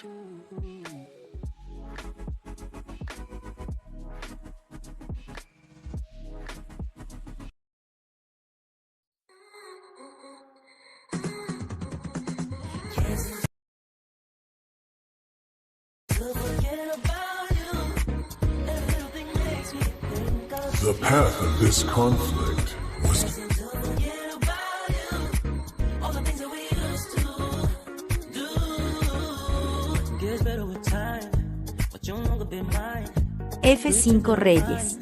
The path of this conflict was F5 Reyes.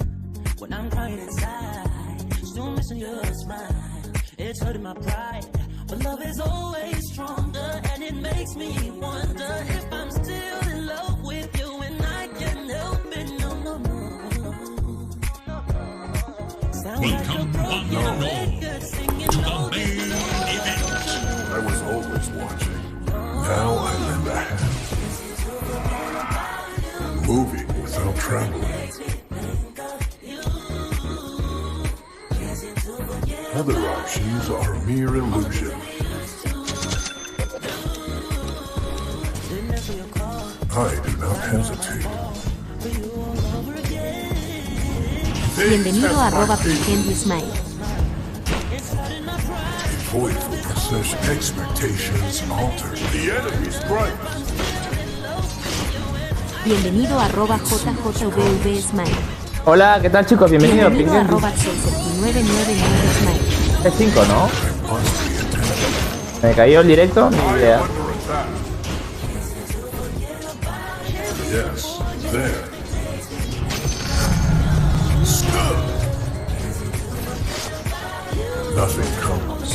Welcome one and all to the main event. I was always watching. Now I'm in the hand. Moving without traveling. Other options are mere illusion. I do not hesitate. Bienvenido a @Smile. Avoid precision expectations altered. The enemy strikes. Bienvenido a @JJVV Smile. Hola, ¿qué tal chicos? Bienvenidos. Bienvenido a @6999 Smile. Es 5, ¿no? Me cayó el directo, ni idea. Yes, there. Nothing comes.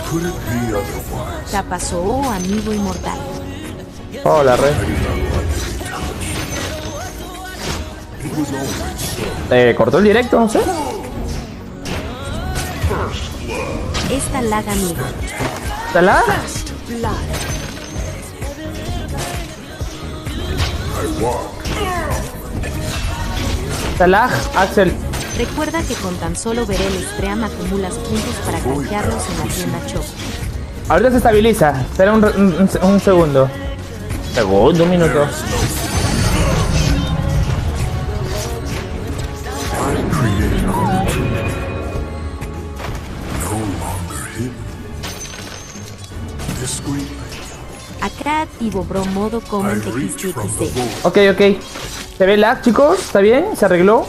Could it be otherwise? ¿Qué pasó, amigo inmortal? Hola, red. It was always so. ¿Cortó el directo? No sé. Esta lag, amigo. ¿Está lag? I walk. ¿Está lag, Axel? Recuerda que con tan solo ver el stream acumulas puntos para canjearlos en la tienda Shop. Ahorita se estabiliza. Espera un segundo. Segundo, un minuto. Acá activo bro modo comment XXD. Ok. ¿Se ve lag, chicos? ¿Está bien? ¿Se arregló?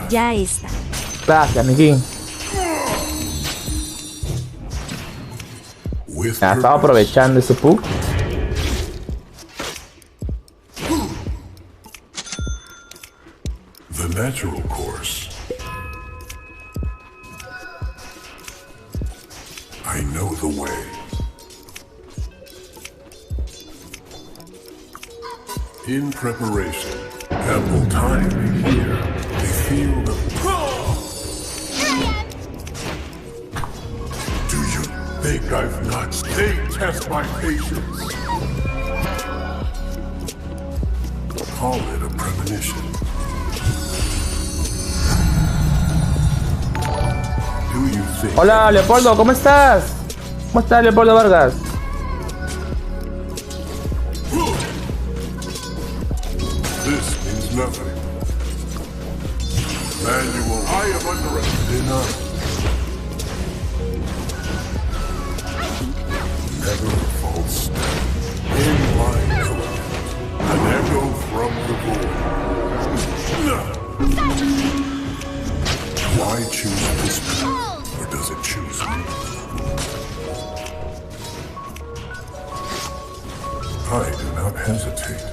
Ya está. Gracias, Miki. Ya, estaba aprovechando ese pug. The natural course. I know the way. In preparation, ample time here. They feel the. Do you think I've not? They test my patience. Call it a premonition. Do you think? Hola, Leopoldo, ¿cómo estás? ¿Cómo estás, Leopoldo Vargas? This means nothing. Manual, I am underestimated enough. Never a false step. In line element. An echo from the void. Why choose this path, or does it choose me? I do not hesitate.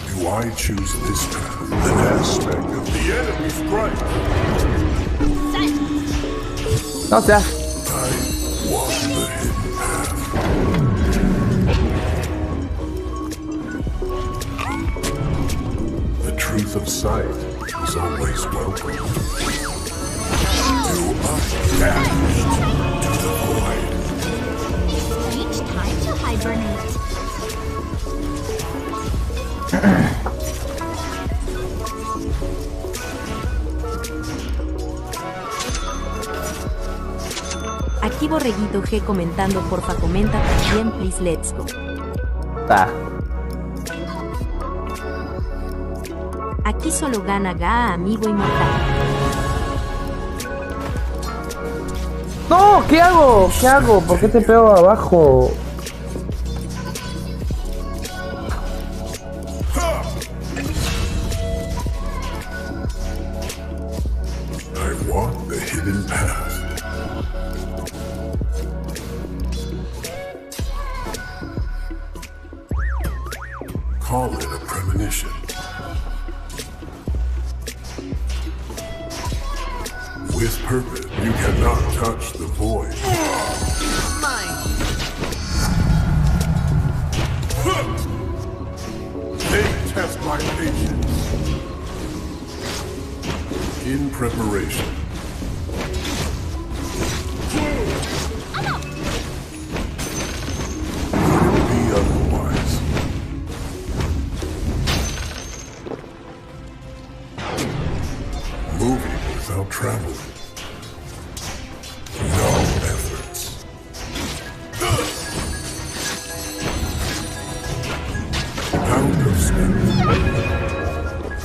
Do I choose this path? An aspect of the enemy strike. No seas. I walk the hidden path. The truth of sight is always welcome. Do I dash to the void? Each time to hibernate. Aquí Borreguito G comentando, porfa comenta también, please, let's go. Ta. Aquí solo gana Ga, amigo inmortal. No, ¿qué hago? ¿Qué hago? ¿Por qué te pego abajo? I walk the hidden path. Call it a premonition. With purpose, you cannot touch the void. They test my patience. In preparation. Could it be otherwise? Moving without traveling. No efforts. Out of step.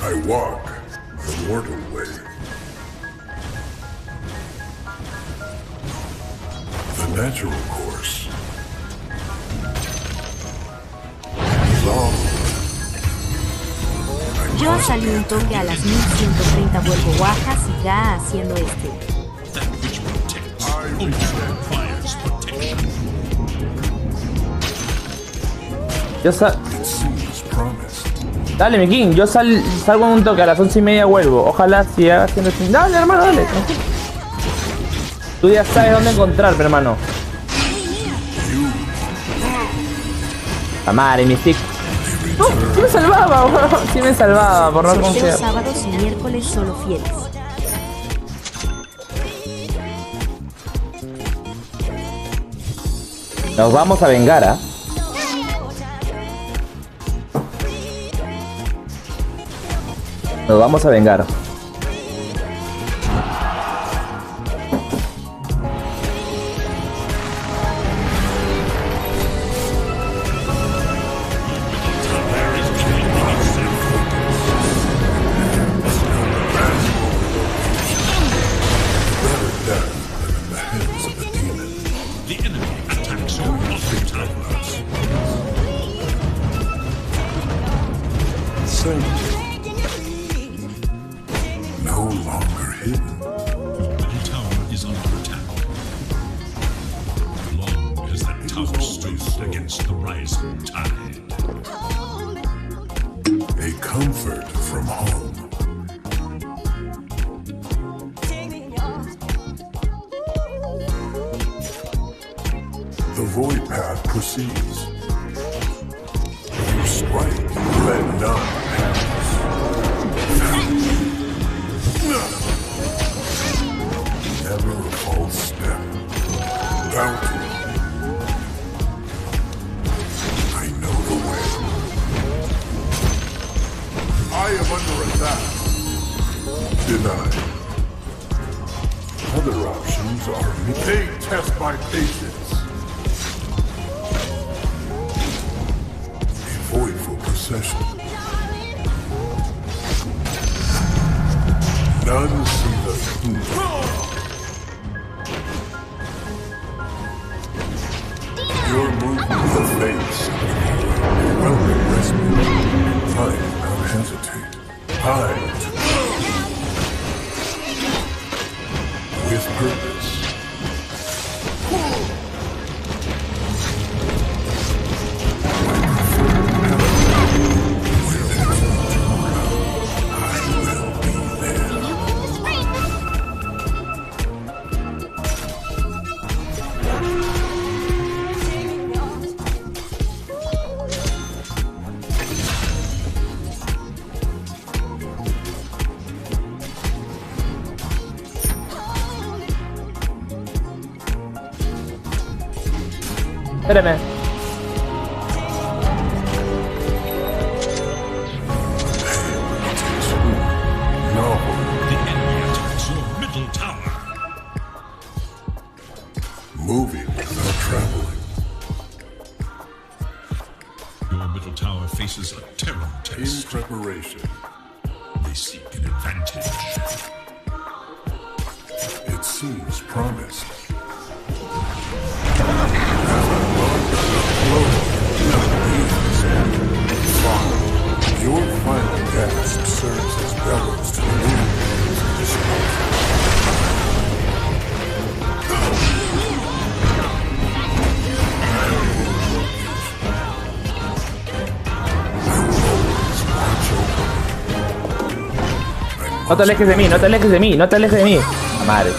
I walk the mortal way. The natural course. Long. Yo salí un toque a las 1130, vuelvo guajas y Ga haciendo este. That which protects only requires protection. Yo sal... It seems promised. Dale, mi king, yo salgo en un toque, a las 11:30 vuelvo. Ojalá si haga haciendo... Dale, hermano, dale, tranquilo. Tú ya sabes dónde encontrarme, hermano. La madre, mi stick. No, sí me salvaba, weón. Sí me salvaba, por no Sorteos confiar. sábados y miércoles solo fieles. Nos vamos a vengar, ¿ah? Nos vamos a vengar. The enemy attacks you multiple times. Saint. No longer hidden. The tower is under attack. Long has that tower stood against the rising tide. A comfort from home. The void path proceeds. You strike, let none pass. Never a false step. Bounty. I know the way. I am under attack. Denied. Other options are they test my patience. A voidful procession. None see the truth. Your movement evades. Welcome respite. I do not hesitate. Hide. With purpose. Espérame. No. The enemy attacks your middle tower. moving without traveling. Your middle tower faces a terror In test. preparation, They seek an advantage. it seems promised. Your final gasp serves as bellows to the moon. No te alejes de mí, no te alejes de mí, no te alejes de mí. La madre.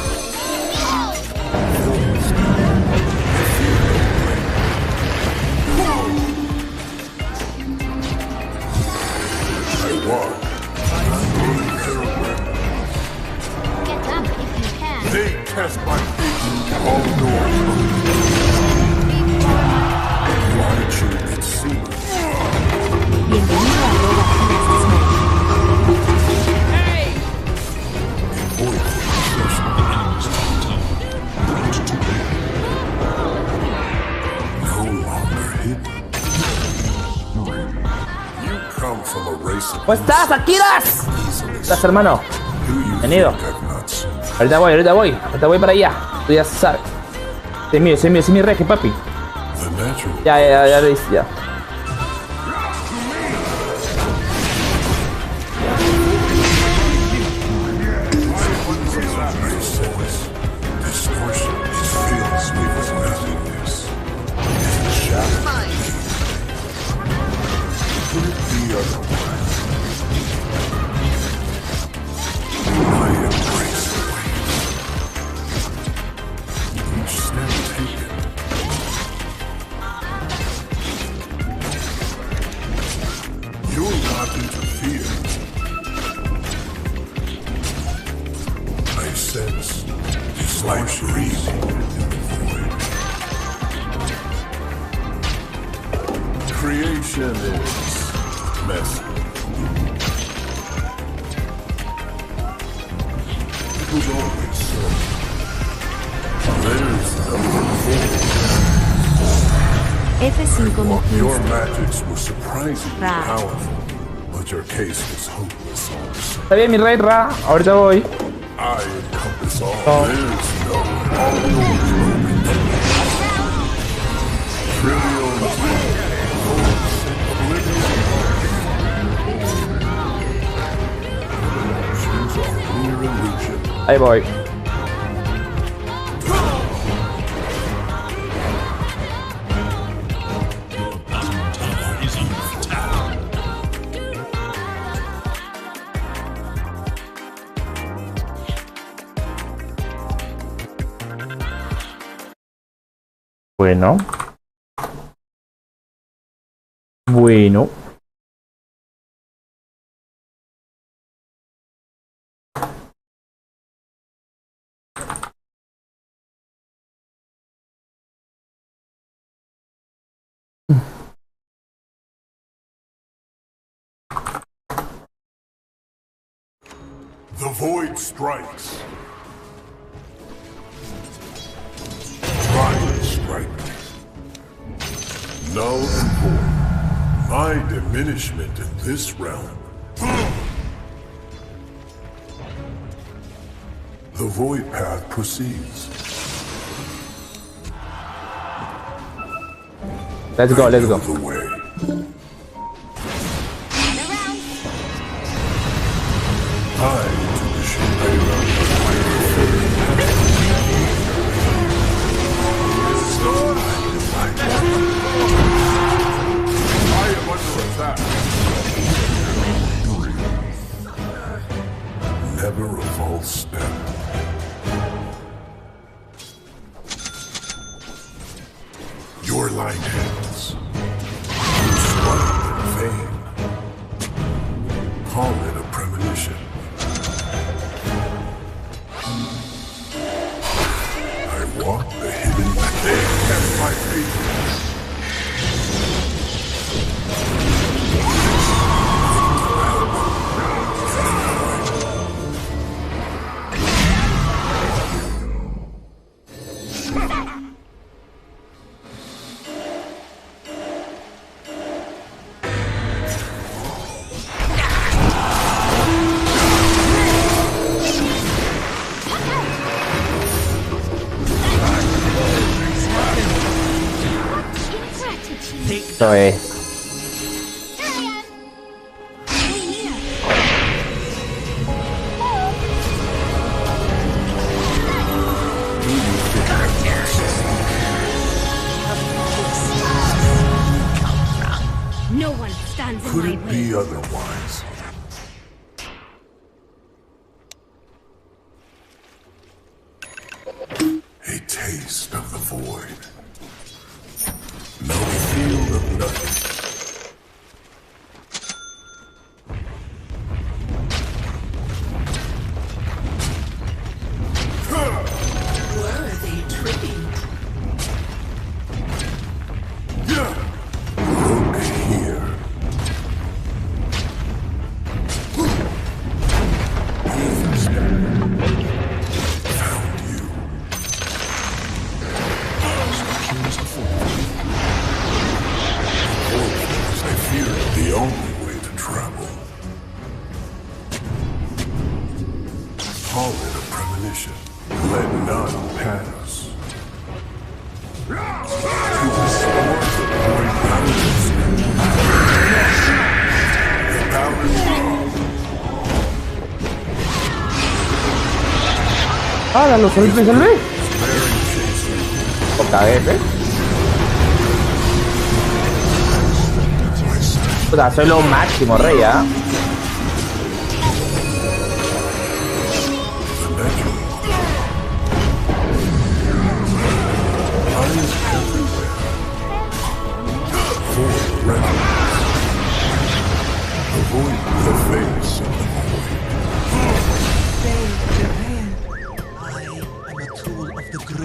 I walk. Get them if you can. They test my feet. All doors. Watch it seems. Bienvenido a Gracias. Avoid no longer hidden. You come from a race of ¿Cómo estás, Akiras? ¿Cómo estás, hermano? who you Bienvenido. think I've not seen. Ahorita voy para allá. Tú ya sabes. Es mi regi, papi. The natural Ya lo hice, ya. sense. Distortion just fills me with nothingness. And shadow. Could it be otherwise? I embrace the waves. Each step taken. You'll not interfere. I sense it's like breathing in the void. Creation is messy. It was always so. There's nothing F5 mi Your 15. magics were surprisingly Ra. powerful, but your case was hopeless also. Está bien, mi rey Ra. Ahorita voy. I encompass all. Oh. There's no all doors open. Trivial illusions are mere illusion. Ahí voy. Your bottom tower is under attack. Bueno. Bueno. The void strikes. Try and strike me. Null and void. My diminishment in this realm. The void path proceeds. Let's go. The way. I took the I am under attack. Never a false step. Your light hands. You strike in vain. Call it a premonition. I walk the hidden path. They kept my feet. Eso es. No one stands in Could my it way. be otherwise? A taste of the void. No field of nothing. Were they tripping? Look here. Found you. I fear the only way to travel. Call it a premonition. Let none pass. To restore the void boundaries. The balance. ¡Ah, lo salvé! Otra vez, ¿eh? Puta, soy lo máximo, rey, ¿ah?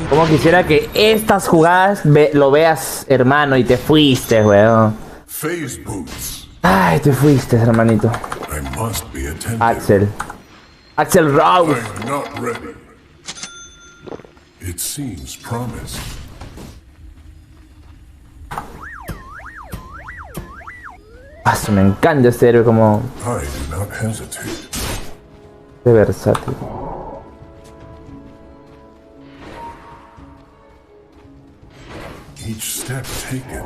Como quisiera que estas jugadas lo veas, hermano, y te fuiste, weón. Phase boots. Ay, te fuiste, hermanito. I must be attentive. Axel I Rose. am not ready. It seems promised. Ah, me encanta este héroe como I do not hesitate. de versátil. Each step taken.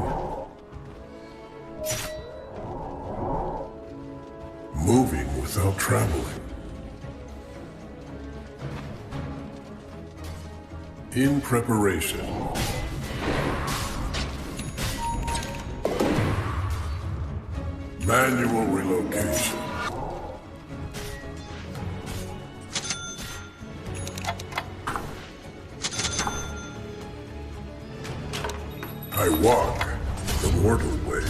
Moving without traveling. In preparation. Manual relocation. I walk the mortal way.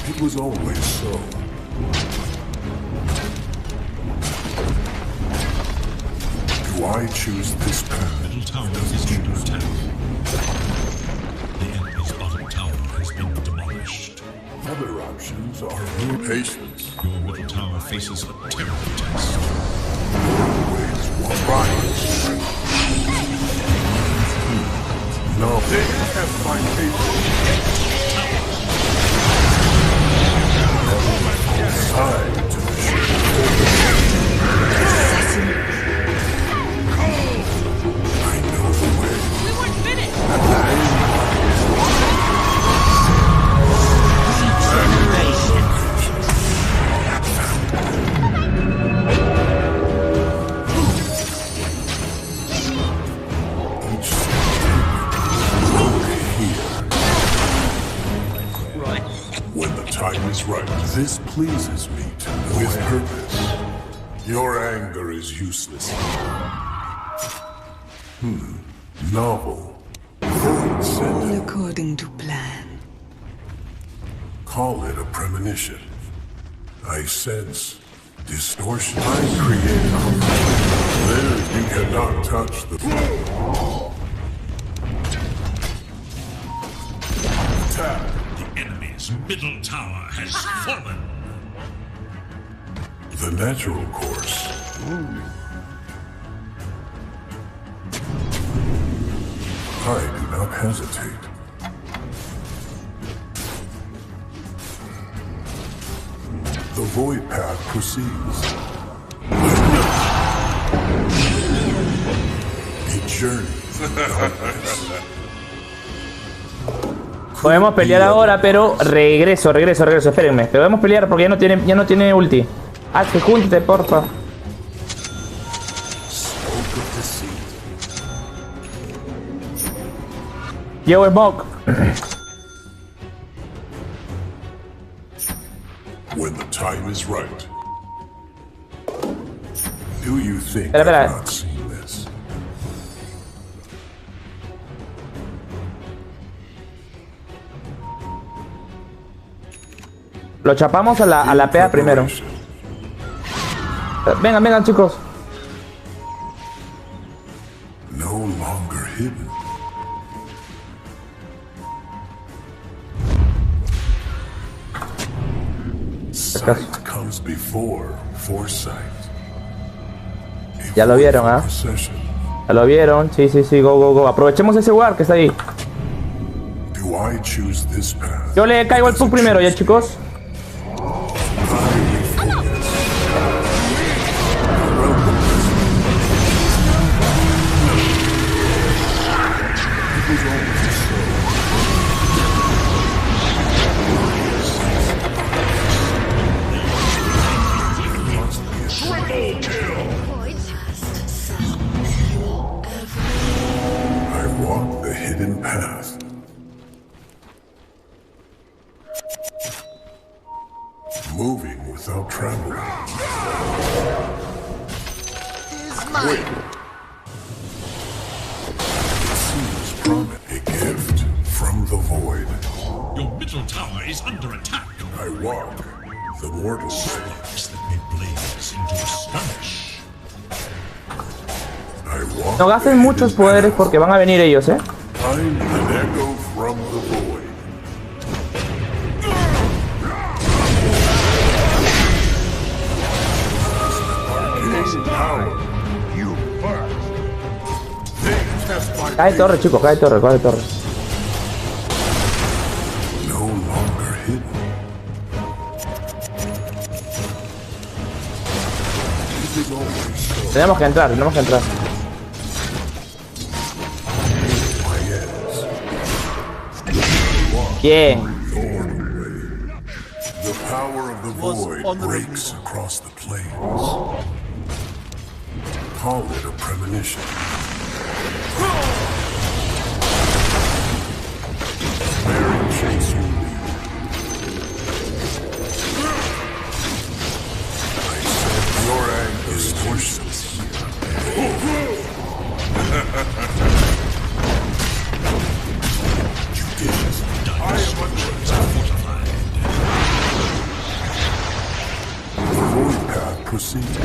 It was always so. Do I choose this path? Middle tower is under attack. The enemy's bottom tower has been demolished. Other options are more patience. Your middle tower faces a terrible test. Always one right. No, they have my patience. Side to the ship. I know the way. We weren't finished. Each step taken. Look here. When the time is right, this pleases me to know with purpose. Your anger is useless. Novel. Void sending. According to plan. Call it a premonition. I sense distortion. I create. There you cannot touch the Attack. The enemy's middle tower has fallen. The natural course. I do not hesitate. The void path proceeds. A journey. Podemos pelear ahora, pero regreso. Espérenme. Podemos pelear porque ya no tiene ulti. Que júntate, porfa. Yo, Smoke. When the time is right. Do you think Espera. I've not seen this? Lo chapamos a la PA primero. Vengan, chicos. No longer hidden. Sight comes before foresight. Ya lo vieron, ¿ah? Ya lo vieron. Sí. Go. Aprovechemos ese ward que está ahí. Yo le caigo al puck primero, ya, chicos. Moving without trembling. Wait. Seems promising. A gift from the void. Your middle tower is under attack. I walk the mortal Sparks that may blaze into a skirmish. I walk. No gasten muchos poderes porque van a venir ellos, I'm an echo from the void. Cae torre, chicos, cae torre. No longer hidden. Tenemos que entrar. Bien. The power of the void breaks across the plains. Call it a premonition. Mary chase you lead. I said your anger is torsions. You did it. I am fortified. The void path proceeds.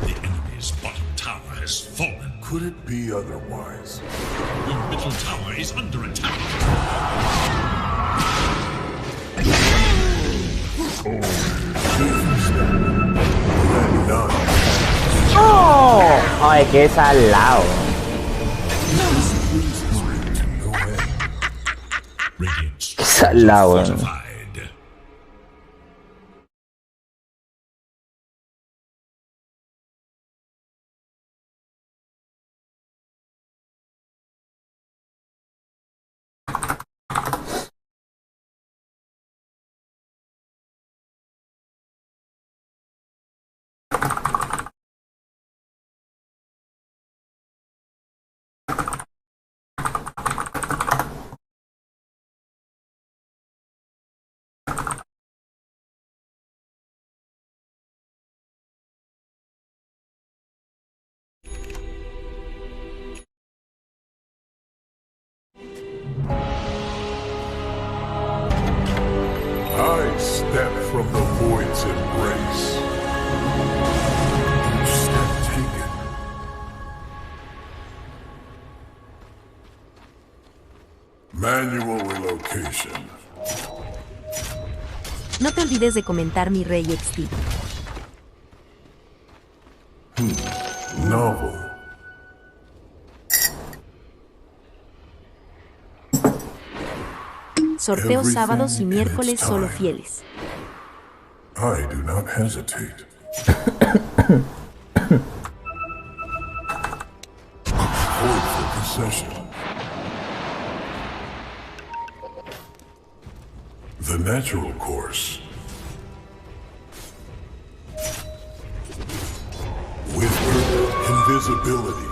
The enemy's bottom tower has fallen. Could it be otherwise? Your middle tower is under attack. ¡Oh! ¡Ay, qué salado! Radiant's Salado. fortified. I step from the void's embrace. Each step taken. Manual relocation. No te olvides de comentar mi rey XT. Novel. Sorteos sábados y miércoles solo fieles. I do not hesitate. natural course. With perfect invisibility.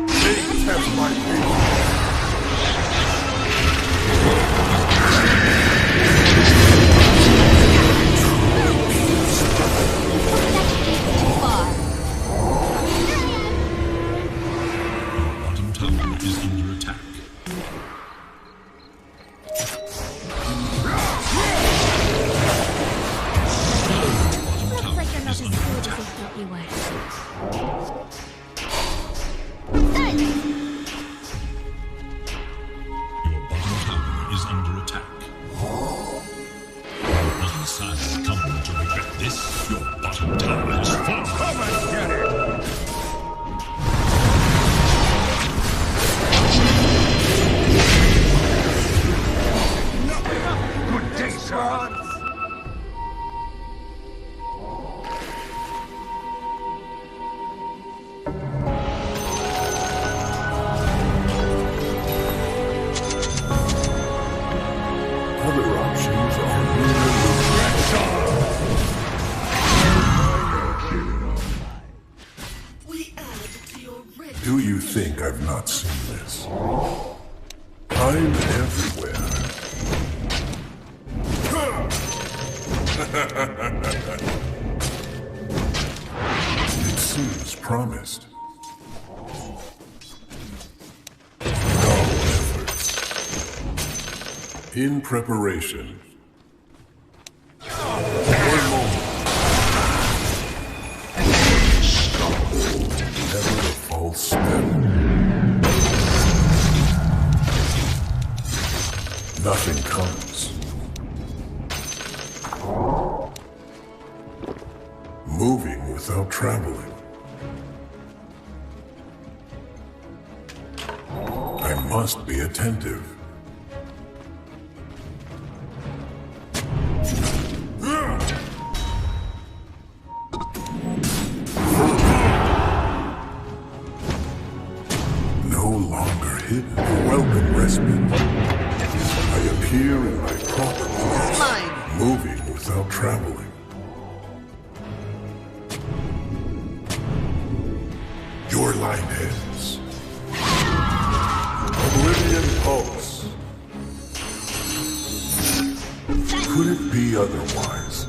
They test my patience. Bottom tower is under attack. Looks like you're not as good as I thought you were. Your bottom tower is under attack. One side come to regret this. Your bottom tower has fallen. Come and get it! Good day, sir. Other options are merely We add to your red. Do you think I've not seen this? I'm everywhere. It seems promised. No efforts. In preparation. One moment. Never a false step. Nothing comes. Moving without traveling. I must be attentive. No longer hidden. A welcome respite. I appear in my proper place. Moving without traveling. Your line ends. Oblivion pulse. Could it be otherwise?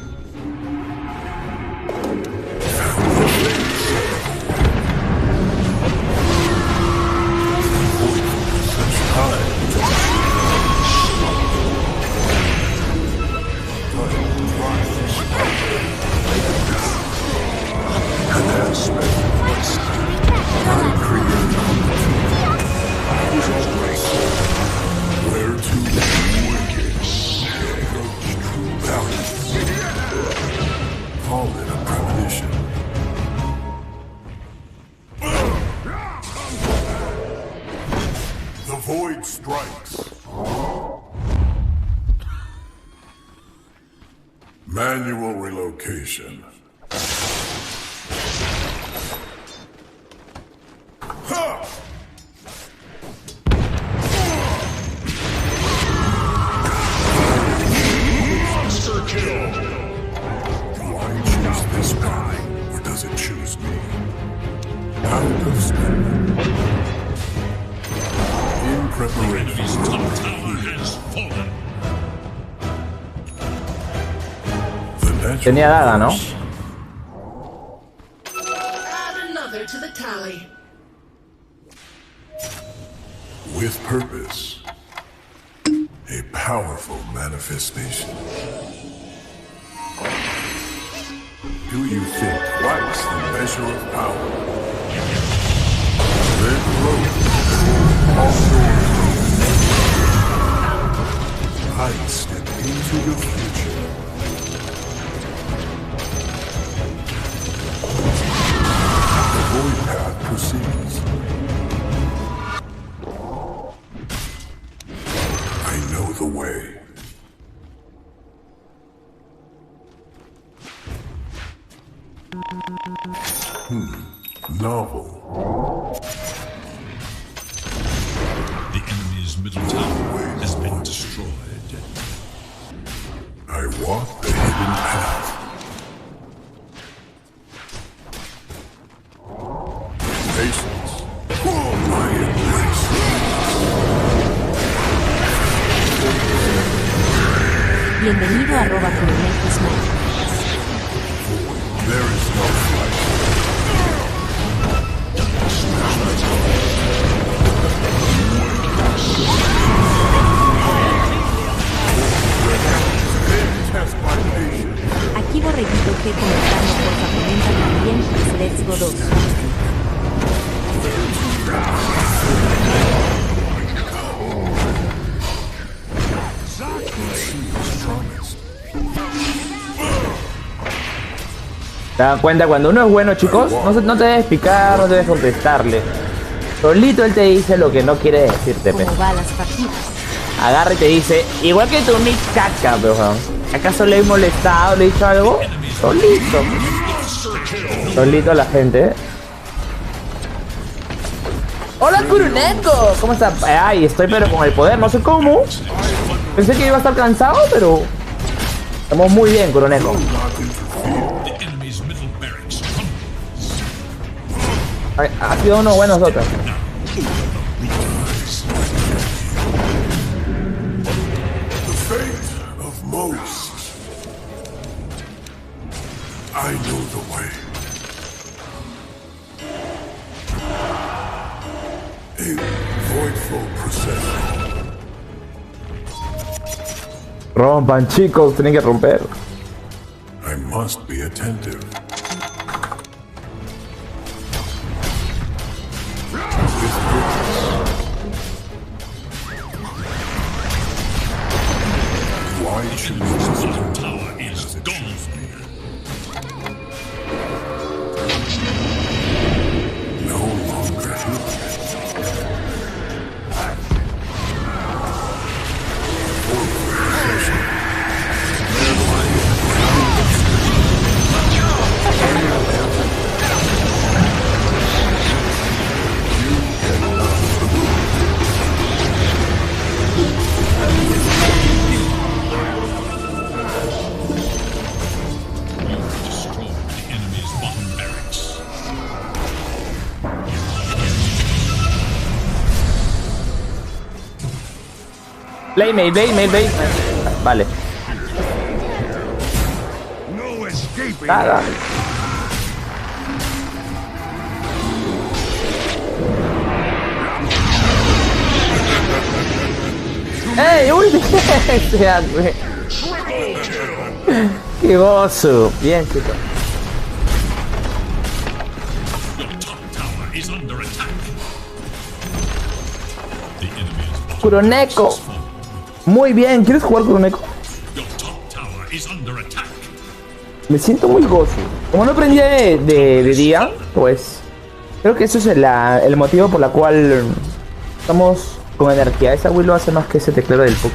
Found the face. Such time. An aspect of myself. I create where to true balance. Call it a premonition. The void strikes. Manual relocation. Monster kill! Do I choose this guy, or does it choose me? Out of step. In preparation. Enemy's top tower has fallen. The natural Tenía daga, ¿no? course. Add another to the tally. With purpose. A powerful manifestation. Do you think twice the measure of power? Red road. I step into your future. The void path proceeds. I know the way. Novel. enemy's middle tower has been destroyed. I walk the hidden path. Patience. My embrace. Bienvenido a @coronel. There is no fight. Test my patience. Aquí Borreguito que comentando por comenta también pues Let's Go 2. ¿Te das cuenta? Cuando uno es bueno, chicos, no te debes picar, no debes contestarle. Solito él te dice lo que no quiere decirte, pe. ¿Cómo va las partidas? Agarra y te dice, igual que tu nick caca, pero ¿acaso le he molestado, le he dicho algo? Solito. Solito a la gente, ¿eh? Hola, Kuruneco. ¿Cómo está? Ay, estoy pero con el poder, no sé cómo. Pensé que iba a estar cansado, pero estamos muy bien, Kuruneco. The enemy's middle barracks crumbles. Ha sido unos buenos Dota. The fate of most. I know the way. A voidful procession. Rompan, chicos, tienen que romper. I must be attentive. Why should Middle tower is gone. no longer human? Destroyed the enemy's bottom barracks. Blade. Vale. Nada. ¡Ey! ¡Uy! ¡Qué gozo! Bien, chicos. Your top tower is under attack. The enemy's bottom Kuroneko. barracks has fallen. Muy bien. ¿Quieres jugar Kuroneko? Your top tower is under attack. Me siento muy gozo. Como no aprendí de día, pues creo que eso es el motivo por la cual estamos con energía. Esa Will lo hace más que ese teclado del PUC.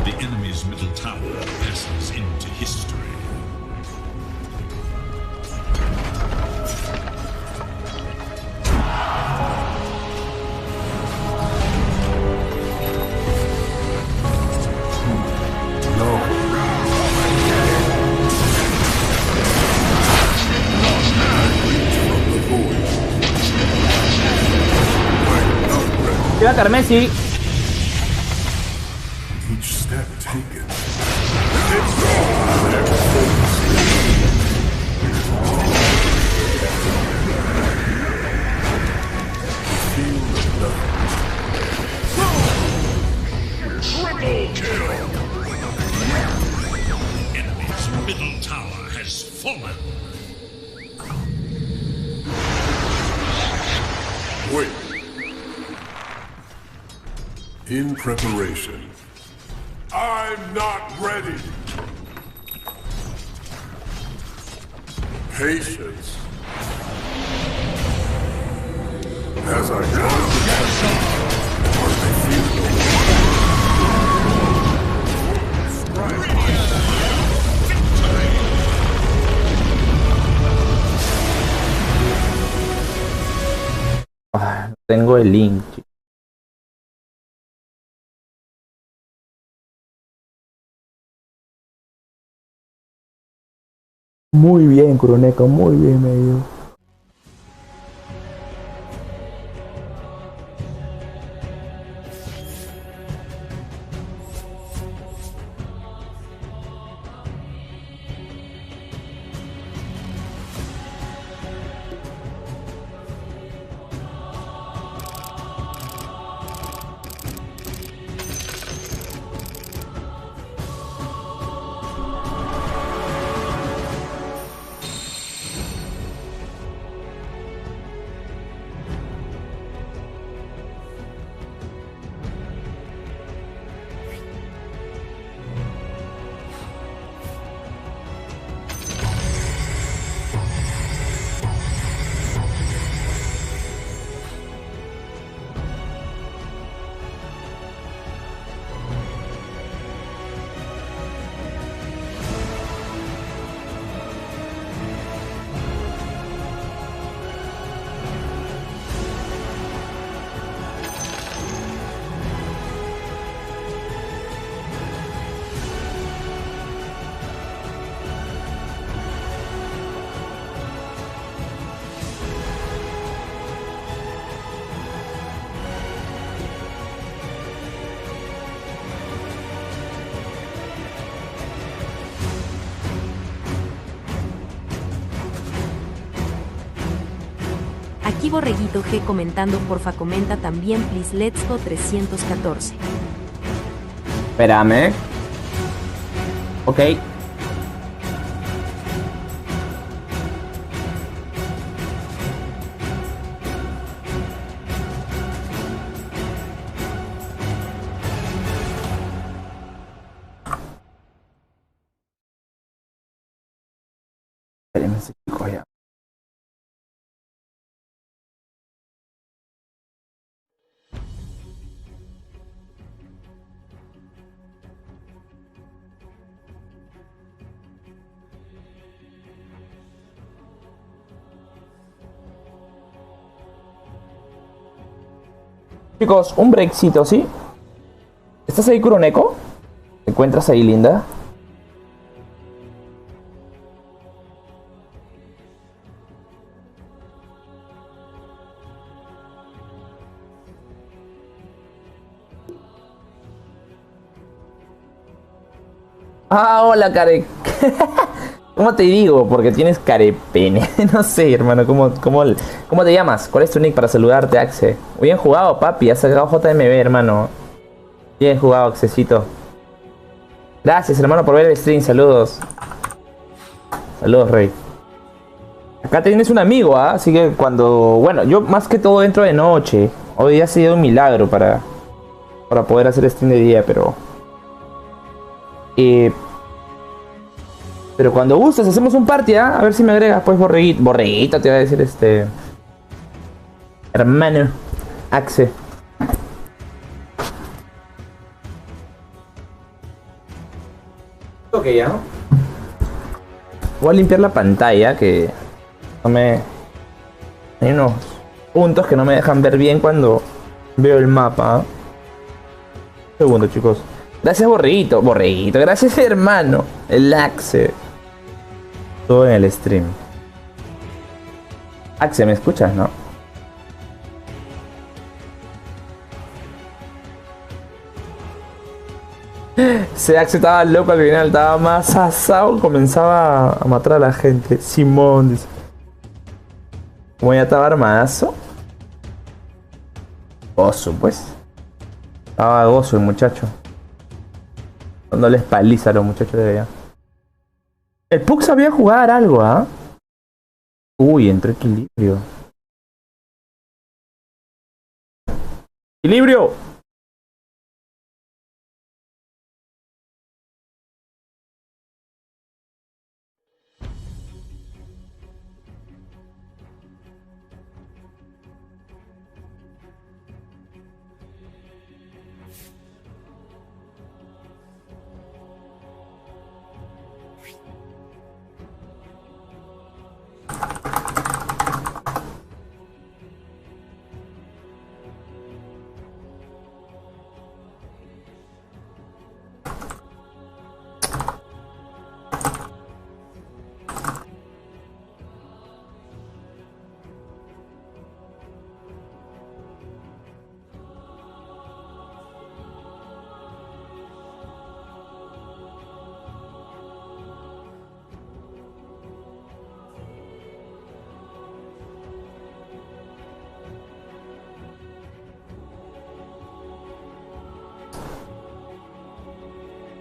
The enemy's middle tower passes into history. Llega Carmesi. Each step taken. Enemy's middle tower has fallen. Wait. In preparation. I'm not ready. Patience. As I go to the I feel tengo el link, chicos. Muy bien, Kuroneko, muy bien, medio. Aquí Borreguito G comentando, porfa comenta también, please, let's go 314. Espérame. Ok. Espérenme, chicos, ya. Chicos, un breakcito, ¿sí? ¿Estás ahí, Kuroneko? ¿Te encuentras ahí, linda? Ah, hola, care. ¿Cómo te digo? Porque tienes carepene. No sé, hermano. ¿Cómo te llamas? ¿Cuál es tu nick para saludarte, Axe? Bien jugado, papi. Has sacado JMB, hermano. Bien jugado, Axecito. Gracias, hermano, por ver el stream. Saludos. Saludos, Rey. Acá tienes un amigo, ¿ah? Así que cuando... Bueno, yo más que todo entro de noche. Hoy ha sido un milagro para poder hacer stream de día, pero... Pero cuando gustes hacemos un party, ¿ah? A ver si me agregas, pues, Borreguito. Borreguito te iba a decir, hermano Axe. Ok, ya. Voy a limpiar la pantalla, que no me... Hay unos puntos que no me dejan ver bien cuando veo el mapa. Un segundo, chicos. Gracias, Borreguito. Borreguito, gracias, hermano. El Axe. Todo en el stream. Axe, ¿me escuchas, no? Ese Axe estaba loco al final, estaba más asado, comenzaba a matar a la gente. Simón, dice. Como ya estaba armadazo. Gozo, pues. Estaba gozo el muchacho. No les paliza a los muchachos de allá. El Puck sabía jugar algo, ¿ah? Uy, entró equilibrio. ¡Equilibrio!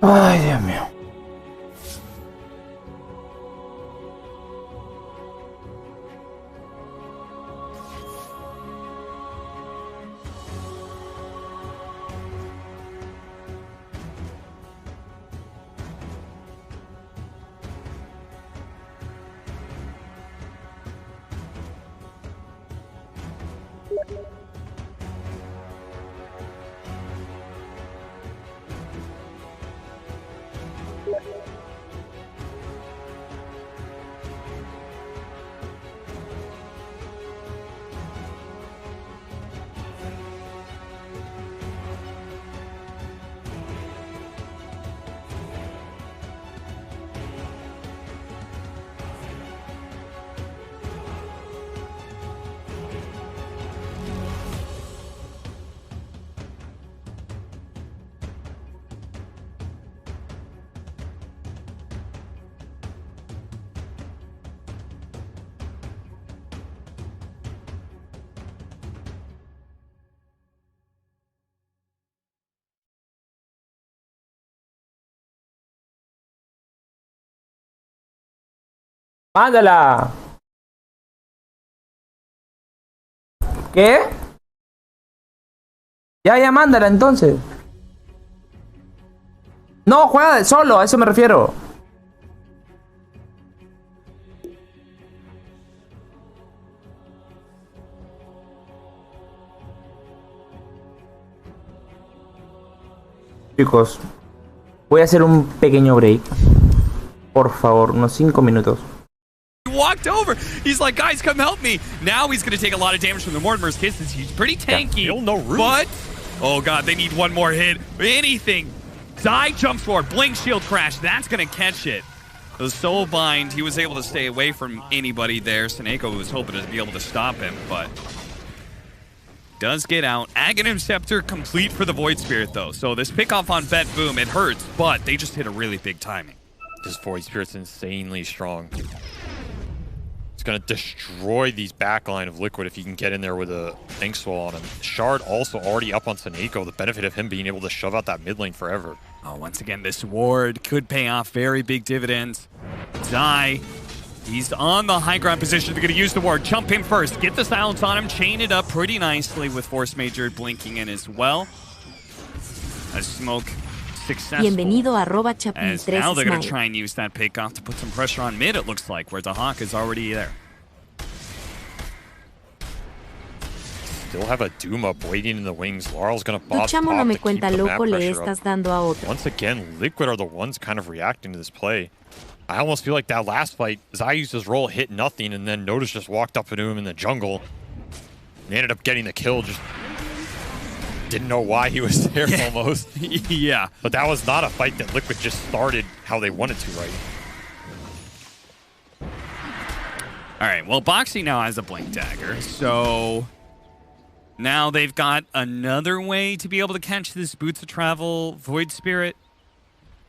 Ay, Dios mío. ¡Mándala! ¿Qué? Ya, mándala entonces. No, juega de solo, a eso me refiero. Chicos, voy a hacer un pequeño break. Por favor, unos 5 minutos. Walked over. He's like, guys, come help me. Now he's going to take a lot of damage from the Mortimer's Kisses. He's pretty tanky. Still no room. But, oh god, they need one more hit. Anything. Die jump forward. Blink shield crash. That's going to catch it. The soul bind, he was able to stay away from anybody there. Seneko was hoping to be able to stop him, but does get out. Aghanim Scepter complete for the Void Spirit, though. So this pickoff on Bet Boom, it hurts, but they just hit a really big timing. This Void Spirit's insanely strong. It's going to destroy these backline of Liquid if he can get in there with a Thanksful on him. Shard also already up on Seneko, the benefit of him being able to shove out that mid lane forever. Oh, once again, this ward could pay off very big dividends. Zai, he's on the high ground position. They're going to use the ward. Jump in first. Get the silence on him. Chain it up pretty nicely with Force Major blinking in as well. A smoke successful. Bienvenido a As now they're going to @chapin3smile. try and use that pick off to put some pressure on mid, it looks like, where the Hawk is already there. Still have a Doom up waiting in the wings. Laurel's going to Tu bot chamo top no me to keep cuenta the map loco, le pressure estás up. dando a otro. Once again, Liquid are the ones kind of reacting to this play. I almost feel like that last fight, Zai used his roll, hit nothing, and then Notice just walked up to him in the jungle. They ended up getting the kill, just didn't know why he was there almost. Yeah. But that was not a fight that Liquid just started how they wanted to, right? All right, well, Boxy now has a Blink Dagger, so now they've got another way to be able to catch this Boots of Travel Void Spirit.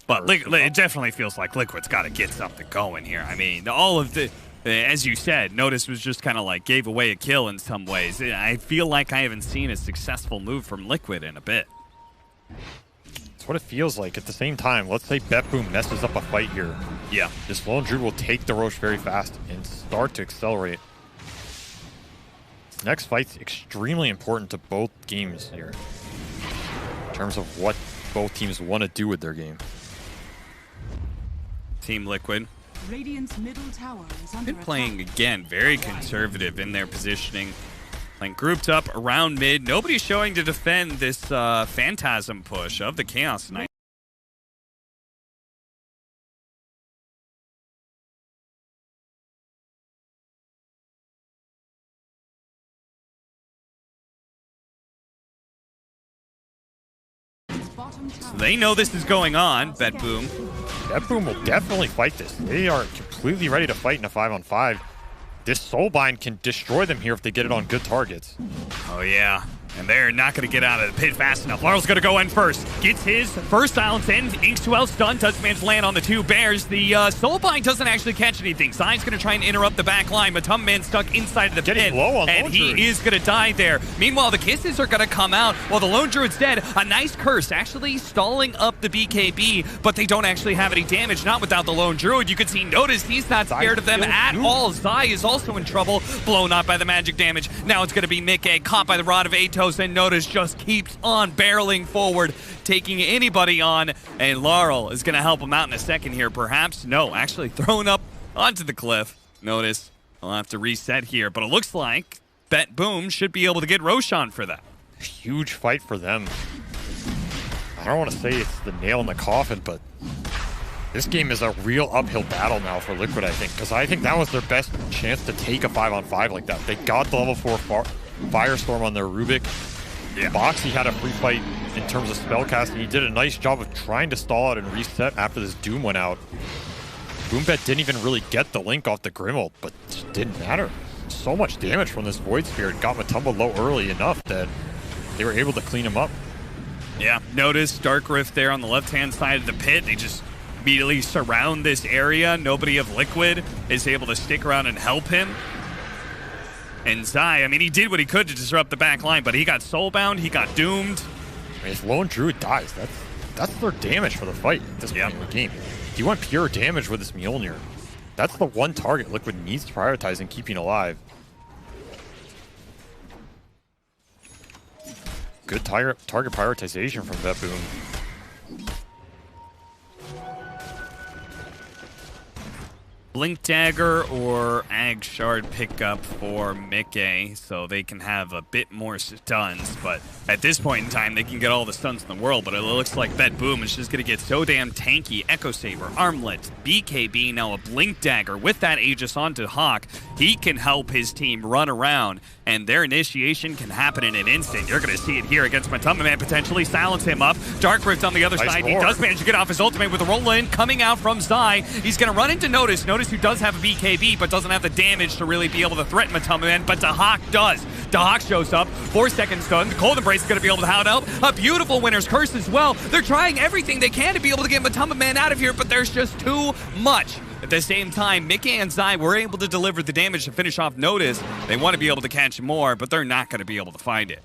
But it definitely feels like Liquid's got to get something going here. I mean, all of the, as you said, Notice was just kind of like gave away a kill in some ways. I feel like I haven't seen a successful move from Liquid in a bit. That's what it feels like. At the same time, let's say Bet Boom messes up a fight here. Yeah. This Lone Druid will take the Roche very fast and start to accelerate. This next fight's extremely important to both games here, in terms of what both teams want to do with their game. Team Liquid. Radiant's middle tower is under Been playing, again, very conservative in their positioning. Playing grouped up around mid. Nobody's showing to defend this Phantasm push of the Chaos Knight. So they know this is going on, Bet Boom. Bet Boom will definitely fight this. They are completely ready to fight in a 5-on-5. This Soulbind can destroy them here if they get it on good targets. Oh yeah. And they're not going to get out of the pit fast enough. Larl's going to go in first. Gets his first silence in. Inks 2 well stun. Does manage to land on the 2 bears. The Soulbind doesn't actually catch anything. Zai's going to try and interrupt the back line. But Man stuck inside of the pit. And he is going to die there. Meanwhile, the kisses are going to come out while the Lone Druid's dead. A nice curse actually stalling up the BKB. But they don't actually have any damage. Not without the Lone Druid. You can see Notice he's not scared of them at all. Zai is also in trouble. Blown up by the magic damage. Now it's going to be Muñec caught by the Rod of Atos. And Notice just keeps on barreling forward, taking anybody on, and Laurel is going to help him out in a second here, perhaps. No, actually thrown up onto the cliff. Notice I'll have to reset here, but it looks like Bet Boom should be able to get Roshan for that. Huge fight for them. I don't want to say it's the nail in the coffin, but this game is a real uphill battle now for Liquid, I think, because I think that was their best chance to take a 5-on-5 like that. They got the level 4 Firestorm on their Rubik. Yeah. Boxy had a free fight in terms of spellcasting. He did a nice job of trying to stall out and reset after this Doom went out. Boombet didn't even really get the link off the Grimold, but it didn't matter. So much damage from this Void Spirit got Matumba low early enough that they were able to clean him up. Yeah, notice Dark Rift there on the left-hand side of the pit. They just immediately surround this area. Nobody of Liquid is able to stick around and help him. And Zai, I mean, he did what he could to disrupt the back line, but he got soulbound, he got doomed. I mean, if Lone Druid dies, that's their damage for the fight at this point in the game. He went pure damage with this Mjolnir. That's the one target Liquid needs to prioritize in keeping alive. Good target prioritization from Bet Boom. Blink Dagger or Ag Shard pickup for Muñec, so they can have a bit more stuns, but at this point in time, they can get all the stuns in the world, but it looks like Bet Boom is just going to get so damn tanky. Echo Saber, Armlet, BKB, now a Blink Dagger. With that Aegis onto Hawk, he can help his team run around, and their initiation can happen in an instant. You're going to see it here against Matumba Man, potentially silence him up. Dark Rift on the other side. He does manage to get off his ultimate with a roll-in coming out from Zai. He's going to run into Notice, who does have a BKB, but doesn't have the damage to really be able to threaten Matumba Man, but Dahak does. Dahak shows up, 4 seconds stun. The Cold Embrace is going to be able to hound out. A beautiful Winner's Curse as well. They're trying everything they can to be able to get Matumba Man out of here, but there's just too much. At the same time, Muñec and Zai were able to deliver the damage to finish off Notice. They want to be able to catch more, but they're not going to be able to find it.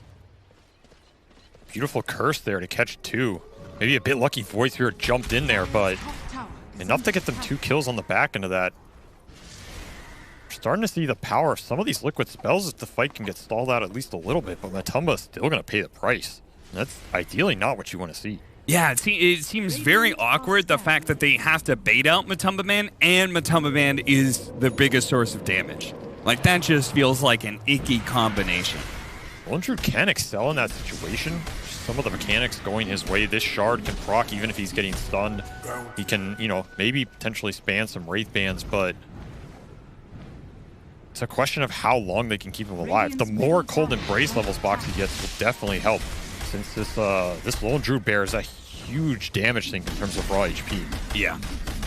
Beautiful curse there to catch 2. Maybe a bit lucky Void Spirit jumped in there, but enough to get them 2 kills on the back end of that. We're starting to see the power of some of these Liquid spells as the fight can get stalled out at least a little bit, but Matumba is still going to pay the price. And that's ideally not what you want to see. Yeah, it seems very awkward, the fact that they have to bait out Matumba Man, and Matumba Man is the biggest source of damage. Like, that just feels like an icky combination. Lone Druid can excel in that situation. Some of the mechanics going his way. This Shard can proc even if he's getting stunned. He can, you know, maybe potentially span some Wraith Bands, but it's a question of how long they can keep him alive. The more Cold Embrace levels Boxy gets will definitely help, since this Lone Druid bears a huge damage sink in terms of raw HP. Yeah.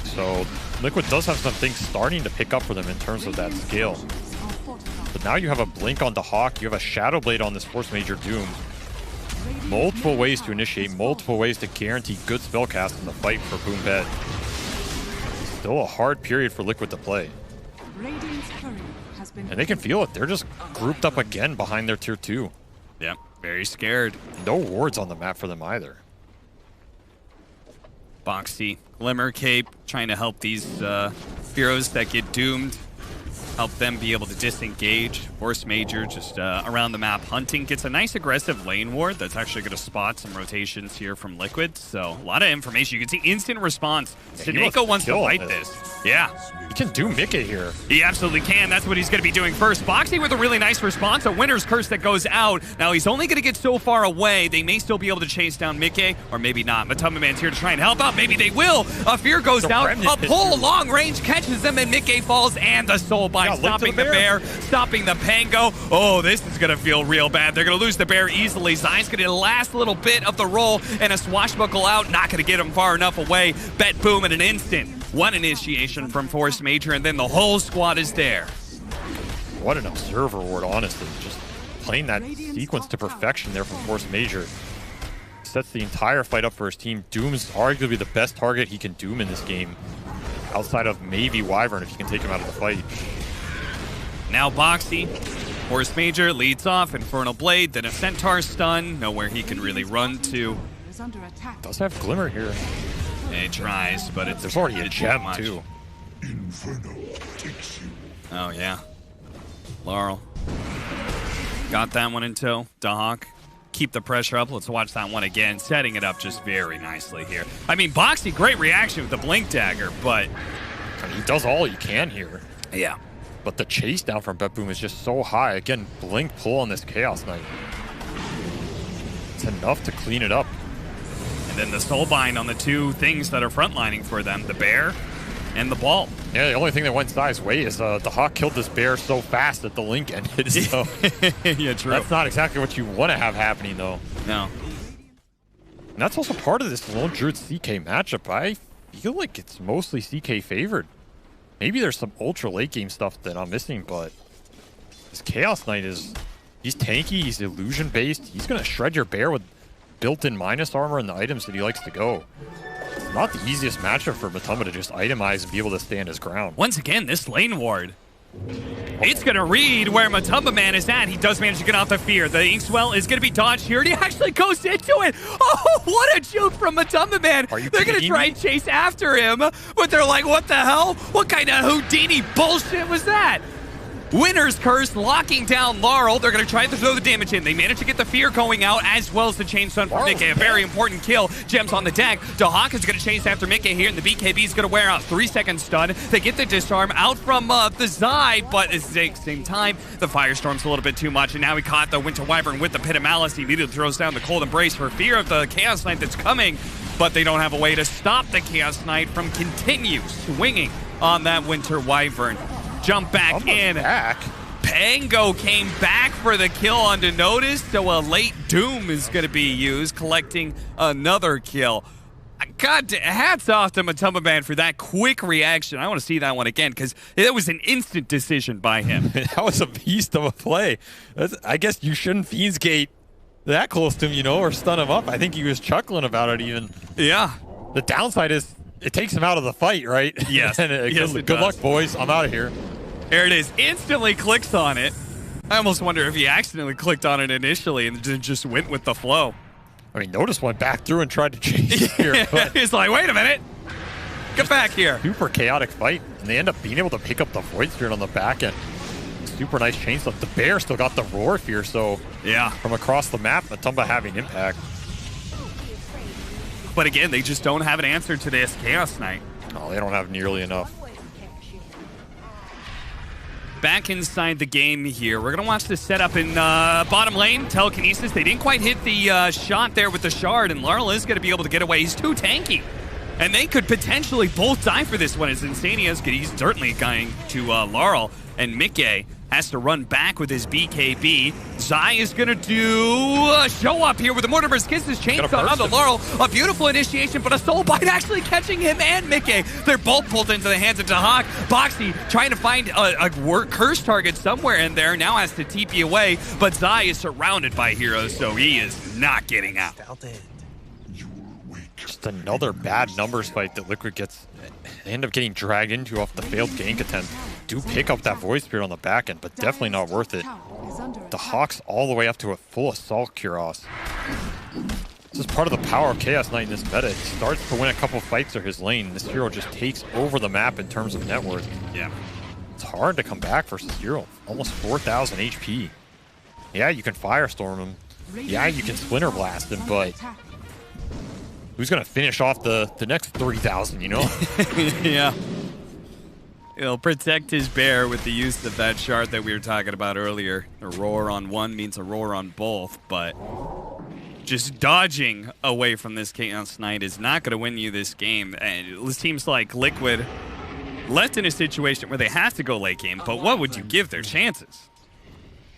So Liquid does have some things starting to pick up for them in terms of that scale. But now you have a Blink on the Hawk, you have a Shadow Blade on this Force Major Doom. Multiple ways to initiate, multiple ways to guarantee good spellcast in the fight for Boombet. Still a hard period for Liquid to play. And they can feel it. They're just grouped up again behind their tier 2. Yep, very scared. No wards on the map for them either. Boxy, Glimmer Cape, trying to help these heroes that get doomed. Help them be able to disengage. Force Major just around the map hunting. Gets a nice aggressive lane ward that's actually going to spot some rotations here from Liquid. So a lot of information. You can see instant response. Sineko wants to fight this. Yeah. He can do Muñec here. He absolutely can. That's what he's going to be doing first. Boxy with a really nice response. A Winner's Curse that goes out. Now he's only going to get so far away. They may still be able to chase down Muñec, or maybe not. Matumba Man's here to try and help out. Maybe they will. A Fear goes out. A pull long range catches them, and Muñec falls, and the Soul Bind stopping the bear, stopping the Pango. Oh, this is going to feel real bad. They're going to lose the bear easily. Zai's going to get the last little bit of the roll, and a swashbuckle out. Not going to get him far enough away. Bet Boom in an instant. One initiation from Force Major, and then the whole squad is there. What an observer ward, honestly. Just playing that sequence to perfection there from Force Major. Sets the entire fight up for his team. Doom's arguably the best target he can Doom in this game, outside of maybe Wyvern if he can take him out of the fight. Now Boxy, Force Major leads off, Infernal Blade, then a Centaur stun, nowhere he can really run to. Is under attack. Does have Glimmer here. And he tries, but There's already a gem too. Inferno takes you. Oh yeah. Laurel. Got that one in tow. Dahak. Keep the pressure up. Let's watch that one again. Setting it up just very nicely here. I mean, Boxy, great reaction with the Blink Dagger, but... I mean, he does all he can here. Yeah. But the chase down from Bet Boom is just so high. Again, Blink pull on this Chaos Knight. It's enough to clean it up. And then the Soulbind on the two things that are frontlining for them, the Bear and the Ball. Yeah, the only thing that went Zai's way is the Hawk killed this Bear so fast that the Link ended. So yeah, true. that's not exactly what you want to have happening, though. No. And that's also part of this Lone Druid CK matchup. I feel like it's mostly CK favored. Maybe there's some ultra late game stuff that I'm missing, but this Chaos Knight he's tanky, he's illusion based. He's going to shred your Bear with built-in minus armor and the items that he likes to go. It's not the easiest matchup for Matamba to just itemize and be able to stand his ground. Once again, this lane ward. It's going to read where Matamba Man is at. He does manage to get off the fear. The Inkswell is going to be dodged here, and he actually goes into it. Oh, what a juke from Matamba Man. They're going to try and chase after him, but they're like, what the hell? What kind of Houdini bullshit was that? Winner's Curse locking down Laurel. They're going to try to throw the damage in. They manage to get the fear going out as well as the chain stun for Mickey. A very important kill. Gems on the deck. Dahak is going to chase after Mickey here, and the BKB is going to wear out. 3-second stun. They get the disarm out from the Zai, but at the same time, the Firestorm's a little bit too much, and now he caught the Winter Wyvern with the Pit of Malice. He immediately throws down the Cold Embrace for fear of the Chaos Knight that's coming, but they don't have a way to stop the Chaos Knight from continue swinging on that Winter Wyvern. Jump back in. Pango came back for the kill onto notice, so a late Doom is going to be used, collecting another kill. God, hats off to Matamba Man for that quick reaction. I want to see that one again, because it was an instant decision by him. That was a beast of a play. I guess you shouldn't Fiend's Gate that close to him, you know, or stun him up. I think he was chuckling about it even. Yeah. The downside is it takes him out of the fight, right? Yes. And good luck, boys. I'm out of here. There it is. Instantly clicks on it. I almost wonder if he accidentally clicked on it initially and just went with the flow. I mean, Notice went back through and tried to chase here. But he's like, wait a minute. Get back here. Super chaotic fight. And they end up being able to pick up the Void Spirit on the back end. Super nice chain stuff. The Bear still got the Roar Fear, so yeah, from across the map, Matamba having impact. But again, they just don't have an answer to this Chaos Knight. Oh, they don't have nearly enough. Back inside the game here. We're going to watch this setup in bottom lane. Telekinesis. They didn't quite hit the shot there with the Shard, and Laurel is going to be able to get away. He's too tanky. And they could potentially both die for this one, as Insania's he's certainly going to Laurel. And Mickey has to run back with his BKB. Zai is going to do a show up here with the Mortimer's Kisses chainsaw on the Laurel. A beautiful initiation, but a soul bite actually catching him and Mickey. They're both pulled into the hands of Dahak. Boxy trying to find a curse target somewhere in there. Now has to TP away, but Zai is surrounded by heroes, so he is not getting out. Just another bad numbers fight that Liquid gets. They end up getting dragged into off the failed gank attempt. Do pick up that Void Spirit on the back end, but definitely not worth it. The Hawks all the way up to a full Assault Kuros. This is part of the power of Chaos Knight in this meta. He starts to win a couple fights or his lane. This hero just takes over the map in terms of net worth. Yeah. It's hard to come back versus hero. Almost 4,000 HP. Yeah, you can Firestorm him. Yeah, you can Splinter Blast him, but who's going to finish off the next 3,000, you know? Yeah. He'll protect his bear with the use of that shard that we were talking about earlier. A roar on one means a roar on both, but just dodging away from this Chaos Knight is not going to win you this game. And it seems like Liquid left in a situation where they have to go late game, but what would you give their chances?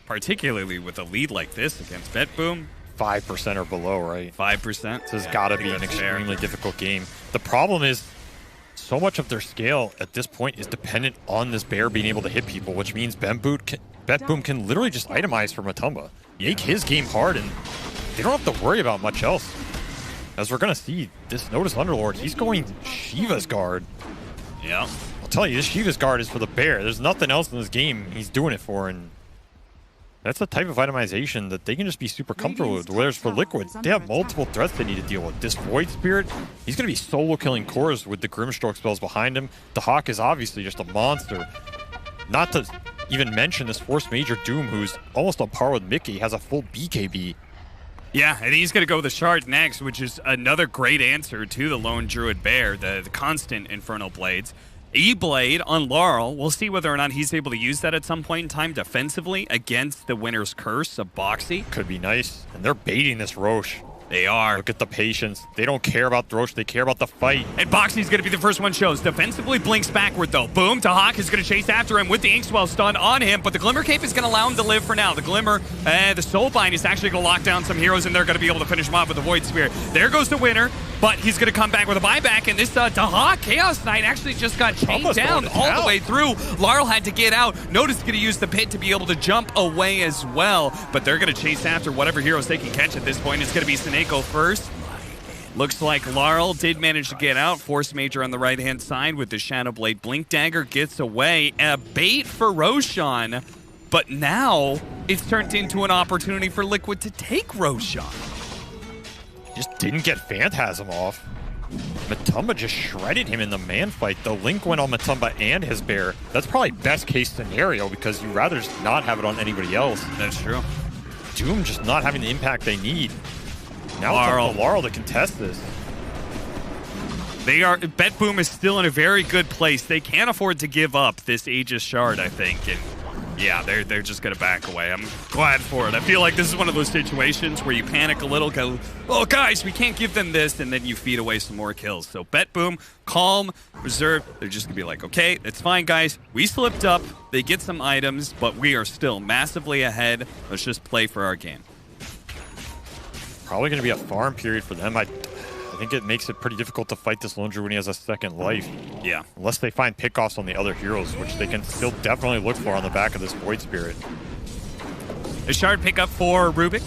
Particularly with a lead like this against BetBoom. 5% or below, right? 5%. This has got to be an extremely difficult game. The problem is so much of their scale at this point is dependent on this bear being able to hit people, which means Bemboot Bet Boom can literally just itemize for Matumba. Make his game hard, and they don't have to worry about much else. As we're going to see, this Notice Underlord, he's going Shiva's guard. Yeah. I'll tell you, this Shiva's guard is for the bear. There's nothing else in this game he's doing it for, and that's the type of itemization that they can just be super comfortable with. Whereas for Liquid, they have multiple threats they need to deal with. This Void Spirit, he's going to be solo killing cores with the Grimstroke spells behind him. The Hawk is obviously just a monster. Not to even mention this Force Major Doom, who's almost on par with Mickey, has a full BKB. Yeah, and he's going to go with the Shard next, which is another great answer to the Lone Druid Bear, the constant Infernal Blades. E-Blade on Laurel. We'll see whether or not he's able to use that at some point in time defensively against the Winner's Curse of Boxy. Could be nice. And they're baiting this Roche. They are. Look at the patience. They don't care about the Roche. They care about the fight. And Boxy's going to be the first one shows. Defensively blinks backward, though. Boom. Tahawk is going to chase after him with the Inkswell stun on him, but the Glimmer Cape is going to allow him to live for now. The Glimmer, the Soulbind is actually going to lock down some heroes, and they're going to be able to finish him off with the Void Spirit. There goes the Winner, but he's going to come back with a buyback, and this Tahawk Chaos Knight actually just got chained down all the way through. Laurel had to get out. Notice going to use the pit to be able to jump away as well, but they're going to chase after whatever heroes they can catch at this point. It's going to be Seneko first. Looks like Laurel did manage to get out. Force Major on the right-hand side with the Shadowblade. Blink Dagger gets away. A bait for Roshan, but now it's turned into an opportunity for Liquid to take Roshan. Just didn't get Phantasm off. Matumba just shredded him in the man fight. The link went on Matumba and his bear. That's probably best case scenario because you'd rather just not have it on anybody else. That's true. Doom just not having the impact they need. Now it's up to Laurel to contest this. Bet Boom is still in a very good place. They can't afford to give up this Aegis Shard, I think. And yeah, they're just going to back away. I'm glad for it. I feel like this is one of those situations where you panic a little, go, oh, guys, we can't give them this, and then you feed away some more kills. So Bet Boom, calm, reserved. They're just going to be like, okay, it's fine, guys. We slipped up. They get some items, but we are still massively ahead. Let's just play for our game. Probably going to be a farm period for them. I think it makes it pretty difficult to fight this Lone Druid when he has a second life. Yeah. Unless they find pickoffs on the other heroes, which they can still definitely look for on the back of this Void Spirit. A Shard pickup for Rubik.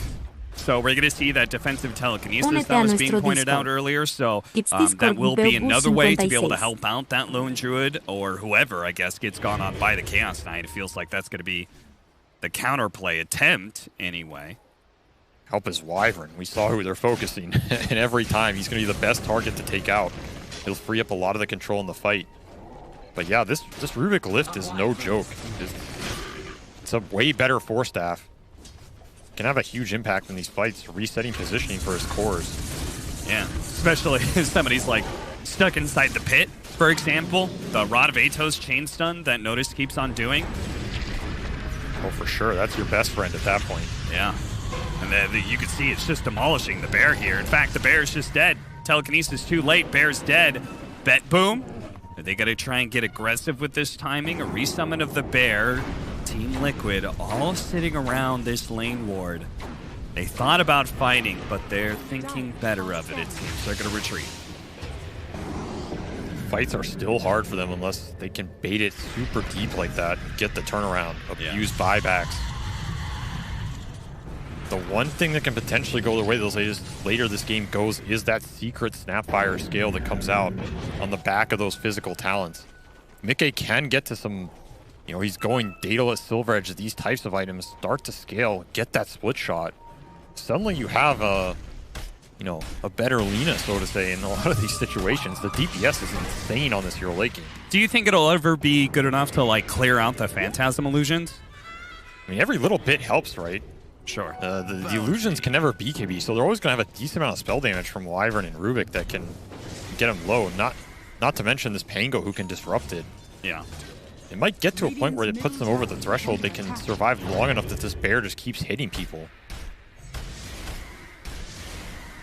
So we're going to see that defensive telekinesis that was being pointed out earlier. So that will be another way to be able to help out that Lone Druid or whoever, I guess, gets gone on by the Chaos Knight. It feels like that's going to be the counterplay attempt anyway. Help his Wyvern. We saw who they're focusing, and every time he's going to be the best target to take out. He'll free up a lot of the control in the fight. But yeah, this Rubik lift is no joke. It's a way better Force Staff. Can have a huge impact in these fights, resetting positioning for his cores. Yeah, especially if somebody's like stuck inside the pit, for example. The Rod of Atos chain stun that Notice keeps on doing. Oh, for sure. That's your best friend at that point. Yeah. And then you can see it's just demolishing the bear here. In fact, the bear's just dead. Telekinesis too late. Bear's dead. Bet Boom. Are they going to try and get aggressive with this timing? A resummon of the bear. Team Liquid all sitting around this lane ward. They thought about fighting, but they're thinking better of it seems. They're going to retreat. Fights are still hard for them unless they can bait it super deep like that. Get the turnaround. Abuse buybacks. The one thing that can potentially go the way later this game goes is that secret Snapfire scale that comes out on the back of those physical talents. Mickey can get to some, he's going Daedalus, Silver Edge, these types of items, start to scale, get that split shot. Suddenly you have a better Lina, so to say, in a lot of these situations. The DPS is insane on this hero late game. Do you think it'll ever be good enough to, clear out the Phantasm illusions? I mean, every little bit helps, right? Sure. The illusions can never BKB, so they're always going to have a decent amount of spell damage from Wyvern and Rubik that can get them low. Not to mention this Pango who can disrupt it. Yeah. It might get to a point where it puts them over the threshold. They can survive long enough that this bear just keeps hitting people.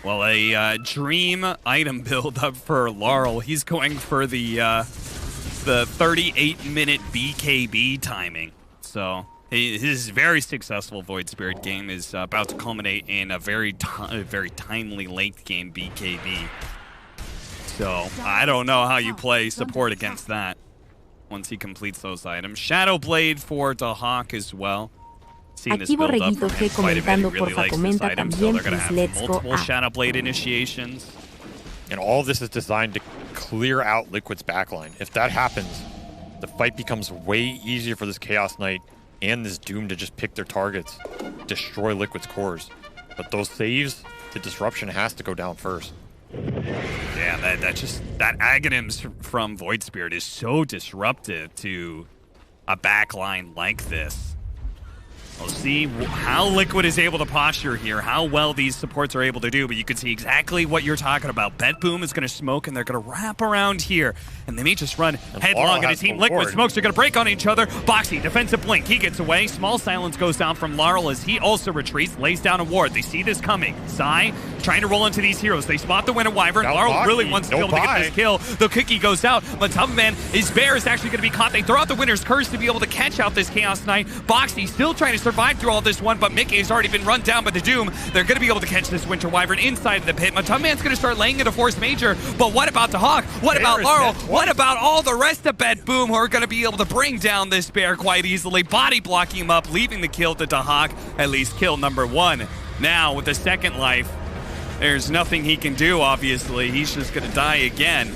Well, a dream item build up for Laurel. He's going for the 38-minute BKB timing. So his very successful Void Spirit game is about to culminate in a very timely late game BKB. So I don't know how you play support against that. once he completes those items. Shadow Blade for the Hawk as well. Seeing this Activo build up Reguito from him G quite a bit. He comentando, really porfa, likes this comenta item, so también, they're going to please, have let's go multiple a. Shadow Blade initiations. And all of this is designed to clear out Liquid's backline. If that happens, the fight becomes way easier for this Chaos Knight and this Doom to just pick their targets, destroy Liquid's cores. But those saves, the disruption has to go down first. Yeah, that Aghanims from Void Spirit is so disruptive to a backline like this. We'll see how Liquid is able to posture here, how well these supports are able to do, but you can see exactly what you're talking about. Bet Boom is going to smoke, and they're going to wrap around here, and they may just run headlong into Team Liquid. Smokes are going to break on each other. Boxy, defensive blink, he gets away. Small silence goes down from Laurel as he also retreats, lays down a ward. They see this coming. Zai trying to roll into these heroes. They spot the Winter Wyvern. Laurel really wants to be able to get this kill. The cookie goes out, but Tubman, his bear is actually going to be caught. They throw out the Winter's Curse to be able to catch out this Chaos Knight. Boxy still trying to survive through all this one, but Mickey has already been run down by the Doom. They're going to be able to catch this Winter Wyvern inside of the pit. Matumman's going to start laying into Force Major, but what about the Hawk? What about Laurel? What about all the rest of Bet Boom who are going to be able to bring down this bear quite easily, body blocking him up, leaving the kill to Dahak, at least kill number one. Now, with the second life, there's nothing he can do, obviously. He's just going to die again.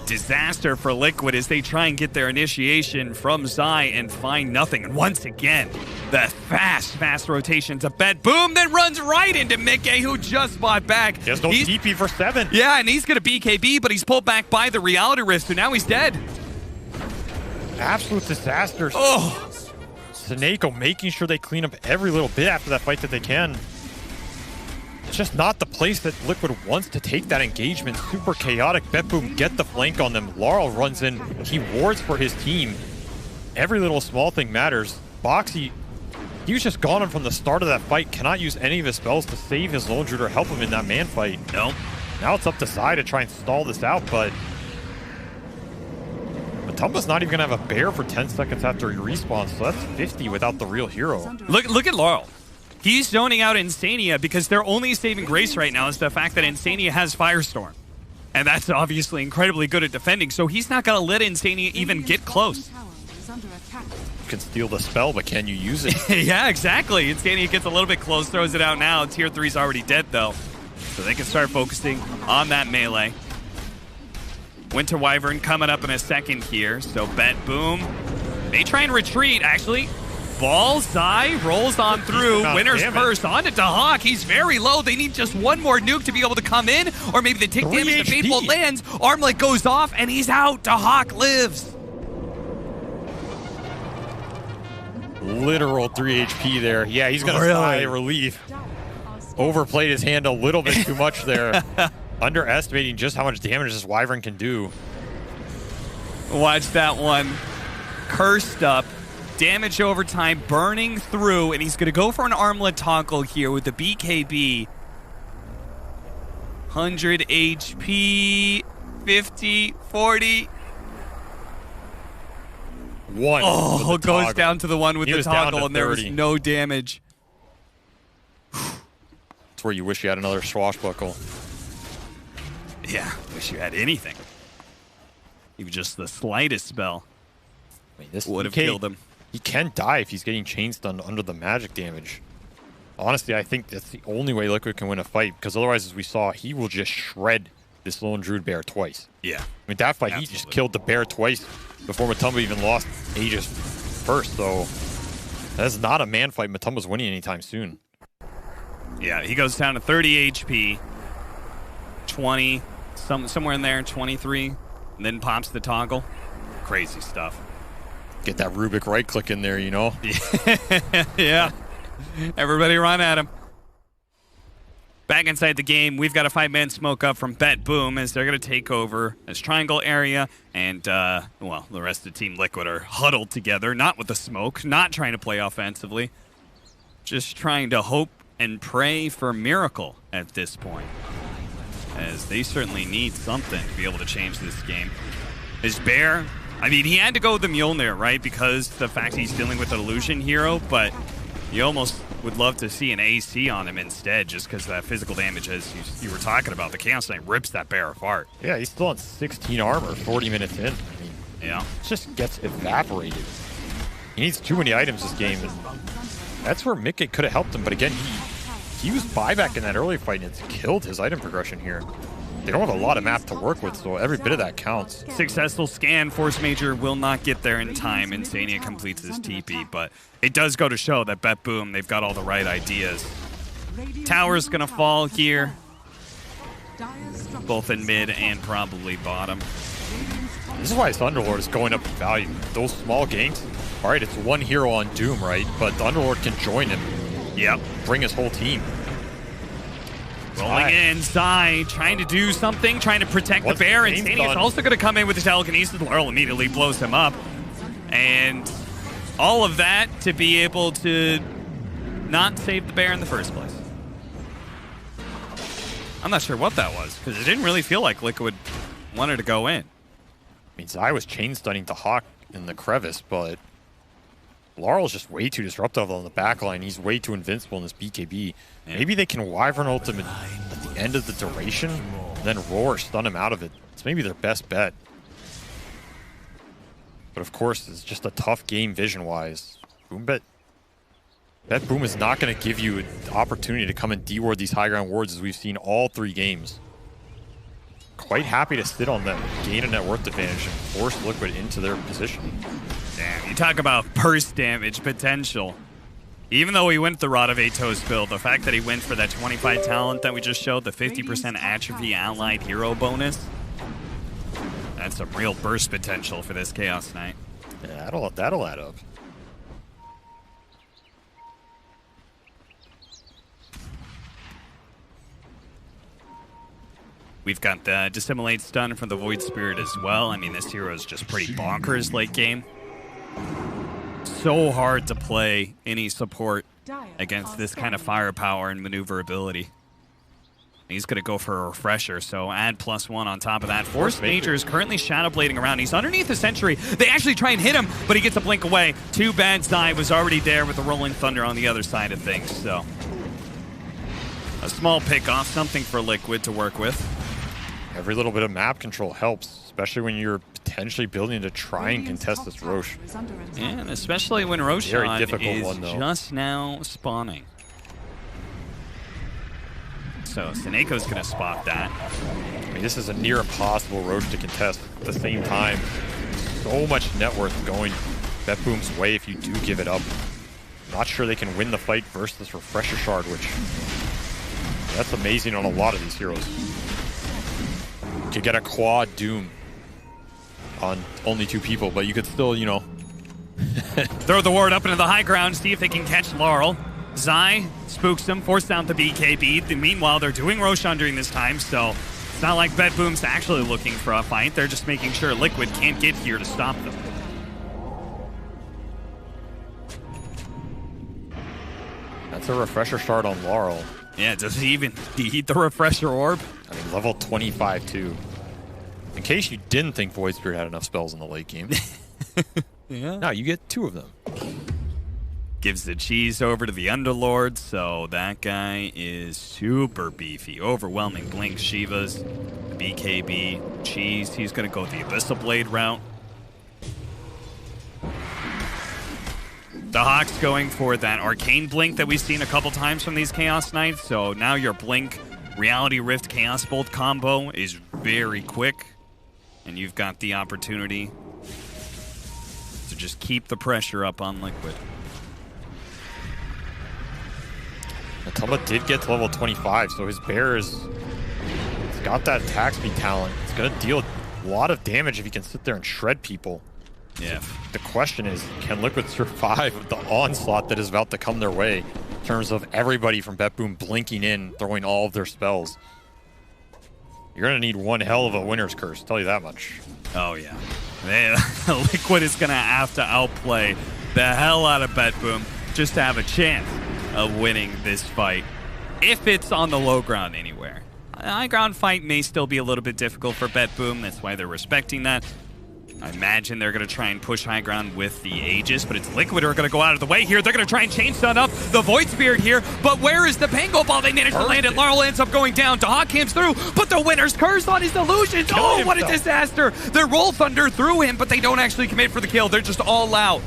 Disaster for Liquid as they try and get their initiation from Zai and find nothing. And once again, the fast rotation to Bet Boom, then runs right into Mickey, who just fought back. He has no TP for 7. Yeah, and he's going to BKB, but he's pulled back by the Reality Rift, so now he's dead. Absolute disaster. Oh! Seneko making sure they clean up every little bit after that fight that they can. It's just not the place that Liquid wants to take that engagement. Super chaotic. Bet Boom get the flank on them. Laurel runs in. He wards for his team. Every little small thing matters. Boxy, he was just gone from the start of that fight. Cannot use any of his spells to save his lone shooter, help him in that man fight. Nope. Now it's up to Zai to try and stall this out, but Matumba's not even going to have a bear for 10 seconds after he respawns, so that's 50 without the real hero. Look at Laurel. He's zoning out Insania because their only saving grace right now is the fact that Insania has Firestorm. And that's obviously incredibly good at defending, so he's not going to let Insania even get close. You can steal the spell, but can you use it? Yeah, exactly. Insania gets a little bit close, throws it out now. Tier 3's already dead, though. So they can start focusing on that melee. Winter Wyvern coming up in a second here, so Bet Boom. They try and retreat, actually. Ball, Zai rolls on through. Winner's Curse onto Dahak. He's very low. They need just one more nuke to be able to come in, or maybe they take damage. The Faithful lands. Armlet goes off, and he's out. Dahak lives. Literal 3 HP there. Yeah, he's going to sigh relief. Overplayed his hand a little bit too much there. Underestimating just how much damage this Wyvern can do. Watch that one. Cursed up. Damage over time, burning through, and he's going to go for an armlet toggle here with the BKB. 100 HP, 50, 40. One. Oh, goes down to the one with the toggle, and there was no damage. That's where you wish you had another swashbuckle. Yeah, wish you had anything. Even just the slightest spell. I mean, this would have killed him. He can die if he's getting chain stunned under the magic damage. Honestly, I think that's the only way Liquid can win a fight, because otherwise, as we saw, he will just shred this lone druid bear twice. Yeah. I mean, that fight, he just killed the bear twice before Matumba even lost Aegis first, so that's not a man fight Matumba's winning anytime soon. Yeah, he goes down to 30 HP, 20, somewhere in there, 23, and then pops the toggle. Crazy stuff. Get that Rubik right click in there, you know? Yeah. Everybody run at him. Back inside the game, we've got a 5-man smoke up from Bet Boom as they're going to take over this triangle area. And, well, the rest of Team Liquid are huddled together, not with the smoke, not trying to play offensively. Just trying to hope and pray for a miracle at this point, as they certainly need something to be able to change this game. His bear, I mean, he had to go with the Mjolnir, right? Because the fact he's dealing with an illusion hero, but you almost would love to see an AC on him instead, just because that physical damage, as you were talking about, the Chaos Knight rips that bear apart. Yeah, he's still on 16 armor, 40 minutes in. I mean, Yeah. Just gets evaporated. He needs too many items this game, and that's where Mickey could have helped him. But again, he used buyback in that early fight, and it's killed his item progression here. They don't have a lot of map to work with, so every bit of that counts. Successful scan. Force Major will not get there in time. Insania completes his TP, but it does go to show that Bet Boom, they've got all the right ideas. Tower's gonna fall here, both in mid and probably bottom. This is why his Underlord is going up in value. Those small ganks, all right, it's one hero on Doom, right? But the Underlord can join him. Yep. Bring his whole team. Rolling in, Zai trying to do something, trying to protect the bear. And Insania's also going to come in with the telekinesis. Laurel immediately blows him up. And all of that to be able to not save the bear in the first place. I'm not sure what that was, because it didn't really feel like Liquid wanted to go in. I mean, Zai was chain stunning to Hawk in the crevice, but Laurel's just way too disruptive on the backline. He's way too invincible in this BKB. Yeah. Maybe they can Wyvern ultimate at the end of the duration, then Roar stun him out of it. It's maybe their best bet. But of course, it's just a tough game vision-wise. Bet Boom is not going to give you an opportunity to come and deward these high ground wards as we've seen all 3 games. Quite happy to sit on them, gain a net worth advantage, and force Liquid into their position. Damn, you talk about burst damage potential. Even though he went the Rod of Atos build, the fact that he went for that 25 talent that we just showed, the 50% atrophy allied hero bonus, that's some real burst potential for this Chaos Knight. Yeah, that'll add up. We've got the Dissimulate stun from the Void Spirit as well. I mean, this hero is just pretty bonkers late game. So hard to play any support against this kind of firepower and maneuverability. He's going to go for a refresher, so add +1 on top of that. Force Major is currently shadow blading around. He's underneath the Sentry. They actually try and hit him, but he gets a blink away. Too bad Zai was already there with the Rolling Thunder on the other side of things, so a small pick off, something for Liquid to work with. Every little bit of map control helps, especially when you're potentially building to try and contest this Rosh. Yeah, and especially when Roshan is just now spawning. So Seneco's going to spot that. I mean, this is a near impossible Rosh to contest. At the same time, so much net worth going Bet Boom's way if you do give it up. Not sure they can win the fight versus this Refresher Shard, which that's amazing on a lot of these heroes. You could get a quad Doom on only 2 people, but you could still, you know... Throw the ward up into the high ground, see if they can catch Laurel. Zai spooks him, force down the BKB. Meanwhile, they're doing Roshan during this time, so it's not like Bet Boom's actually looking for a fight. They're just making sure Liquid can't get here to stop them. That's a Refresher Shard on Laurel. Yeah, does he even need the Refresher Orb? I mean, level 25 too. In case you didn't think Void Spirit had enough spells in the late game. Yeah. No, you get 2 of them. Gives the cheese over to the Underlord, so that guy is super beefy. Overwhelming Blink Shivas, the BKB, cheese. He's going to go the Abyssal Blade route. The Hawk's going for that Arcane Blink that we've seen a couple times from these Chaos Knights, so now your Blink, Reality Rift, Chaos Bolt combo is very quick, and you've got the opportunity to just keep the pressure up on Liquid. Natumba did get to level 25, so his bear is... He's got that attack speed talent. It's going to deal a lot of damage if he can sit there and shred people. Yeah. The question is, can Liquid survive with the onslaught that is about to come their way in terms of everybody from Bet Boom blinking in, throwing all of their spells? You're going to need one hell of a winner's curse, I'll tell you that much. Oh, yeah. Man, Liquid is going to have to outplay the hell out of Bet Boom just to have a chance of winning this fight, if it's on the low ground anywhere. A high ground fight may still be a little bit difficult for Bet Boom. That's why they're respecting that. I imagine they're going to try and push high ground with the Aegis, but it's Liquid who are going to go out of the way here. They're going to try and chain stun up the Void Spirit here, but where is the Pango Ball? They managed to land it. Laurel ends up going down. Dahak comes through, but the winner's curse on his illusions. Oh, what a disaster. They roll Thunder through him, but they don't actually commit for the kill. They're just all out.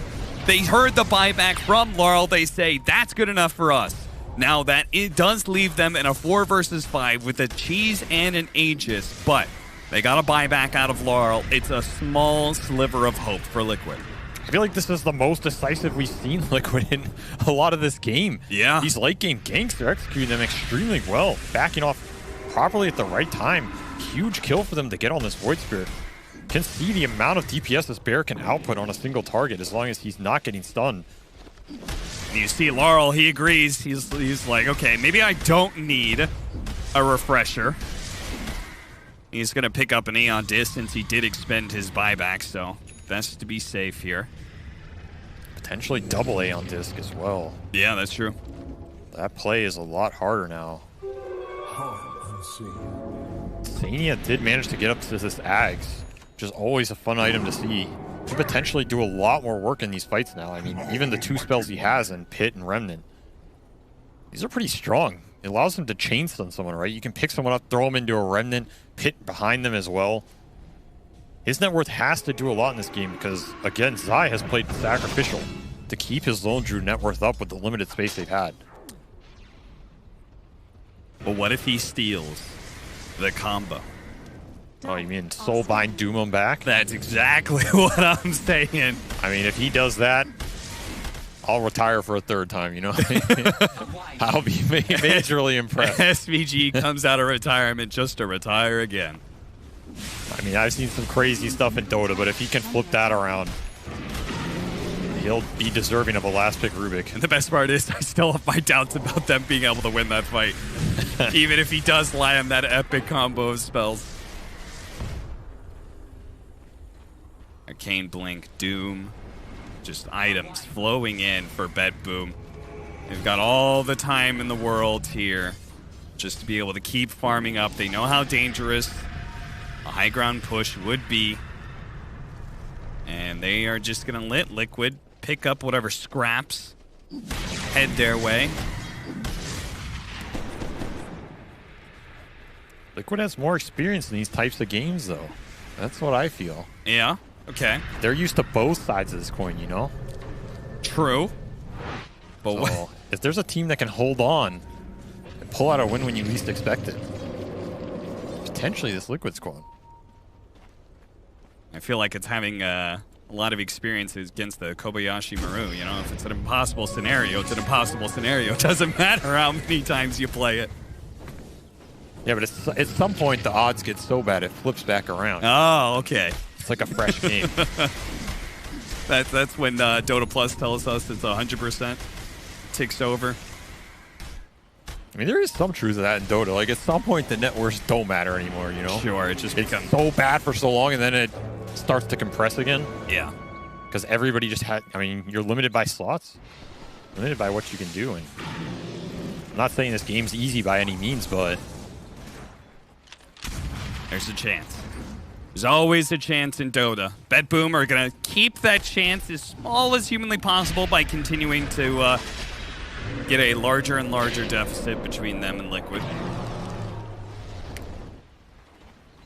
They heard the buyback from Laurel. They say, that's good enough for us. Now that it does leave them in a 4 versus 5 with a Cheese and an Aegis, but they got a buyback out of Laurel. It's a small sliver of hope for Liquid. I feel like this is the most decisive we've seen Liquid in a lot of this game. Yeah. These late game ganks, they're executing them extremely well. Backing off properly at the right time. Huge kill for them to get on this Void Spirit. Can see the amount of DPS this bear can output on a single target as long as he's not getting stunned. You see Laurel, he agrees. He's like, okay, maybe I don't need a refresher. He's going to pick up an Aeon Disc since he did expend his buyback, so best to be safe here. Potentially double Aeon Disc as well. Yeah, that's true. That play is a lot harder now. Sania did manage to get up to this Ags, which is always a fun item to see. Could potentially do a lot more work in these fights now. I mean, even the 2 spells he has in Pit and Remnant, these are pretty strong. It allows him to chain stun someone, right? You can pick someone up, throw him into a Remnant, Pit behind them as well. His net worth has to do a lot in this game because, again, Zai has played sacrificial to keep his Lone Druid net worth up with the limited space they've had. But what if he steals the combo? Oh, you mean Soulbind Doom him back? That's exactly what I'm saying. I mean, if he does that, I'll retire for a 3rd time, you know? I'll be majorly impressed. SVG comes out of retirement just to retire again. I mean, I've seen some crazy stuff in Dota, but if he can flip that around, he'll be deserving of a last pick Rubik. And the best part is I still have my doubts about them being able to win that fight. Even if he does lie on that epic combo of spells. Arcane Blink, Doom. Just items flowing in for Bet Boom. They've got all the time in the world here just to be able to keep farming up. They know how dangerous a high ground push would be. And they are just going to let Liquid pick up whatever scraps head their way. Liquid has more experience in these types of games, though. That's what I feel. Yeah, okay. They're used to both sides of this coin, you know? True. But so, if there's a team that can hold on and pull out a win when you least expect it, potentially this Liquid squad. I feel like it's having a lot of experiences against the Kobayashi Maru. You know, if it's an impossible scenario, it's an impossible scenario. It doesn't matter how many times you play it. Yeah, but at some point, the odds get so bad, it flips back around. Oh, okay. It's like a fresh game. That's when Dota Plus tells us it's 100% ticks over. I mean, there is some truth to that in Dota. Like, at some point, the net worths don't matter anymore, you know? Sure, it just becomes so bad for so long, and then it starts to compress again. Yeah. Because everybody just had... I mean, you're limited by slots. Limited by what you can do. And I'm not saying this game's easy by any means, but... there's a chance. There's always a chance in Dota. Bet Boom are going to keep that chance as small as humanly possible by continuing to get a larger and larger deficit between them and Liquid.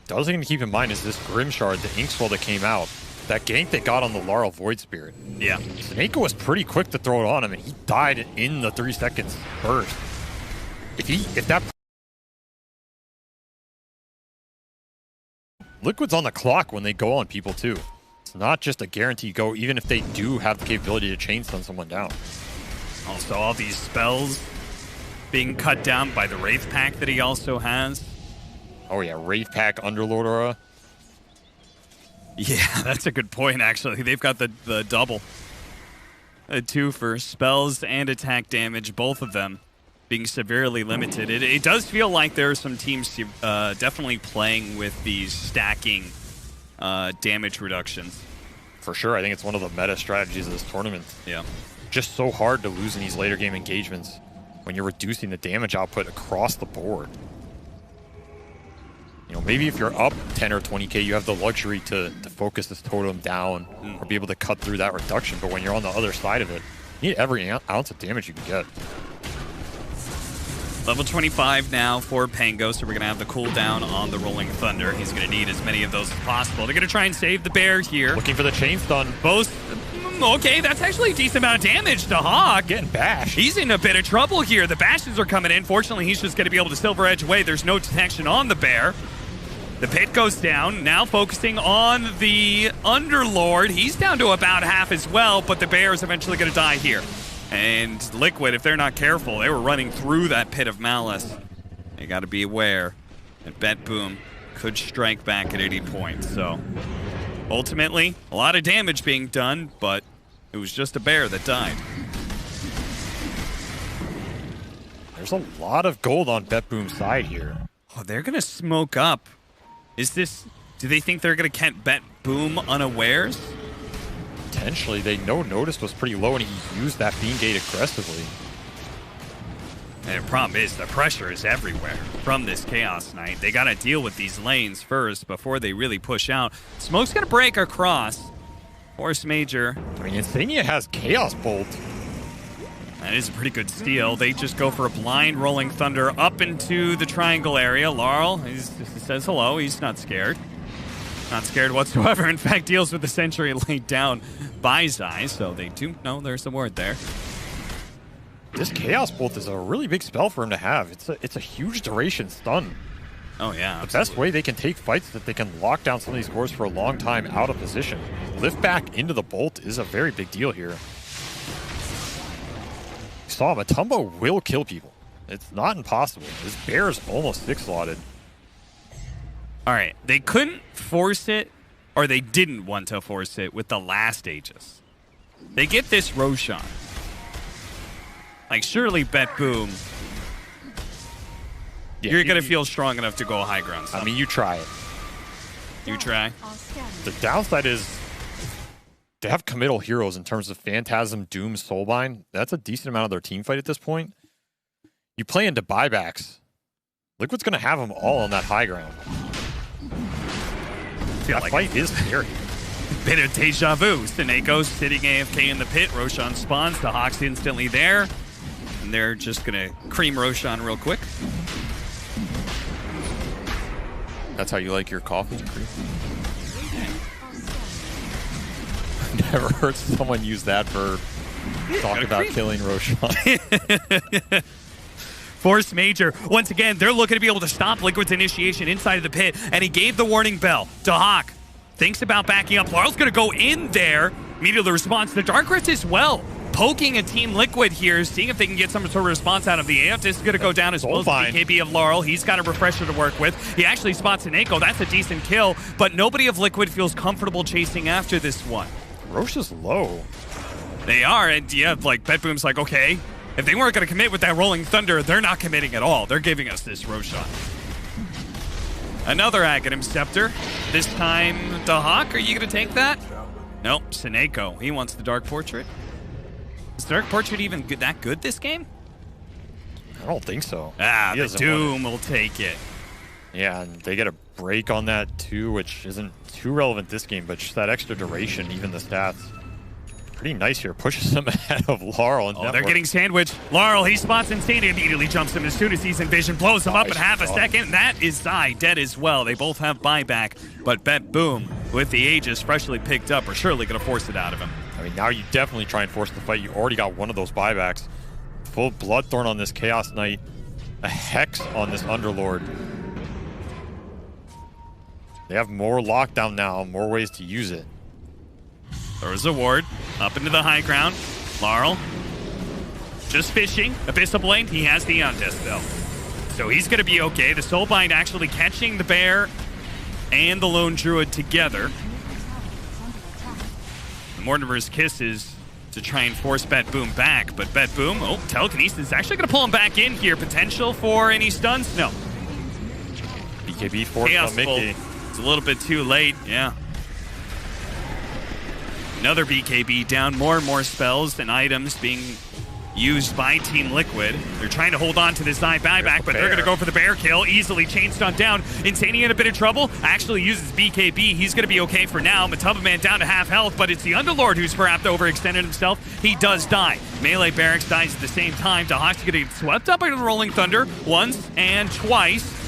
The other thing to keep in mind is this Grimshard, the Inkswell that came out. That gank that got on the Laurel Void Spirit. Yeah. Snake was pretty quick to throw it on him, and he died in the 3 seconds burst. If that... Liquid's on the clock when they go on people, too. It's not just a guaranteed go, even if they do have the capability to chain stun someone down. Also, all these spells being cut down by the Wraith Pack that he also has. Oh, yeah. Wraith Pack, Underlord Aura. Yeah, that's a good point, actually. They've got the double. A 2 for spells and attack damage, both of them being severely limited. It does feel like there are some teams definitely playing with these stacking damage reductions. For sure. I think it's one of the meta strategies of this tournament. Yeah. Just so hard to lose in these later game engagements when you're reducing the damage output across the board. You know, maybe if you're up 10 or 20k, you have the luxury to focus this totem down or be able to cut through that reduction. But when you're on the other side of it, you need every ounce of damage you can get. Level 25 now for Pango, so we're going to have the cooldown on the Rolling Thunder. He's going to need as many of those as possible. They're going to try and save the bear here. Looking for the chain stun. Both. Okay, that's actually a decent amount of damage to Hawk. Getting bashed. He's in a bit of trouble here. The bashes are coming in. Fortunately, he's just going to be able to Silver Edge away. There's no detection on the bear. The pit goes down. Now focusing on the Underlord. He's down to about half as well, but the bear is eventually going to die here. And Liquid, if they're not careful, they were running through that pit of malice. They got to be aware that Bet Boom could strike back at 80 points. So ultimately, a lot of damage being done, but it was just a bear that died. There's a lot of gold on Bet Boom's side here. Oh, they're going to smoke up. Is this... Do they think they're going to catch Bet Boom unawares? Potentially. They know Notice was pretty low, and he used that Beam Gate aggressively. And the problem is the pressure is everywhere from this Chaos Knight. They got to deal with these lanes first before they really push out. Smoke's going to break across. Force Major. I mean, Insania has Chaos Bolt. That is a pretty good steal. They just go for a blind Rolling Thunder up into the triangle area. Laurel, he says hello. He's not scared. Not scared whatsoever. In fact, deals with the Sentry laid down by Zai, so they do know there's a word there. This Chaos Bolt is a really big spell for him to have. It's a huge duration stun. Oh, yeah. The best way they can take fights is that they can lock down some of these cores for a long time out of position. Lift back into the Bolt is a very big deal here. You saw him. Matumbo will kill people. It's not impossible. This bear is almost 6-slotted. All right. They couldn't force it, or they didn't want to force it with the last Aegis. They get this Roshan. Like, surely Bet Boom, Yeah, you're going to feel strong enough to go high ground. I mean, you try it. You try. The downside is they have committal heroes in terms of Phantasm, Doom, Soulbind. That's a decent amount of their team fight at this point. You play into buybacks. Liquid's going to have them all on that high ground. That fight is scary. Bit of deja vu. Sineko sitting AFK in the pit. Roshan spawns. The Hawk's instantly there. And they're just going to cream Roshan real quick. That's how you like your coffee? Never heard someone use that verb. Talk about killing Roshan. Force Major. Once again, they're looking to be able to stop Liquid's initiation inside of the pit, and he gave the warning bell to Hawk. Thinks about backing up. Laurel's going to go in there. Immediately response. The Dark Rift as well. Poking a Team Liquid here, seeing if they can get some sort of response out of the AF. This is going to go down as well as the BKB of Laurel. He's got a refresher to work with. He actually spots Sineko. That's a decent kill, but nobody of Liquid feels comfortable chasing after this one. Roche is low. They are, and yeah, like, Bet Boom's like, okay, if they weren't going to commit with that Rolling Thunder, they're not committing at all. They're giving us this Roshan. Another Aghanim Scepter. This time, the Hawk, are you going to take that? Nope, Sineko. He wants the Dark Portrait. Is Dark Portrait even that good this game? I don't think so. Ah, the Doom will take it. Yeah, and they get a break on that too, which isn't too relevant this game, but just that extra duration, even the stats. Pretty nice here. Pushes them ahead of Laurel. And they're getting sandwiched. Laurel, he spots Insanity, immediately jumps him as soon as he's in vision, blows him up in half a second. That is Zai dead as well. They both have buyback, but Bet Boom, with the Aegis freshly picked up, are surely going to force it out of him. I mean, now you definitely try and force the fight. You already got one of those buybacks. Full Bloodthorn on this Chaos Knight. A Hex on this Underlord. They have more lockdown now, more ways to use it. There's a ward up into the high ground. Laurel just fishing. Abyssal Blade, he has the Undeath though. So he's going to be okay. The Soulbind actually catching the bear and the Lone Druid together. The Mortimer's Kiss is to try and force Bet Boom back, but Bet Boom, Telekinesis is actually going to pull him back in here. Potential for any stuns? No. BKB forced on Mickey. It's a little bit too late, yeah. Another BKB down, more and more spells and items being used by Team Liquid. They're trying to hold on to this buyback, but they're going to go for the bear kill. Easily chain stun down. Insania in a bit of trouble. Actually uses BKB. He's going to be okay for now. Matumba Man down to half health, but it's the Underlord who's perhaps overextended himself. He does die. Melee Barracks dies at the same time. Dahak's going to get swept up by the Rolling Thunder once and twice.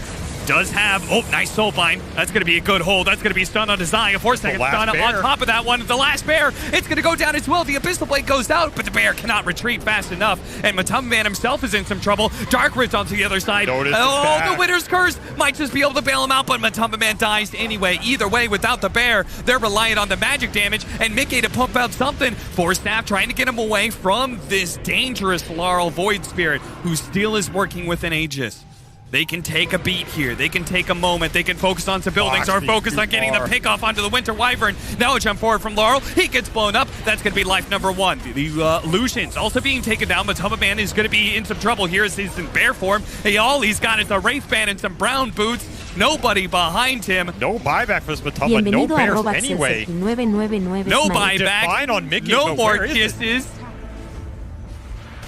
Does have, oh, nice Soulbind. That's going to be a good hold. That's going to be stun on his eye. A 4-second stun up on top of that one. The last bear, it's going to go down as well. The Abyssal Blade goes out, but the bear cannot retreat fast enough. And Matumba Man himself is in some trouble. Dark Ridge onto the other side. The Winter's Curse might just be able to bail him out, but Matumba Man dies anyway. Either way, without the bear, they're reliant on the magic damage and Mickey to pump out something. Force Staff trying to get him away from this dangerous Laurel Void Spirit, who still is working with an Aegis. They can take a beat here. They can take a moment. They can focus on some buildings or focus on getting the pick off onto the Winter Wyvern. Now a jump forward from Laurel. He gets blown up. That's going to be life number one. The Lucian's also being taken down. Matumba Man is going to be in some trouble here as he's in bear form. All he's got is a Wraith Band and some brown boots. Nobody behind him. No buyback for this Matumba. No bears anyway. No buyback. Fine on Mickey, no more kisses.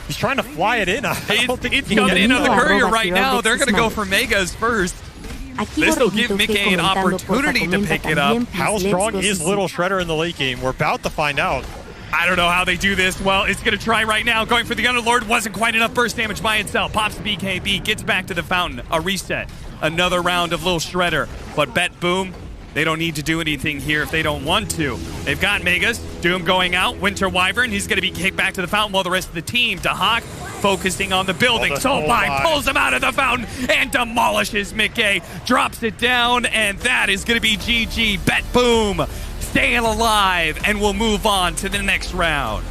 He's trying to fly it in. It's coming in on the courier right now. They're going to go for Megas first. This will give Mickey an opportunity to pick it up. How strong is Little Shredder in the late game? We're about to find out. I don't know how they do this. Well, it's going to try right now. Going for the Underlord. Wasn't quite enough burst damage by itself. Pops the BKB. Gets back to the fountain. A reset. Another round of Little Shredder. But bet boom. They don't need to do anything here if they don't want to. They've got Megas. Doom going out. Winter Wyvern. He's going to be kicked back to the fountain while the rest of the team. Dahak focusing on the building. Soulbind pulls him out of the fountain and demolishes Mickey. Drops it down, and that is going to be GG. Bet boom. Staying alive, and we'll move on to the next round.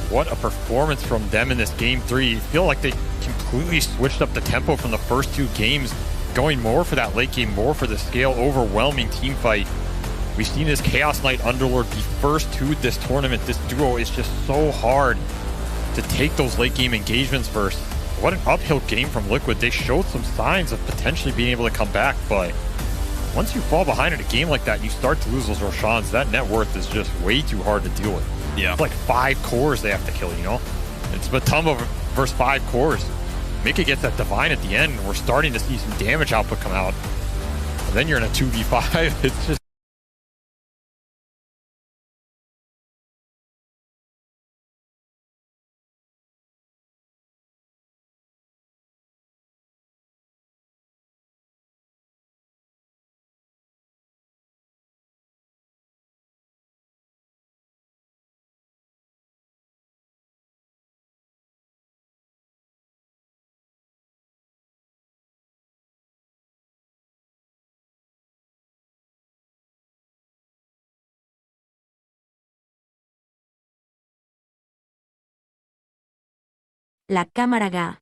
What a performance from them in this game 3. I feel like they completely switched up the tempo from the first 2 games. Going more for that late game, more for the scale, overwhelming team fight. We've seen this Chaos Knight Underlord be first to this tournament. This duo is just so hard to take those late game engagements first. What an uphill game from Liquid. They showed some signs of potentially being able to come back, but once you fall behind in a game like that, you start to lose those Roshans. That net worth is just way too hard to deal with. Yeah. It's like 5 cores they have to kill, you know? It's Matumba versus 5 cores. Mickey gets that Divine at the end, and we're starting to see some damage output come out. And then you're in a 2v5. It's just... La cámara ga.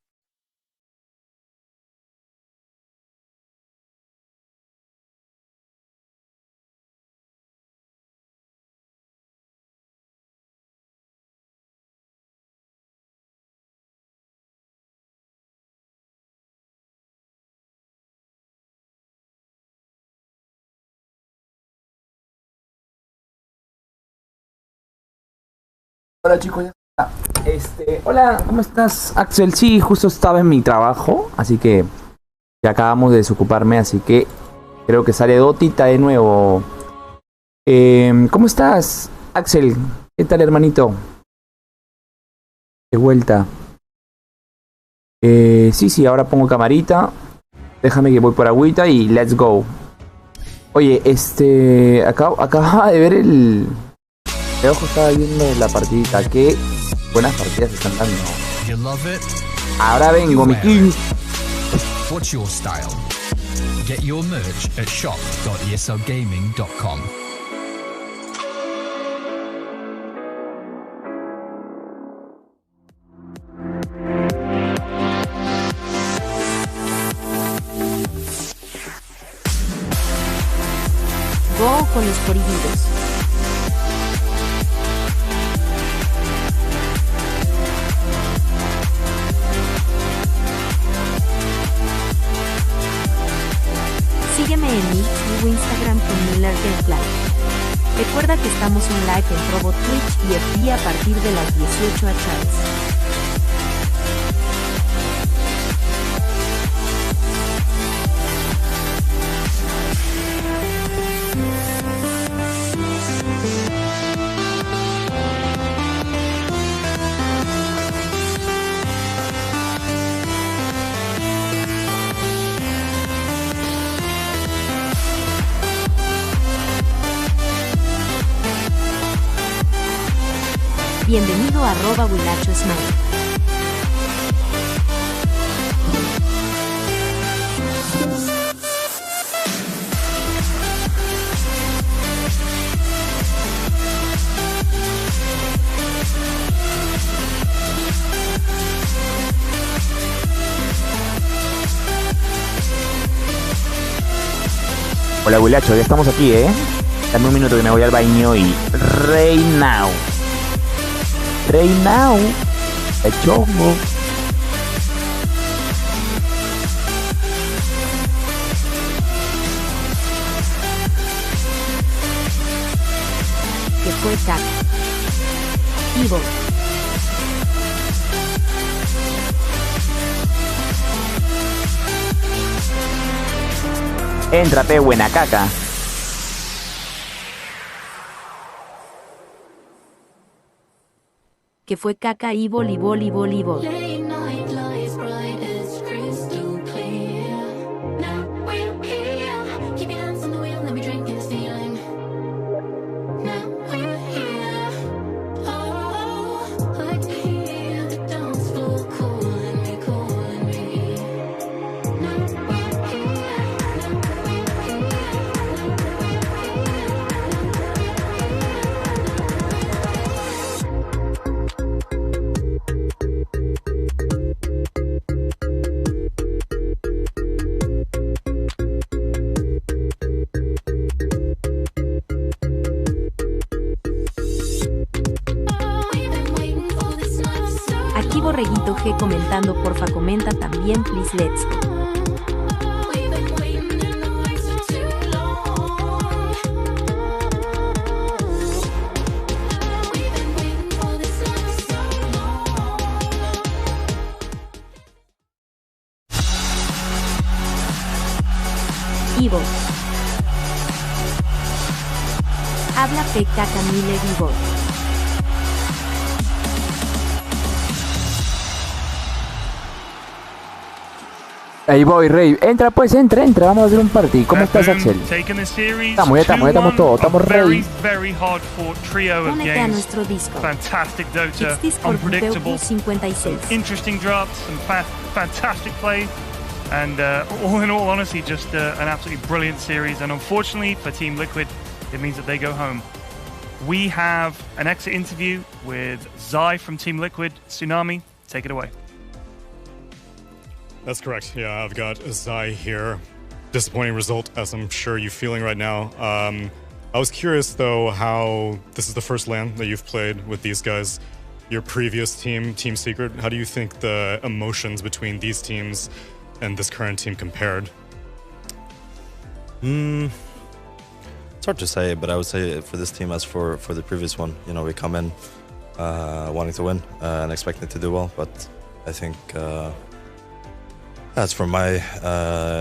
Hola chicos, ya está. Hola, ¿cómo estás, Axel? Sí, justo estaba en mi trabajo, así que ya acabamos de desocuparme, así que creo que sale Dotita de nuevo. ¿Cómo estás, Axel? ¿Qué tal, hermanito? De vuelta. Sí, ahora pongo camarita. Déjame que voy por agüita y let's go. Oye, acababa de ver el... De ojo, estaba viendo la partidita. Qué buenas partidas están dando. You love it? Ahora vengo, mi king. What's your style? Get your merch at shop.eslgaming.com. Go con los prohibidos. Sígueme en mi Instagram con Miller Gameplay. Recuerda Recuerda que estamos en live en Robo Twitch y FB a partir de las 18 horas. Bienvenido a @Wilacho Smile. Hola Wilacho, ya estamos aquí, Dame un minuto que me voy al baño y... Right now. El chongo. Que fue Caca. Vivo. Éntrate, buena caca. Que fue Caca y voleibol. Late night lies bright as crystal clear. Now we're here. Keep your hands on the wheel, let me drink in the ceiling. Now we're here. Oh, like to hear the dance floor calling me. Now we're here. Aquí Borreguito G comentando, porfa comenta también, please, let's go. Vivo. Habla P.K. Camille Vivo. Ahí voy, Rey. Entra, vamos a hacer un party. ¿Cómo estás, Axel? Estamos, ya estamos todos, estamos ready. Únete a nuestro Discord. Fantastic Dota, Discord unpredictable, 56. interesting drops, some fantastic play, and all in all, honestly, just an absolutely brilliant series. And unfortunately for Team Liquid, it means that they go home. We have an exit interview with Zai from Team Liquid. Tsunami, take it away. That's correct. Yeah, I've got Zai here. Disappointing result, as I'm sure you're feeling right now. I was curious, though, how this is the first LAN that you've played with these guys. Your previous team, Team Secret, how do you think the emotions between these teams and this current team compared? It's hard to say, but I would say for this team as for the previous one, you know, we come in wanting to win and expecting to do well, but I think as for my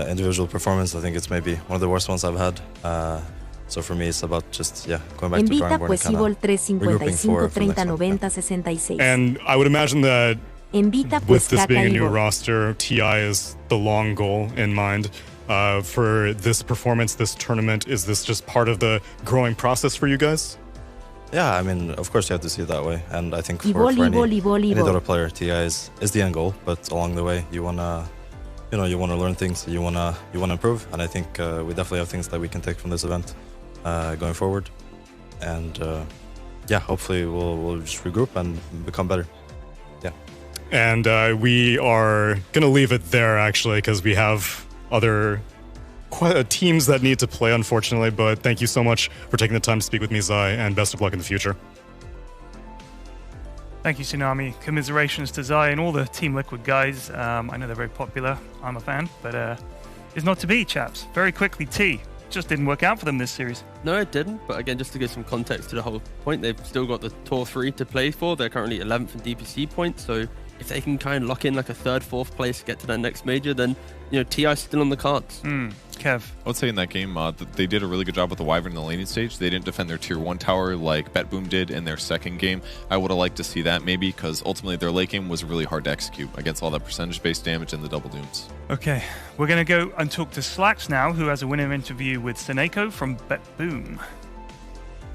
individual performance, I think it's maybe one of the worst ones I've had. So for me, it's about just, going back to drawing board and kind of regrouping for the next one. And I would imagine that with this being a new roster, TI is the long goal in mind. For this performance, this tournament, is this just part of the growing process for you guys? Yeah, I mean, of course you have to see it that way. And I think for any Dota player, TI is the end goal. But along the way, you wanna learn things, you wanna improve. And I think we definitely have things that we can take from this event going forward. And hopefully we'll just regroup and become better. Yeah. And we are gonna leave it there actually, because we have other teams that need to play, unfortunately. But thank you so much for taking the time to speak with me, Zai, and best of luck in the future. Thank you, Tsunami. Commiserations to Zai and all the Team Liquid guys. I know they're very popular. I'm a fan, but it's not to be, chaps. Very quickly, T. Just didn't work out for them this series. No, it didn't. But again, just to give some context to the whole point, they've still got the Tour 3 to play for. They're currently 11th in DPC points. So if they can try and lock in like a 3rd, 4th place to get to that next major, then TI's still on the cards. Kev? I would say in that game, they did a really good job with the Wyvern in the laning stage. They didn't defend their tier 1 tower like BetBoom did in their second game. I would have liked to see that maybe, because ultimately their late game was really hard to execute against all that percentage-based damage and the double dooms. Okay, we're going to go and talk to Slacks now, who has a winner interview with Seneko from BetBoom.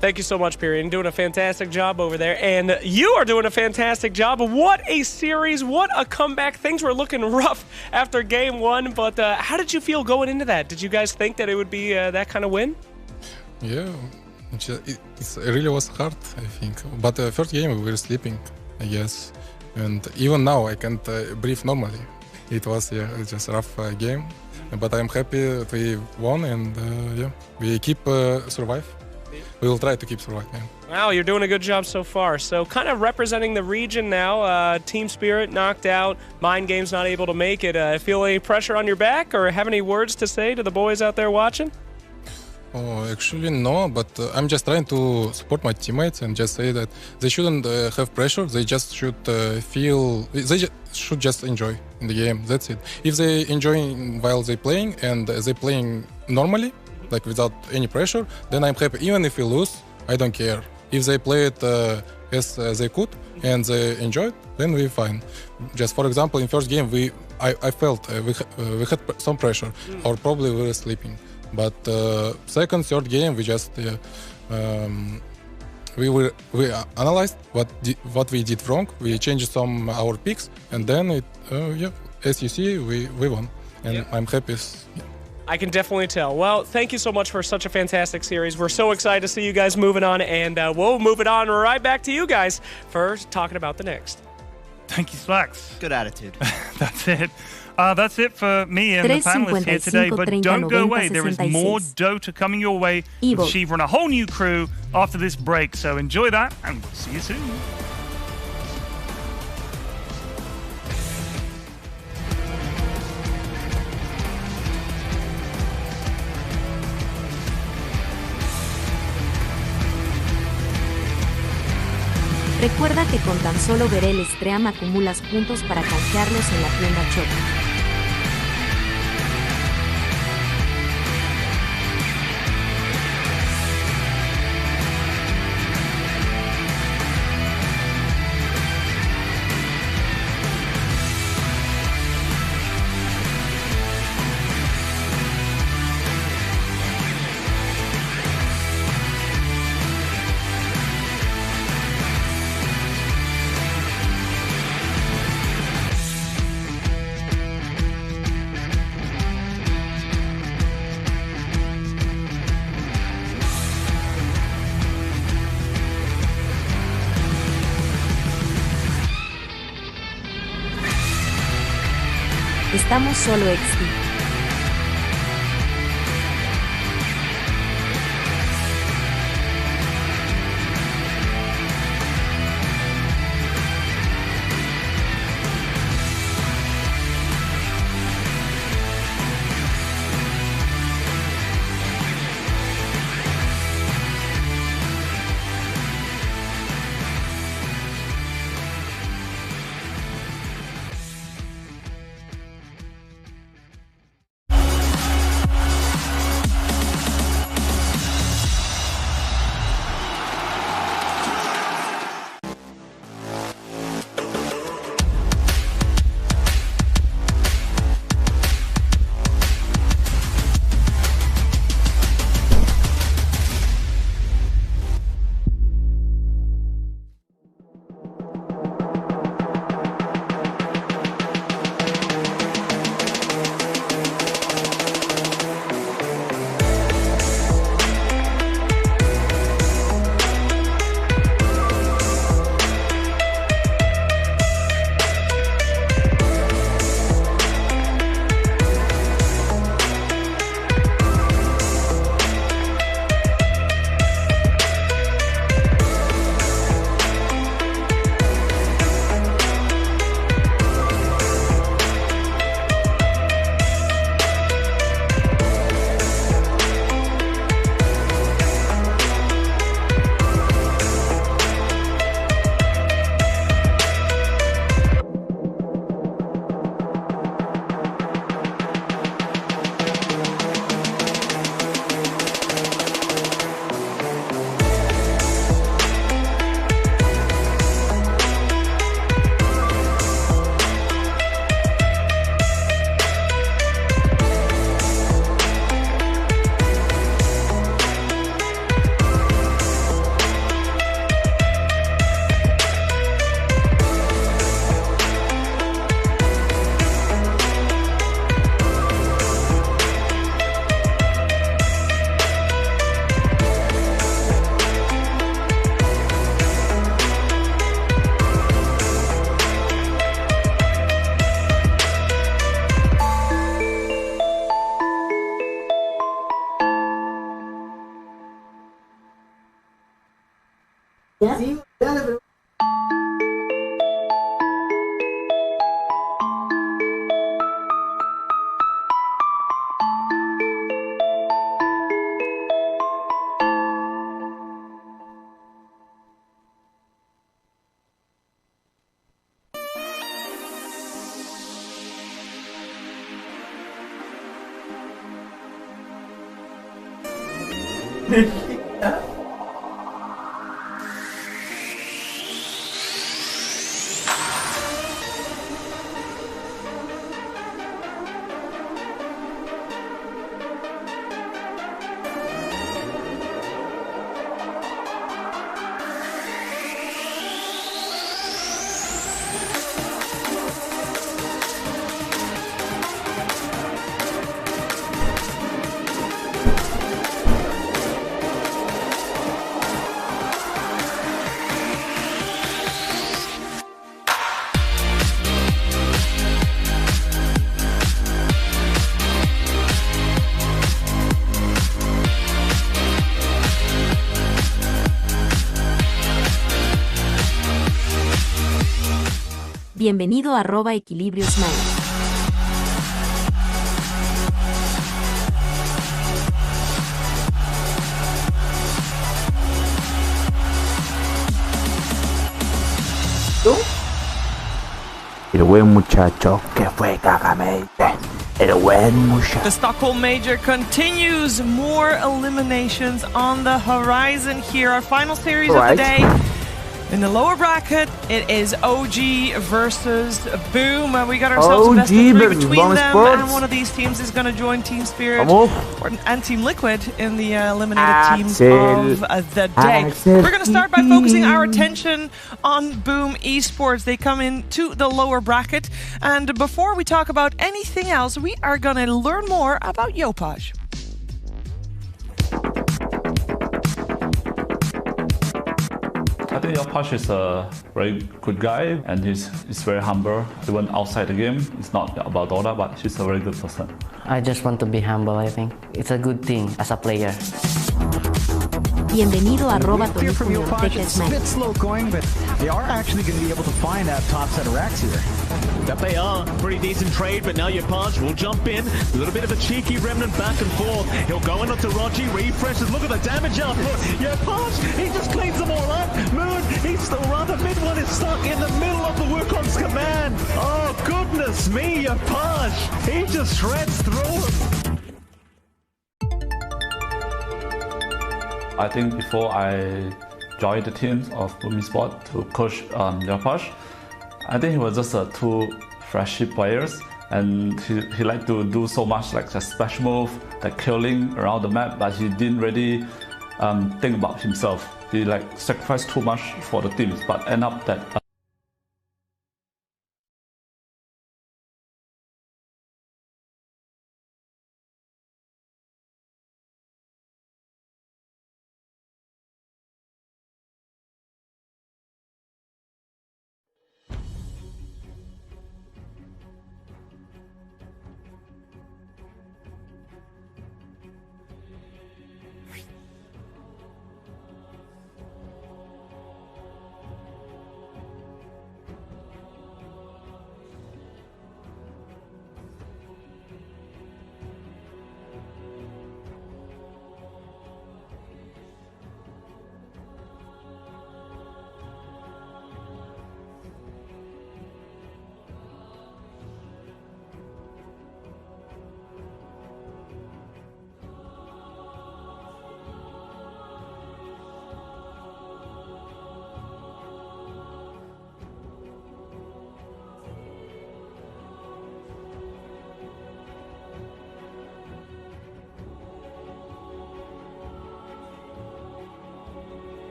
Thank you so much, Period. Doing a fantastic job over there. And you are doing a fantastic job. What a series. What a comeback. Things were looking rough after game 1, but how did you feel going into that? Did you guys think that it would be that kind of win? Yeah, it really was hard, I think. But first game we were sleeping, I guess. And even now I can't breathe normally. It was just a rough game. But I'm happy that we won, and we keep survive. We will try to keep surviving. Wow, you're doing a good job so far. So kind of representing the region now, Team Spirit knocked out, Mind Games not able to make it. Feel any pressure on your back, or have any words to say to the boys out there watching? Oh, actually no, but I'm just trying to support my teammates and just say that they shouldn't have pressure. They just should should just enjoy in the game. That's it. If they enjoy while they playing and they playing normally, like without any pressure, then I'm happy. Even if we lose, I don't care. If they play it as they could and they enjoy it, then we're fine. Just for example, in first game, I felt we had some pressure, or probably we were sleeping. But second, third game, we just we analyzed what we did wrong. We changed some our picks, and then as you see, we won, and I'm happy. I can definitely tell. Well, thank you so much for such a fantastic series. We're so excited to see you guys moving on, and we'll move it on right back to you guys for talking about the next. Thank you, Slacks. Good attitude. That's it. That's it for me and the panelists here today, but don't go away. There is more Dota coming your way with Shiva and a whole new crew after this break, so enjoy that, and we'll see you soon. Recuerda que con tan solo ver el stream acumulas puntos para canjearlos en la tienda Shop. Estamos solo XD. Bienvenido a @equilibrio smile. El buen muchacho que fue cagamente. El buen muchacho. The Stockholm Major continues. More eliminations on the horizon here. Our final series of the day. In the lower bracket, it is OG versus Boom. We got ourselves a best of 3 between them, and one of these teams is going to join Team Spirit and Team Liquid in the eliminated teams of the day. We're going to start by focusing our attention on Boom Esports. They come into the lower bracket, and before we talk about anything else, we are going to learn more about Yopaj. I think Yopaj is a very good guy and he's very humble. Even outside the game, it's not about Dota, but he's a very good person. I just want to be humble, I think. It's a good thing as a player. Bienvenido a It's a bit slow going, but they are actually going to be able to find that top set of racks here. That they are. Pretty decent trade, but now Yopaj will jump in. A little bit of a cheeky remnant back and forth. He'll go in onto Rogi, refreshes. Look at the damage output. Yopaj, he just cleans them all up. Moon, he's still rather mid one is stuck in the middle of the Wukon's command. Oh, goodness me, Yopaj. He just shreds through him. I think before I joined the team of Boom Esports to coach Yopaj, I think he was just two flashy players, and he liked to do so much like a special move, like killing around the map, but he didn't really think about himself. He like sacrificed too much for the teams, but end up that.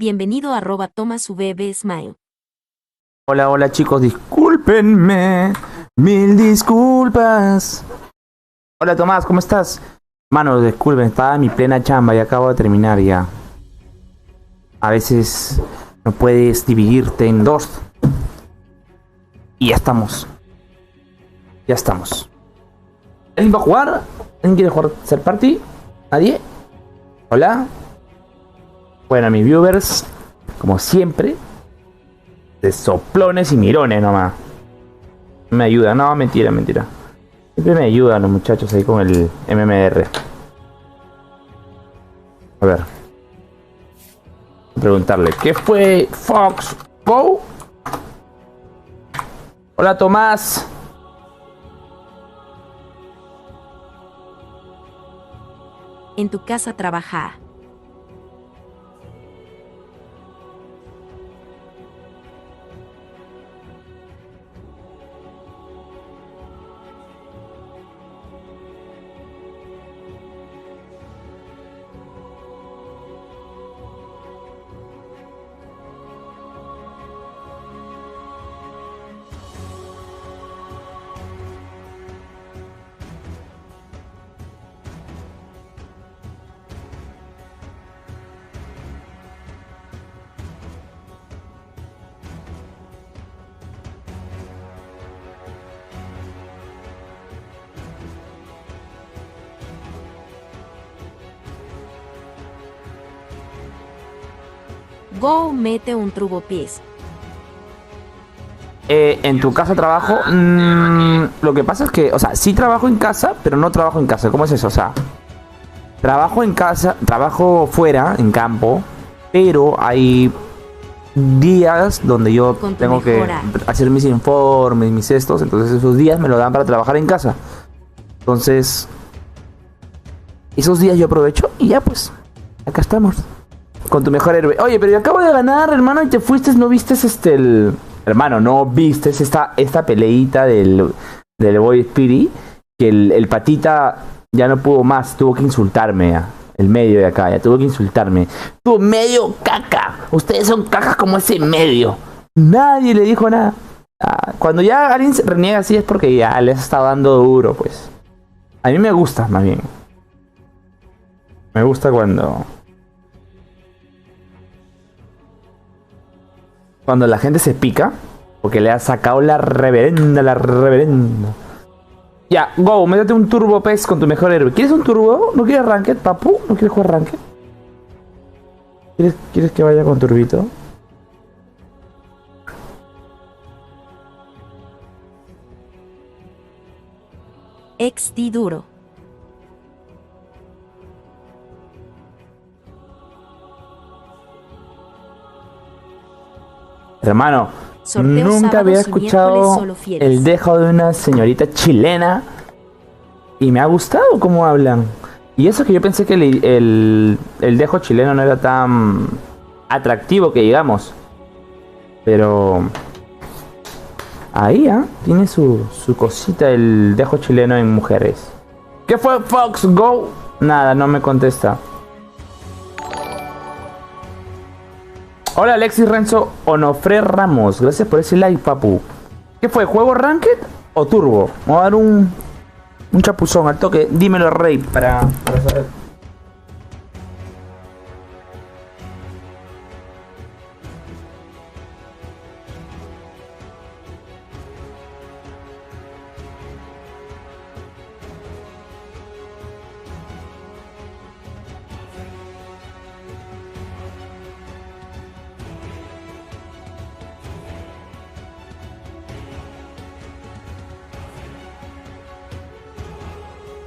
Bienvenido @toma su bebé smile. Hola, hola chicos, discúlpenme. Mil disculpas. Hola Tomás, ¿cómo estás? Mano, disculpen, estaba en mi plena chamba y acabo de terminar ya. A veces no puedes dividirte en dos. Y ya estamos. Ya estamos. ¿Alguien va a jugar? ¿Alguien quiere jugar ser party? ¿Nadie? ¿Hola? Bueno, mis viewers, como siempre, de soplones y mirones nomás. Me ayuda, no, mentira. Siempre me ayudan los muchachos ahí con el MMR. A ver. Preguntarle, ¿qué fue Fox Go? Hola Tomás. En tu casa trabaja. Go mete un turbo pies. En tu casa trabajo. Lo que pasa es que, o sea, sí trabajo en casa, pero no trabajo en casa. ¿Cómo es eso? O sea, trabajo en casa, trabajo fuera, en campo, pero hay días donde yo tengo que hacer mis informes, mis estos, entonces esos días me lo dan para trabajar en casa. Entonces, esos días yo aprovecho y ya pues, acá estamos. Con tu mejor héroe. Oye, pero yo acabo de ganar, hermano, y te fuiste, no vistes hermano, no vistes esta peleita del Boy Spirit, que el patita ya no pudo más, tuvo que insultarme ya. El medio de acá, ya tuvo que insultarme. Tu medio caca. Ustedes son cacas como ese medio. Nadie le dijo nada. Cuando ya alguien se reniega así es porque ya les está dando duro, pues. A mí me gusta, más bien. Me gusta cuando la gente se pica, porque le ha sacado la reverenda. Ya, Go, métete un turbo pez con tu mejor héroe. ¿Quieres un turbo? ¿No quieres ranked, papu? ¿No quieres jugar ranked? ¿Quieres que vaya con turbito? XD duro. Hermano, Sorteos nunca sábados había y escuchado miércoles solo fieles. el dejo de una señorita chilena y me ha gustado cómo hablan. Y eso que yo pensé que el dejo chileno no era tan atractivo que digamos. Pero ahí, tiene su cosita el dejo chileno en mujeres. ¿Qué fue Fox Go? Nada, no me contesta. Hola Alexis Renzo Onofre Ramos, gracias por ese like, papu. ¿Qué fue? ¿Juego Ranked o Turbo? Vamos a dar un chapuzón al toque. Dímelo, Rey, para saber.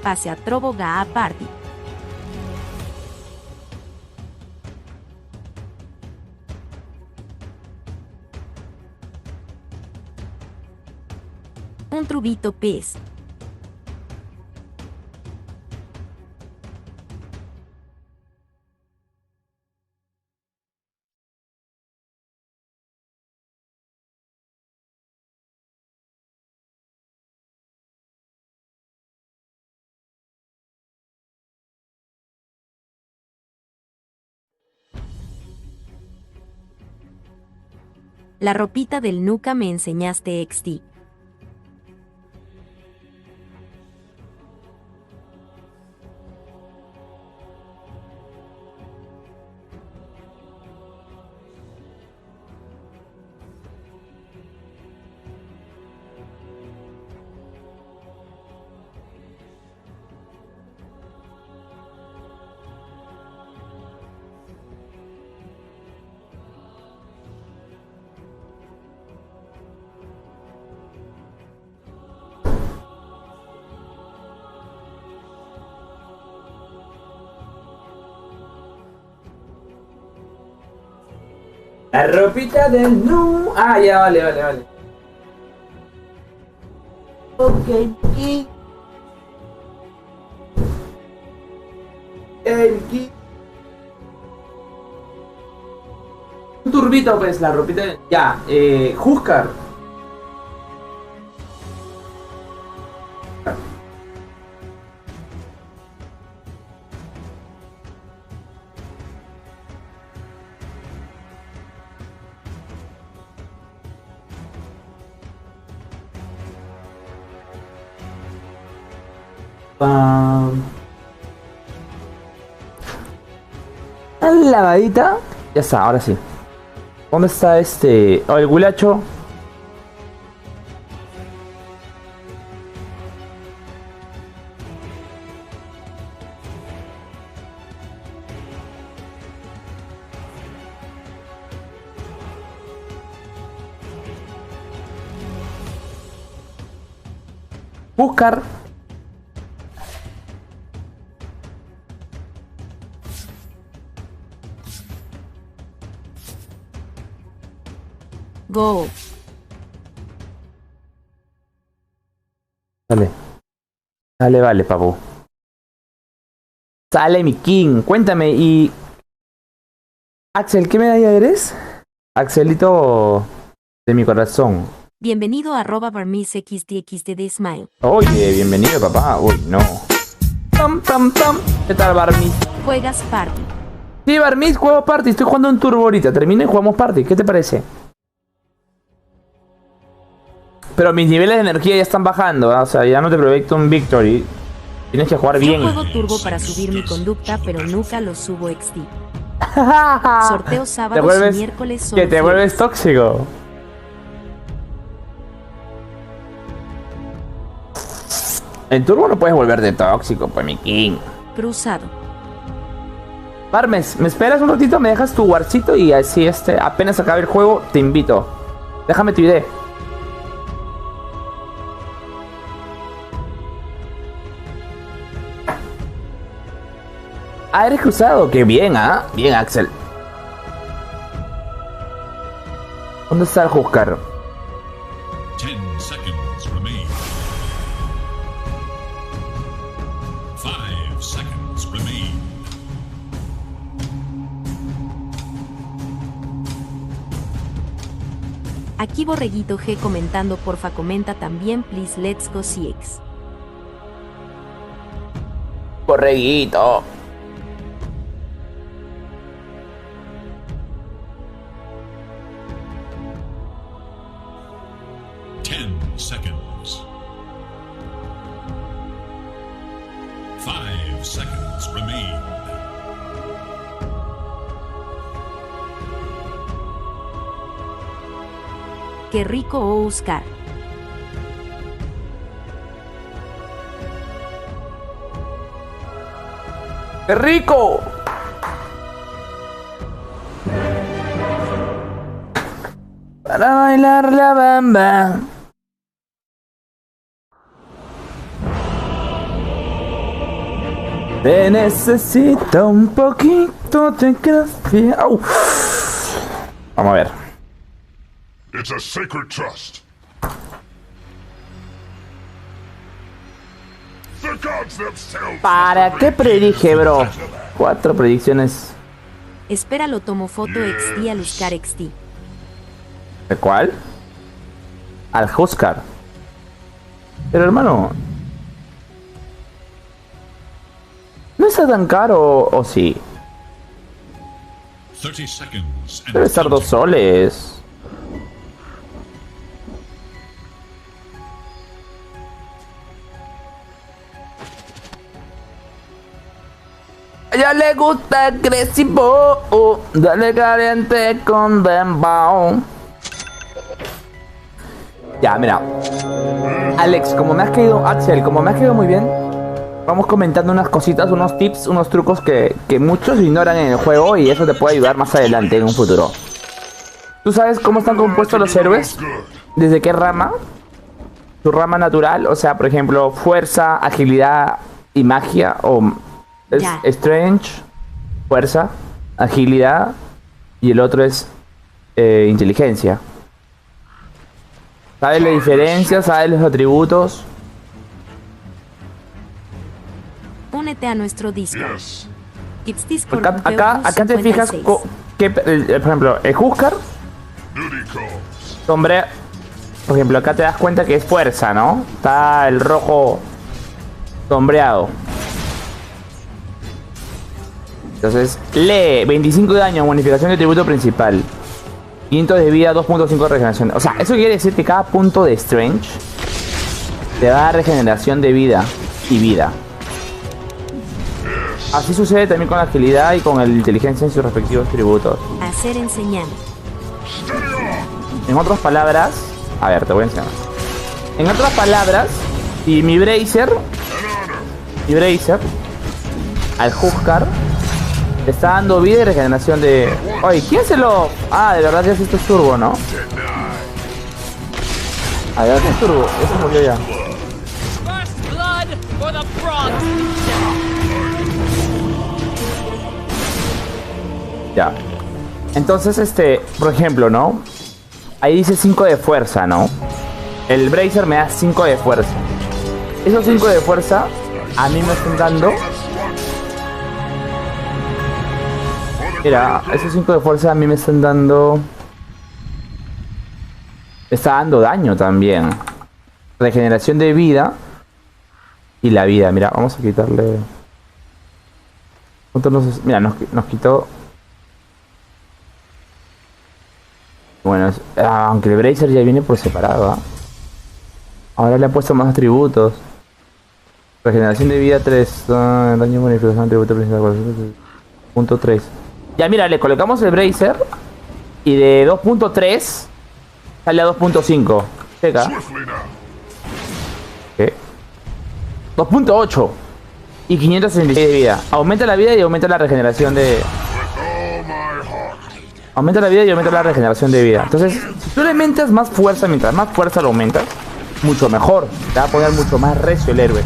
Pase a Trovo Ga Party. Un trubito pez. La ropita del Nuka me enseñaste XD. La ropita del nu. Ah, ya, vale. Ok, y... Un turbito, pues, la ropita de... Ya, Huskar. Lavadita. Ya está, ahora sí. ¿Dónde está este? Oh, el gulacho. Buscar. Go. Vale, papu. Sale mi king. Cuéntame, y... Axel, ¿qué medalla eres? Axelito de mi corazón. Bienvenido a @barmisxdxd smile. Oye, bienvenido, papá. Uy, no. ¿Qué tal, Barmis? Juegas party. Sí, Barmis, juego party. Estoy jugando un turbo ahorita. Termino y jugamos party. ¿Qué te parece? Pero mis niveles de energía ya están bajando, ¿eh? O sea, ya no te proyecto un victory. Tienes que jugar bien. Yo juego turbo para subir mi conducta, pero nunca lo subo XD. Sorteos sábados y miércoles son que te vuelves tóxico. En turbo no puedes volverte tóxico, pues mi king. Cruzado. Parmes, ¿me esperas un ratito? ¿Me dejas tu warcito? Y así apenas acabe el juego, te invito. Déjame tu idea. Ah, eres cruzado. Qué bien, ¿ah? Bien, Axel. ¿Dónde está el Huskar? 10 seconds remain. 5 seconds remain. Aquí Borreguito G comentando, porfa comenta también, please, let's go CX. Borreguito. Seconds. 5 seconds remain. Qué rico, Oscar. ¡Qué rico! Para bailar la bamba. Te necesito un poquito de gracia. Vamos a ver. It's a sacred trust. The gods themselves. ¿Para qué predije, bro? 4 predicciones. Espéralo, tomo foto XD al Huskar XD. ¿De cuál? Al Huskar. Pero hermano, ¿no está tan caro o sí? 30 seconds. Debe estar 2 soles. ella le gusta el crecipo, dale caliente con dembow. Ya, mira. Alex, como me has caído, Axel, como me has caído muy bien, vamos comentando unas cositas, unos tips, unos trucos que muchos ignoran en el juego y eso te puede ayudar más adelante en un futuro. ¿Tú sabes cómo están compuestos los héroes? ¿Desde qué rama? Su rama natural, o sea, por ejemplo, fuerza, agilidad y magia, o strange, fuerza, agilidad, y el otro es inteligencia. ¿Sabes la diferencia? ¿Sabes los atributos? Únete a nuestro Discord. It's Discord Acá te fijas que, por ejemplo, el Huskar sombrea. Por ejemplo, acá te das cuenta que es fuerza, ¿no? Está el rojo sombreado. Entonces, lee 25 de daño, bonificación de atributo principal, 500 de vida, 2.5 de regeneración. O sea, eso quiere decir que cada punto de Strange te da regeneración de vida y vida. Así sucede también con la agilidad y con la inteligencia en sus respectivos tributos. Hacer enseñando. En otras palabras, a ver, te voy a enseñar. En otras palabras, si mi Bracer al Huskar le está dando vida y regeneración de... Oye, ¿quién se lo...? Ah, de verdad ya es esto turbo, ¿no? A ver, ¿qué es turbo? Eso murió ya. Ya. Entonces, por ejemplo, ¿no? Ahí dice 5 de fuerza, ¿no? El Bracer me da 5 de fuerza. Esos 5 de fuerza a mí me están dando... Mira, esos 5 de fuerza a mí me están dando... Me está dando daño también. Regeneración de vida. Y la vida, mira, vamos a quitarle... Mira, nos quitó... Bueno, aunque el Bracer ya viene por separado, ¿eh? Ahora le ha puesto más atributos. Regeneración de vida 3. Daño, bonificación, atributo principal. Punto 3. Ya mira, le colocamos el Bracer. Y de 2.3 sale a 2.5. Checa. ¿Qué? 2.8. Y 566 de vida. Aumenta la vida y aumenta la regeneración de... Aumenta la vida y aumenta la regeneración de vida. Entonces, si tú le aumentas más fuerza, mientras más fuerza lo aumentas, mucho mejor. Te va a poner mucho más recio el héroe.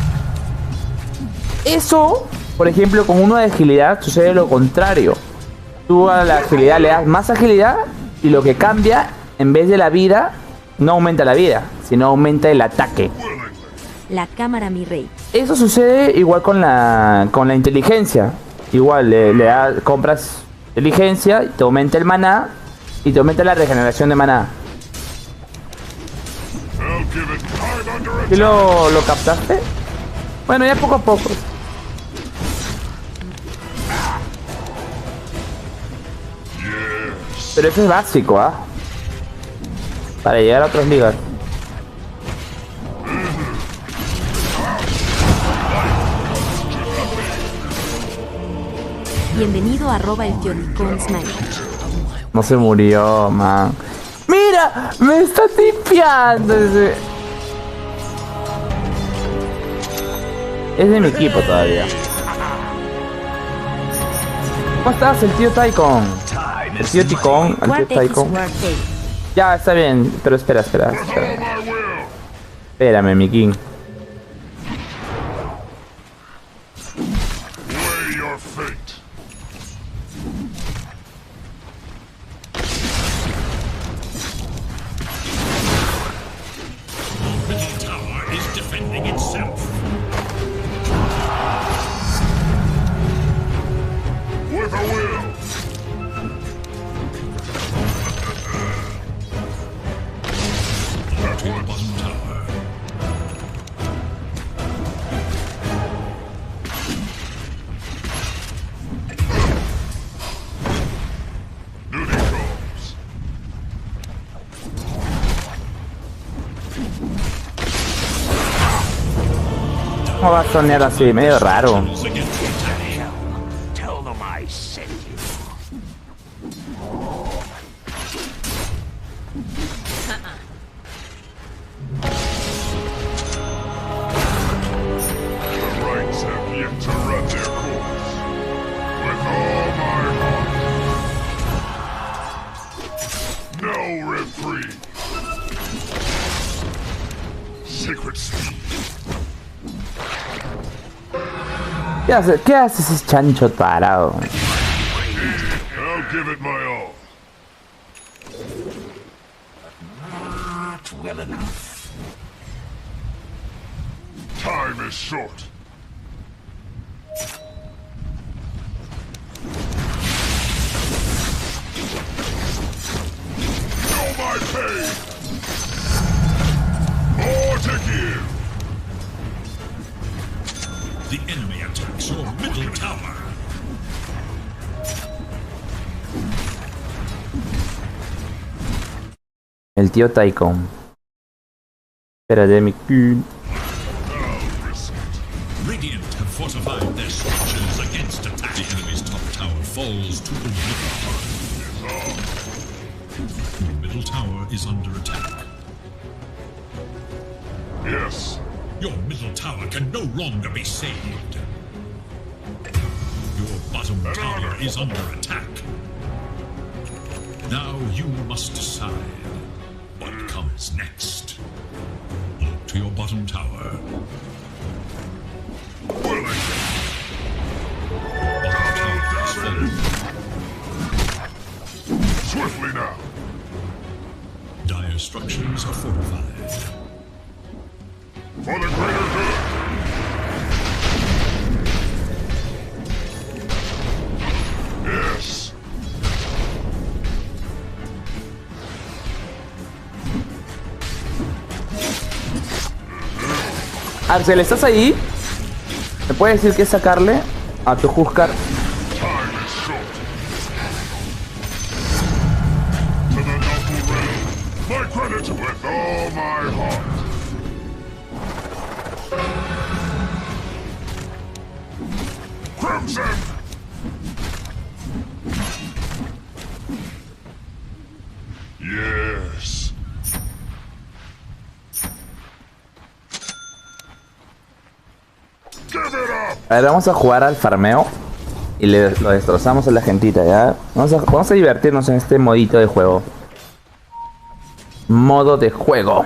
Eso, por ejemplo, con uno de agilidad sucede lo contrario. Tú a la agilidad le das más agilidad y lo que cambia, en vez de la vida, no aumenta la vida, sino aumenta el ataque. La cámara, mi rey. Eso sucede igual con la inteligencia. Igual compras inteligencia, te aumenta el maná y te aumenta la regeneración de maná. ¿Y lo captaste? Bueno, ya poco a poco. Pero eso es básico, ¿ah? Para llegar a otras ligas. Bienvenido a @eltioniconsmile. No se murió, man. ¡Mira! ¡Me está tipeando ese! Es de mi equipo todavía. ¿Cómo estás, el tío Taikon? El tío Ticón, el tío Taikon. Ya, está bien, pero espera. Espérame, mi king. ¿Cómo va a sonar así? Medio raro. sacred speed. ¿Qué hace ese chancho tarado? I'll give it my all. Not well enough. Time is short. Feel my pain. More to give. The enemy attacks your middle tower. El tío Taiko. Espérate, mi cul. Radiant have fortified their structures against attack. The enemy's top tower falls to the middle. Your middle tower is under attack. Yes. Your middle tower can no longer be saved. Your bottom tower is under attack. Now you must decide what comes next. Look to your bottom tower. Bottom tower is falling. Swiftly now. Dire structures are fortified. For the greater good. Yes. Arcel, ¿estás ahí? ¿Me puedes decir qué sacarle a tu Huskar? Time is short. To the noble realm. My credit with all my heart. Crimson! Yes. Give it up. A ver, vamos a jugar al farmeo y lo destrozamos a la gentita, ¿ya? Vamos a divertirnos en este modito de juego. Modo de juego.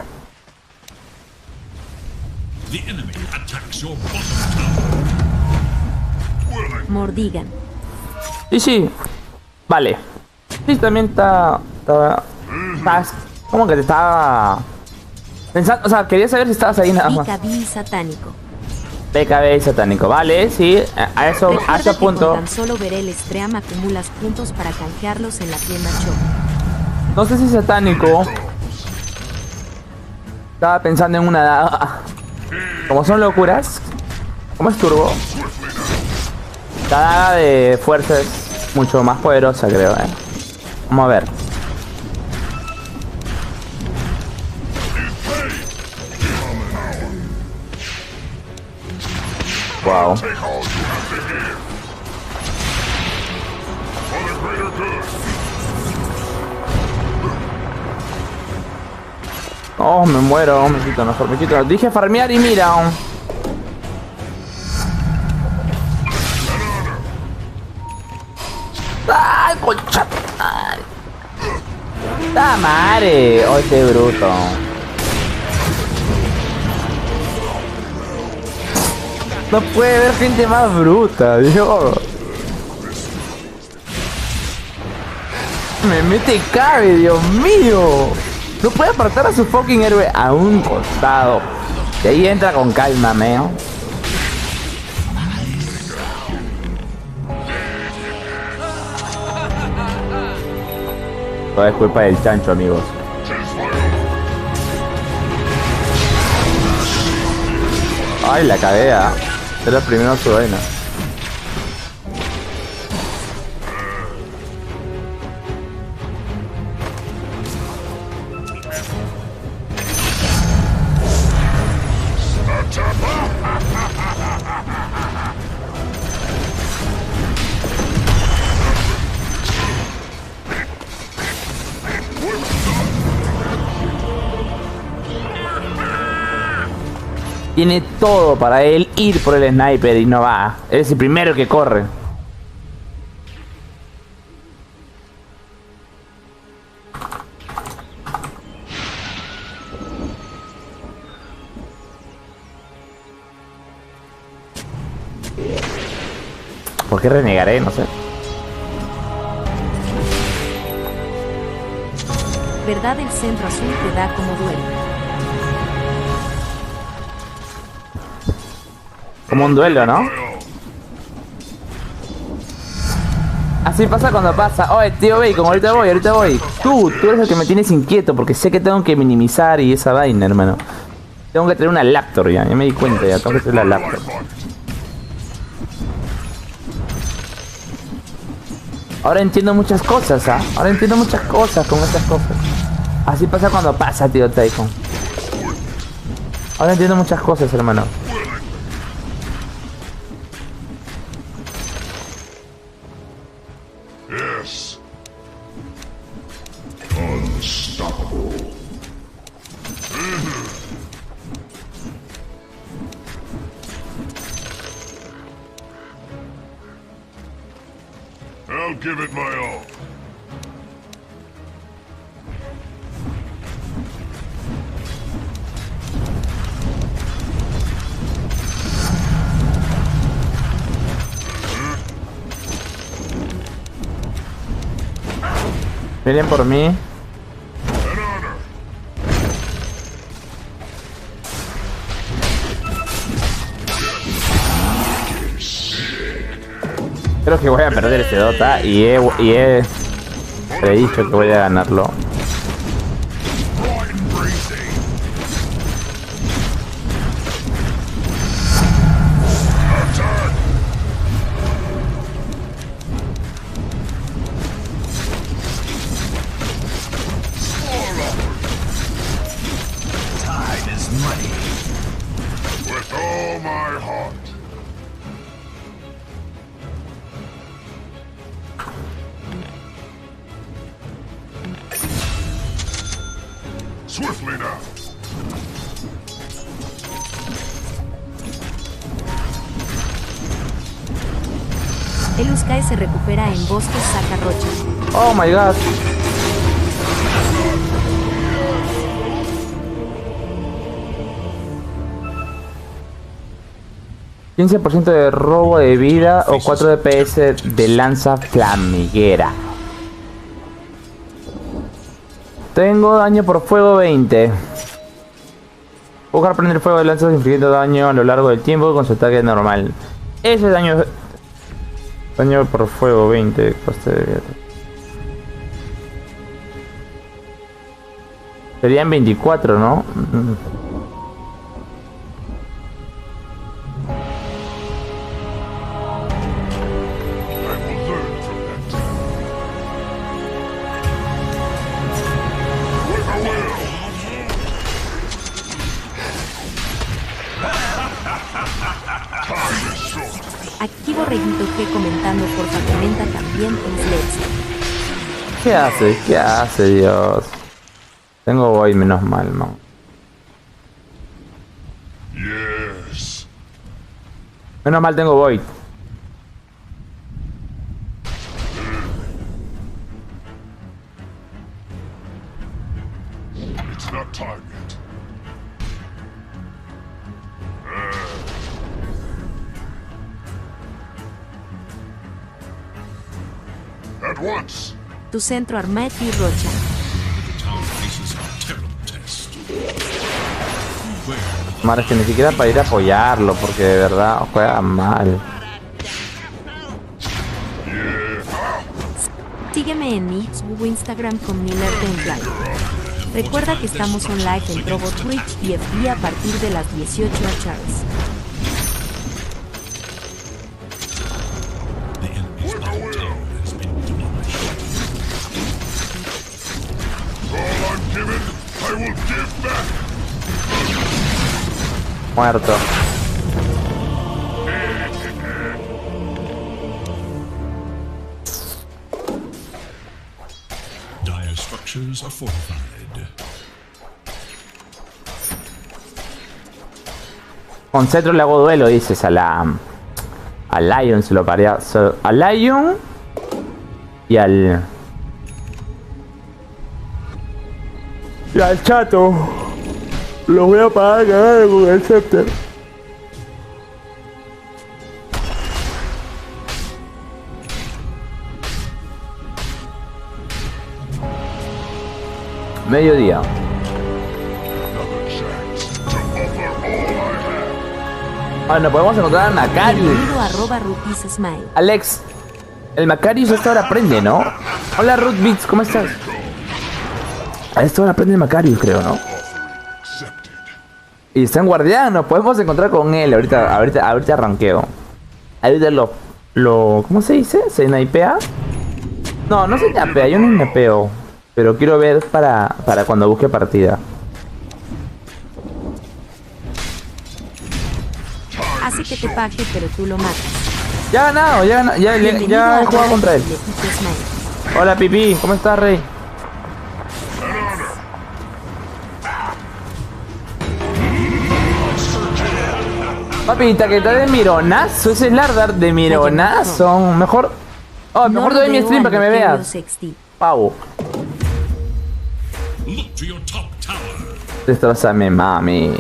The enemy attacks your bottom tower. Mordigan. Sí. Vale. Sí, también está como que te estaba pensando, o sea, quería saber si estabas ahí nada más. BKB satánico. BKB satánico, vale, sí, a eso punto. Con tan solo ver el stream acumulas puntos para canjearlos en la tienda Shop. No sé si satánico. Estaba pensando en una daga. Como son locuras. ¿Cómo es turbo? La daga de fuerza es mucho más poderosa, creo, Vamos a ver. Wow. Oh, me muero, me quito, mejor me quito. Dije farmear y mira. ¡Ay, concha! ¡Ta madre! ¡Oh, qué bruto! No puede haber gente más bruta, Dios. Me mete cabe, Dios mío. No puede apartar a su fucking héroe a un costado. Y ahí entra con calma, meo. Todo es culpa del chancho, amigos. Ay, la cadea. Era primero su vaina. Tiene todo para él ir por el sniper y no va. Es el primero que corre. ¿Por qué renegaré? No sé. ¿Verdad el centro azul te da como duelo? Como un duelo, ¿no? Así pasa cuando pasa. Oye, tío Bacon, ahorita voy. Tú eres el que me tienes inquieto porque sé que tengo que minimizar y esa vaina, hermano. Tengo que tener una laptop ya me di cuenta ya, tengo que tener la laptop. Ahora entiendo muchas cosas, ¿ah? Ahora entiendo muchas cosas con estas cosas. Así pasa cuando pasa, tío Tycoon. Ahora entiendo muchas cosas, hermano. Yes. Unstoppable. I'll give it my all. Miren por mí. Creo que voy a perder este Dota y he predicho que voy a ganarlo. With all my heart. Swiftly now. El Uscae se recupera en bosques saca rochas. Oh my god. $15% de robo de vida o 4 DPS de lanza flamiguera. Tengo daño por fuego 20. Buscar prender fuego de lanzas infligiendo daño a lo largo del tiempo con su ataque normal. Ese daño por fuego 20. Coste de vida. Serían 24, ¿no? Aquí Borreguito G comentando, porfa, comenta también Let's. ¿Qué hace? ¿Qué hace, Dios? Tengo void, menos mal, man. Yes. Menos mal tengo void. It's not time yet. At once. Tu centro Armet y Rocha. Madre, es que ni siquiera para ir a apoyarlo, porque de verdad juega mal. Sígueme en X o Instagram con Miller Templar. Recuerda que estamos online en Trovo, Twitch y FB a partir de las 18 horas. Muerto. Dire structures are fortified. Con cetro le hago duelo, dices, a Lion se lo paría. A Lion y al chato. Lo voy a pagar con el scepter. mediodía. Bueno, podemos encontrar a Macarius. Alex, el Macarius a esta hora aprende, ¿no? Hola Ruth Beats, ¿cómo estás? A esta hora aprende el Macarius, creo, ¿no? Y está en guardián, nos podemos encontrar con él. Ahorita arranqueo. Ahorita ¿cómo se dice? ¿Se snipea? No, no se snipea, yo no snipeo. Pero quiero ver para cuando busque partida. Hace que te pague, pero tú lo matas. Ya ha ganado, ya he jugado contra él. Hola Pipi, ¿cómo estás, Rey? Papi, taqueta de mironazo, ese es Lardar de mironazo. Mejor te doy mi stream para que me veas. Pavo. Destrozame, mami.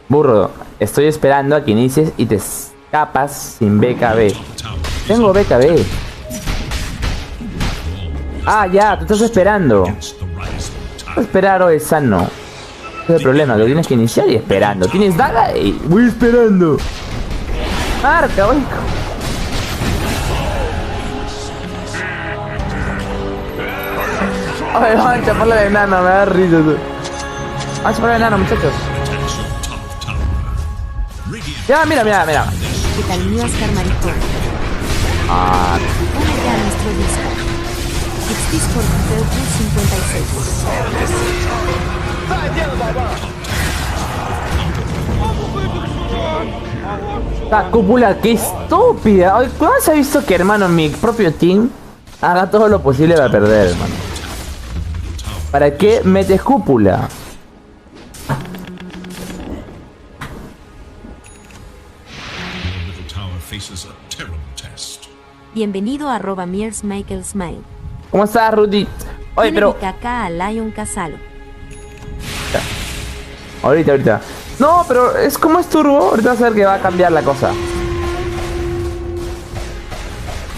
Burro, estoy esperando a que inicies y te escapas sin BKB. Tengo BKB. Ah, ya, te estás esperando. Esperar o es sano. Ese es el problema, lo tienes que iniciar y esperando. Tienes daga y voy esperando. Marca, voy. Ay, vamos a chaparle de enano, me da risa. Vamos a chaparle de enano, muchachos. Ya, mira. ¿Qué tal mi Oscar Maricón? Únete a nuestro Discord. Discord 56. La cúpula, qué estúpida. ¿Cuándo se ha visto que, hermano, mi propio team haga todo lo posible para perder, hermano? ¿Para qué metes cúpula? Bienvenido a @MiersMichaelSmile. ¿Cómo estás, Rudy? Oye, pero... Caca a Lion Casalo. Ahorita. No, pero es como es turbo. Ahorita vas a ver que va a cambiar la cosa.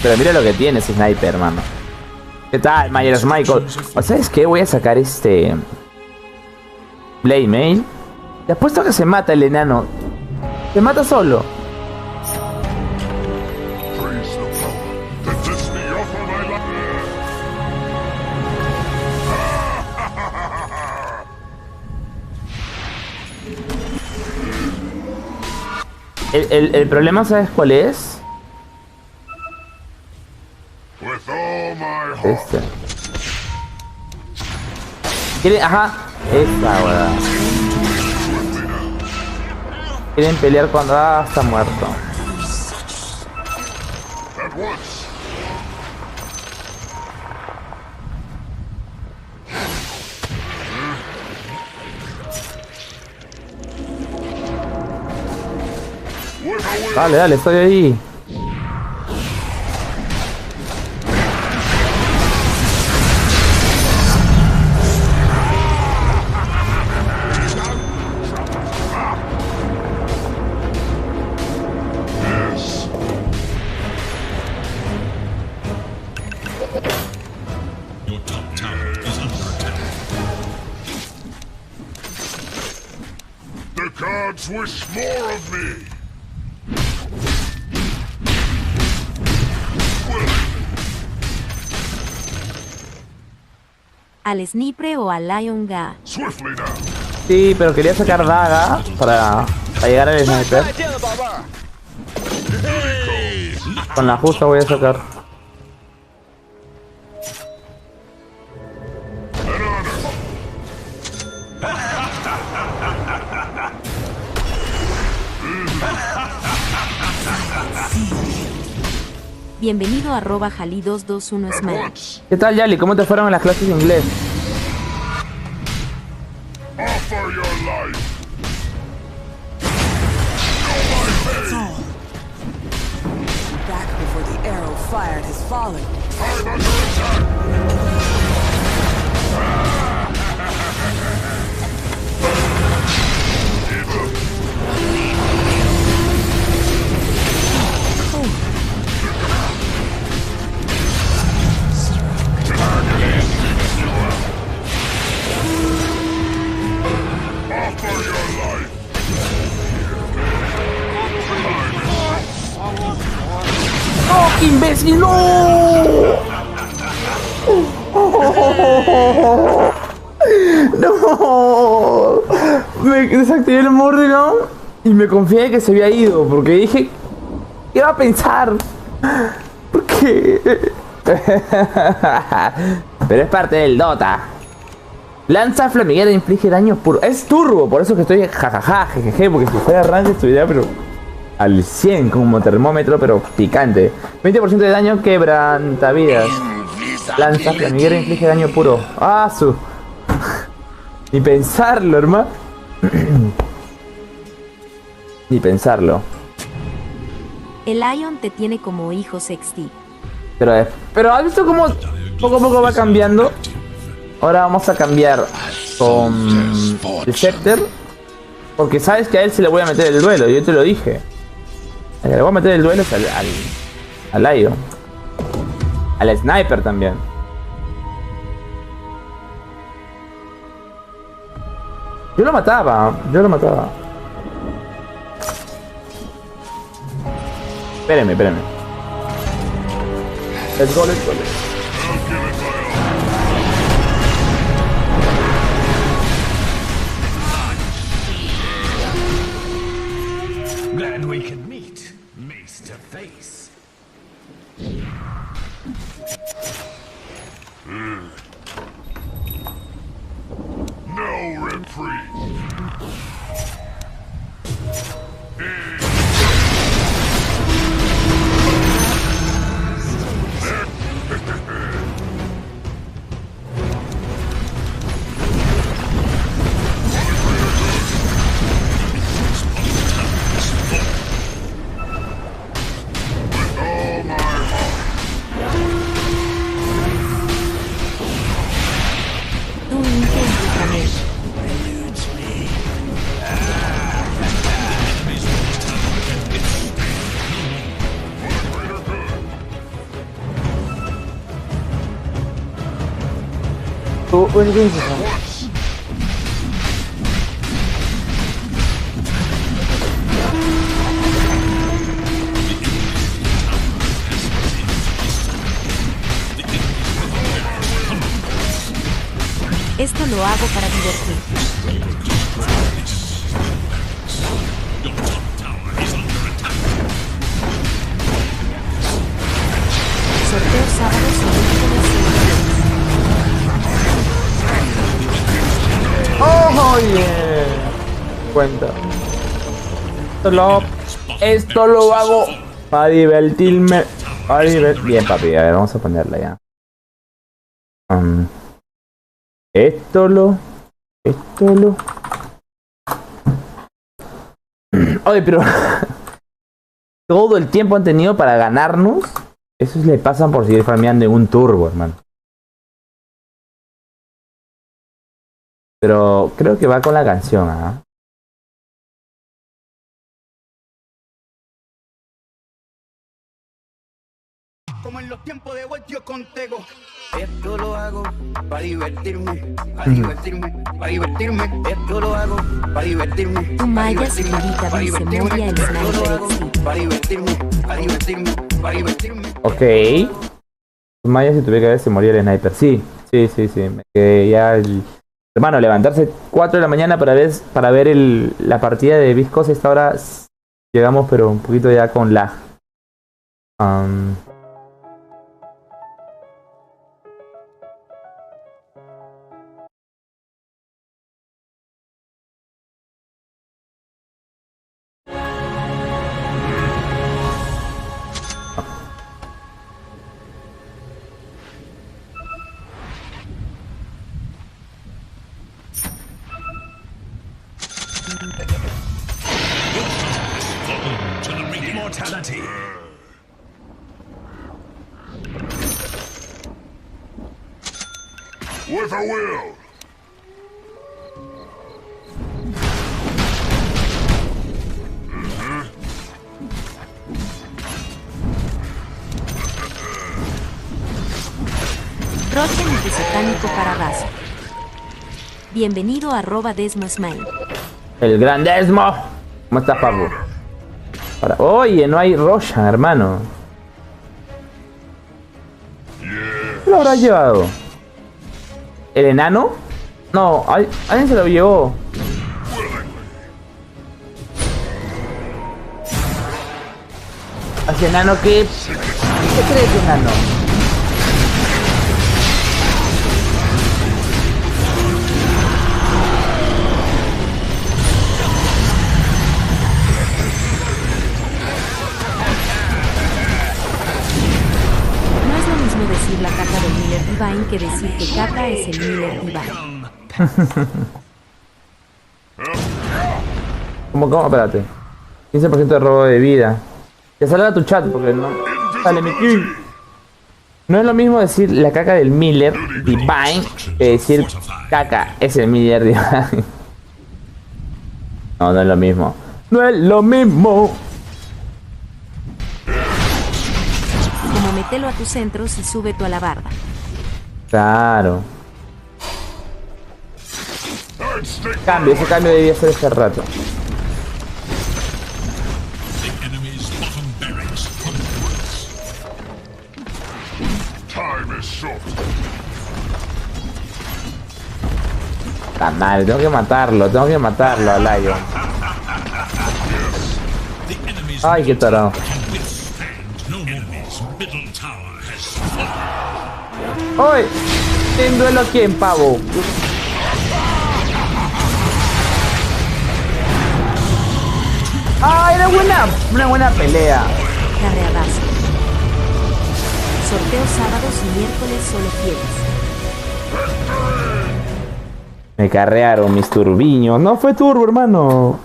Pero mira lo que tiene ese sniper, hermano. ¿Qué tal, Myers Michael? ¿Sabes qué? Voy a sacar Blade Mail. Te apuesto que se mata el enano. Se mata solo. El problema, ¿sabes cuál es? Ajá, esta, weá. Quieren pelear cuando está muerto. Dale, estoy ahí. Your top tower is under attack. The gods wish more of me. ¿Al Snipre o al Lion Ga? Sí, pero quería sacar daga para llegar al sniper. Con la justa voy a sacar. Bienvenido a @Jali221Smile. ¿Qué tal, Yali? ¿Cómo te fueron en las clases de inglés? Back before the arrow fired has fallen. I'm under attack. ¡Imbécil! ¡No! ¡No! Me desactivé el Mordegon y me confié que se había ido porque dije, ¿qué va a pensar? ¿Por qué? Pero es parte del Dota. Lanza flamiguera inflige daño puro. Es turbo, por eso que estoy jajaja, jejeje, porque si fuera rango estuviera pero al 100 como termómetro, pero picante. 20% de daño quebranta vidas. Lanza flamiguera inflige daño puro. Ah, su. Ni pensarlo, hermano. Ni pensarlo. El Lion te tiene como hijo sexty. Pero ¿has visto cómo poco a poco va cambiando? Ahora vamos a cambiar con el Scepter. Porque sabes que a él se le voy a meter el duelo. Yo te lo dije. El que le voy a meter el duelo es al Lion. Al Sniper también. Yo lo mataba. Espérenme. Let's go. Glad we can meet face to face. No reprieve. Esto lo hago para divertir. Sorteo sábado ¡Oh, yeah! Cuenta. Esto lo hago para divertirme. Bien, papi, a ver, vamos a ponerla ya. Esto lo. Oye, pero todo el tiempo han tenido para ganarnos. Esos le pasan por seguir farmeando en un turbo, hermano. Pero creo que va con la canción, ¿ah? Como en los tiempos de vuelta yo contego. Esto lo hago para divertirme, para divertirme, para divertirme. Esto lo hago para divertirme. Tu Maya señorita dice Moria el Sniper XD. Para divertirme, para divertirme, para divertirme. Ok. Tu Maya si tuviera que ver se moría el Sniper. Sí. Me quedé ya hermano, levantarse 4 de la mañana para ver la partida de Viscos. Esta hora llegamos pero un poquito ya con lag. Immortality. With a will. Roche multisatánico para Razo. Bienvenido a @DesmoSmile. El gran Desmo. ¿Cómo estás, papu? Oye, no hay Roshan, hermano. lo habrá llevado? ¿El enano? No, alguien se lo llevó. ¿Hace enano qué? ¿Qué crees, enano? No es lo mismo decir la caca del Miller Divine que decir que caca es el Miller Divine. ¿Cómo? Espérate. 15% de robo de vida. Ya salga tu chat porque no sale mi kill. No es lo mismo decir la caca del Miller Divine que decir caca es el Miller Divine. No es lo mismo. No es lo mismo. Como metelo a tus centros y sube tu alabarda. Claro. Ese cambio debía ser hace rato. Está mal, tengo que matarlo a Lion. Ay, qué tarado. ¡Uy! ¿En duelo quién, pavo? ¡Ah, era una buena pelea! Carreadazo. Sorteos sábados y miércoles solo fieles. Me carrearon mis turbiños. No fue turbo, hermano.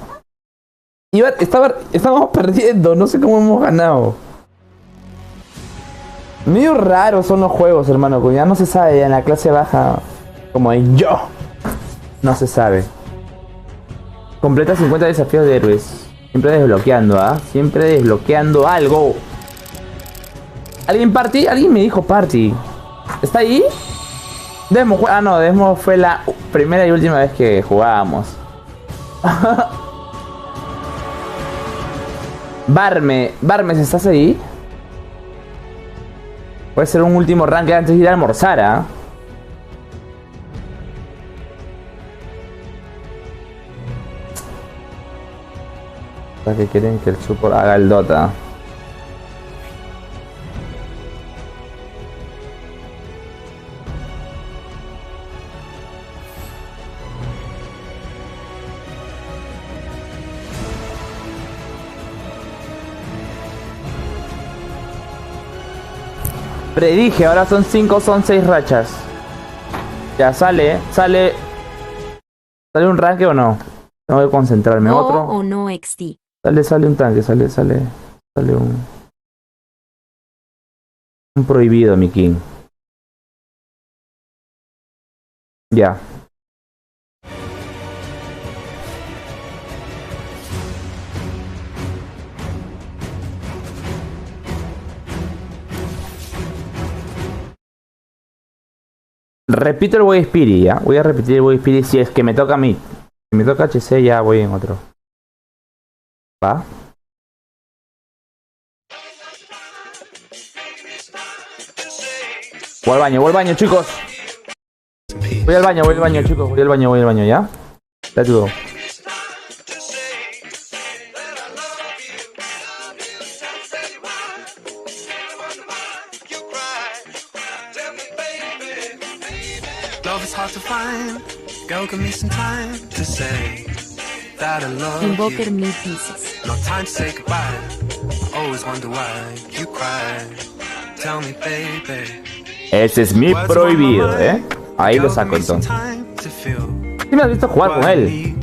Estábamos perdiendo. No sé cómo hemos ganado. Medio raros son los juegos, hermano. Ya no se sabe en la clase baja. Como en yo. No se sabe. Completa 50 desafíos de héroes. Siempre desbloqueando, ¿ah? Siempre desbloqueando algo. ¿Alguien party? Alguien me dijo party. ¿Está ahí? Desmo. Ah, no, Desmo fue la primera y última vez que jugábamos. Barmes, ¿estás ahí? Puede ser un último rank antes de ir a almorzar, ¿ah? ¿Para qué quieren que el support haga el Dota? Predije, ahora son 5, son 6 rachas. Ya sale un rank o no. Tengo que concentrarme. Otro. O no XT. Sale un tanque, sale un prohibido, mi king. Ya. Repito el Way Spirit, ya. Voy a repetir el Way Spirit si es que me toca a mí. Si me toca HC, ya voy en otro. ¿Va? Voy al baño, chicos. Voy al baño, chicos. Voy al baño, ¿ya? Let's go. Invoker me pieces. No time to say goodbye. Always wonder why you cry. Tell me, baby. Ese es mi prohibido, ¿eh? Ahí lo saco entonces. ¿Sí me has visto jugar con él?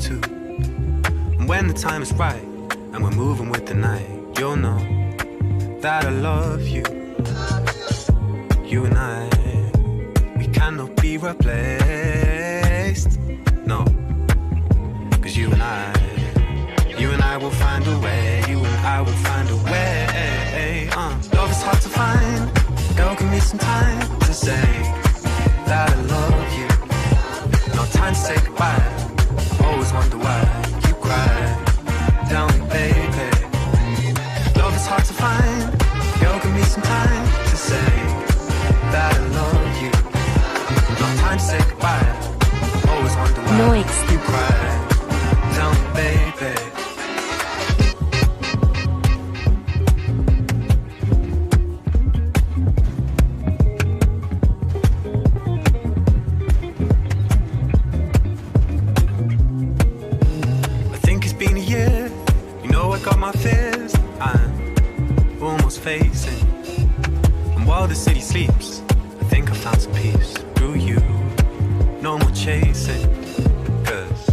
When the time is right and we're moving with the night, you'll know that I love you. You and I, we cannot be replaced. No, 'cause you and I will find a way. You and I will find a way. Love is hard to find. Girl, give me some time to say that I love you. No time to say goodbye. Always wonder why you cry. Tell me, baby. Love is hard to find. Girl, give me some time to say that I love you. before the city sleeps, I think I found some peace through you. No more chasing, cause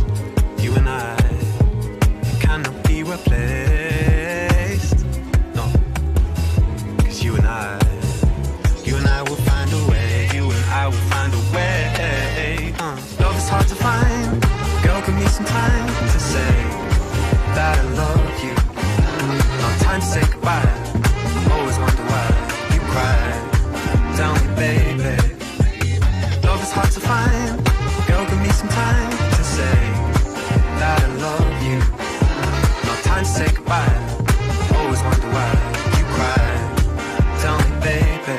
you and I cannot be replaced. No, cause you and I will find a way. You and I will find a way. Love is hard to find. Girl, give me some time to say that I love you. No time to say goodbye. Always wonder why you cry. Tell me, baby. Love is hard to find. Girl, give me some time to say that I love you. No time to say goodbye. Always wonder why you cry. Tell me, baby.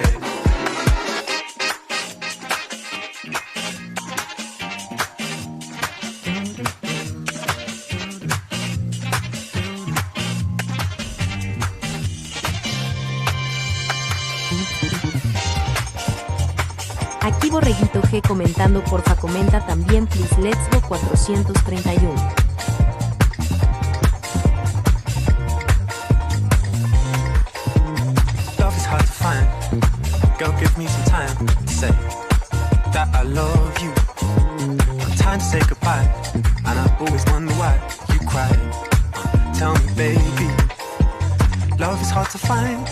Aquí Borreguito G comentando, porfa comenta también please, let's go 431. Love is hard to find. Girl, give me some time to say that I love you. No time to say goodbye, and I always wonder why you cry. Tell me, baby. Love is hard to find.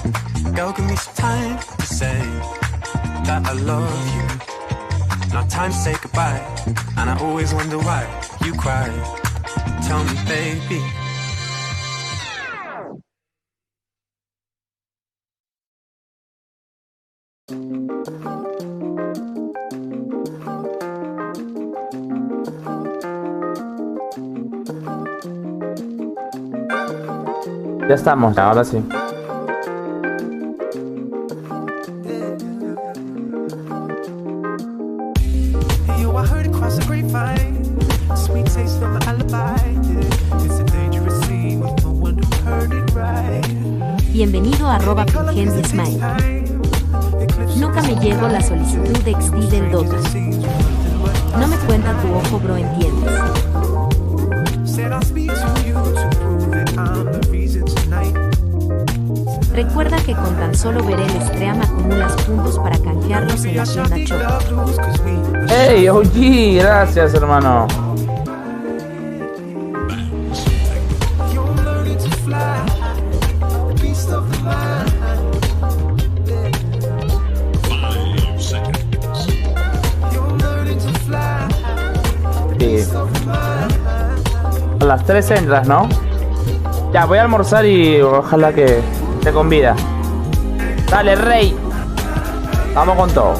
Girl, give me some time to say that I love you. No time to say goodbye, and I always wonder why you cry. Tell me, baby. Ya estamos, ahora sí. Bienvenido a @Smile. Nunca me llegó la solicitud de XD del Dota. No me cuenta tu ojo, bro, ¿entiendes? Recuerda que con tan solo ver el stream acumulas puntos para canjearlos en la tienda Shop. ¡Hey, OG! Gracias, hermano. Sí. A las 3 entras, ¿no? Ya, voy a almorzar y ojalá que te convida. Dale, rey. Vamos con todo.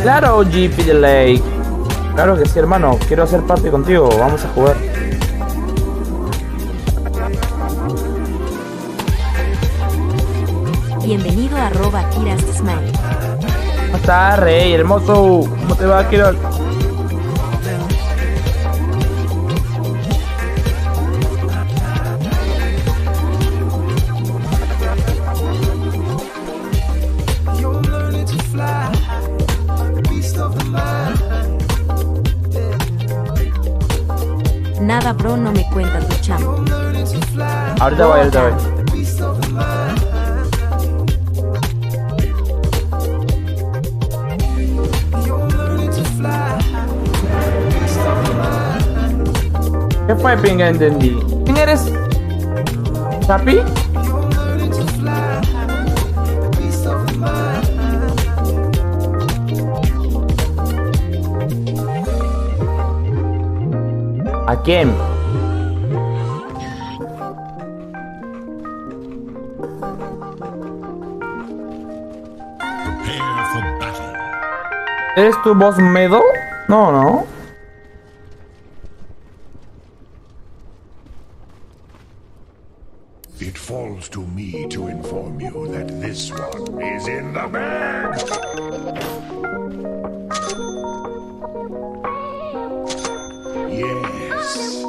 Claro, GP de Lake. Claro que sí, hermano. Quiero hacer parte contigo. Vamos a jugar. Bienvenido a @KirasSmile. ¿Cómo estás, rey? Hermoso. ¿Cómo te va, Kiras? Nada, bro, no me cuenta tu chamo. Ahorita voy, ahorita voy. ¿Qué fue, pinga? Entendí. ¿Quién eres? ¿Chapi? ¿A quién? ¿Eres tu boss Medo? No, no. It falls to me to inform you that this one is in the bag. Yes.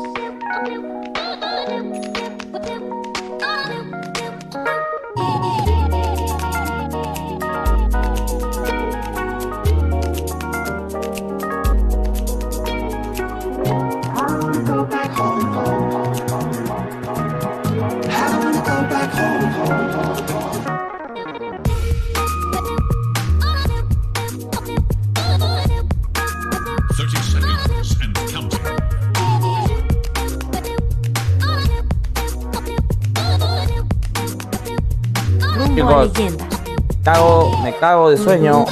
Chicos, me cago de sueño.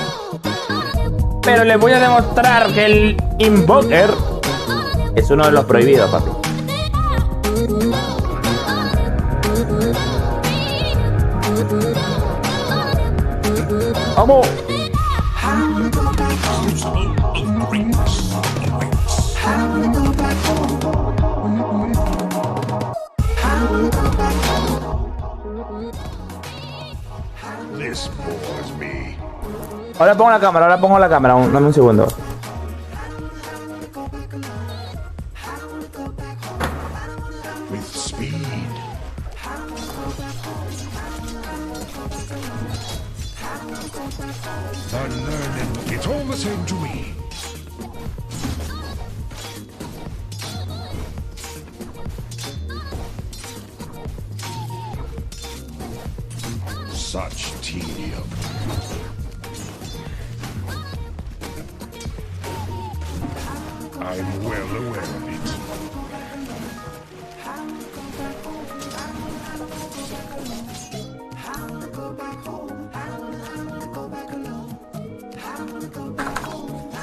Pero les voy a demostrar que el Invoker es uno de los prohibidos, papi. ¡Vamos! Ahora pongo la cámara, dame un segundo. With speed. The learning, it's all the same to me. Such tedium. I'm well aware of it.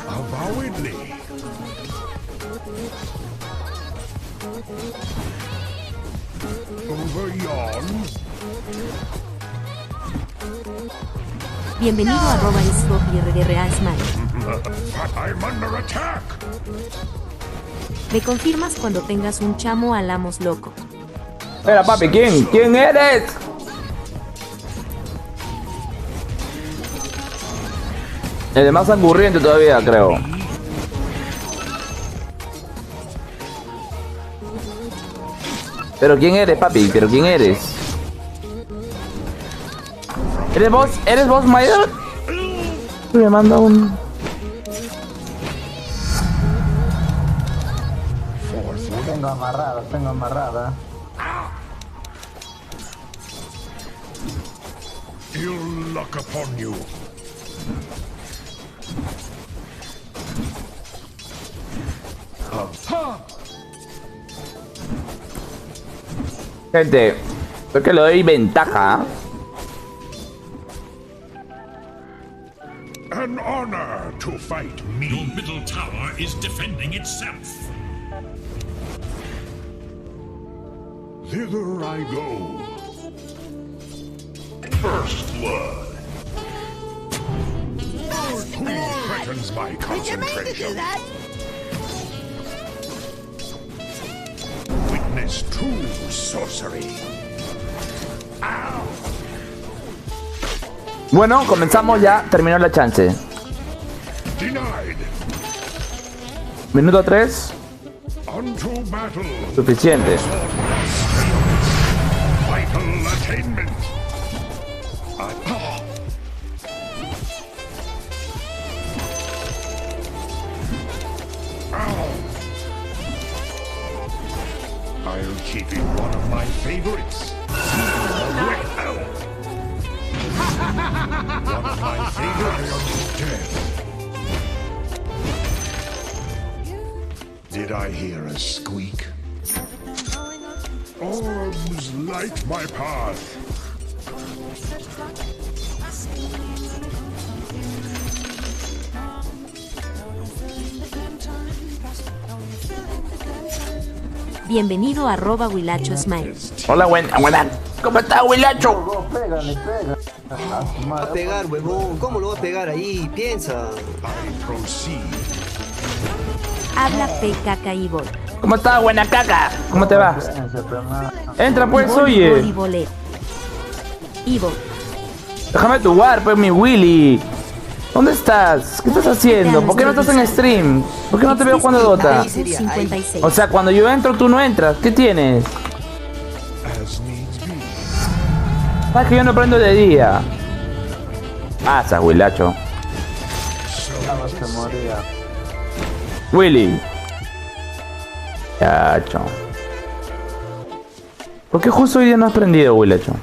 Avowedly. Over yon. Bienvenido a @isrobyrrasmile. I'm under attack. Me confirmas cuando tengas un chamo alamos loco. Espera, papi, ¿quién? ¿Quién eres? El más angurriente todavía, creo. ¿Pero quién eres, papi? ¿Pero quién eres? ¿Eres vos? ¿Eres vos, Mayor? Me manda un... Tengo amarrada. Ill luck upon you. Gente, creo que le doy ventaja. An honor to fight me. Your middle tower is defending itself. Thither I go. First blood. Who threatens my concentration? Witness true sorcery. Ow. Bueno, comenzamos ya. Terminó la chance. Denied. Minuto 3. Unto battle. Suficiente. Vital attainment. I'll keep it one of my favorites. One of my favorites. Death. Did I hear a squeak? Orbs light my path. Bienvenido a @Wilacho Smile. Hola, buena. ¿Cómo está, Wilacho? Pégale. Va a pegar, huevón. ¿Cómo lo va a pegar ahí? Piensa. Habla PKK y Bol. ¿Cómo está, buena caca? ¿Cómo te va? Entra pues, oye. Ivo. Déjame tu war, pues, mi Willy. ¿Dónde estás? ¿Qué estás haciendo? ¿Por qué no estás en stream? ¿Por qué no te veo jugando Dota? O sea, cuando yo entro, tú no entras. ¿Qué tienes? Sabes que yo no prendo de día. Pasa, Wilacho. Willy. Chacho. ¿Por qué justo hoy día no has prendido, Wilacho?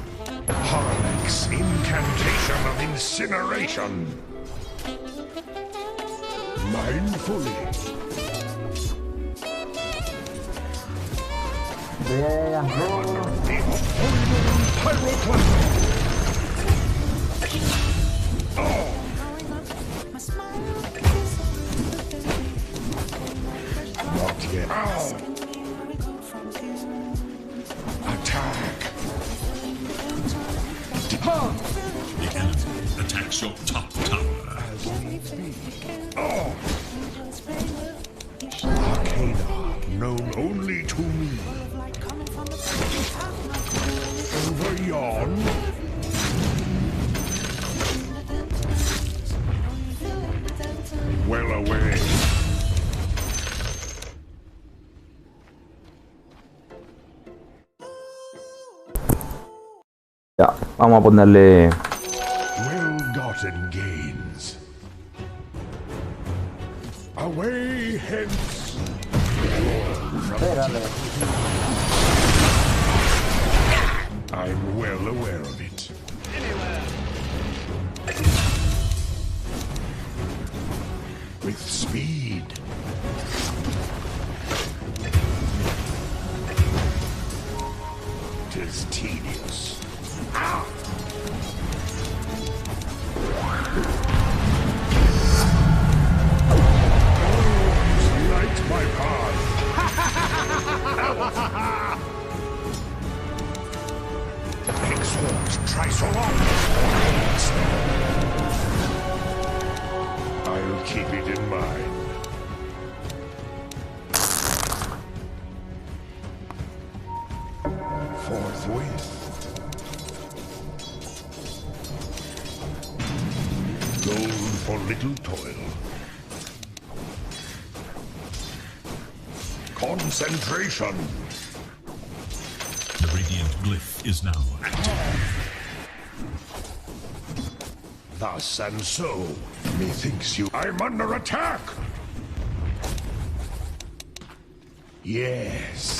The enemy attacks your top tower. Arcana, known only to me. Over yon. Well away. Ya, vamos a ponerle... Well-gotten gains. Away hence. I'm well aware of it. With speed. Tis tedious. Ah! Light my path. X-Force, try so long. I'll keep it in mind. Forthwith. Gold for little toil. Concentration. The radiant glyph is now active. Thus and so, methinks you... I'm under attack! Yes.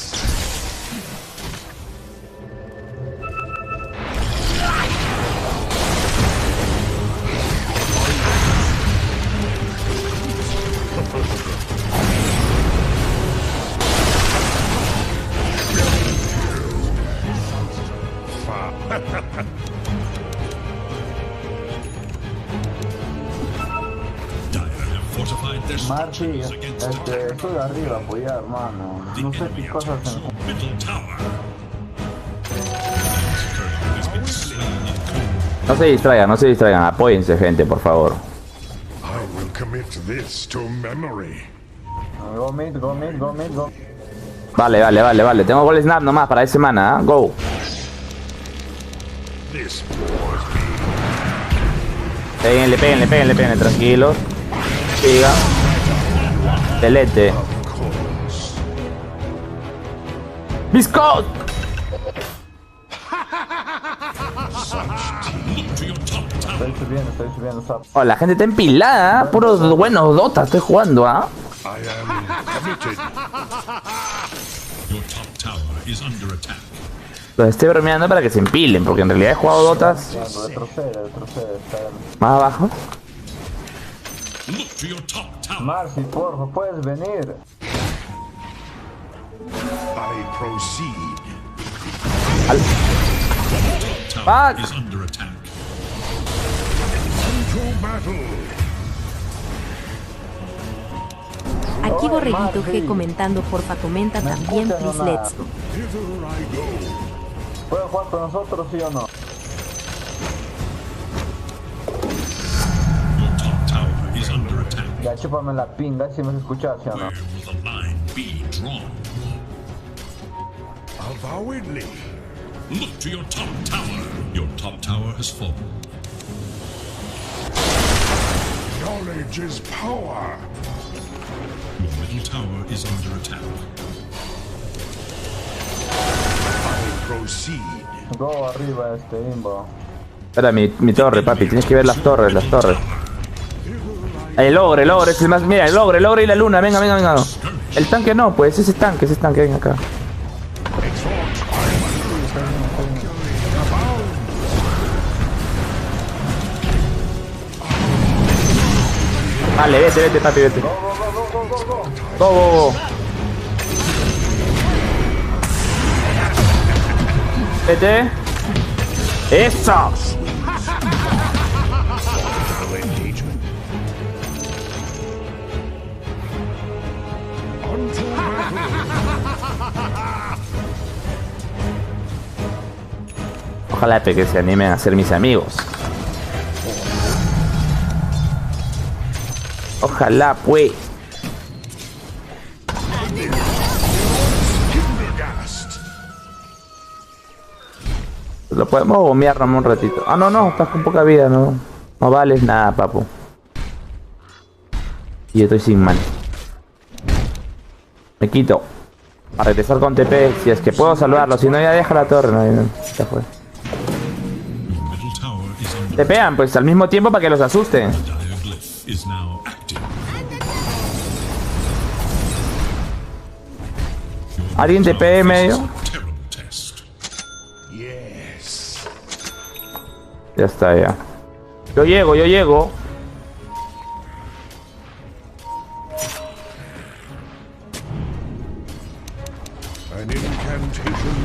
Marty, estoy arriba a apoyar, hermano. No sé qué cosas en... No se distraigan, apóyense, gente, por favor. I will commit this to memory. Go mid. Vale. Tengo gol snap nomás para esa semana, ¿eh? Go. Péguenle, tranquilos. Siga. Delete. ¡Biscot! Estoy subiendo. Oh, la gente está empilada, ¿eh? Puros buenos Dota estoy jugando, ¿ah? Los estoy bromeando para que se empilen, porque en realidad he jugado Dotas. Retrocede. Más abajo. Marcy, porfa, puedes venir. I proceed. Fuck. Is under attack. Into battle. Aquí Borreguito G comentando, porfa comenta también, please, let's go. ¿Puedo jugar con nosotros, sí o no? Ya, chúpame la pinga, si me escuchas, ¿sí o no? Avowedly. Look to your top tower. Your top tower has fallen. Knowledge is power. Your middle tower is under attack. I proceed. Go arriba Imbo. Espera, mi torre, papi. Tienes que ver las torres, El ogre es el más... Mira, el ogre y la luna. Venga. El tanque no, pues ese tanque, venga acá. Vale, vete, papi, vete. Go. Vete. ¡Eso! Ojalá que se animen a ser mis amigos. Ojalá, pues. Lo podemos bombear, Ramón, un ratito. Ah, no, estás con poca vida, no vales nada, papu. Y yo estoy sin man. Me quito. A regresar con TP, si es que puedo salvarlo, si no ya deja la torre, no, ya fue. TPan, pues al mismo tiempo para que los asusten. ¿Alguien TP medio? Ya está, ya. Yo llego. An incantation.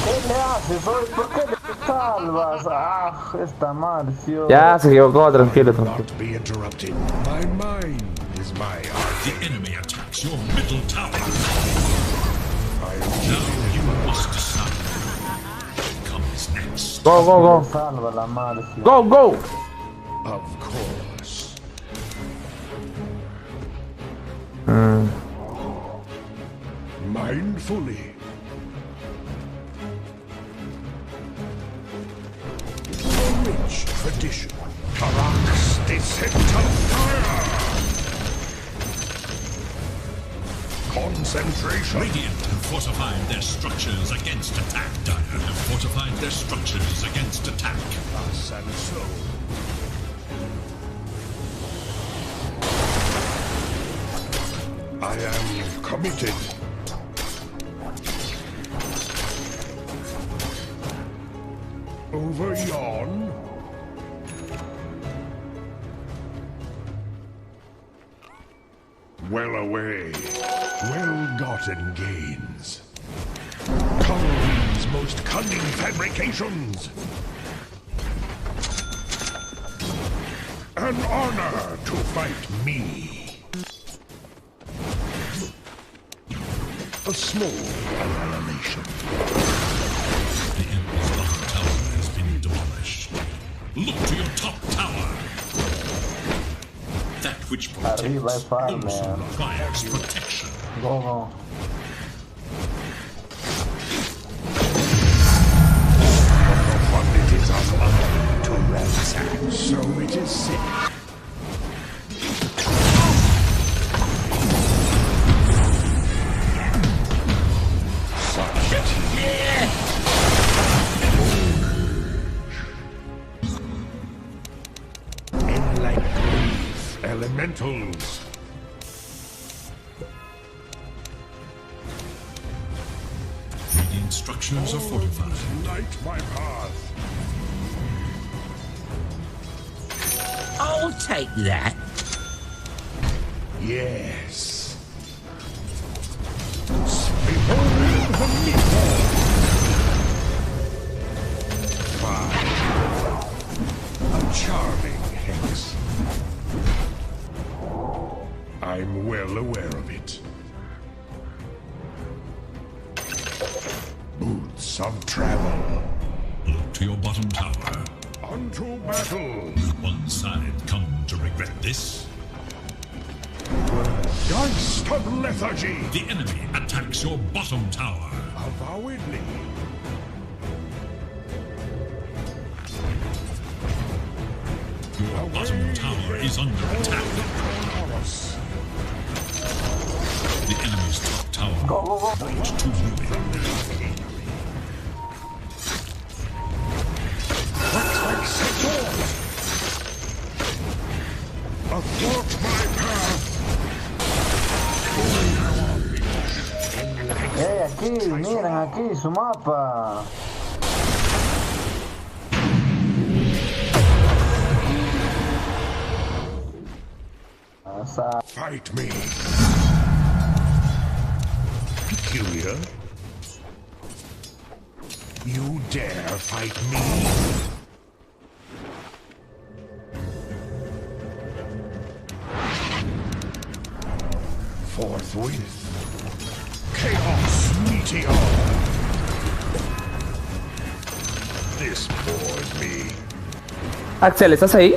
¿Qué le haces hoy? ¿Por qué le salvas? Ah, esta Marcio. Ya se equivocó, tranquilo. Be interrupted. My mind is my art. The enemy attacks your middle tower. Now you must decide. What comes next? Go. Salva la Marcio. Go. Of course. Mindfully. A rich tradition. Karak's descent of fire. Concentration. Radiant have fortified their structures against attack. Dire have fortified their structures against attack. Us and so. I am committed. Over yon. Well away. Well-gotten gains. Conrad's most cunning fabrications. An honor to fight me. A small annihilation. The enemy's bottom tower has been demolished. Look to your top tower. That which protects also requires protection. Go. It is our blood to ransack, so it is said. Elementals. Radiant structures are fortified. Light my path. I'll take that. Yes. Behold the meatball. months of travel. Look to your bottom tower. Unto battle. Will one side come to regret this? Geist of lethargy. The enemy attacks your bottom tower. Avowedly. Your bottom tower is under attack. The enemy's top tower falls to ruin. Athwart my path. Aquí, miren, aquí su mapa. Fight me. Peculiar. You dare fight me? Forthwith. Chaos meteor. This bores me. Axel, ¿estás ahí?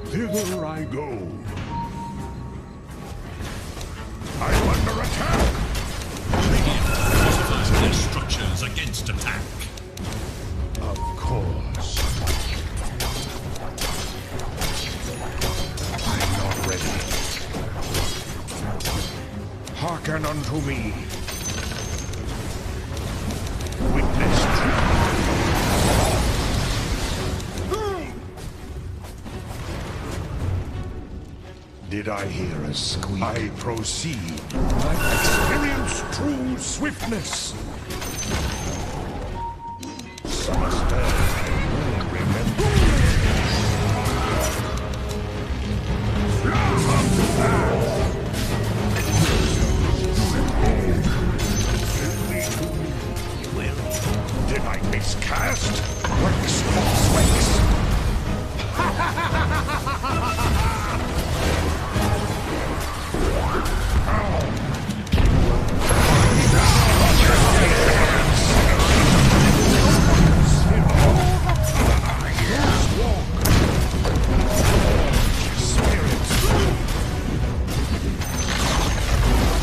Thither I go. I'm under attack. Fortify their structures against attack. Of course. I'm not ready. Hearken unto me. Witness truth. Did I hear a squeak? I proceed. I experience true swiftness. Summerster, I will remember. Did I miscast? Wax.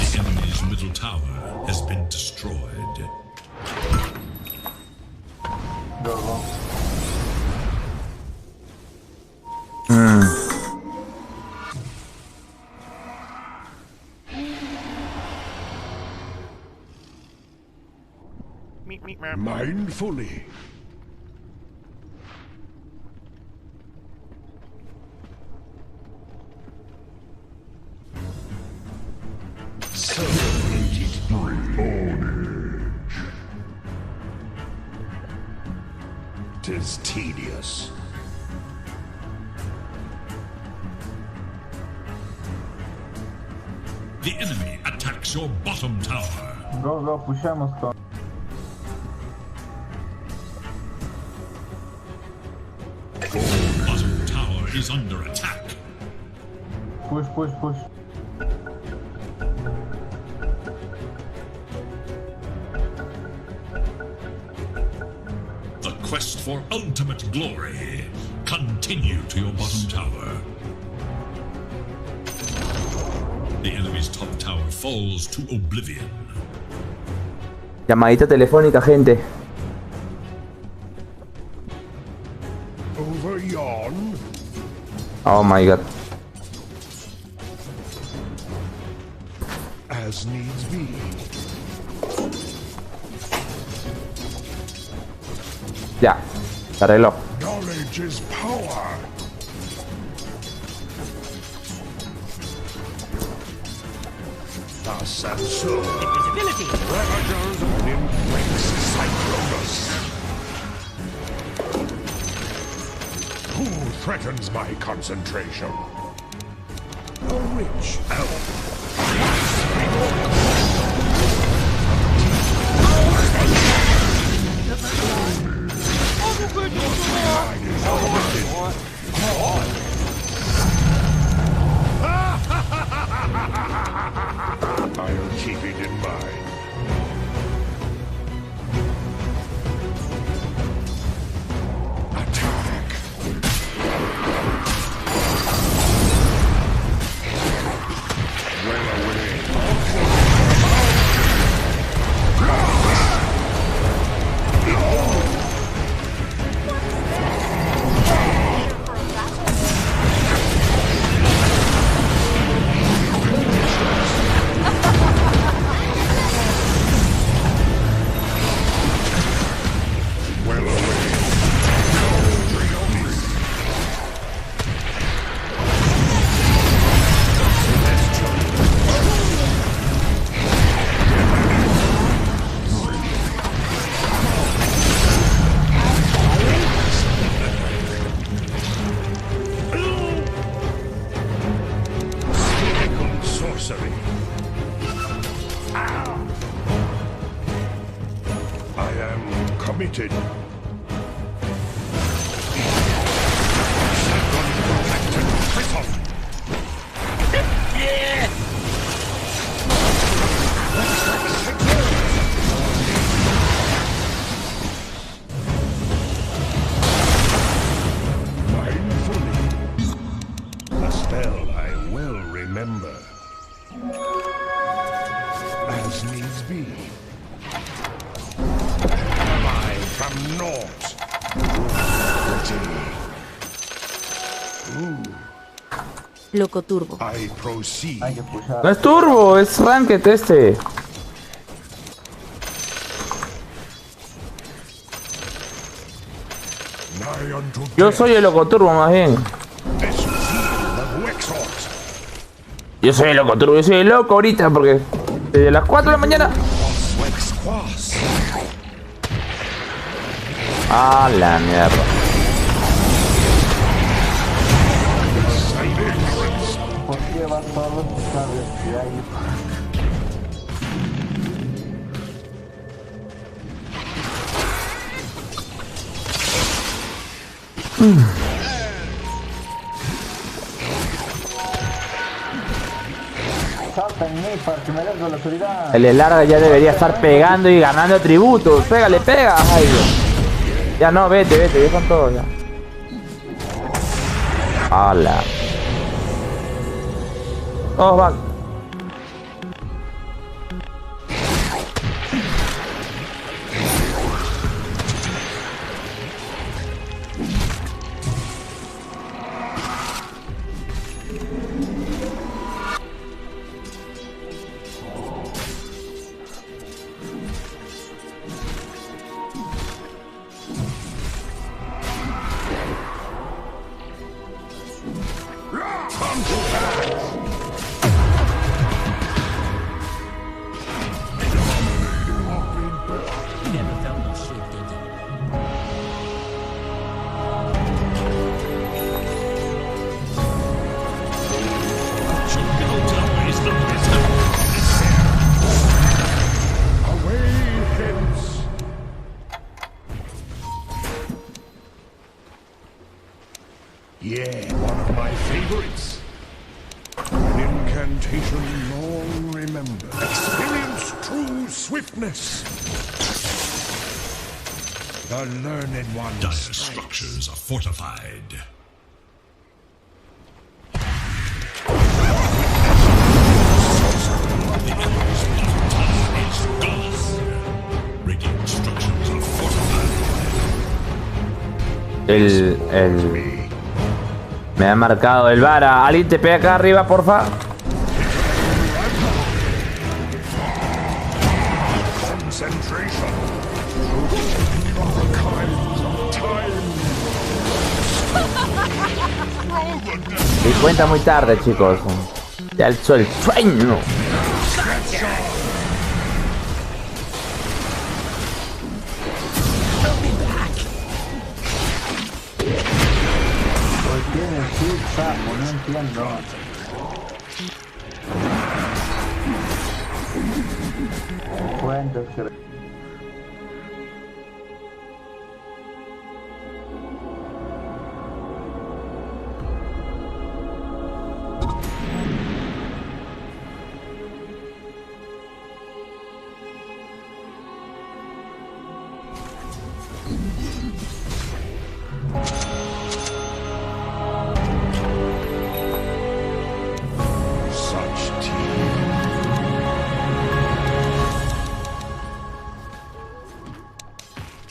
The enemy's middle tower has been destroyed. Mindfully. Celebrated ownage. 'Tis tedious. The enemy attacks your bottom tower. Go, pushamos con. Bottom tower is under attack. Push. The quest for ultimate glory. Continue to your bottom tower. The enemy's top tower falls to oblivion. Llamadita telefónica, gente. Over yon. Oh my god. As needs be. Ya, se arregló. Knowledge is power. Thus and so. Invisibility. Ravagers of Nymphex Cyclonus. Who threatens my concentration? A rich elf. I'll keep it in mind. sorcery. I am committed. A spell I will remember. As needs be. Am I from naught? Loco Turbo. I proceed. No es turbo, es ranked este. Yo soy el loco turbo más bien. Yo soy el loco turbo, yo soy el loco ahorita porque desde las 4 de la mañana. Ah, la mierda. ¿Por qué vas solo si sabes que hay? Salta en mí para que me des velocidad. El de larga ya debería estar pegando y ganando tributos. Pégale, pega. Ay, Dios. Ya no, vete, vete, ya con todo ya. ¡Hala! Todos van. Yeah, one of my favorites. An incantation long remembered. Experience true swiftness. The learned one. Dire structures are fortified. The enemy's bottom tower is gone. Radiant structures are fortified. Me ha marcado el vara. ¿Alguien te pega acá arriba, porfa? Y cuenta muy tarde, chicos. Ya alzó el sueño. No entiendo. Cuentas que...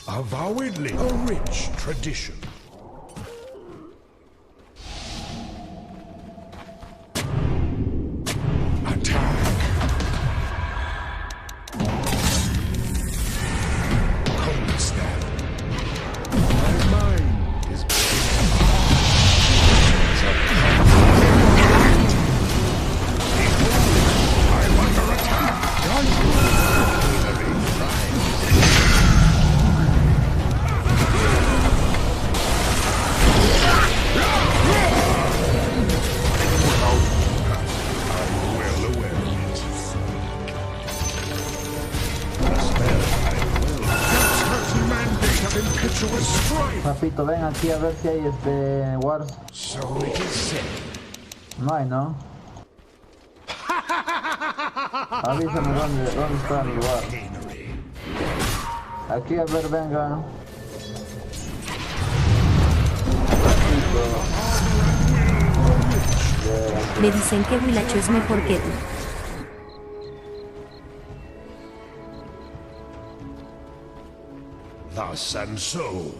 Avowedly a rich tradition. Papito, ven aquí a ver si hay Wars. No hay, ¿no? Avísame dónde está el lugar. Aquí a ver, venga. Me dicen que Wilacho es mejor que tú. Thus and so.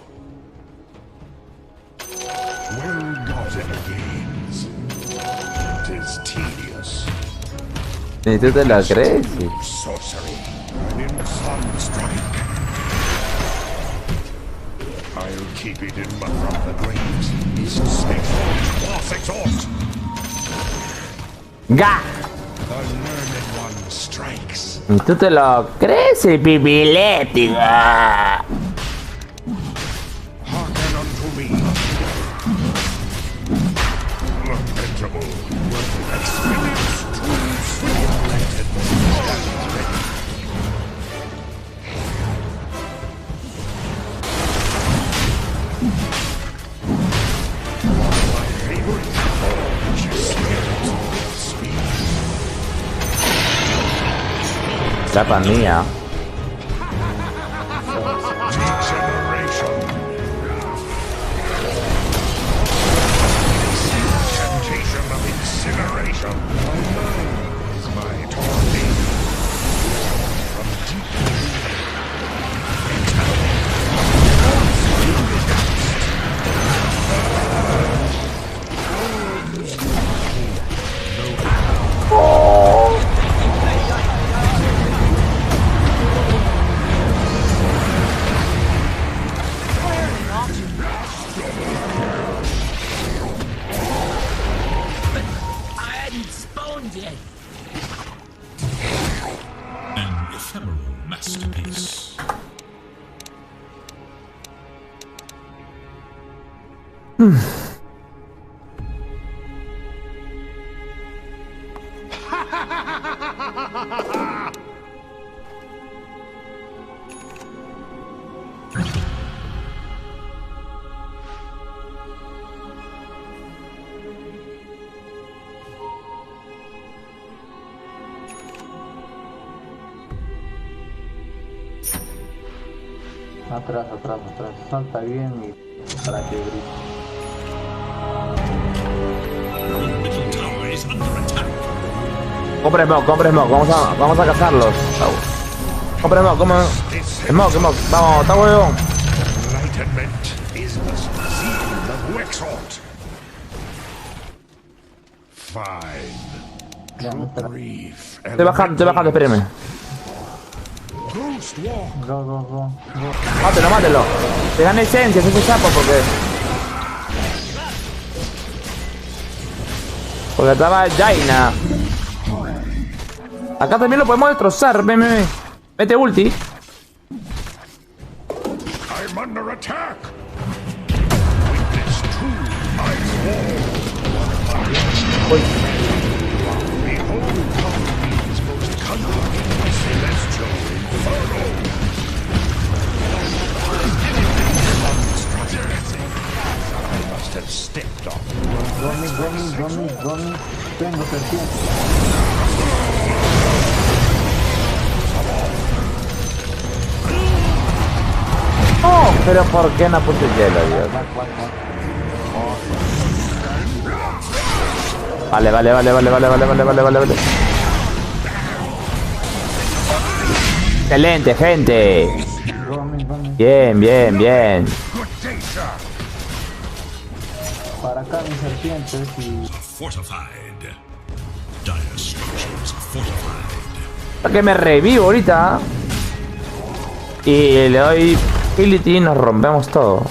Well gotten games. 'Tis tedious. ¿Y tú te la crees? Sorcery. An insult strike. I'll keep it in my from the graves. Exhaust. ¡Ga! The learned one strikes. ¿Y tú te lo crees, el pipilético? Hearken unto me. Lamentable. Experience true sweet-elected. Tapa mía. Atrás. Salta bien y para que grite. Compre smoke. Vamos a cazarlos. Compre smoke. Vamos, está huevón. Enlightenment is the seal of Wexhort. Fine. Estoy bajando, espérame. Go. Mátelo. Te gana esencias ese sapo porque estaba Jaina. Acá también lo podemos destrozar. Ven. Mete ulti. I'm under attack. Witness true ice wall. Behold God's most cunning celestial inferno. I must have stepped on. Gomi. Tengo serpiente. Oh, pero ¿por qué no puse hielo, Dios? Vale. Excelente, gente. Bien. Para acá mis serpientes y... Para que me revivo ahorita. Y le doy agility y nos rompemos todo.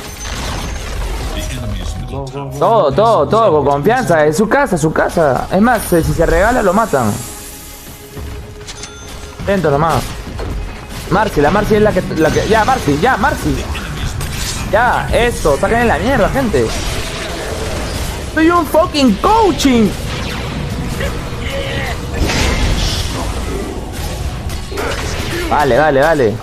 Todo, con confianza. Es su casa. Es más, si se regala lo matan. Dentro nomás. La Marcy es la que... Ya, Marcy. Ya, eso, sáquenle la mierda, gente. Soy un fucking coaching. Vale.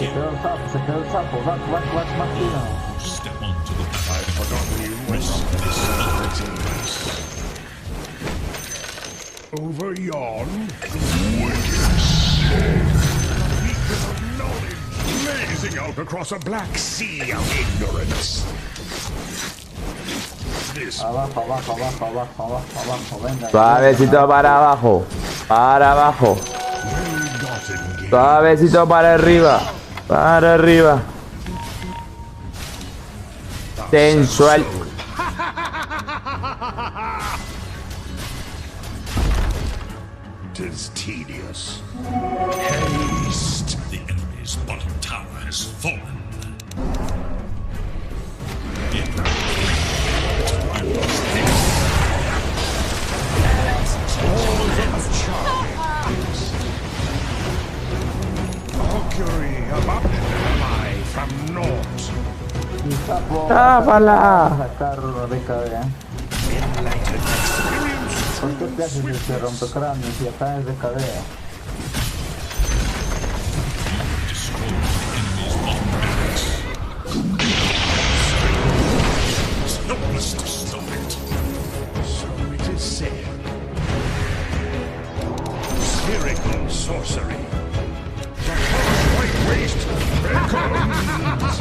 quedó el sapo, se quedó el sapo. Back, Martino. Step onto the battlefield. Risk this opportunity. Over yon. Beacon of knowledge blazing out across a black sea of ignorance. Abajo, venga. Suavecito para abajo. Para abajo. Suavecito para arriba. Para arriba. Sensual. Tis tedious. Haste. The enemy's bottom tower has fallen. Mercury above life from north. ¡Tápala! Sacar DKD. ¿Por qué te haces este rompecráneos y acá es DKD? Helpless to stop it. So it is said. Spherical sorcery. The white waste beckons.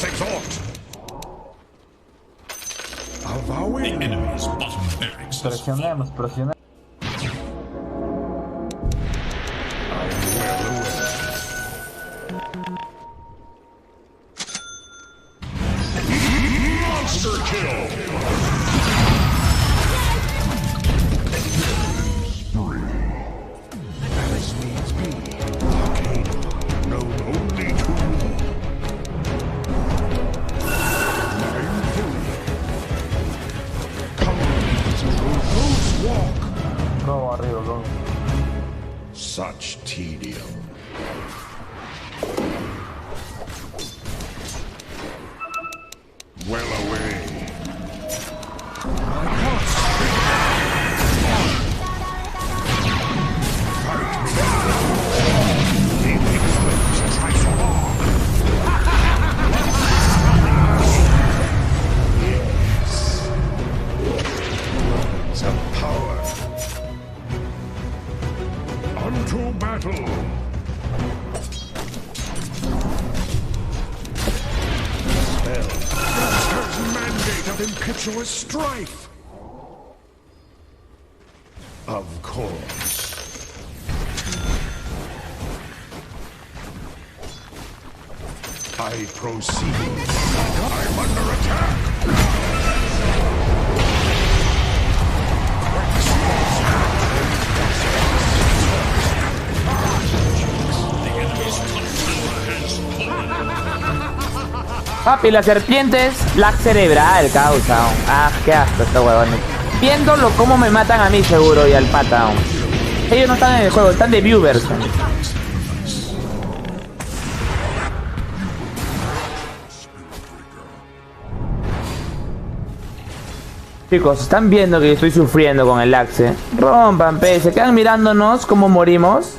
Exalt. The enemy's bottom barracks. Presionemos. Monster kill. As needs be. Arcane, known only to me. Mindfully. Comes through those walk. Go arriba, go. Such tedium. Well away. Some power. Unto battle. Spell. Master's mandate of impetuous strife. Of course. I proceed. I'm under attack. Papi, las serpientes, lag cerebral, causa. Ah, qué asco estos huevones. Viéndolo cómo me matan a mí seguro y al pata. Ellos no están en el juego, están de viewers. Chicos, están viendo que estoy sufriendo con el lag, ¿eh? Rompan, pe, se quedan mirándonos cómo morimos.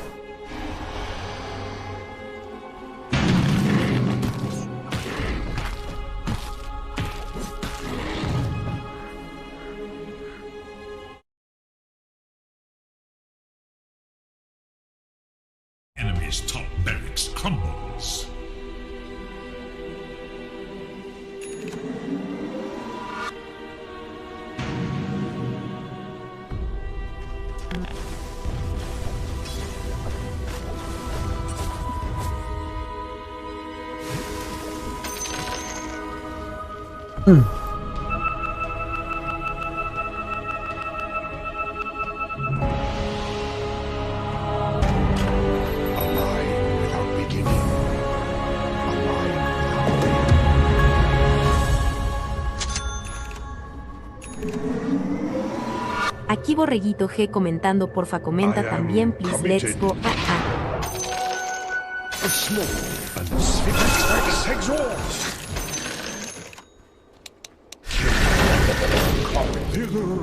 Enemy's top barracks crumbles. Aquí Borreguito G comentando, porfa comenta también, please, let's go.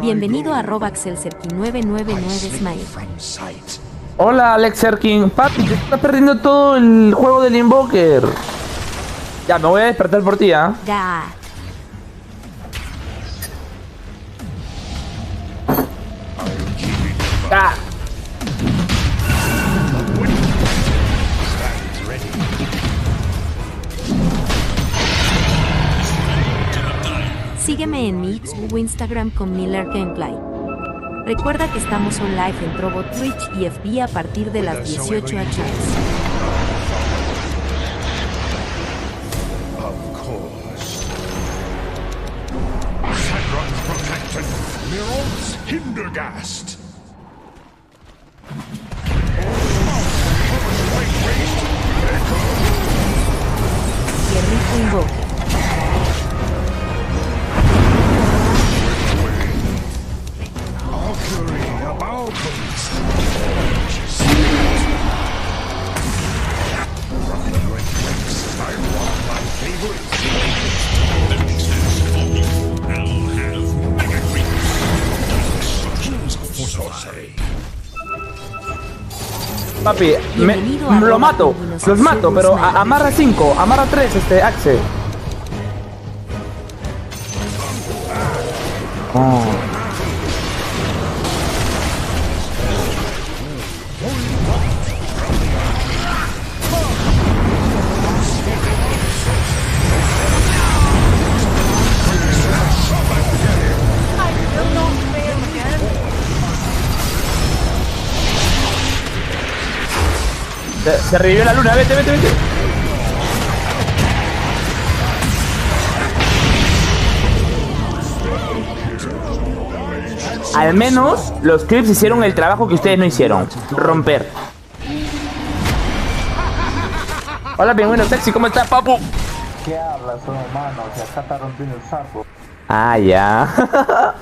Bienvenido a Robaxelserky999 Smile. Hola, Alex Erkin. Papi, te estás perdiendo todo el juego del Invoker. Ya, me voy a despertar por ti, ¿ah? Ya. Ah. Sígueme en Mix o Instagram con Miller Gameplay. Recuerda que estamos on live en Trovo, Twitch y FB a partir de las 18 horas. Hindergast. Qué rico invoque. Papi, lo mato, los mato, pero amarra 5, amarra 3, Axe. Oh. Se revivió la luna, vete. Al menos los clips hicieron el trabajo que ustedes no hicieron. Romper. Hola, pingüino sexy, ¿cómo estás, papu? ¿Qué hablas, hermano? Si acá está rompiendo el saco. Ah, ya.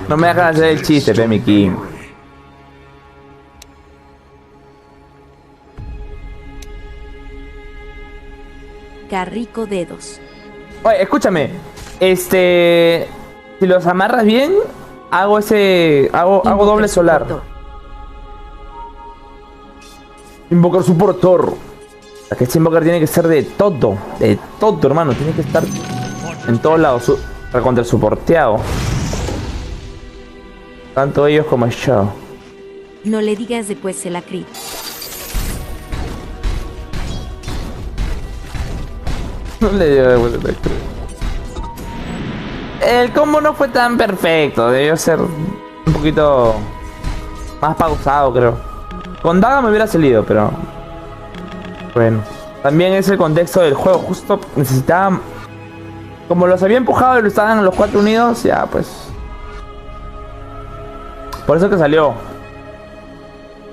No me dejas hacer el chiste, pe, mi king. Carrico dedos. Oye, escúchame. Si los amarras bien, hago doble solar. Invocar suportor. Que este invocar tiene que ser de todo, hermano. Tiene que estar en todos lados. Contra el soporteado. Tanto ellos como yo. No le digas después se la crit. No le digo de el combo no fue tan perfecto. Debió ser un poquito más pausado, creo. Con daga me hubiera salido, pero bueno. También es el contexto del juego. Justo necesitaba... Como los había empujado y lo estaban los 4 unidos, ya pues... Por eso que salió.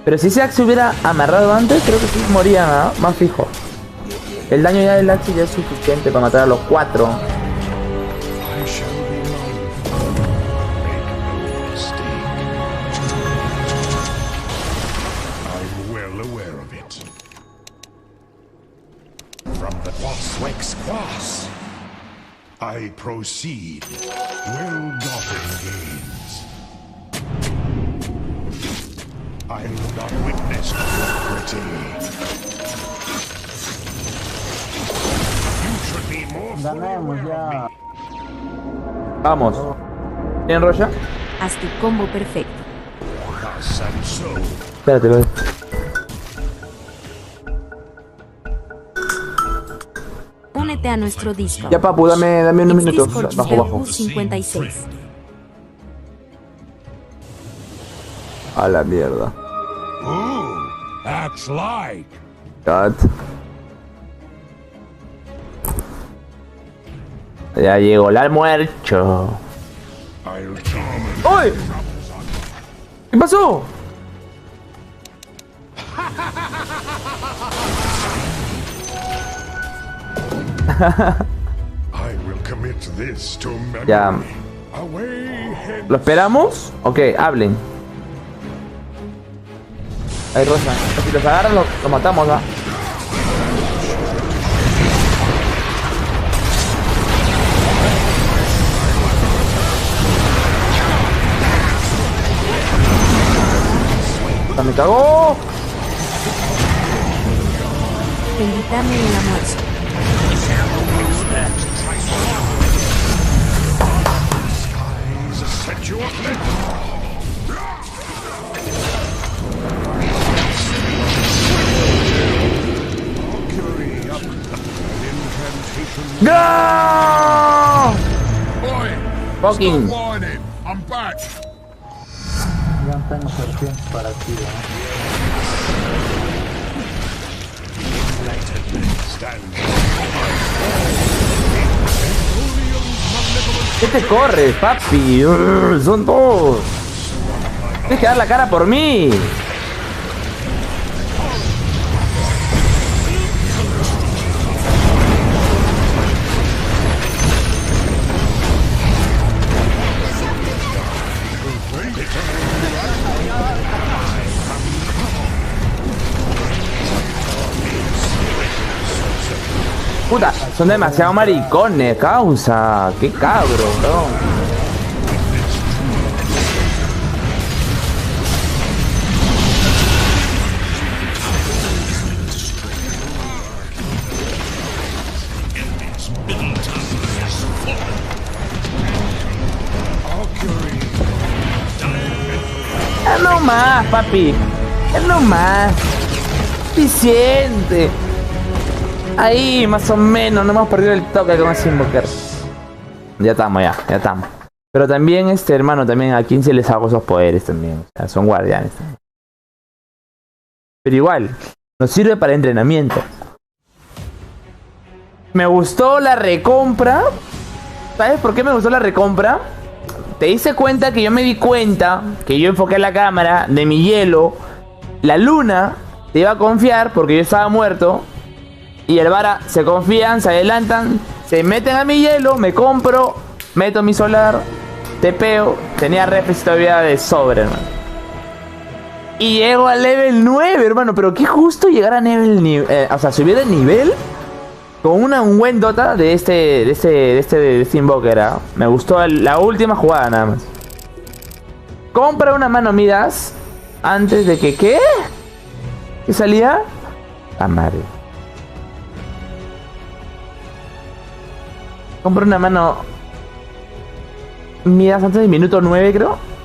Pero si ese Axe hubiera amarrado antes, creo que sí morían, ¿no? Más fijo. El daño ya del Axe ya es suficiente para matar a los 4. I proceed. Well-gotten gains. I will not witness cruelty. You should be more ganemos ya. Vamos. ¿Bien, Rocha? Haz tu combo perfecto. Espérate, voy. Únete a nuestro Discord. Ya, papu, dame unos minutos. Bajo. 56. A la mierda. Acts like. God. Ya llegó el almuerzo. ¡Uy! ¿Qué pasó? Ya. ¿Lo esperamos? Ok, hablen. Ahí, Rosa. Si los agarran, lo matamos, ¿va? ¡Me cagó! Invítame el almuerzo. ¡No! Fucking. I'm back. Ya no tengo serpientes para ti, ¿Qué te corres, papi? Son dos. Tienes que dar la cara por mí. Puta, son demasiado maricones, causa. Qué cabro, bro. Es no más, papi. Es no más. Suficiente. Ahí, más o menos, no hemos perdido el toque con ese invocar. Ya estamos, ya estamos. Pero también, hermano, también a 15 les hago esos poderes también. O sea, son guardianes también. Pero igual, nos sirve para entrenamiento. Me gustó la recompra. ¿Sabes por qué me gustó la recompra? Te diste cuenta que yo me di cuenta que yo enfoqué la cámara de mi hielo. La luna te iba a confiar porque yo estaba muerto. Y el Vara se confían, se adelantan, se meten a mi hielo, me compro, meto mi solar, tepeo, tenía refres todavía de sobre, hermano. Y llego al level 9, hermano, pero qué justo llegar a nivel, o sea, subir de nivel con un buen Dota de este Invoker, ¿eh? Me gustó la última jugada nada más. Compra una mano Midas antes de que, ¿qué? ¿Qué salía? A madre. Compro una mano Midas antes del minuto 9, creo.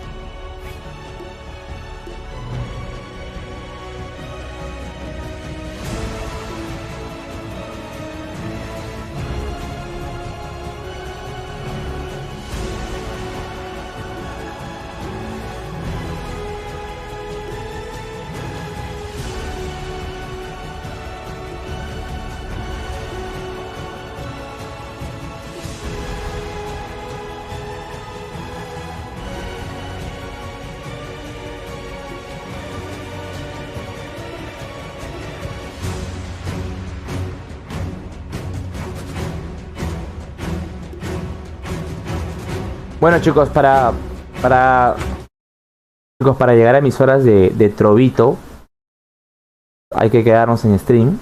Bueno, chicos, para llegar a mis horas de trovito hay que quedarnos en stream.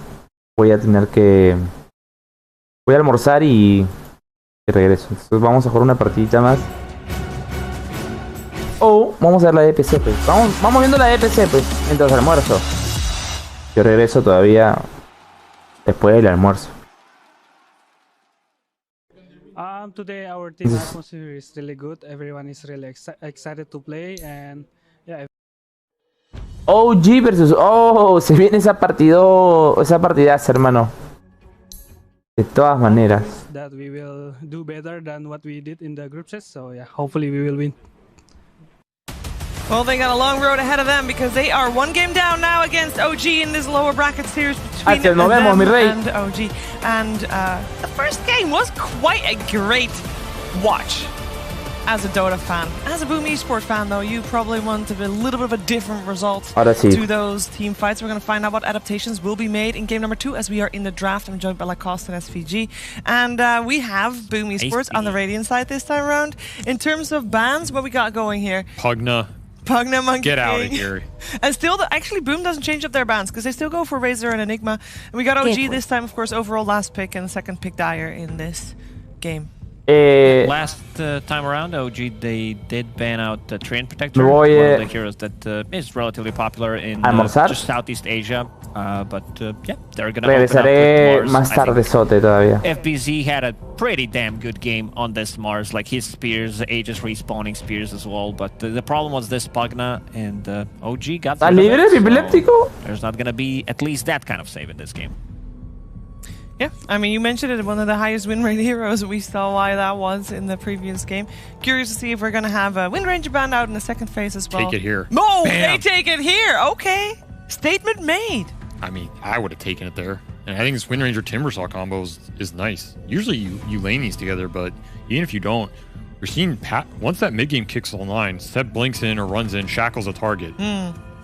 Voy a almorzar y regreso. Entonces vamos a jugar una partidita más. O vamos a ver la DPC, pues. Vamos viendo la DPC, pues, mientras almuerzo. Yo regreso todavía después del almuerzo. Today our team atmosphere is really good. Everyone is really excited to play and yeah. OG versus se viene esa partidaza, hermano. De todas maneras. That we will do better than what we did in the group set. So yeah, hopefully we will win. Well, they got a long road ahead of them because they are one game down now against OG in this lower bracket series between them and OG. And the first game was quite a great watch as a Dota fan. As a Boom Esports fan, though, you probably want a little bit of a different result to those team fights. We're going to find out what adaptations will be made in game number 2 as we are in the draft. I'm joined by Lacoste and SVG. And we have Boom Esports on the Radiant side this time around. In terms of bans, what we got going here? Pugna, Monkey get out of King. here. And still, actually, Boom doesn't change up their bans because they still go for Razor and Enigma. And we got OG this time, of course, overall last pick and second pick Dire in this game. Last time around, OG, they did ban out the Train Protector, one of the heroes that is relatively popular in just Southeast Asia. But yeah, they're gonna regresaré más tardezote todavía. FBZ had a pretty damn good game on this Mars, like his spears, Aegis respawning spears as well. But the problem was this Pugna, and OG got ¿Está libre, epiléptico? There's not gonna be at least that kind of save in this game. Yeah, I mean, you mentioned it, one of the highest win rate heroes. We saw why that was in the previous game. Curious to see if we're going to have a Wind Ranger banned out in the second phase as well. Take it here. No, Bam. they take it here. Okay. Statement made. I mean, I would have taken it there. And I think this Wind Ranger Timbersaw combo is nice. Usually you lane these together, but even if you don't, you're seeing once that mid-game kicks online, Seb blinks in or runs in, shackles a target.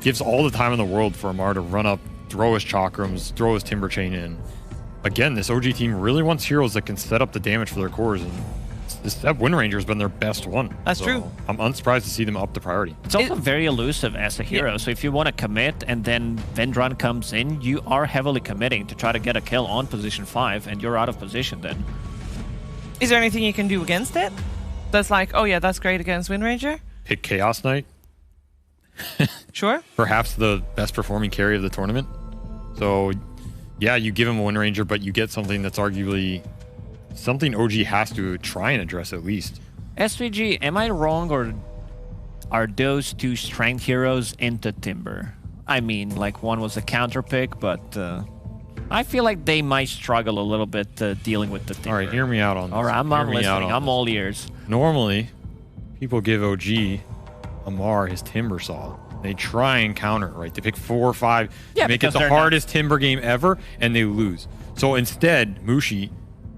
Gives all the time in the world for Amar to run up, throw his chakrams, throw his Timber Chain in. Again, this OG team really wants heroes that can set up the damage for their cores, and this Wind Ranger has been their best one. That's true. I'm unsurprised to see them up the priority. It's also very elusive as a hero, so if you want to commit and then Vendron comes in, you are heavily committing to try to get a kill on position 5, and you're out of position then. Is there anything you can do against it? That's like, oh yeah, that's great against Wind Ranger? Pick Chaos Knight. Sure. Perhaps the best performing carry of the tournament. So yeah, you give him a Wind Ranger, but you get something that's arguably something OG has to try and address at least. SVG, am I wrong, or are those two strength heroes into Timber? I mean, like one was a counter pick, but I feel like they might struggle a little bit dealing with the Timber. All right, hear me out on this. All right, I'm listening. I'm all ears. Normally, people give OG Amar his Timber Saw. They try and counter it, right? They pick 4 or 5, make it the hardest Timber game ever, and they lose. So instead, Mushi, you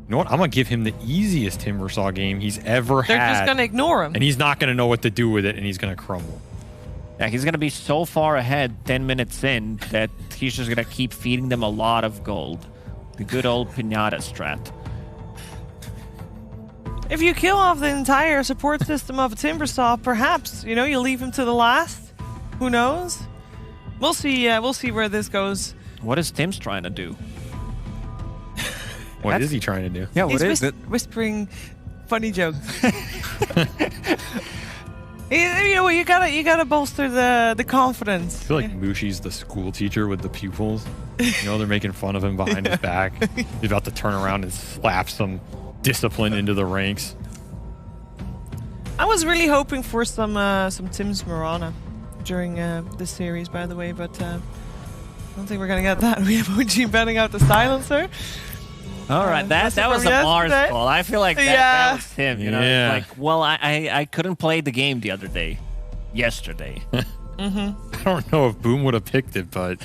know what? I'm going to give him the easiest Timber Saw game he's ever had. They're just going to ignore him. And he's not going to know what to do with it, and he's going to crumble. Yeah, he's going to be so far ahead 10 minutes in that he's just going to keep feeding them a lot of gold. The good old Pinata strat. If you kill off the entire support system of a Timbersaw, perhaps, you know, you leave him to the last. Who knows? We'll see. We'll see where this goes. What is Tim's trying to do? What is he trying to do? Yeah, what is it? Whispering funny jokes. You know, you gotta bolster the confidence. I feel like Mushi's the school teacher with the pupils. You know, they're making fun of him behind his back. He's about to turn around and slap some discipline into the ranks. I was really hoping for some Tim's Marana during this series, by the way, but I don't think we're gonna get that. We have OG betting out the silencer. All right, that was a Mars call. I feel like that was him. You know, like, well, I couldn't play the game the other day, yesterday. I don't know if Boom would have picked it, but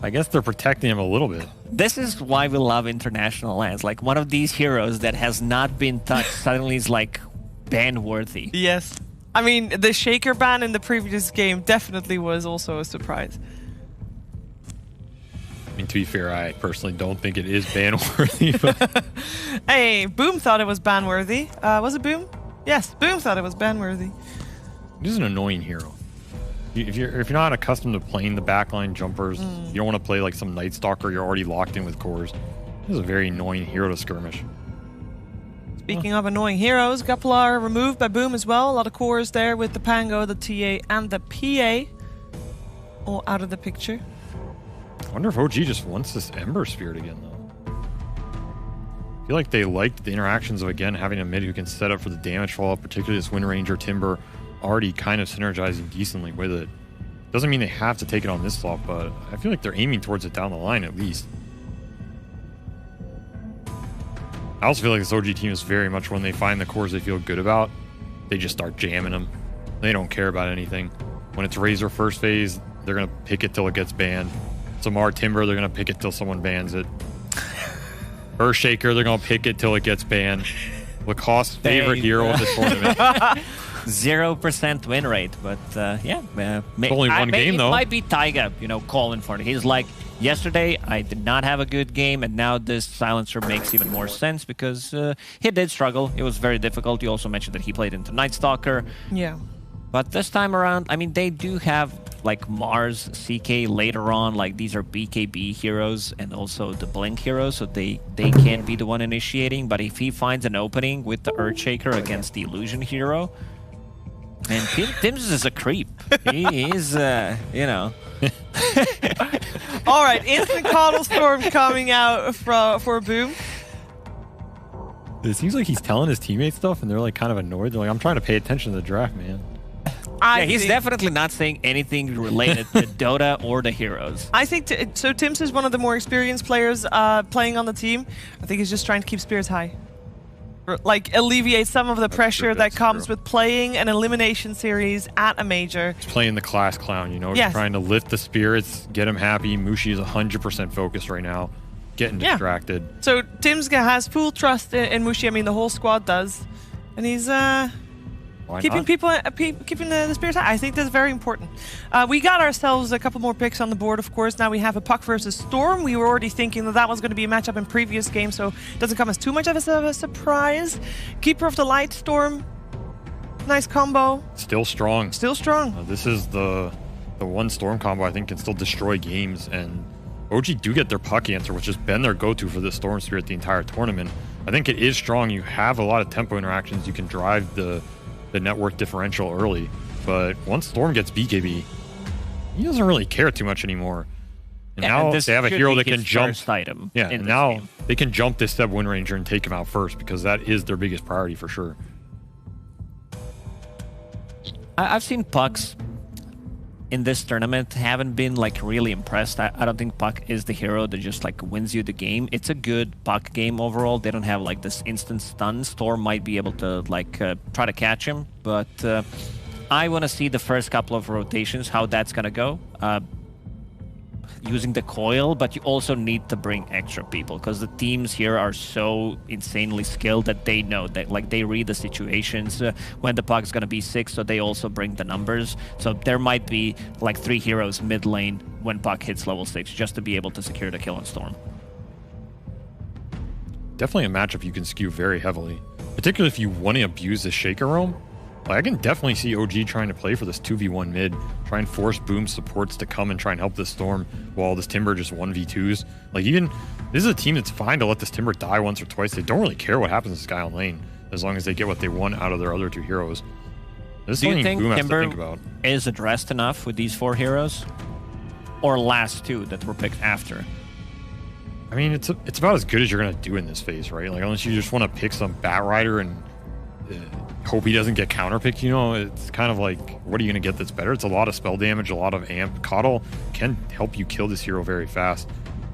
I guess they're protecting him a little bit. This is why we love international lands. Like, one of these heroes that has not been touched suddenly is like ban worthy. Yes. I mean, the Shaker ban in the previous game definitely was also a surprise. I mean, to be fair, I personally don't think it is ban-worthy. But hey, Boom thought it was ban-worthy. Was it Boom? Yes, Boom thought it was ban-worthy. This is an annoying hero. If you're not accustomed to playing the backline jumpers, you don't want to play like some Night Stalker, you're already locked in with cores. This is a very annoying hero to skirmish. Speaking of annoying heroes, Gaplar removed by Boom as well. A lot of cores there with the Pango, the TA, and the PA all out of the picture. I wonder if OG just wants this Ember Spirit again, though. I feel like they liked the interactions of, again, having a mid who can set up for the damage fall, particularly this Wind Ranger Timber already kind of synergizing decently with it. Doesn't mean they have to take it on this slot, but I feel like they're aiming towards it down the line at least. I also feel like this OG team is very much when they find the cores they feel good about, they just start jamming them. They don't care about anything. When it's Razor first phase, they're going to pick it till it gets banned. Samar Timber, they're going to pick it till someone bans it. Earthshaker, they're going to pick it till it gets banned. Lacosse's favorite hero of the tournament. 0% win rate, but yeah. Only one game, though. It might be Taiga, you know, calling for it. He's like, yesterday I did not have a good game, and now this silencer makes even more sense because he did struggle. It was very difficult. You also mentioned that he played into Night Stalker. Yeah. But this time around, I mean, they do have like Mars, CK later on, like these are BKB heroes and also the Blink heroes, so they can't be the one initiating. But if he finds an opening with the Earthshaker against the Illusion hero, and Tims is a creep. He is, you know. All right, instant Coddle Storm coming out for Boom. It seems like he's telling his teammates stuff, and they're like kind of annoyed. They're like, "I'm trying to pay attention to the draft, man." Yeah, he's definitely not saying anything related to Dota or the heroes. I think so. Tims is one of the more experienced players playing on the team. I think he's just trying to keep spirits high, or, like alleviate some of the pressure that comes with playing an elimination series at a major. He's playing the class clown, you know. Yes. He's trying to lift the spirits, get him happy. Mushi is 100% focused right now, getting distracted. So Tims has full trust in Mushi. I mean, the whole squad does, and he's keeping the spirits high. I think that's very important. We got ourselves a couple more picks on the board, of course. Now we have a Puck versus Storm. We were already thinking that was going to be a matchup in previous games, so it doesn't come as too much of a surprise. Keeper of the Light, Storm. Nice combo. Still strong. Still strong. This is the one Storm combo I think can still destroy games, and OG do get their Puck answer, which has been their go-to for the Storm Spirit the entire tournament. I think it is strong. You have a lot of tempo interactions. You can drive the network differential early, but once Storm gets BKB, he doesn't really care too much anymore. And now they have a hero that can jump. Item and now they can jump this Seb Wind Ranger and take him out first, because that is their biggest priority for sure. I've seen Pucks in this tournament, haven't been like really impressed. I don't think Puck is the hero that just like wins you the game. It's a good Puck game overall. They don't have like this instant stun. Storm might be able to like try to catch him, but I want to see the first couple of rotations, how that's gonna go. Using the coil, but you also need to bring extra people, because the teams here are so insanely skilled that they know that, like, they read the situations when the Puck's gonna be 6, so they also bring the numbers. So there might be like 3 heroes mid lane when Puck hits level 6, just to be able to secure the kill on Storm. Definitely a matchup you can skew very heavily, particularly if you want to abuse the Shaker roam. Like, I can definitely see OG trying to play for this 2v1 mid, try and force Boom supports to come and try and help this Storm while this Timber just 1v2s. Like, even, this is a team that's fine to let this Timber die once or twice. They don't really care what happens to this guy on lane, as long as they get what they want out of their other 2 heroes. This is Do you think Boom Timber has to think about. is addressed enough with these 4 heroes? Or last 2 that were picked after? I mean, it's about as good as you're going to do in this phase, right? Like, unless you just want to pick some Bat Rider and hope he doesn't get counterpicked, you know, it's kind of like, what are you going to get that's better? It's a lot of spell damage, a lot of amp. Coddle can help you kill this hero very fast.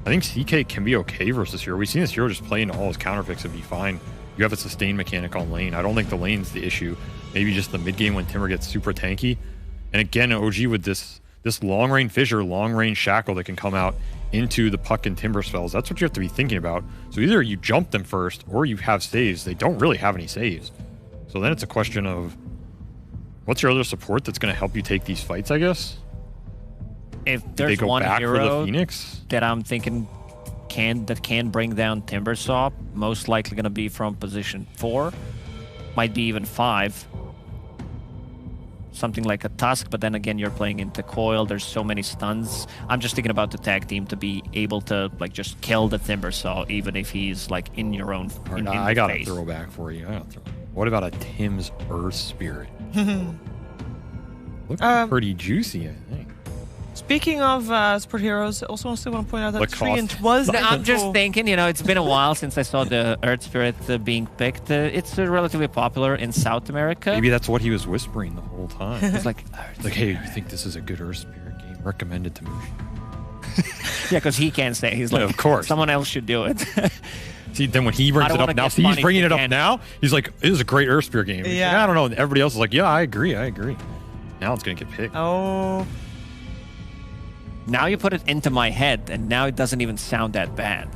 I think CK can be okay versus hero. We've seen this hero just play into all his counterpicks and be fine. You have a sustain mechanic on lane. I don't think the lane's the issue. Maybe just the mid game when Timber gets super tanky. And again, OG with this long range fissure, long range shackle that can come out into the Puck and Timber spells. That's what you have to be thinking about. So either you jump them first or you have saves. They don't really have any saves. So then it's a question of, what's your other support that's going to help you take these fights, I guess? If there's one hero Phoenix that I'm thinking can bring down Timbersaw, most likely going to be from position 4, might be even 5. Something like a Tusk, but then again, you're playing into Coil. There's so many stuns. I'm just thinking about the tag team to be able to like just kill the Timbersaw, even if he's like in your own. I got a throwback for you. What about a Tim's Earth Spirit? Looking pretty juicy, I think. Speaking of support heroes, I also still want to point out that Treant was... No, I'm just thinking, you know, it's been a while since I saw the Earth Spirit being picked. It's relatively popular in South America. Maybe that's what he was whispering the whole time. It's like, hey, you think this is a good Earth Spirit game? Recommend it to Mushi. Yeah, because he can't say. He's like, of course. Someone else should do it. See, then when he brings it up now, he's bringing it up now. He's like, it is a great Earth Spirit game. Yeah. Like, I don't know. And everybody else is like, yeah, I agree. Now it's going to get picked. Oh. Now you put it into my head, and now it doesn't even sound that bad.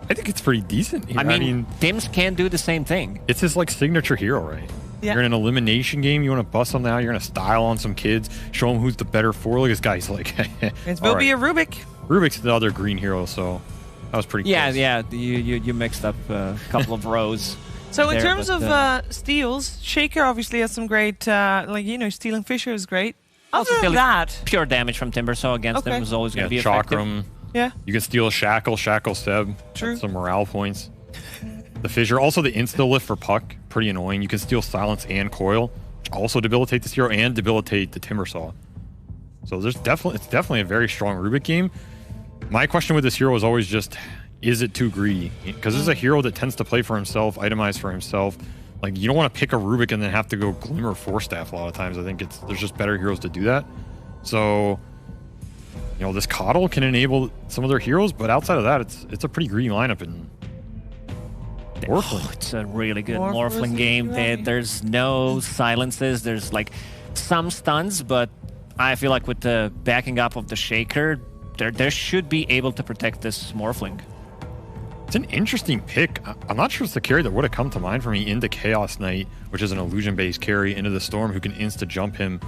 I think it's pretty decent here. I mean, Tims can do the same thing. It's his like signature hero, right? Yeah. You're in an elimination game. You want to bust them now. You're going to style on some kids, show them who's the better 4. Look at this guy. He's like, it will be a Rubik. Rubik's the other green hero, so that was pretty close. Yeah. You mixed up a couple of rows. So in terms of steals, Shaker obviously has some great, stealing Fissure is great. Other than that, pure damage from Timbersaw against them was always going to be effective. Chakram. Yeah. You can steal a Shackle Seb. True. Some morale points. The Fissure. Also the insta-lift for Puck. Pretty annoying. You can steal Silence and Coil. Which also debilitate this hero and debilitate the Timbersaw. So it's definitely a very strong Rubik game. My question with this hero is always just, is it too greedy? Because this is a hero that tends to play for himself, itemize for himself. Like, you don't want to pick a Rubik and then have to go Glimmer Force Staff a lot of times. I think there's just better heroes to do that. So, you know, this Coddle can enable some of their heroes, but outside of that, it's a pretty greedy lineup in Morphling. Oh, it's a really good Morphling game. There's no silences. There's like some stuns, but I feel like with the backing up of the Shaker, they should be able to protect this Morphling. It's an interesting pick. I'm not sure it's the carry that would have come to mind for me into Chaos Knight, which is an illusion-based carry, into the Storm, who can insta-jump him.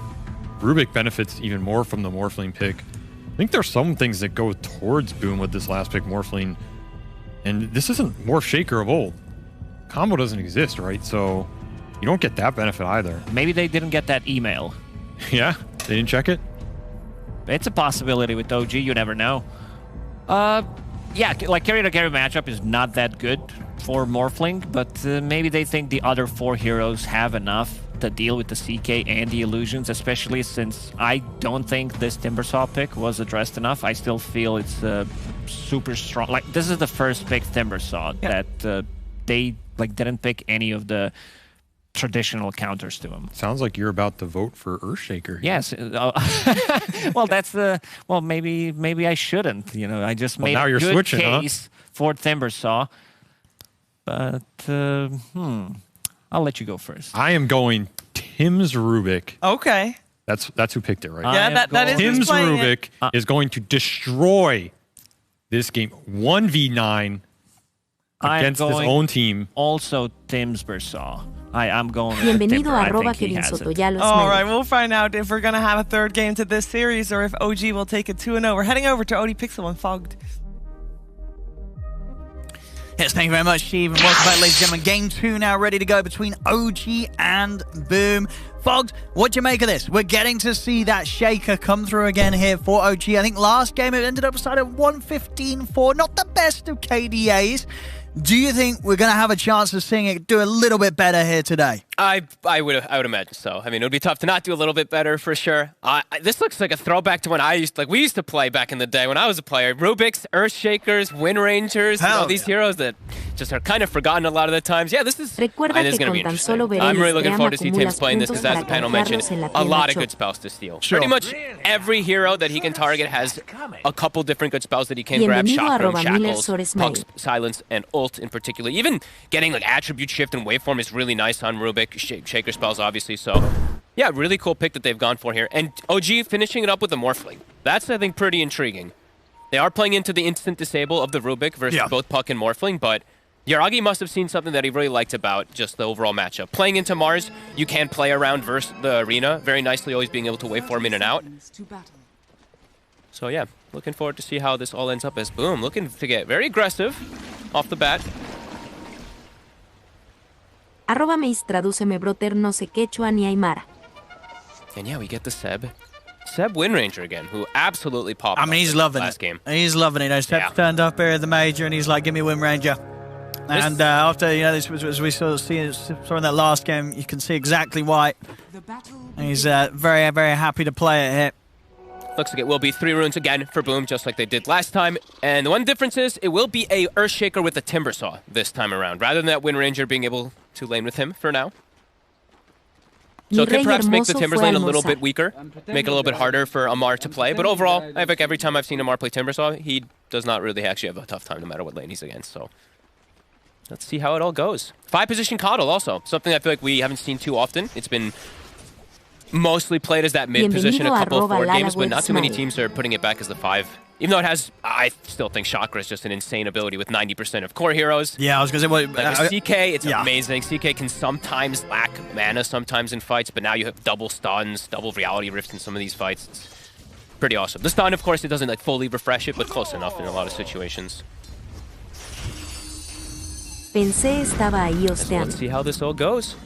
Rubik benefits even more from the Morphling pick. I think there's some things that go towards Boom with this last pick, Morphling. And this isn't Morph Shaker of old. Combo doesn't exist, right? So you don't get that benefit either. Maybe they didn't get that email. Yeah? They didn't check it? It's a possibility with OG, you never know. Yeah, like carry-to-carry matchup is not that good for Morphling, but maybe they think the other 4 heroes have enough to deal with the CK and the illusions, especially since I don't think this Timbersaw pick was addressed enough. I still feel it's super strong. Like, this is the first pick Timbersaw that they like didn't pick any of the traditional counters to him. Sounds like you're about to vote for Earthshaker. Yes. Well, that's the... Well, maybe I shouldn't. You know, I just made a good case for Timbersaw. But, I'll let you go first. I am going Tim's Rubik. Okay. That's who picked it, right? Yeah, that is Tim's Rubik is going to destroy this game 1v9 against his own team. Also, Tim's Bersaw. I'm going Bienvenido a arroba Kevin Soto. All right, we'll find out if we're going to have a third game to this series or if OG will take it 2-0. We're heading over to OD Pixel and Fogged. Yes, thank you very much, Steve, and welcome back, ladies and gentlemen. Game 2 now ready to go between OG and Boom. Fogged, what do you make of this? We're getting to see that Shaker come through again here for OG. I think last game it ended up decided 115-4, not the best of KDAs. Do you think we're going to have a chance of seeing it do a little bit better here today? I would imagine so. I mean, it would be tough to not do a little bit better for sure. This looks like a throwback to when we used to play back in the day when I was a player. Rubiks, Earthshakers, Wind Rangers, all these heroes that just are kind of forgotten a lot of the times. Yeah, this is going to be interesting. I'm really looking forward to see Tim's playing this because, as the panel mentioned, a lot of good spells to steal. Sure. Pretty much every hero that he can target has a couple different good spells that he can grab. Chakram, Shackles, Pucks, Silence, and Ult in particular. Even getting like Attribute Shift and Waveform is really nice on Rubik. Shaker spells, obviously. So, yeah, really cool pick that they've gone for here. And OG finishing it up with the Morphling. That's, I think, pretty intriguing. They are playing into the instant disable of the Rubik versus both Puck and Morphling, but Yaragi must have seen something that he really liked about just the overall matchup. Playing into Mars, you can play around versus the arena very nicely, always being able to waveform in and out. So, yeah, looking forward to see how this all ends up as Boom. Looking to get very aggressive off the bat. @me tradúceme broter no sé quechua ni aymara. And yeah, we get the Seb Wind Ranger again, who absolutely popped. I mean, he's loving last game. He's loving it. Seb's turned up here at the major, and he's like, "Give me Wind Ranger." And after this, as we saw in that last game, you can see exactly why. And he's very, very happy to play it here. Looks like it will be 3 runes again for Boom, just like they did last time. And the one difference is it will be a Earthshaker with a Timbersaw this time around, rather than that Wind Ranger being able to lane with him for now. So it could perhaps make the Timbers lane a little bit weaker, make it a little bit harder for Amar to play. But overall, I think every time I've seen Amar play Timbersaw, he does not really actually have a tough time no matter what lane he's against. So let's see how it all goes. 5-position Coddle also, something I feel like we haven't seen too often. It's been mostly played as that mid position a couple of forward games, but not too many teams are putting it back as the 5. Even though it has, I still think Chakra is just an insane ability with 90% of core heroes. Yeah, I was going to say, like with CK, it's amazing. CK can sometimes lack mana sometimes in fights, but now you have double stuns, double reality rifts in some of these fights. It's pretty awesome. The stun, of course, it doesn't like fully refresh it, but close enough in a lot of situations. Pensé estaba ahí Let's see how this all goes.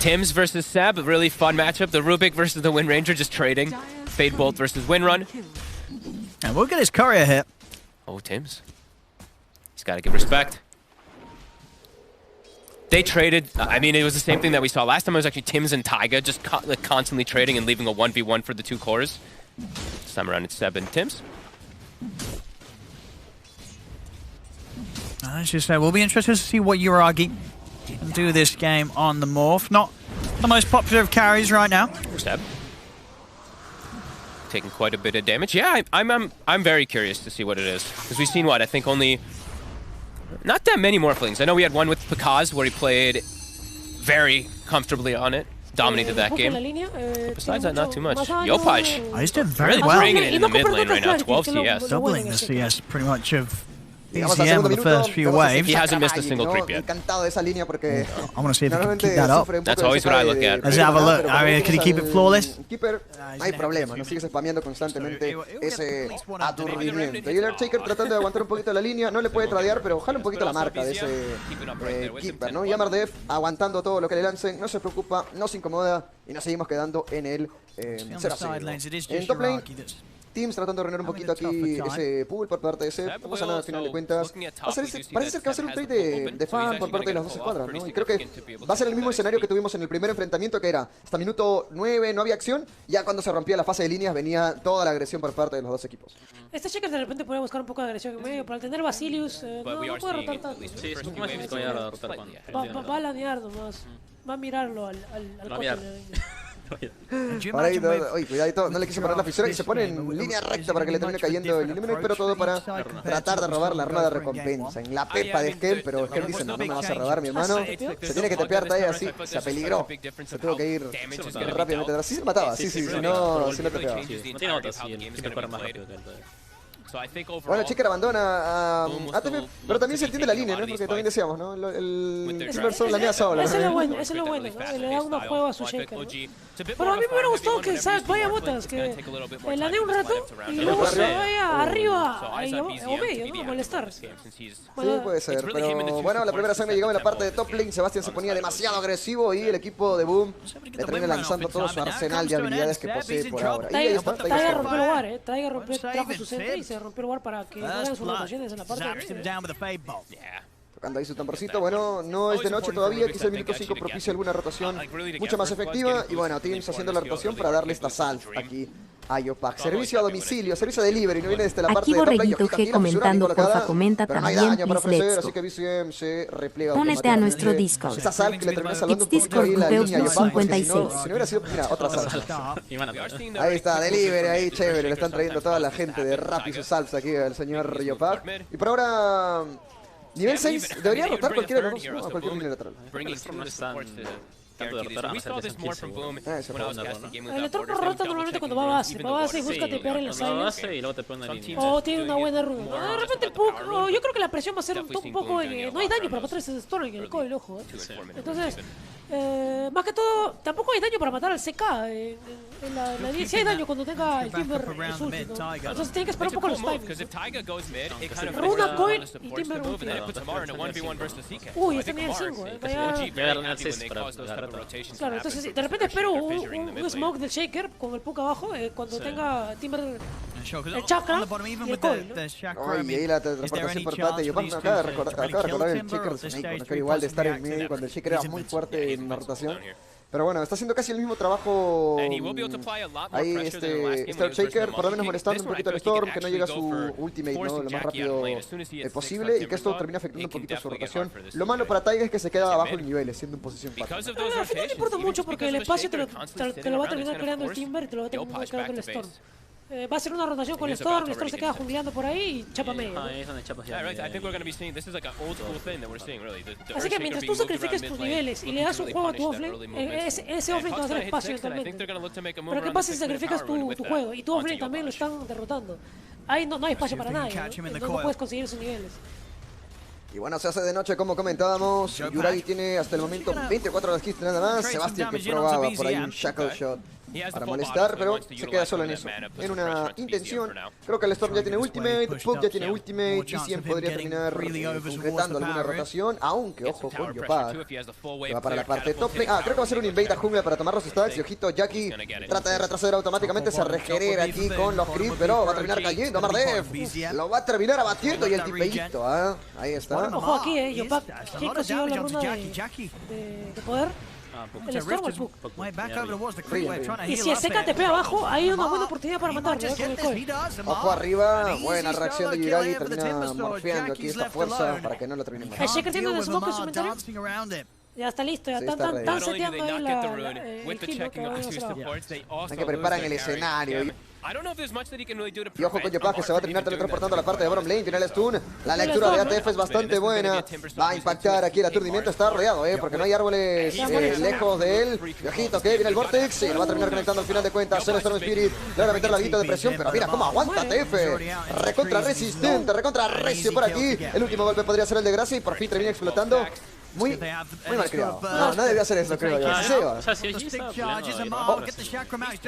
Tim's versus Seb, a really fun matchup. The Rubik versus the Wind Ranger, just trading. Fade Bolt versus Windrun. And we'll get his courier hit. Oh, Tim's. He's got to give respect. They traded. I mean, it was the same thing that we saw last time. It was actually Tim's and Taiga just constantly trading and leaving a 1v1 for the two cores. This time around, it's Seb and Tim's. As you say, we'll be interested to see what Uragi can do this game on the Morph. Not the most popular of carries right now. Seb. Taking quite a bit of damage. Yeah, I'm very curious to see what it is. Because we've seen what? I think only... Not that many Morphlings. I know we had one with Pakaz where he played very comfortably on it. Dominated that game. Besides that, not too much. Yopaj. He's doing very really well. Bringing it in the mid lane right now. 12 CS. Doubling the CS pretty much of ECM in the first few waves. He hasn't missed a single creep yet. I want to see if he can keep that up. That's always what I look at. Let's have a look. I mean, can he keep it flawless? Keeper, no hay problema, no sigues spameando constantemente ese aturdimiento. Y el Shaker tratando de aguantar un poquito la línea, no le puede tradear, pero jala un poquito la marca de ese Keeper, ¿no? Y Amardef aguantando todo lo que le lancen, no se preocupa, no se incomoda y nos seguimos quedando en el 0-0. En top lane, Teams tratando de reunir un poquito aquí ese pool por parte de Seb. No pasa nada al final de cuentas. Parece ser que va a ser un trade de fan por parte de las dos escuadras, ¿no? Y creo que va a ser el mismo escenario que tuvimos en el primer enfrentamiento, que era hasta minuto 9 no había acción. Ya cuando se rompía la fase de líneas venía toda la agresión por parte de los dos equipos. Este Shaker de repente puede buscar un poco de agresión en medio, pero al tener Basilius no puede rotar tanto. Sí, es un poco más difícil que vaya a rotar cuando... Va a lanear nomás. Va a mirarlo al coche. Por ahí, cuidadito, no le quiso parar la fisura y se pone en línea recta para que le termine cayendo el Illuminate, pero todo para tratar de robar la rueda de recompensa. En la pepa de Skem, pero Skem dice, no me vas a robar, mi hermano. Se tiene que tepear Taiga así, se apeligró. Se tuvo que ir rápidamente atrás. Sí se mataba, sí, si no tepeaba. Tiene otras, sí, el Keeper corre más rápido que el Taiga. Bueno, Shaker abandona a ATP, pero también se entiende la línea, ¿no? Porque también decíamos, ¿no? El inversor lanea solo. Eso es lo bueno, eso es lo bueno, ¿no? Le da unos juegos a su Shaker, ¿no? Pero a mí me hubiera gustado que Zack vaya a botas, que lanee un rato y luego se vaya arriba o medio, ¿no? A molestar. Sí, puede ser, pero bueno, la primera sangre llegaba en la parte de top lane. Sebastián se ponía demasiado agresivo y el equipo de Boom le termina lanzando todo su arsenal de habilidades que posee por ahora. Taiga rompió el lugar, Taiga trajo su centro y se rompió el lugar para que hagan sus rotaciones en la parte de... Tocando ahí su tamborcito. Bueno, no es de noche todavía. Quizá el minuto 5 propicia alguna rotación mucho más efectiva. Y bueno, Teams haciendo la rotación para darle esta salve aquí a Yopak. Servicio a domicilio, servicio de delivery. No viene desde la parte de top lane. Borreguito G comentando, porfa, comenta también, please, let's go. Así que VCM se repliega. Únete a nuestro Discord. Esa salve que le termina salvando un poquito ahí la línea a Yopak. Si no hubiera sido, mira, otra salve. Ahí está, delivery, ahí chévere. Le están trayendo toda la gente de rap y sus salves aquí al señor Yopak. Y por ahora... Nivel 6, debería rotar cualquiera de los dos, a cualquier línea lateral. El otro rota normalmente cuando va a base y busca tepear en la side. O tiene una buena ruta. De repente el Puck, yo creo que la presión va a ser un poco no hay daño para matar ese Storm en el coil, ojo. Entonces, más que todo, tampoco hay daño para matar al CK. Sí hay daño cuando tenga el Timber su ulti, ¿no? Entonces tiene que esperar un poco los timings. Runa, coil y Timber ulti. Uy, este nivel 5, Claro, entonces de repente espero un smoke del Shaker con el Puck abajo cuando tenga Timber el chakra y el coil, ¿no? Y ahí la transportación por parte de Yopak. Acaba de recordar el Shaker de Snake, no era igual de estar en medio cuando el Shaker era muy fuerte en la rotación. Pero bueno, está haciendo casi el mismo trabajo ahí Star Shaker, por lo menos molestando un poquito al Storm, que no llega a su ultimate, ¿no? Lo más rápido posible, y que esto termina afectando un poquito su rotación. Lo malo para Taiga es que se queda abajo en niveles, siendo en posición fácil. Al final no importa mucho porque el espacio te lo va a terminar creando el Timber y te lo va a terminar creando el Storm. Va a ser una rotación con el Storm se queda jungleando por ahí y chapa medio. Así que mientras tú sacrifiques tus niveles y le das un juego a tu offlane, ese offlane te va a hacer espacio totalmente. Pero ¿qué pasa si sacrificas tu juego? Y tu offlane también lo están derrotando. Ahí no hay espacio para nadie, no puedes conseguir esos niveles. Y bueno, se hace de noche como comentábamos. Uragi tiene hasta el momento 24 horas kills nada más. Sebastián que probaba por ahí un shackle shot. para molestar, pero se queda solo en eso. En una intención. Creo que el Storm ya tiene ultimate, Puck ya tiene ultimate, y Vivo podría terminar concretando alguna rotación, aunque ojo con Yopak, que va para la parte top lane. Creo que va a ser un invade a jungla para tomar los stacks, y ojito, Jackie trata de retroceder automáticamente, se regenera aquí con los creeps, pero va a terminar cayendo, Amardef lo va a terminar abatiendo, y el tipeíto, ahí está. Ojo aquí, Yopak, ¿quién consiguió la ronda de poder? El Storm o el Puck. Y si el Seca TP abajo, hay una buena oportunidad para matarlo con el Koi. Ojo arriba, buena reacción de Yuragi, termina morfeando aquí esta fuerza para que no lo termine ¿El Shaker tiene un smoke en su inventario? Ya está listo, ya están seteando ahí el kill. Hay que preparar el escenario. Y ojo con Yopak, que se va a terminar teletransportando a la parte de bottom lane. Tiene el stun. La lectura de ATF es bastante buena. Va a impactar aquí el aturdimiento. Está rodeado, porque no hay árboles lejos de él. Y ojito, que viene el Vortex. Y lo va a terminar conectando al final de cuentas. El Storm Spirit le va a meter la guita de presión. Pero mira cómo aguanta ATF. Recontra resistente, recontra recio por aquí. El último golpe podría ser el de Gracia. Y por fin termina explotando. Muy mal creado. No debía hacer eso, creo yo.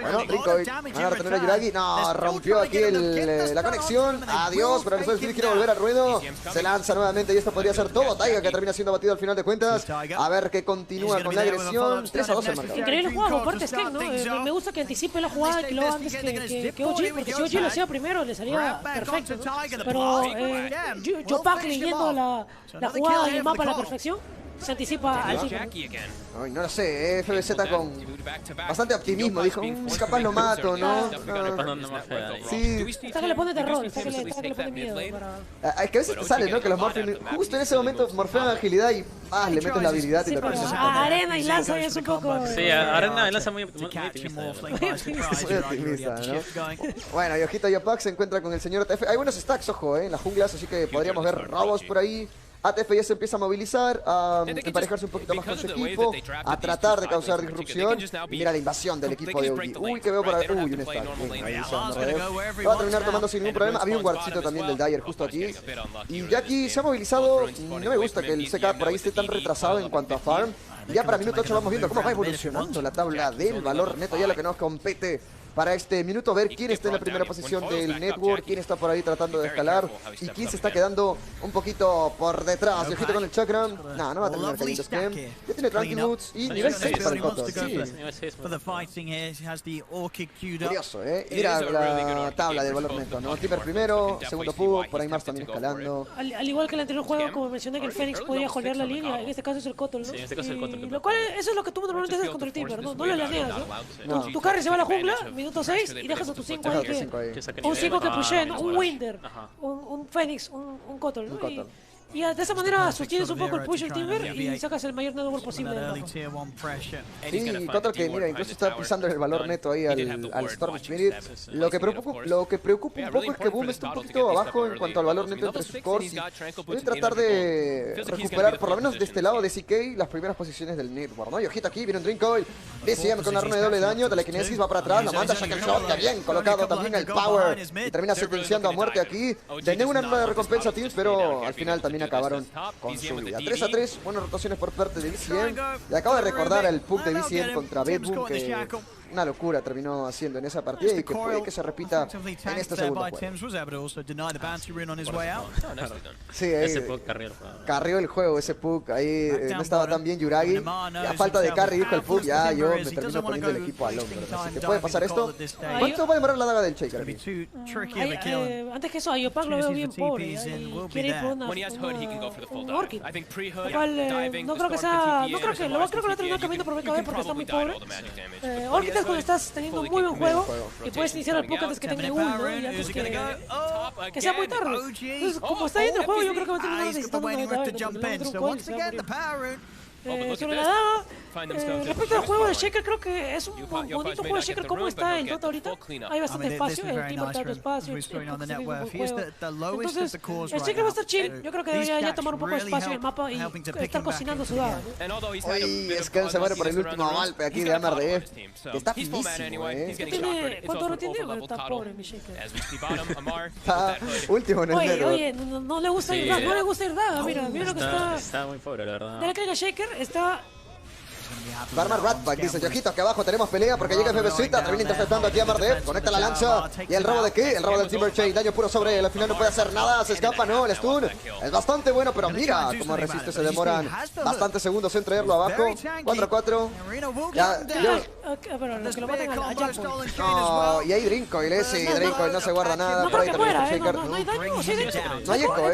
Bueno, Rico, van a retener a Yuragi. No, rompió aquí la conexión. Adiós, pero el Storm Spirit quiere volver al ruedo. Se lanza nuevamente y esto podría ser todo. Taiga, que termina siendo batido al final de cuentas. A ver que continúa con la agresión. 3-2 el marcador. Increíble juego, aparte Skeng, ¿no? Me gusta que anticipe la jugada y que lo haga antes que OG, porque si OG lo hacía primero le salía perfecto, ¿no? Pero Yopak leyendo la jugada y el mapa a la perfección, se anticipa al tipo. Ay, no lo sé, FBZ con bastante optimismo dijo, capaz lo mato, ¿no? Sí. Está que le pone terror, está que le pone miedo. Es que a veces te sale, ¿no? Que los morfean, justo en ese momento morfean agilidad y le metes la habilidad y te pones. Arena y lanza es un poco. Sí, Arena y lanza muy optimista, ¿no? Bueno, y ojito, Yopak se encuentra con el señor ATF. Hay buenos stacks, ojo, en las junglas, así que podríamos ver robos por ahí. ATF ya se empieza a movilizar, a emparejarse un poquito más con su equipo, a tratar de causar disrupción. Y mira la invasión del equipo de OG. Uy, que veo por ahí. Uy, un stack. Va a terminar tomando sin ningún problema. Había un guardcito también del Dyer justo aquí. Y Jackie se ha movilizado. No me gusta que el CK por ahí esté tan retrasado en cuanto a farm. Ya para minuto 8 vamos viendo cómo va evolucionando la tabla del valor neto, ya lo que nos compete para este minuto, ver quién está en la primera posición del network, quién está por ahí tratando de escalar y quién se está quedando un poquito por detrás. El ojito con el chakra. No va a terminar cayendo Skem. Ya tiene Tranquil Boots y nivel 6 para el Coto. Curioso, mira la tabla del valor neto, ¿no? Timber primero, segundo Puck, por ahí Mars también escalando. Al igual que el anterior juego, como mencioné que el Fénix podía holdear la línea, en este caso es el Coto, ¿no? Sí, en este caso es el Coto. Lo cual, eso es lo que tú normalmente haces contra el Timber, ¿no? No lo laneas, ¿no? Tu carry se va a la jungla, minuto 6, y dejas a tus 5 ahí que... Un 5 que pusheen, un Winder, un Fénix, un Kotor, ¿no? Y de esa manera sostienes un poco el push del Timber y sacas el mayor network posible. Sí, Kotor que mira, incluso está pisando el valor neto ahí al Storm Spirit. Lo que preocupa un poco es que Boom está un poquito abajo en cuanto al valor neto entre sus cores y debe tratar de recuperar, por lo menos de este lado de CK, las primeras posiciones del network, ¿no? Y ojito aquí, viene un Drink Oil, DCM con una runa de doble daño, telequinesis va para atrás, lo manda Shackle Shot, que bien colocado también el Power y termina sentenciando a muerte aquí. Tenía una runa de recompensa a Teams, pero al final también acabaron con su vida. 3-3, buenas rotaciones por parte de VCN. Y acabo de recordar el Puck de VCN contra Bedboom, que una locura terminó haciendo en esa partida y que puede que se repita en este segundo juego. Sí, carrió el juego ese Puck, ahí no estaba tan bien Yuragi. A falta de carry dijo el Puck, ya yo me termino poniendo el equipo al hombro. Así que puede pasar esto. ¿Cuánto va a demorar la daga del Shaker? Antes que eso, a Yopak lo veo bien pobre. Quiere ir por un Orchid. Lo cual no creo que sea... creo que lo va a terminar cambiando por BKB porque está muy pobre. Orchid es cuando estás teniendo un muy buen juego y puedes iniciar el Puck antes que tenga el ult, ¿no? Y antes que sea muy tarde. Entonces, como está yendo el juego, yo creo que va a terminar necesitando una BKB. Sobre la daga, respecto al juego de Shaker, creo que es un bonito juego de Shaker. ¿Cómo está el Dota ahorita? Hay bastante espacio, el team está de espacio, entonces el Shaker va a estar chill. Yo creo que debería ya tomar un poco de espacio en el mapa y estar cocinando su daga, ¿no? Uy, es que se muere por el último golpe aquí de Amardef, que está finísimo, ¿Cuánto oro tiene? Está pobre mi Shaker. Está último en el negro. Oye, no le gusta ir daga, mira lo que está... Está muy pobre, la verdad. Dale que el Shaker está Va a armar Ratback, dice Yojito, que abajo tenemos pelea porque llega FBZ, termina interceptando aquí a Mardef, conecta la lanza. ¿Y el robo de qué? El robo del Timber Chain, daño puro sobre él, al final no puede hacer nada, se escapa, no, el stun es bastante bueno, pero mira cómo resiste, se demoran bastantes segundos en traerlo abajo. 4-4. Ya, pero los que lo matan al Jackpot. no, y ahí Drinkoil, sí, Drinkoil no se guarda nada. No Por ahí creo que termina muera, Shaker. no hay daño, sí, de hecho. No hay eco,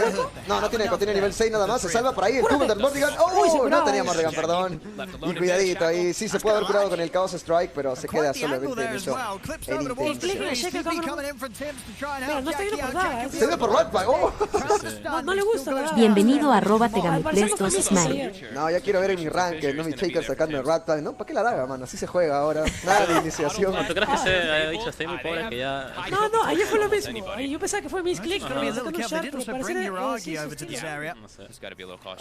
no tiene eco, tiene nivel 6 nada más, se salva por ahí el cubo del Morrigan. ¡Oh! No tenía Morrigan, perdón. Y cuidadito ahí, sí se puede haber curado con el Chaos Strike, pero se queda solamente en eso. Mira, no está yendo por nada. Está yendo por Ratback, No le gusta nada. Bienvenido a @tegamiples2smile. No, ya quiero ver en mi ranked, no mi Shaker sacando el Ratback. No, ¿para qué la daga, mano? Así se juega ahora. Nada de iniciación. ¿Tú crees que se haya dicho estoy muy pobre que ya...? No, ayer fue lo mismo. Yo pensaba que fue misclick, pero me sacando un shard, pero parece...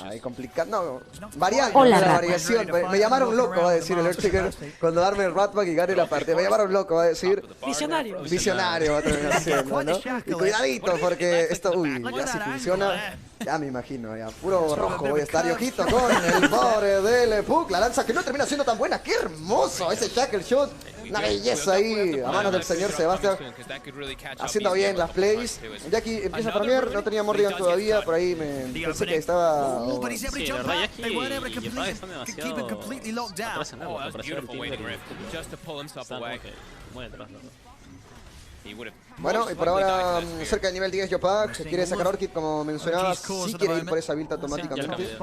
Ay, complicado. No, variante de la variación. Me llamaron loco, va a decir el Earthshaker, cuando darme el Ratback y gane la partida. Me llamaron loco, va a decir. Visionario. Visionario va a terminar siendo, ¿no? Y cuidadito, porque esto, uy, ya si funciona, ya me imagino, ya. Puro rojo voy a estar. Y ojito con el pobre del Puck. La lanza que no termina siendo tan buena. ¡Qué hermoso! Ese shackle shot. Una belleza ahí a manos del señor Sebastián. Haciendo bien las plays. Jackie empieza a farmear. No tenía Morrigan todavía. Por ahí me pensé que estaba... Sí, la verdad Jackie y Jepag están demasiado atrás en agua. Para hacer el team están muy atrás. Bueno, y por ahora cerca del nivel 10 Yopag, se quiere sacar Orchid como mencionabas, sí quiere ir por esa build automáticamente.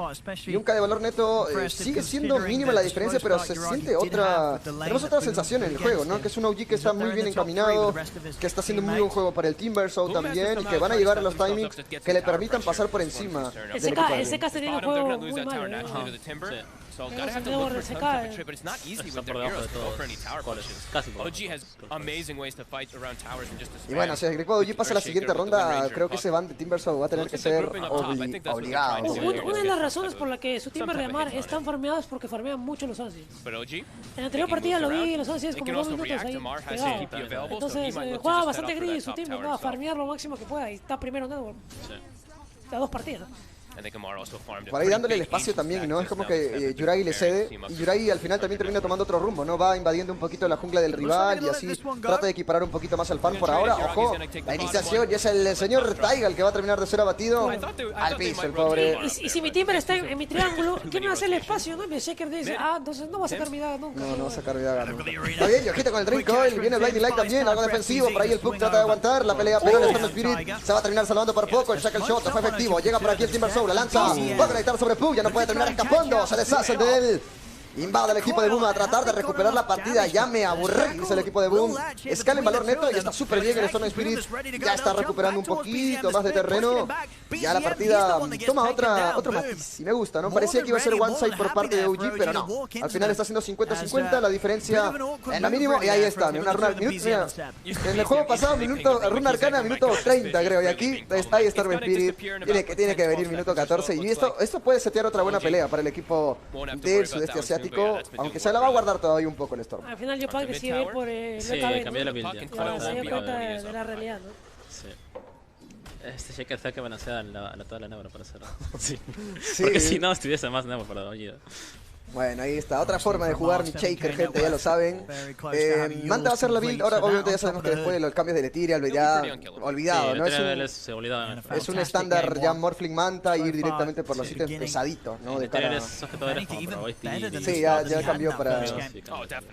Y un K de valor neto sigue siendo mínima la diferencia, pero se siente otra... Tenemos otra sensación en el juego, ¿no? Que es un OG que está muy bien encaminado, que está haciendo muy buen juego para el Timbersaw también, y que van a llegar a los timings que le permitan pasar por encima. Ese K sería un juego muy malo, So gotta have to look for some perpetrate, but it's not easy with their heroes to go for any tower pushes. OG has amazing ways to fight around towers and just to spam. Y bueno, si el Grupo OG pasa a la siguiente ronda, creo que ese ban de Timbersaw va a tener que ser obligado. Una de las razones por la que su Timber de Mar es tan farmeado es porque farmean mucho los Ancients. En la anterior partida lo vi los Ancients como 2 minutos ahí pegado. Entonces juega bastante gris su Timber, va a farmear lo máximo que pueda y está primero en Network. A 2 partidas. Por ahí dándole el espacio también, ¿no? Es como que Yuragi le cede y Yuragi al final también termina tomando otro rumbo, ¿no? Va invadiendo un poquito la jungla del rival y así trata de equiparar un poquito más al farm por ahora. ¡Ojo! La iniciación y es el señor Taiga el que va a terminar de ser abatido al piso, el pobre. Y si mi Timber está en mi triángulo, ¿quién me va a hacer el espacio, no? Mi Shaker dice, entonces no va a sacar mi daga nunca. No va a sacar mi daga nunca. Está bien, Yojito con el Drink Coil, viene el Blinding Light también, algo defensivo, por ahí el Puck trata de aguantar, la pelea pero el Storm Spirit se va a terminar salvando por poco, el Shackle Shot fue efectivo, llega por aquí el Timbersaw, la lanza. Va a conectar sobre Puck, ya no puede terminar escapando, se deshacen de él. Invade el equipo de Boom a tratar de recuperar la partida. Ya me aburrí, dice el equipo de Boom. Escala en valor neto y está súper bien el Storm Spirit. Ya está recuperando un poquito más de terreno. Ya la partida toma otro matiz. Y me gusta, ¿no? Parecía que iba a ser one side por parte de OG, pero no. Al final está haciendo 50-50. La diferencia en la mínimo. Y ahí está. Una runa al minuto. Mira, en el juego pasado, runa arcana, minuto 30, creo. Y aquí está ahí Storm Spirit. Tiene que venir minuto 14. Y esto puede setear otra buena pelea para el equipo del sudeste asiático. Aunque se la va a guardar todavía un poco el Storm. Al final Yopag decide ir por el cambió la build. Se dio cuenta de la realidad, ¿no? Sí. Este Shaker está que balancea toda la Nebra para hacerlo. Sí. Porque si no estuviese más Nebra para OG. Bueno, ahí está, otra forma de jugar mi Shaker, gente, ya lo saben. Manta va a ser la build, ahora obviamente ya sabemos que después de los cambios de Letiria, ya olvidado, ¿no? Es un estándar ya Morphling Manta, ir directamente por los ítems pesaditos, ¿no? De cara... Sí, ya cambió para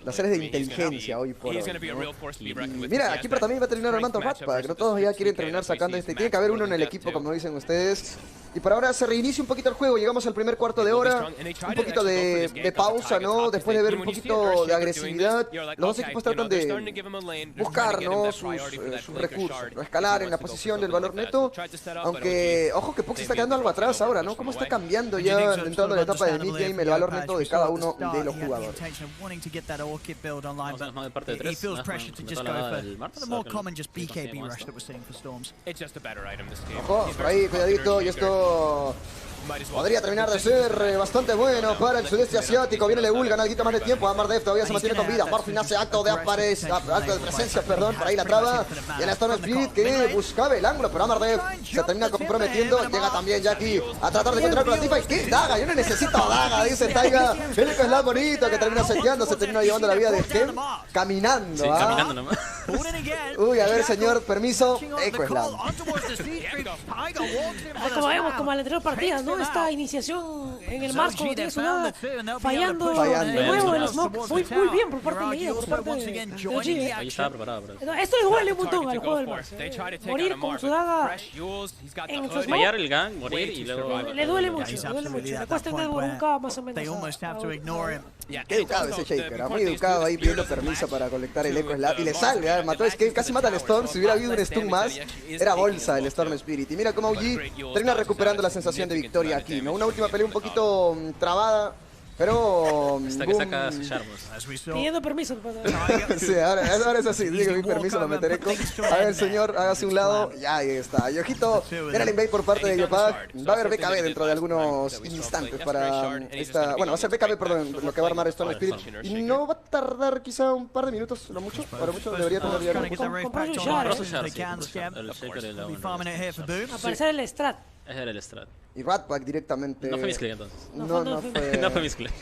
las series de inteligencia hoy por hoy, ¿no? Mira, aquí también va a terminar el manto Ratpack, no todos ya quieren terminar sacando este. Tiene que haber uno en el equipo, como dicen ustedes. Y por ahora se reinicia un poquito el juego, llegamos al primer cuarto de hora, un poquito de pausa, ¿no? Después de ver un poquito de agresividad, los dos equipos tratan de buscar, ¿no? sus recursos, ¿no? Escalar en la posición del valor neto, aunque, ojo que Puck se está quedando algo atrás ahora, ¿no? ¿Cómo está cambiando ya entrando en la etapa de mid-game el valor neto de cada uno de los jugadores? Ojo, por ahí, cuidadito, y esto... podría terminar de ser bastante bueno para el sudeste asiático. Viene Leul, gana algo más de tiempo. Amardev todavía se mantiene con vida. Morphin hace acto de presencia, perdón, por ahí la traba. Y el Storm Spirit que buscaba el ángulo, pero Amardev se termina comprometiendo. Llega también Jackie a tratar de controlar con la tipa. ¿Y qué daga? Yo no necesito daga, dice Taiga. El eco es la bonito que termina seteando, se termina llevando la vida de Gem caminando. Sí, caminando nomás. Uy, a ver, señor, permiso. Eco Slam. Como vemos, como en la anterior partida, ¿no? Esta iniciación en el marco de Sudaga fallando de nuevo el smoke. Muy bien por parte de ella, por parte de OG. Ahí estaba preparado. Esto le duele un montón al juego del Mars. Morir con Sudaga en su smoke. Fallar el gang, morir y luego... Le duele mucho, Le cuesta entender por un K más o menos. Qué educado ese Shaker, muy educado ahí pidiendo permiso para colectar el Eco Slap y le sale, mató es que casi mata al Storm. Si hubiera habido un stun más, era bolsa el Storm Spirit. Y mira cómo OG termina recuperando la sensación de victoria aquí, ¿no? Una última pelea un poquito trabada, pero... Hasta que saca sus armas. Pidiendo permiso. Sí, ahora es así, digo mi permiso, lo meteré con... A ver, señor, hágase un lado. Ya, ahí está. Y ojito, era el invade por parte de Yopag. Va a haber BKB dentro de algunos instantes para esta... Bueno, va a ser BKB, perdón, lo que va a armar Storm Spirit. Y no va a tardar quizá un par de minutos, lo mucho. Para mucho debería tener ya aparecer el strat. Ese era el strat. Y Ratpack directamente. No fue misclick entonces. No fue... No fue misclick.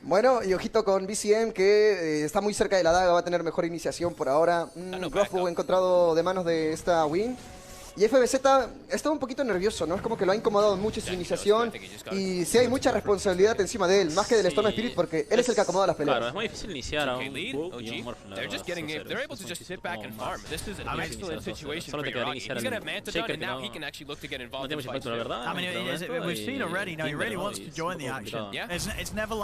Bueno, y ojito con BCM que está muy cerca de la daga, va a tener mejor iniciación por ahora. Grupo encontrado de manos de esta win. Y FBZ está un poquito nervioso, ¿no? Es como que lo ha incomodado mucho su iniciación y sí hay mucha responsabilidad encima de él, más que del Storm Spirit, porque él es el que acomoda las peleas. Claro, es muy difícil iniciar a un Book y un Morphin. Solo te quedaría iniciar al Shaker, que no tiene mucho impacto, la verdad.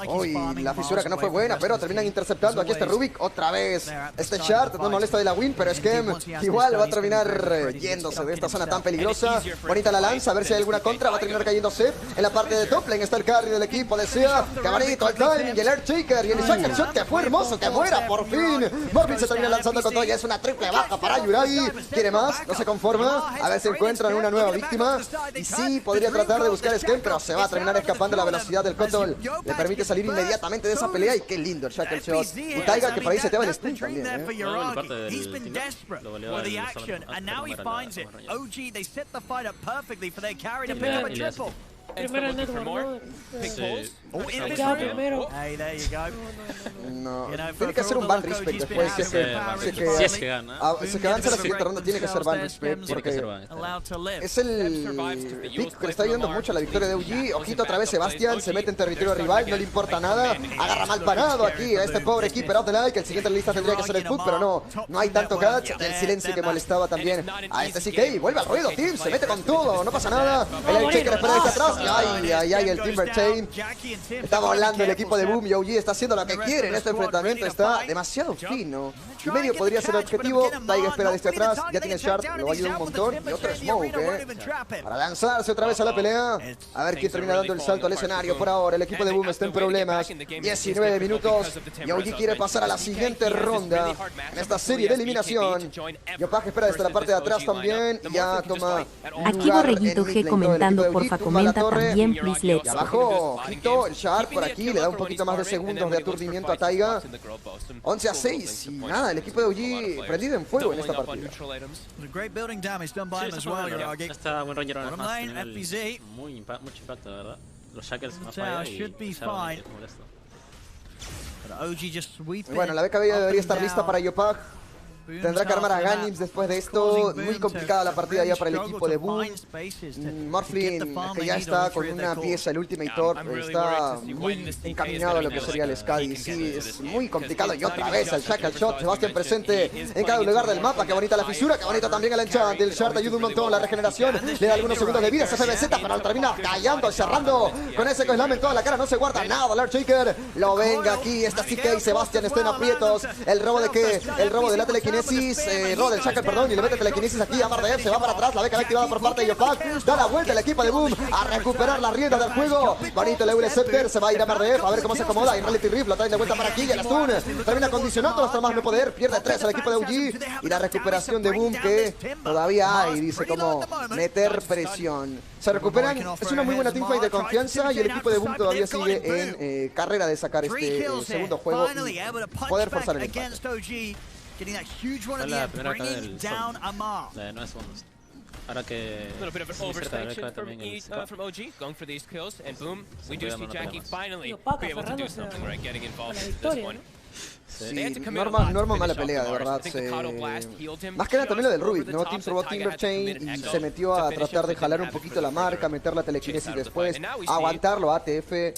Uy, la fisura que no fue buena, pero terminan interceptando aquí este Rubik. Otra vez este Shard, no molesta de la win, pero Skem igual va a terminar yéndose de esta zona tan peligrosa. Bonita la lanza, a ver si hay alguna contra. Va a terminar cayendo Seth. En la parte de top lane está el carry del equipo. Desea, que bonito el timing y el Air Shaker y el Shaker Shot que fue hermoso, que muera por fin. Morphin se termina lanzando con todo. Ya es una triple baja para Yuragi. Quiere más, no se conforma. A ver si encuentran una nueva víctima. Y sí, podría tratar de buscar Skem, pero se va a terminar escapando la velocidad del Cotol. Le permite salir inmediatamente de esa pelea. Y qué lindo el Shaker Shot. Y Taiga que por ahí se te va el stun también. OG, they set the fight up perfectly for their carry to pick up a triple. Primero network, ¿no? Primero. Hey, there you go. No, tiene que hacer un ban respect después. Si es que avanza la siguiente ronda, tiene que ser ban respect. Porque es el pick que le está ayudando mucho a la victoria de OG. Ojito otra vez Sebastián, se mete en territorio rival, no le importa nada. Agarra mal parado aquí a este pobre Keeper of the Night, que el siguiente en la lista tendría que ser el Foot, pero no hay tanto catch. El silencio que molestaba también a este CK. Vuelve al ruido, Team, se mete con todo, no pasa nada. El Air Shaker espera desde atrás. Ay, el Timber Chain. Está volando el equipo de Boom y OG está haciendo lo que quiere en este enfrentamiento. Está demasiado fino. Y medio podría ser el objetivo. Taiga espera desde atrás. Ya tiene Shard, lo va a ayudar un montón. Y otro Smoke, para lanzarse otra vez a la pelea. A ver quién termina dando el salto al escenario. Por ahora, el equipo de Boom está en problemas. 19 minutos. Y OG quiere pasar a la siguiente ronda en esta serie de eliminación. Yopag espera desde la parte de atrás también. Ya toma. Aquí Borreguito G comentando, porfa, comenta también, please, let's. Y abajo, ojito, el Shard por aquí le da un poquito más de segundos de aturdimiento a Taiga. 11-6 y nada, el equipo de OG prendido en fuego en esta partida. Está buen ranger ahora más. Mucho impacto, de verdad. Los shackles no fallan y molesto. Bueno, la BKB debería estar lista para Yopag. Tendrá que armar a Ganims después de esto. Muy complicada la partida ya para el equipo de Boom. Morphin, que ya está con una pieza, el Ultimate Torp, está muy encaminado a lo que sería el Skadi. Sí, es muy complicado. Y otra vez el Shackle Shot. Sebastián presente en cada lugar del mapa. Qué bonita la fisura, qué bonito también el enchant. El Shard ayuda un montón. La regeneración le da algunos segundos de vida. FBZ, pero lo termina callando, cerrando con ese Slam en toda la cara. No se guarda nada. El Air Shaker lo venga aquí. Esta CK y Sebastián están aprietos. El robo de qué? El robo de la telequinesis. telequinesis, roba del Shackle, perdón, y le mete telequinesis aquí a Mardef, se va para atrás, la BKB activada por parte de Yopak, da la vuelta el equipo de Boom a recuperar la rienda del juego. Bonito el Eule Scepter, se va a ir a Mardef, a ver cómo se acomoda, y Reality Rift lo traen de vuelta para aquí, y el Stun termina condicionando hasta más no poder, pierde 3 al equipo de OG, y la recuperación de Boom que todavía hay, dice cómo meter presión. Se recuperan, es una muy buena teamfight de confianza, y el equipo de Boom todavía sigue en carrera de sacar este segundo juego y poder forzar el empate. La primera acá del sol. La de 9 segundos. Ahora que A little bit of an overstretch from OG, going for these kills, and boom, we do see Jackie finally be able to do something, right? Getting involved in this one. Sí, Norma mala pelea, de verdad. Más que nada también lo del Rubik, ¿no? Teams robó Timber Chain y se metió a tratar de jalar un poquito la marca, meter la telequinesis después, aguantarlo a ATF. Y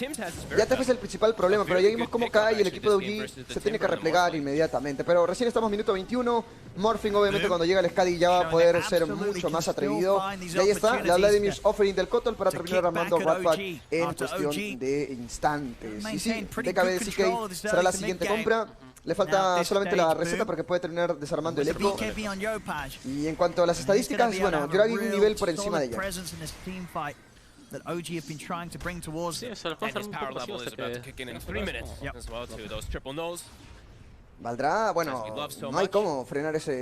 ATF es el principal problema, pero ya vimos cómo cae y el equipo de OG se tiene que replegar inmediatamente. Pero recién estamos minuto 21. Morphing obviamente cuando llega el Scadi ya va a poder ser mucho más atrevido. Y ahí está, la Vladimir's Offering del Cotton para terminar armando Ratback en cuestión de instantes. Y sí, DKB de CK será la siguiente compra. Le falta solamente la receta porque puede terminar desarmando el eco. Y en cuanto a las estadísticas, bueno, Gragi un nivel por encima de ella. That OG have been trying to bring towards his power level is about to kick in 3 minutes as well too. Those triple nulls. Valdrá, bueno, no hay cómo frenar esa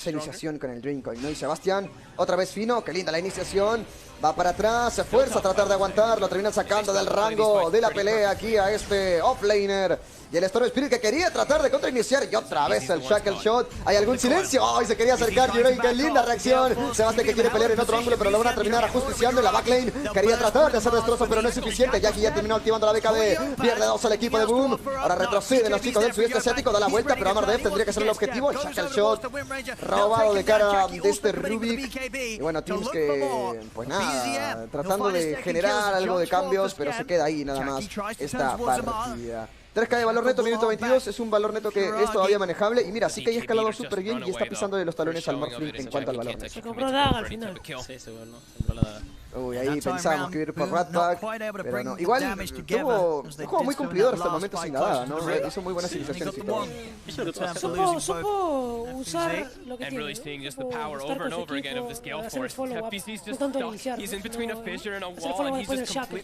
iniciación con el Dreamcoin, ¿no? Y Sebastián, otra vez fino, qué linda la iniciación. Va para atrás, se esfuerza a tratar de aguantar, lo termina sacando del rango de la pelea aquí a este offlaner. Y el Storm Spirit que quería tratar de contrainiciar. Y otra vez el Shackle Shot. ¿Hay algún silencio? ¡Ay! Se quería acercar. Yurei, qué linda reacción. Sebastián que quiere pelear en otro ángulo, pero lo van a terminar ajusticiando en la backlane. Quería tratar de hacer destrozo, pero no es suficiente. Jackie ya terminó activando la BKB. Pierde 2 al equipo de Boom. Ahora retroceden los chicos del sudeste asiático. Da la vuelta, pero Amardef tendría que ser el objetivo. El Shackle Shot robado de cara de este Rubik. Y bueno, teams que, pues nada, tratando de generar algo de cambios, pero se queda ahí nada más esta partida. 3K de valor neto, minuto 22, es un valor neto que es todavía manejable. Y mira, sí que ha escalado súper bien y está pisando de los talones al Morphling en cuanto al valor neto. Se compró daga al final. Sí, seguro, ¿no? Compró la daga. Uy, ahí pensábamos que iba a ir por Ratback, pero no. Igual tuvo un juego muy cumplidor hasta el momento sin la daga, ¿no? Hizo muy buenas iniciaciones y todo. Supo usar lo que tiene, supo estar con su equipo, hacer el follow-up, no tanto iniciar, hacer el follow-up después del shackle,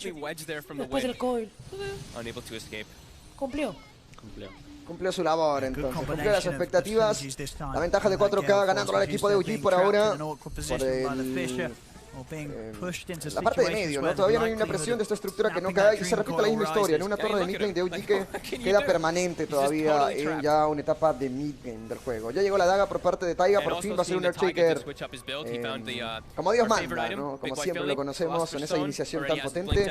después del coil. Cumplió. Cumplió su labor, entonces. Cumplió las expectativas. La ventaja de 4K ganando al equipo de OG por ahora. Por la parte de medio, ¿no? Todavía no hay una presión de esta estructura que no cae y se repite la misma historia, ¿no? Una torre de midlane de OG que queda permanente todavía en ya una etapa de midgame del juego. Ya llegó la daga por parte de Taiga, por fin va a ser un Earthshaker como Dios manda, ¿no? Como siempre lo conocemos en esa iniciación tan potente.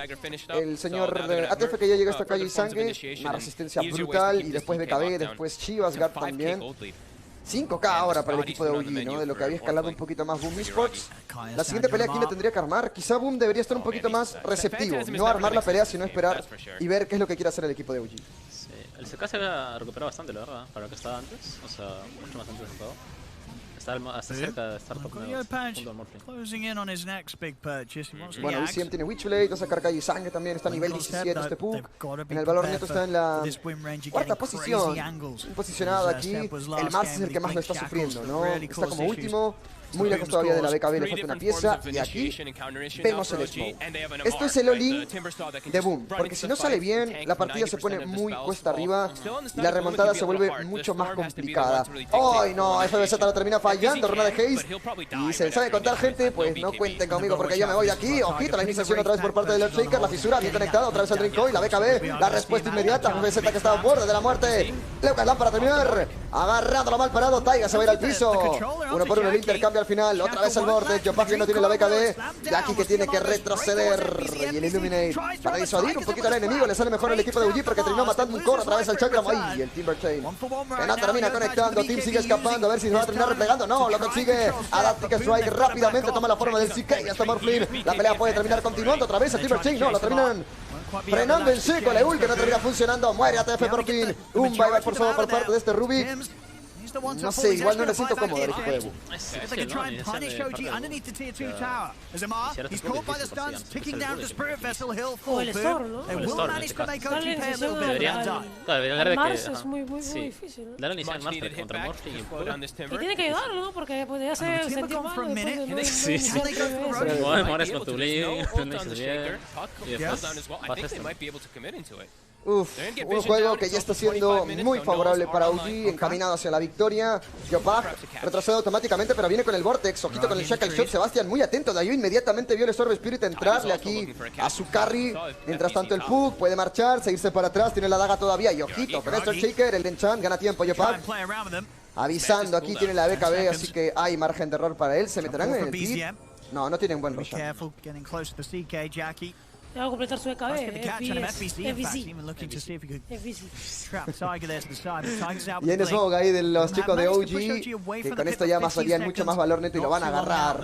El señor ATF que ya llega hasta calle y sangre, una resistencia brutal y después BKB, después Chivas, Guard también. 5K ahora para el equipo de OG, ¿no? De lo que había escalado un poquito más Boom Esports. La siguiente pelea, ¿quién la tendría que armar? Quizá Boom debería estar un poquito más receptivo. No armar la pelea, sino esperar y ver qué es lo que quiere hacer el equipo de OG. Sí, el CK se había recuperado bastante, la verdad, para lo que estaba antes. O sea, mucho más antes de todo. Hasta cerca de estar top 9 junto al Morphling. Bueno, UCM tiene Witchblade, va a sacar Calle y Sangre también, está a nivel 17 este Puck. En el valor neto está en la cuarta posición. Posicionado aquí, el Mars es el que más lo está sufriendo, ¿no? Está como último. Muy lejos todavía de la BKB, le falta una pieza. Y aquí vemos el smoke. Esto es el all-in de Boom, porque si no sale bien, la partida se pone muy cuesta arriba y la remontada se vuelve mucho más complicada. ¡Ay, no! FBZ lo termina fallando, Runa de Haze. Y se sabe contar, gente, pues no cuenten conmigo porque yo me voy de aquí. Ojito, la iniciación otra vez por parte del Earthshaker, la fisura bien conectada, otra vez al Dreamcoin, la BKB, la respuesta inmediata. FBZ que estaba al borde de la muerte. Lucas Lam para terminar, agarrándolo mal parado, Taiga se va a ir al piso. Uno por uno el intercambio al final, otra vez el borde, Yopak que no tiene la BKB, Jackie que tiene que retroceder y el Illuminate para disuadir un poquito al enemigo, le sale mejor el equipo de UG porque terminó matando un core otra vez al Chakram, y el Timber Chain que no termina conectando, Team sigue escapando, a ver si se va a terminar replegando, no, lo consigue, Adaptic Strike rápidamente toma la forma del CK y hasta Morphling, la pelea puede terminar continuando, otra vez el Timber Chain, no, lo terminan frenando en seco, el ult que no termina funcionando, muere ATF por fin, un buyback forzado por parte de este Rubik. No sé, igual no le siento cómodo el equipo de Wu. If they can try and punish OG underneath the tier 2 tower. As Amar, he's caught by the stuns, ticking down the Spirit Vessel Hill for Boom. They will manage to make OG pay a little bit of die. Mars es muy difícil, ¿no? Dale inicial en Mars contra Morphy y tiene que ayudarlo, ¿no? Porque pues, ya se sentió mal Sí, sí. Mueres con tu Blade, y después pasa esto. Uf, un juego que ya está siendo muy favorable para OG, encaminado hacia la victoria. Yopag retrocede automáticamente, pero viene con el Vortex. Ojito con el Shackle Shot. Sebastián muy atento de ahí. Inmediatamente vio el Storm Spirit entrarle aquí a su carry. Mientras tanto el Pug puede marchar, seguirse para atrás. Tiene la daga todavía. Y ojito con esto el Shaker, el Denchan gana tiempo Yopag. Avisando, aquí tiene la BKB, así que hay margen de error para él. ¿Se meterán en el pit? No, no tienen buen rush. Te va a completar su EKB, Y en smoke ahí de los chicos de OG, que con esto ya amasarían mucho más valor neto y lo van a agarrar.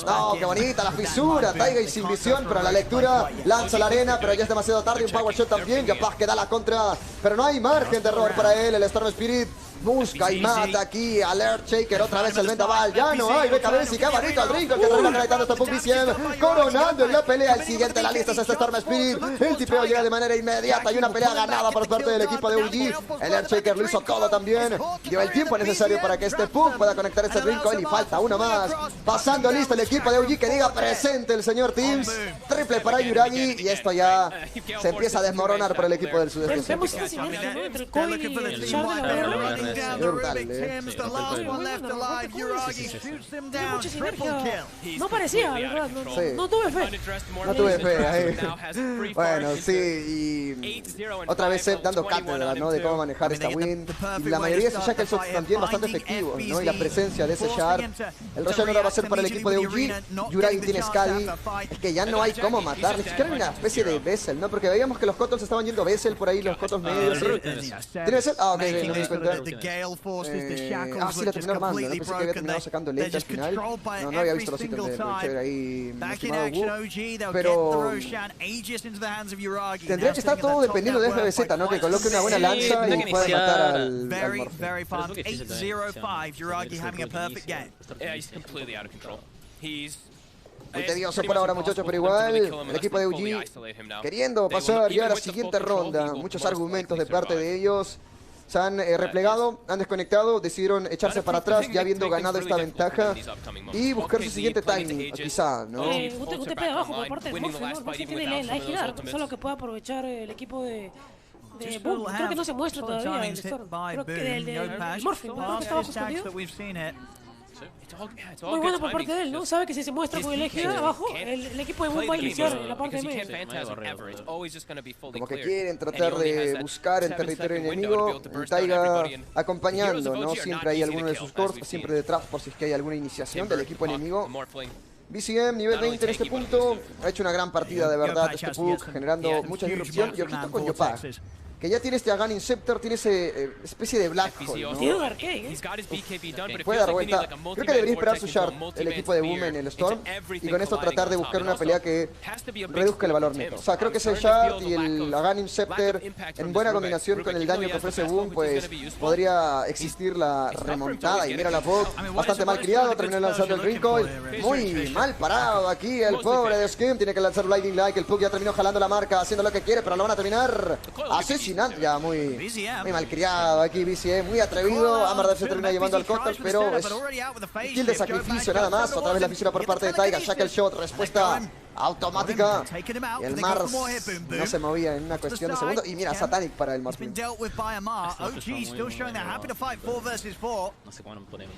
No, qué bonita la fisura, Taiga y sin visión, pero la lectura lanza la arena, pero ya es demasiado tarde, un power shot también, Yopag que da la contra, pero no hay margen de error para él, el Storm Spirit busca y mata aquí al Earthshaker, otra vez el vendaval, ya no hay BKB, y qué bonito el Ringo, que termina conectando esta PUBG, coronando en la pelea, el siguiente en la lista es este Storm Spirit, el tipeo llega de manera inmediata y una pelea ganada por parte del equipo de OG, el Earthshaker lo hizo todo también, dio el tiempo necesario para que este Pug pueda conectar este Ringo y falta uno más, pasando listo el equipo de OG, que diga presente el señor Teams, triple para Yuragi y esto ya se empieza a desmoronar por el equipo del sudeste asiático. No parecía, ¿verdad? No tuve fe. No tuve fe ahí. Bueno, sí, y otra vez dando cátedra, ¿no? De cómo manejar esta win. Y la mayoría de sus shackles son también bastante efectivos, ¿no? Y la presencia de ese shard. El Roshan ahora va a ser para el equipo de OG. Yuragi tiene Skadi. Es que ya no hay cómo matar. Ni siquiera hay una especie de Vessel, ¿no? Porque veíamos que los Cottles estaban yendo Vessel por ahí, los Cottles medios. ¿Tiene Vessel? Ah, ok, no me di cuenta. Sí, la terminó armando, no pensé que había terminado sacando lente al final. No había visto los ítems de chévere ahí, pero tendría que estar todo dependiendo de FBZ, ¿no? Que coloque una buena lanza y pueda matar al muy tedioso por ahora, muchachos, pero igual el equipo de OG queriendo pasar ya a la siguiente ronda. Muchos argumentos de parte de ellos. Se han replegado, han desconectado, decidieron echarse para atrás ya habiendo ganado esta ventaja y buscar su siguiente timing, quizá, ¿no? UTP de abajo por parte de Morphy, ¿no? El Morphy tiene la girar, solo que puede aprovechar el equipo de Boom. Creo que no se muestra todavía el Storm. Creo que el Morphy, creo que está abajo escondido. Muy bueno por parte de él, ¿no? Sabe que si se muestra con el eje abajo, el equipo de Boom va a iniciar la parte de medio. Como que quieren tratar de buscar el territorio enemigo, Taiga acompañando, ¿no? Siempre hay alguno de sus cores, siempre detrás por si es que hay alguna iniciación del equipo enemigo. BCM, nivel 20 en este punto, ha hecho una gran partida de verdad este Pug, generando mucha disrupción y ojito con Yopag, que ya tiene este Agan Inceptor, tiene ese especie de Black Hole, ¿no? Tiene un arcade, puede dar vuelta. Creo que debería esperar su shard el equipo de Boom en el Storm y con esto tratar de buscar una pelea que reduzca el valor neto. O sea, creo que ese shard y el Agan Inceptor en buena combinación con el daño que ofrece Boom, pues podría existir la remontada. Y mira la Fox, bastante mal criado, terminó lanzando el Recoil. Muy mal parado aquí el pobre de Skim, tiene que lanzar Lightning Like. El Pug ya terminó jalando la marca, haciendo lo que quiere, pero lo van a terminar asesinando. Ya muy malcriado aquí BCM, muy atrevido. Amardar se termina llevando al Cottles, pero es kill de sacrificio nada más. Otra vez la fisura por parte de Taiga. Shackle Shot, respuesta automática. Y el Mars no se movía en una cuestión de segundos. Y mira, Satanic para el Mars. No sé cómo no podemos.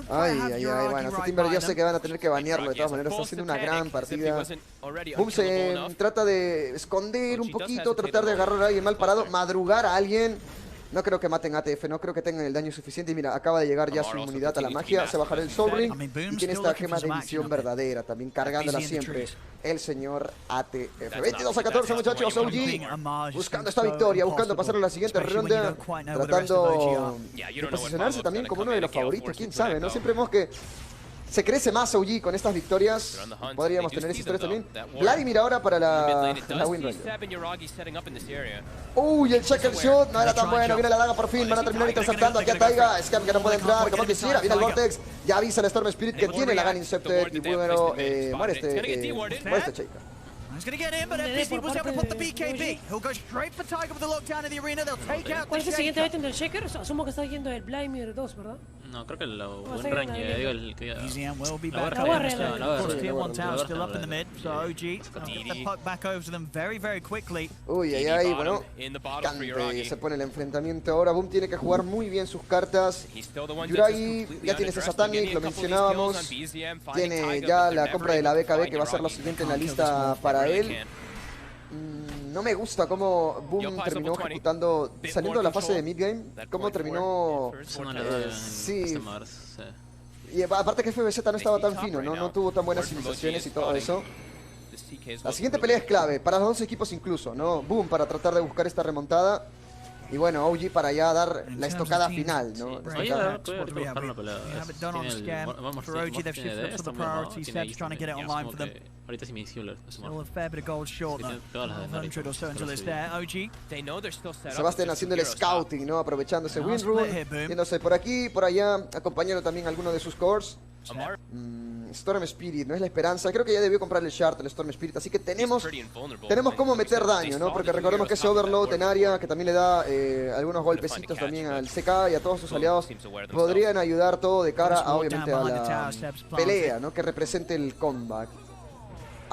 Ay, bueno, este Timber yo sé que van a tener que banearlo de todas maneras. Está haciendo una gran partida. Boom se trata de esconder un poquito, tratar de agarrar a alguien mal parado, madrugar a alguien. No creo que maten a ATF, no creo que tengan el daño suficiente. Y mira, acaba de llegar ya su inmunidad a la magia. Se bajará el Soul Ring y tiene esta gema de visión verdadera, también cargándola siempre el señor ATF. 22-14, muchachos, OG buscando esta victoria, buscando pasar a la siguiente ronda, tratando de posicionarse también como uno de los favoritos. Quién sabe, ¿no? Siempre vemos que Se crece más OG con estas victorias. Podríamos tener esas historias también. Vladimir ahora para la win rate. Uy, el checker shot no era tan bueno. Viene la daga por fin. Van a terminar interceptando aquí a Taiga. Scam que no puede entrar como quisiera. Viene el Vortex. Ya avisa el Storm Spirit que tiene la Gun Incepted. Y bueno, muere este checker. He's going to get in, but FPC was able to put the BKB. He'll go straight for Tiger with the lockdown in the arena. They'll take out ¿Cuál es el siguiente item del Shaker? Asumo que está yendo el Vladimir 2, ¿verdad? No, creo que el buen range, digo el que... Easy and will be back. Of course, tier 1 town still up in the mid, so OG get the puck back over to them very, very quickly. Uy, bueno, Cante se pone el enfrentamiento ahora. Boom tiene que jugar muy bien sus cartas. Yuragi ya tiene ese Satanic, lo mencionábamos. Tiene ya la compra de la BKB que va a ser lo siguiente en la lista para él. No me gusta cómo Boom terminó ejecutando, saliendo de la fase de midgame, cómo terminó... sí. Y aparte que FBZ no estaba tan fino, no tuvo tan buenas iniciaciones y todo eso. La siguiente pelea es clave, para los dos equipos incluso, ¿no? Boom para tratar de buscar esta remontada. Y bueno, OG para ya dar la estocada final, ¿no? Ahorita sí me healer. Sebastián haciendo el scouting, ¿no? Aprovechando ese win rule, yéndose por aquí, por allá, acompañando también a alguno de sus cores. Storm Spirit, no es la esperanza. Creo que ya debió comprar el shard, el Storm Spirit. Así que tenemos cómo meter daño, ¿no? Porque recordemos que ese Overload en área, que también le da algunos golpecitos también al CK y a todos sus aliados, podrían ayudar todo de cara a, obviamente, a la pelea, ¿no? Que represente el comeback.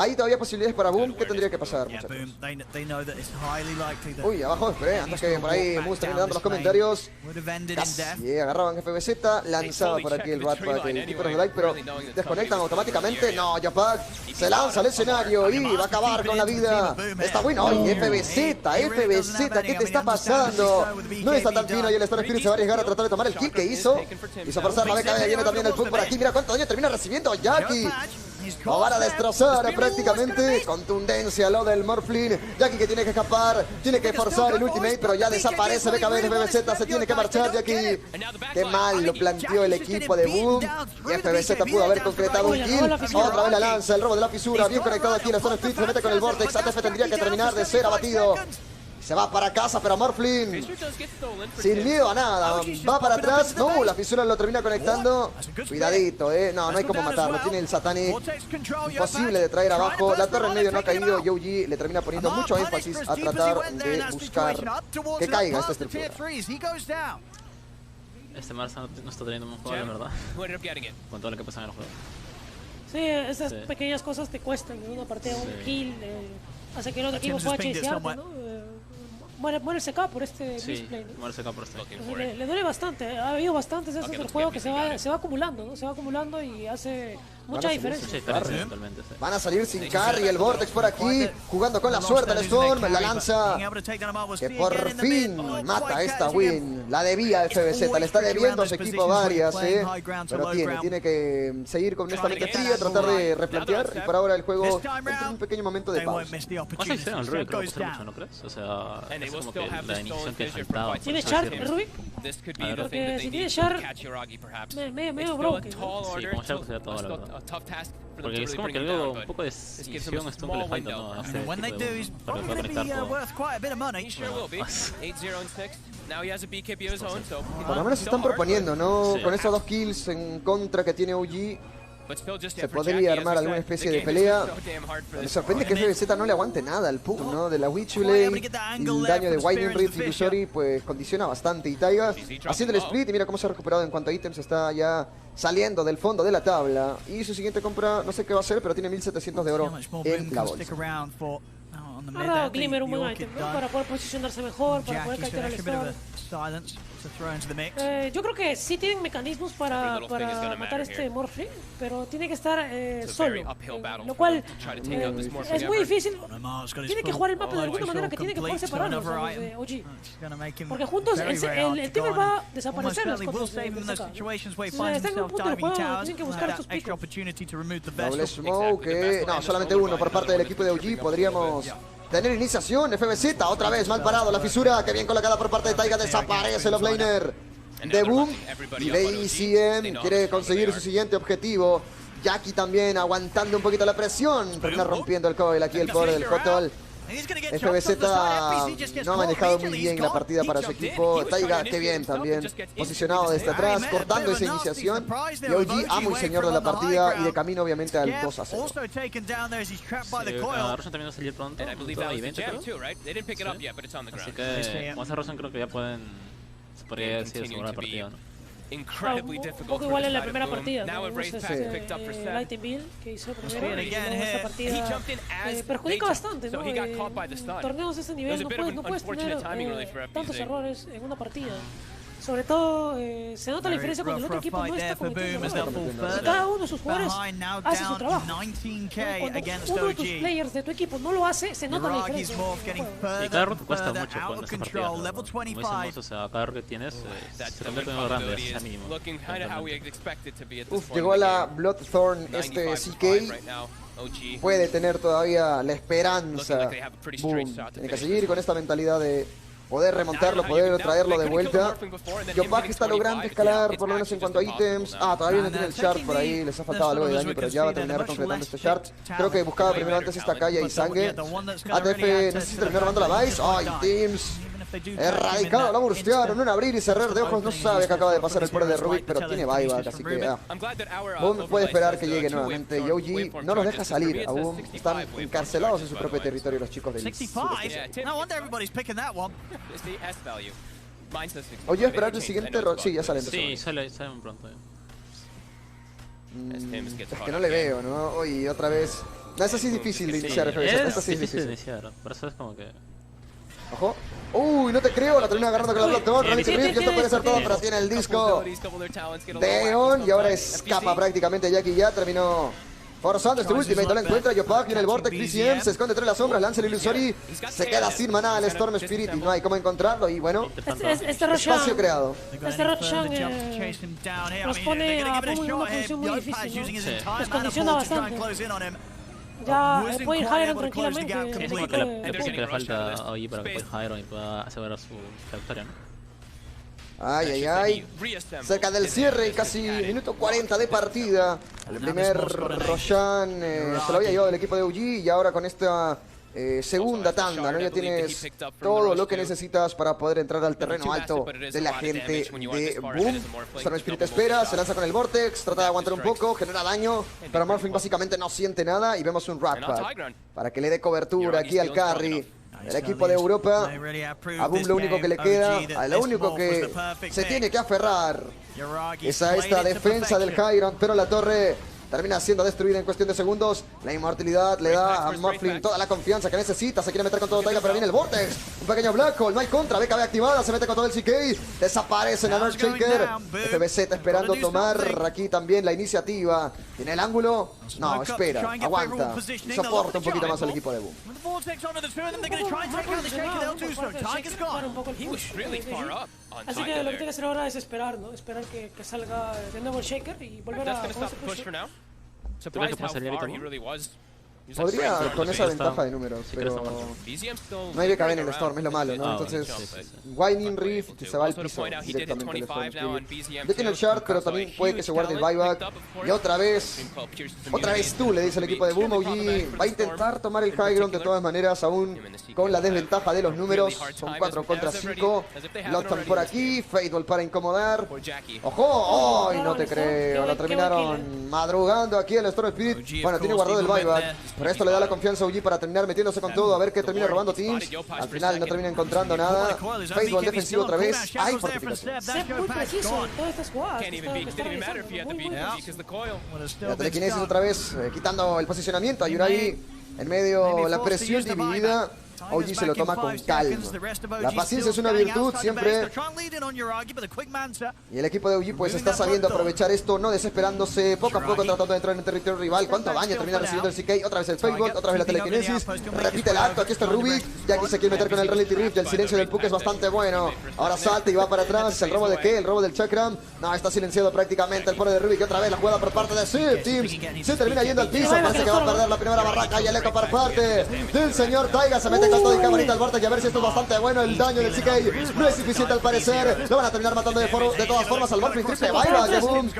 ¿Hay todavía posibilidades para Boom? ¿Qué tendría que pasar, muchachos? Uy, abajo, esperé, antes que por ahí Moose también dando los comentarios. Casi agarraban FBZ, lanzaba por aquí el Ratpack, el Keeper of the Light, pero desconectan automáticamente. No, Japak se lanza al escenario y va a acabar con la vida. Está bueno, oye, FBZ, ¿qué te está pasando? No está tan fino y el Storm Spirit se va a arriesgar a tratar de tomar el kill que hizo. Hizo forzar la BKB, viene también el Pug por aquí. Mira cuánto daño termina recibiendo Jackie. Lo van a destrozar prácticamente. Contundencia lo del Morphling. Jackie que tiene que escapar, tiene que forzar el ultimate, pero ya desaparece BKB de FBZ. Se tiene que marchar Jackie. Qué mal lo planteó el equipo de Boom. Y FBZ pudo haber concretado un kill. Otra vez la lanza, el robo de la fisura. Bien conectado aquí. La zona Street se mete con el Vortex. ATF tendría que terminar de ser abatido. Se va para casa, pero Morphling sin miedo a nada. Va para atrás. No, la fisura lo termina conectando. Cuidadito, no hay como matarlo. Tiene el Satanic. Imposible de traer abajo. La torre en medio no ha caído. Y OG le termina poniendo mucho énfasis a tratar de buscar que caiga esta estructura. Este Mars no está teniendo un juego, la verdad. Con todo lo que pasa en el juego. Sí, esas pequeñas cosas te cuestan. Una partida, un kill, hace que el otro equipo pueda chasearte, ¿no? Muere el CK por este misplay, ¿no? Muere el CK por este. Le duele bastante. Ha habido bastantes veces del juego que se va acumulando, ¿no? Se va acumulando y hace mucha diferencia. Van a salir sin carry, el Vortex por aquí, jugando con la suerte el Storm, la lanza que por fin mata esta win. La debía FBZ, le está debiendo a su equipo varias, pero tiene que seguir con esta mente fría, tratar de replantear, y por ahora el juego entra en un pequeño momento de pausa. Más acción al Rubik, creo que pasa mucho, ¿no crees? O sea, es como que la iniciación que faltaba. ¿Tiene Shark el Rubik? Porque si tiene Shark, medio broken. Sí, como Shark sería todo, la verdad. Porque es como que algo un poco de decisión es como que le falta, ¿no? Para poder conectar todo. Por lo menos se están proponiendo, ¿no? Con esos 2 kills en contra que tiene OG, se podría armar alguna especie de pelea. Me sorprende que FBZ no le aguante nada al Pug, ¿no? De la Witchulay, el daño de Winding Reed y Illusory pues condiciona bastante. Y Taiga haciendo el split y mira cómo se ha recuperado en cuanto a ítems, está ya saliendo del fondo de la tabla. Y su siguiente compra, no sé qué va a hacer, pero tiene 1700 de oro en la bolsa. Ha dado Glimmer un buen item, ¿no? Para poder posicionarse mejor, para poder capturar el Storm. Yo creo que sí tienen mecanismos para matar este Morphling, pero tiene que estar solo, lo cual es muy difícil. Tiene que jugar el mapa de alguna manera, que tiene que poder separarlos de OG, porque juntos el Timber va a desaparecer las cosas de CK. Están en un punto del juego, tienen que buscar estos picos. Doble smoke, no, solamente uno por parte del equipo de OG. Podríamos tener iniciación. FBZ, otra vez mal parado. La fisura que bien colocada por parte de Taiga. Desaparece el offlaner. de Boom. Y BCM quiere conseguir su siguiente objetivo. Jackie también aguantando un poquito la presión. Termina rompiendo el coil aquí el pobre del Hotol. FBZ no ha manejado muy bien la partida para su equipo. Taiga, qué bien también. Posicionado desde atrás, cortando esa iniciación. Y OG, amo y señor de la partida. Y de camino, obviamente, al 2-0. Roshan también va a salir pronto. Y 20, creo. Así que, como hace Roshan, creo que ya pueden. Se podría decir asegurar la partida, ¿no? Un poco igual en la primera partida, ¿no? Lighting Bill, que hizo primero, y esta partida perjudica bastante, ¿no? En torneos de ese nivel no puedes tener tantos errores en una partida. Sobre todo, se nota la diferencia cuando el otro equipo no está cometiendo errores. Cada uno de sus jugadores hace su trabajo. Cuando uno de tus players de tu equipo no lo hace, se nota la diferencia. Y cada error te cuesta mucho en esta partida. Como decimos, o sea, cada error que tienes se convierte en uno grande, así sea mínimo. Llegó a la Bloodthorn este CK. Puede tener todavía la esperanza. Boom. Tiene que seguir con esta mentalidad de poder remontarlo, poder traerlo de vuelta. Yopak está logrando escalar, por lo menos en cuanto a ítems. Todavía no tiene el shard por ahí, les ha faltado algo de daño, pero ya va a terminar completando este shard. Creo que buscaba primero antes esta calle y sangre. ATF, no sé si terminó robando la Vice. Teams. Erradicado, la burstearon, un abrir y cerrar de ojos. No sabe que acaba de pasar el poder de Rubik, pero tiene buyback, así que Boom puede esperar que llegue nuevamente. Y OG no los deja salir aún. Están encarcelados en su propio territorio los chicos del Oye, esperar el siguiente rol. Sí, ya salen. Sí, salen pronto. Es que no le veo, ¿no? Y otra vez. No, es así difícil de iniciar FBZ. Es difícil de iniciar, por eso es como que. Ojo. Uy, no te creo, la termina agarrando con la Bloodthorn. Reality Rift, que esto puede ser todo, pero tiene el disco de On. Y ahora escapa prácticamente Jackie. Ya terminó forzando este ultimate. No la encuentra Yopak. Viene el Vortex. BCM se esconde entre las sombras. Lanza el Illusory. Se queda sin maná el Storm Spirit. Y no hay cómo encontrarlo. Y bueno, espacio creado. Este Roshan nos pone a Boom en una posición muy difícil, ¿no? Nos condiciona bastante. Ya puede ir Hiron tranquilamente. Es como que le falta a OG para que pueda Hiron y pueda asegurar su victoria, ¿no? Ay. Cerca del cierre y casi minuto 40 de partida. El primer Roshan se lo había llevado el equipo de OG y ahora con esta segunda tanda, ¿no? Ya tienes todo lo que necesitas para poder entrar al terreno alto de la gente de Boom. Storm Spirit espera, se lanza con el Vortex, trata de aguantar un poco, genera daño, pero Morphling básicamente no siente nada y vemos un Rat Pack para que le dé cobertura aquí al carry del equipo de Europa. A Boom lo único que le queda, a lo único que se tiene que aferrar es a esta defensa del Hiron, pero la torre termina siendo destruida en cuestión de segundos. La inmortalidad le da a Morphling toda la confianza que necesita. Se quiere meter con todo Taiga, pero viene el Vortex. Un pequeño Black Hole, no hay contra. BKB activada, se mete con todo el CK. Desaparece en el Earthshaker. FBZ esperando tomar aquí también la iniciativa. ¿Tiene el ángulo? No, espera, aguanta. Soporta un poquito más al equipo de Boom. Así que lo que tiene que hacer ahora es esperar, ¿no? Esperar que salga de nuevo el Shaker y volver a... ¿Tú crees que puede salir ahorita? Podría con esa ventaja de números, pero no hay BKB en el Storm, es lo malo, ¿no? Entonces, Whining Rift se va al piso directamente el Storm. Ya tiene el Shard, pero también puede que se guarde el buyback. Y otra vez tú, le dice el equipo de Boom. OG va a intentar tomar el high ground de todas maneras, aún con la desventaja de los números. Son 4 contra 5. Lockdown por aquí, Fateful para incomodar. ¡Ojo! ¡Ay, no te creo! Lo terminaron madrugando aquí el Storm Spirit. Bueno, tiene guardado el buyback. Pero esto le da la confianza a OG para terminar metiéndose con todo, a ver qué termina robando teams. Al final no termina encontrando nada. Fateful defensivo otra vez. Hay fortificación. Es muy preciso en todas estas jugadas. La telequinesis otra vez, quitando el posicionamiento. A Yuragi en medio, la presión dividida. OG se lo toma con calma. La paciencia es una virtud siempre. Y el equipo de OG pues está sabiendo aprovechar esto, no desesperándose, poco a poco tratando de entrar en el territorio rival. ¿Cuánto daño termina recibiendo el CK? Otra vez el Fakebot, otra vez la telequinesis. Repite el acto, aquí está Rubik. Y aquí se quiere meter con el Reality Rift. El silencio del Puck es bastante bueno. Ahora salta y va para atrás. ¿El robo de qué? ¿El robo del Chakram? No, está silenciado prácticamente el poder de Rubik. Otra vez la jugada por parte de Sip Teams. Se termina yendo al piso. Parece que va a perder la primera barraca. Y el eco por parte del señor Taiga. Se mete mete con todo y camarita al Vortex y a ver si esto es bastante bueno. El daño del CK no es suficiente al parecer. Lo van a terminar matando de todas formas al Morphling. Triple buyback de Boom.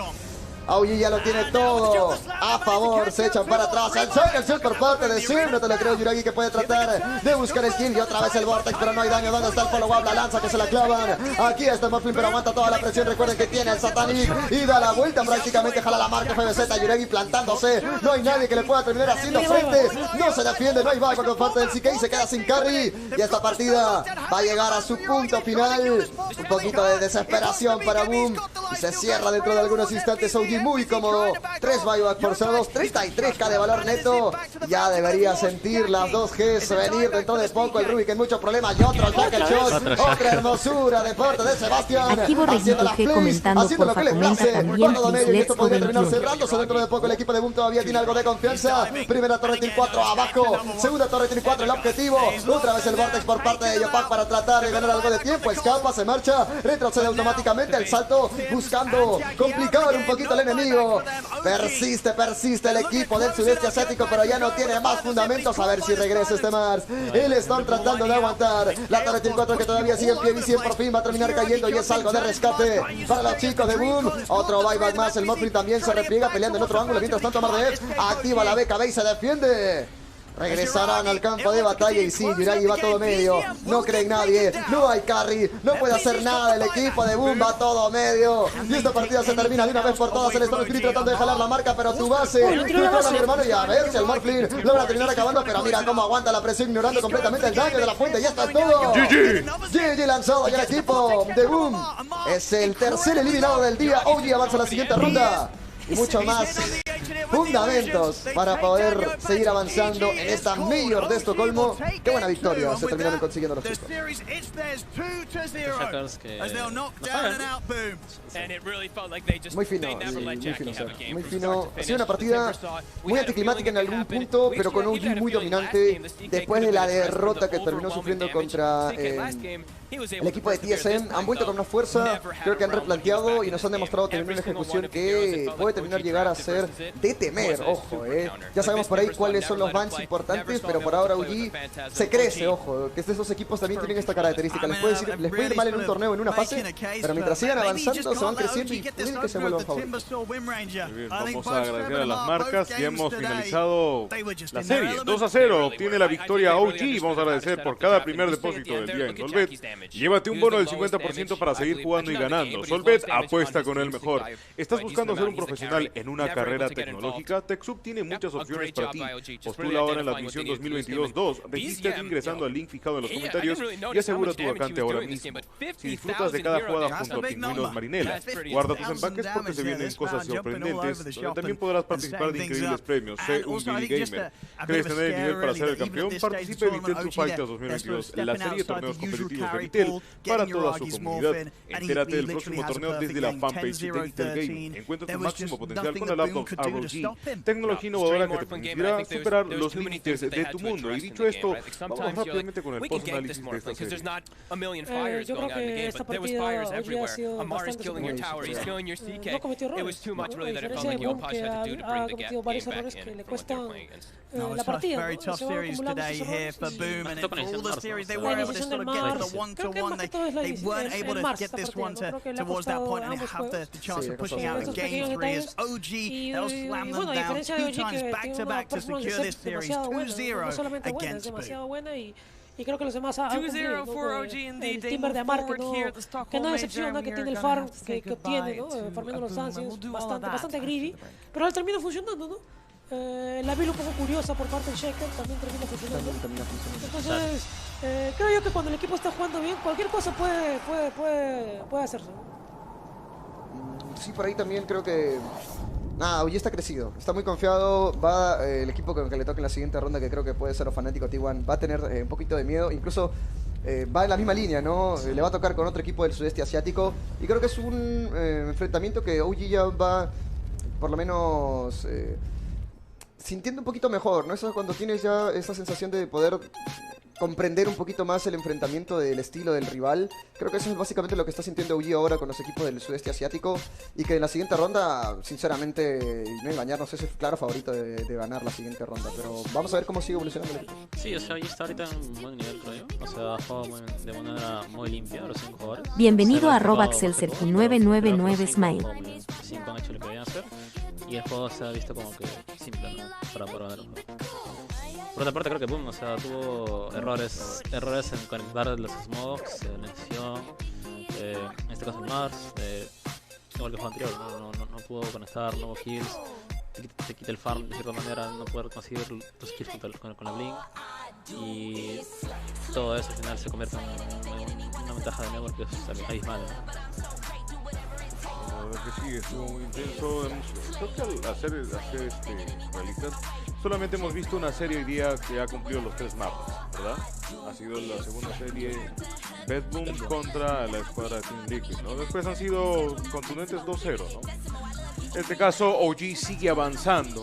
Augie ya lo tiene todo a favor, se echan para atrás. El Shield por parte de Sim. No te lo creo, Yuragi, que puede tratar de buscar el kill. Y otra vez el Vortex, pero no hay daño. ¿Dónde está el follow-up? La lanza que se la clavan. Aquí está el Morphling, pero aguanta toda la presión. Recuerden que tiene el Satanic y da la vuelta prácticamente. Jala la marca FBZ. Yuragi plantándose. No hay nadie que le pueda terminar haciendo frente. No se defiende, no hay back por parte del CK. Se queda sin carry. Y esta partida va a llegar a su punto final. Un poquito de desesperación para Boom. Y se cierra dentro de algunos instantes. Augie muy cómodo, 3 buyback forzados, 33k de valor neto. Ya debería sentir las 2 Gs venir dentro de poco. El Rubik en muchos problemas y otro jacket shot. Otra hermosura de parte de Sebastián. Activo Haciendo las G comentando, haciendo lo que le place. también, Todo medio y esto let's podría go terminar 21. cerrándose dentro de poco. El equipo de Boom todavía tiene algo de confianza. Primera torre tiene 4 abajo. Segunda torre tiene 4 el objetivo. Otra vez el Vortex por parte de Yopak para tratar de ganar algo de tiempo. Escapa, se marcha, retrocede automáticamente. El salto buscando complicar un poquito al enemigo. Persiste el equipo del sudeste asiático, pero ya no tiene más fundamentos. A ver si regresa este Mars. El Storm tratando de aguantar. La torre tiene 4 que todavía sigue en pie. Y 100 por fin va a terminar cayendo y es algo de rescate para los chicos de Boom. Otro buyback más. El Morphling también se repliega peleando en otro ángulo. Mientras tanto, Mardef activa la BKB y se defiende. Regresarán al campo de batalla y sí, Yuragi va todo medio. No cree en nadie, no hay carry, no puede hacer nada. El equipo de Boom va todo medio. Y esta partida se termina de una vez por todas. El Storm Spirit tratando de jalar la marca, pero tu base, tu trono, mi hermano. Y a ver si el Morphling logra terminar acabando. Pero mira cómo aguanta la presión, ignorando completamente el daño de la fuente. Y esto es todo. GG lanzado y el equipo de Boom es el tercer eliminado del día. Augie avanza a la siguiente ronda. Y mucho más fundamentos para poder seguir avanzando en esta Mayor de Estocolmo. Qué buena victoria se terminaron consiguiendo los chicos. Muy fino, muy fino. Ha sido una partida muy anticlimática en algún punto, pero con un muy dominante. Después de la derrota que terminó sufriendo contra el equipo de TSM, han vuelto con una fuerza. Creo que han replanteado y nos han demostrado tener una ejecución que puede terminar llegar a ser de temer. Ojo, ya sabemos por ahí cuáles son los bans importantes, pero por ahora Augie se crece. Ojo, que estos equipos también tienen esta característica. Les puede ir mal en un torneo, en una fase, pero mientras sigan avanzando se van creciendo y pueden que se vuelvan favoritos. Muy bien, vamos a agradecer a las marcas y hemos finalizado la serie. 2-0, obtiene la victoria Augie y vamos a agradecer por cada primer depósito del día en Solvet. Llévate un bono del 50% para seguir jugando y ganando. Solvet, apuesta con el mejor. ¿Estás buscando ser un profesional en una carrera tecnológica? TechSoup tiene muchas opciones para ti. Postula ahora en la admisión 2022-2. Regístrate ingresando al link fijado en los comentarios y asegura tu vacante ahora mismo. Si disfrutas de cada jugada junto a Pingüinos Marinela, guarda tus empaques porque se vienen cosas sorprendentes, donde también podrás participar de increíbles premios. Sé un BD Gamer. ¿Crees tener el nivel para ser el campeón? Participe en Intel Fighters 2022, la serie de torneos competitivos de Intel para toda su comunidad. Entérate del próximo torneo desde la fanpage de Intel Gaming. Encuentra tu máximo potencial con la laptop ROG, tecnología innovadora que te permitirá superar los límites de tu mundo. Y dicho esto, vamos rápidamente con el post-análisis de esta serie. Yo creo que esta partida Augie ha sido bastante superior. No cometió errores, ¿no? A diferencia de Boom, que ha cometido varios errores que le cuestan la partida, ¿no? Se van acumulando esos errores la iniciación del Mars, creo que más que todo es el Mars esta partida, ¿no? Creo que le ha costado a ambos juegos estos pequeños detalles. Y bueno, a diferencia de Augie, que tiene una performance de set demasiado buena, no solamente buena, es demasiado buena y creo que los demás han cumplido, ¿no? El timber de Amar que no decepciona, que tiene el farm que obtiene, ¿no? Farmeando los ancios, bastante greedy, pero él termina funcionando, ¿no? La build un poco curiosa por parte del Shaker también termina funcionando. Entonces, creo yo que cuando el equipo está jugando bien, cualquier cosa puede hacerse. Sí, por ahí también creo que... Nada, Augie está crecido, está muy confiado, va el equipo con el que le toque en la siguiente ronda, que creo que puede ser fanático T1, va a tener un poquito de miedo, incluso va en la misma línea, ¿no? Le va a tocar con otro equipo del sudeste asiático y creo que es un enfrentamiento que Augie ya va, por lo menos, sintiendo un poquito mejor, ¿no? Eso es cuando tienes ya esa sensación de poder comprender un poquito más el enfrentamiento del estilo del rival. Creo que eso es básicamente lo que está sintiendo OG ahora con los equipos del sudeste asiático. Y que en la siguiente ronda, sinceramente, y no engañarnos, es el claro favorito de ganar la siguiente ronda. Pero vamos a ver cómo sigue evolucionando el equipo. Sí, o sea, OG está ahorita en un buen nivel, creo yo. O sea, juega de manera muy limpia los 5 jugadores. Bienvenido a @axelserki999 Smile. 5 han hecho lo que debían hacer. Y el juego se ha visto como que simple, ¿no? Para poder ganar el juego. Por otra parte, creo que Boom, o sea, tuvo errores en conectar los smokes, lesión, en este caso el Mars, igual que el juego anterior, no pudo conectar, no hubo kills, te quita el farm de cierta manera, no poder conseguir los kills con la Blink, y todo eso al final se convierte en una ventaja de network que es abismal, ¿no? La verdad que sí, estuvo muy intenso. Creo que al hacer realistas, solamente hemos visto una serie hoy día que ha cumplido los 3 mapas, ¿verdad? Ha sido la segunda serie Bedboom contra la escuadra de Team Liquid, ¿no? Después han sido contundentes 2-0, ¿no? En este caso, OG sigue avanzando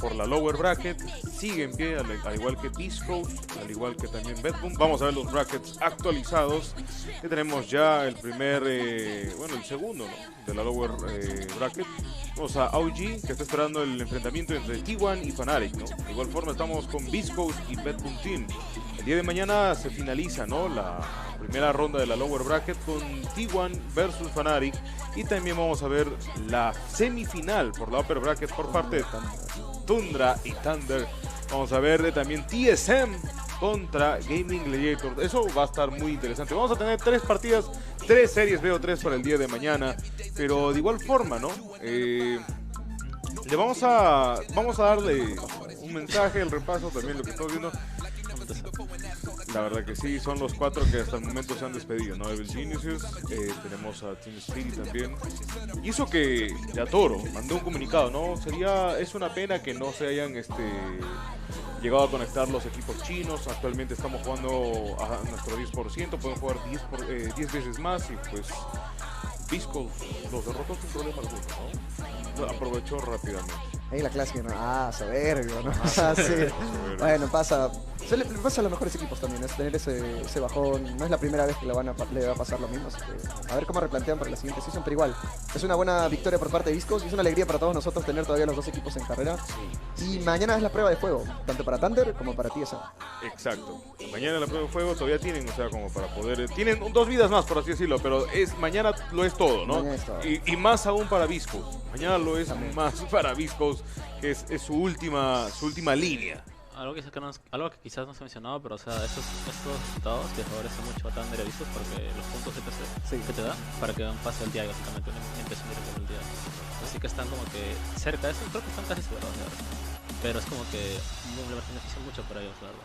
por la lower bracket, sigue en pie, al igual que Discord, al igual que también Bedboom. Vamos a ver los brackets actualizados. Ya tenemos ya el primer, el segundo, ¿no?, de la lower bracket. Vamos a OG, que está esperando el enfrentamiento entre T1 y Fnatic, ¿no? De igual forma estamos con Biscoast y Bedboom Team. El día de mañana se finaliza, ¿no?, la primera ronda de la lower bracket con T1 versus Fnatic. Y también vamos a ver la semifinal por la upper bracket por parte de Tundra y Thunder. Vamos a ver también TSM contra Gaming Gladiator. Eso va a estar muy interesante. Vamos a tener 3 partidas, 3 series BO3 para el día de mañana. Pero de igual forma, ¿no? Vamos a darle un mensaje, el repaso también, lo que estamos viendo. La verdad que sí, son los 4 que hasta el momento se han despedido, ¿no? Evil Geniuses, tenemos a Team Spirit también. Y eso que ya Toro mandó un comunicado, ¿no? Es una pena que no se hayan llegado a conectar los equipos chinos. Actualmente estamos jugando a nuestro 10%, podemos jugar 10 veces más y pues Visco los derrotó sin problema alguno, ¿no? Aprovechó rápidamente. Ahí la clásica, ¿no? Soberbio, ¿no? Sí. Bueno, pasa a los mejores equipos también, es tener ese bajón. No es la primera vez que le va a pasar lo mismo, así que a ver cómo replantean para la siguiente season, pero igual, es una buena victoria por parte de Viscos y es una alegría para todos nosotros tener todavía los 2 equipos en carrera. Y mañana es la prueba de fuego, tanto para Thunder como para TSM. Exacto. Mañana la prueba de fuego todavía tienen, o sea, como para poder... Tienen 2 vidas más, por así decirlo, pero mañana lo es todo, ¿no? Es todo. Y más aún para Viscos. Mañana lo es más para Viscos, que es su última línea. Algo que quizás no se ha mencionado, pero o sea, estos resultados que favorecen mucho a Thunder y Viscos porque los puntos que te da para que dan pase al día, básicamente, una impresión directa del día. Así que están como que cerca de eso, creo que están casi seguros, la verdad. Pero es como que le beneficia mucho para ellos, la verdad.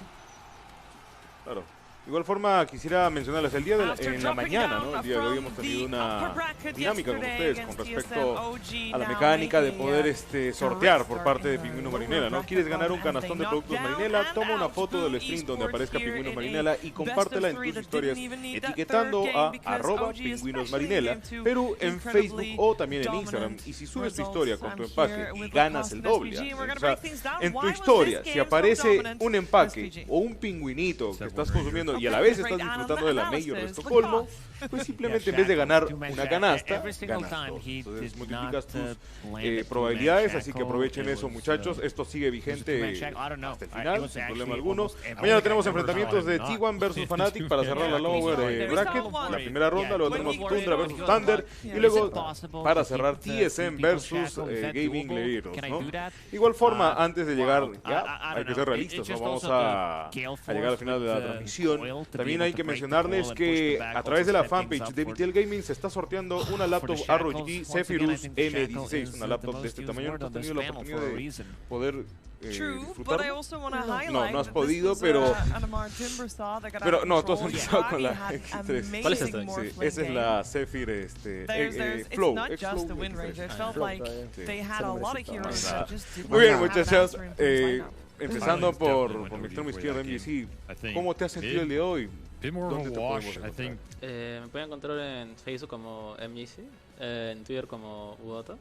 Claro. De igual forma, quisiera mencionarles en la mañana, ¿no? El día de hoy hemos tenido una dinámica con ustedes con respecto a la mecánica de poder sortear por parte de Pingüino Marinela, ¿no? ¿Quieres ganar un canastón de productos Marinela? Toma una foto del stream donde aparezca Pingüinos Marinela y compártela en tus historias etiquetando a @pingüinosmarinela, pero en Facebook o también en Instagram. Y si subes tu historia con tu empaque y ganas el doble, o sea, en tu historia, si aparece un empaque o un pingüinito que estás consumiendo y a la vez estás disfrutando de la Mayor de Estocolmo, pues simplemente en vez de ganar una canasta, ganas 2. Entonces multiplicas tus probabilidades, así que aprovechen eso, muchachos. Esto sigue vigente hasta el final, sin problema alguno. Mañana tenemos enfrentamientos de T1 versus Fnatic para cerrar la lower bracket, la primera ronda. Luego tenemos Tundra versus Thunder y luego para cerrar TSM versus Gaming Gladiators, ¿no? De igual forma, antes de llegar, ya hay que ser realistas, ¿no? Vamos a llegar al final de la transmisión. También hay que mencionarles que a través de la fanpage de BTL Gaming se está sorteando una laptop ROG Zephyrus M16, una laptop de este tamaño. ¿No has tenido la oportunidad de poder disfrutar? No has podido, pero no, tú has empezado con la X3. ¿Cuál es esta? Sí, esa es la Zephyr Flow. Muy bien, muchachos. Empezando por mi extremo izquierdo, MGC, ¿cómo te has sentido el día de hoy? ¿Dónde te podemos encontrar? Me pueden encontrar en Facebook como MGC, en Twitter como Dota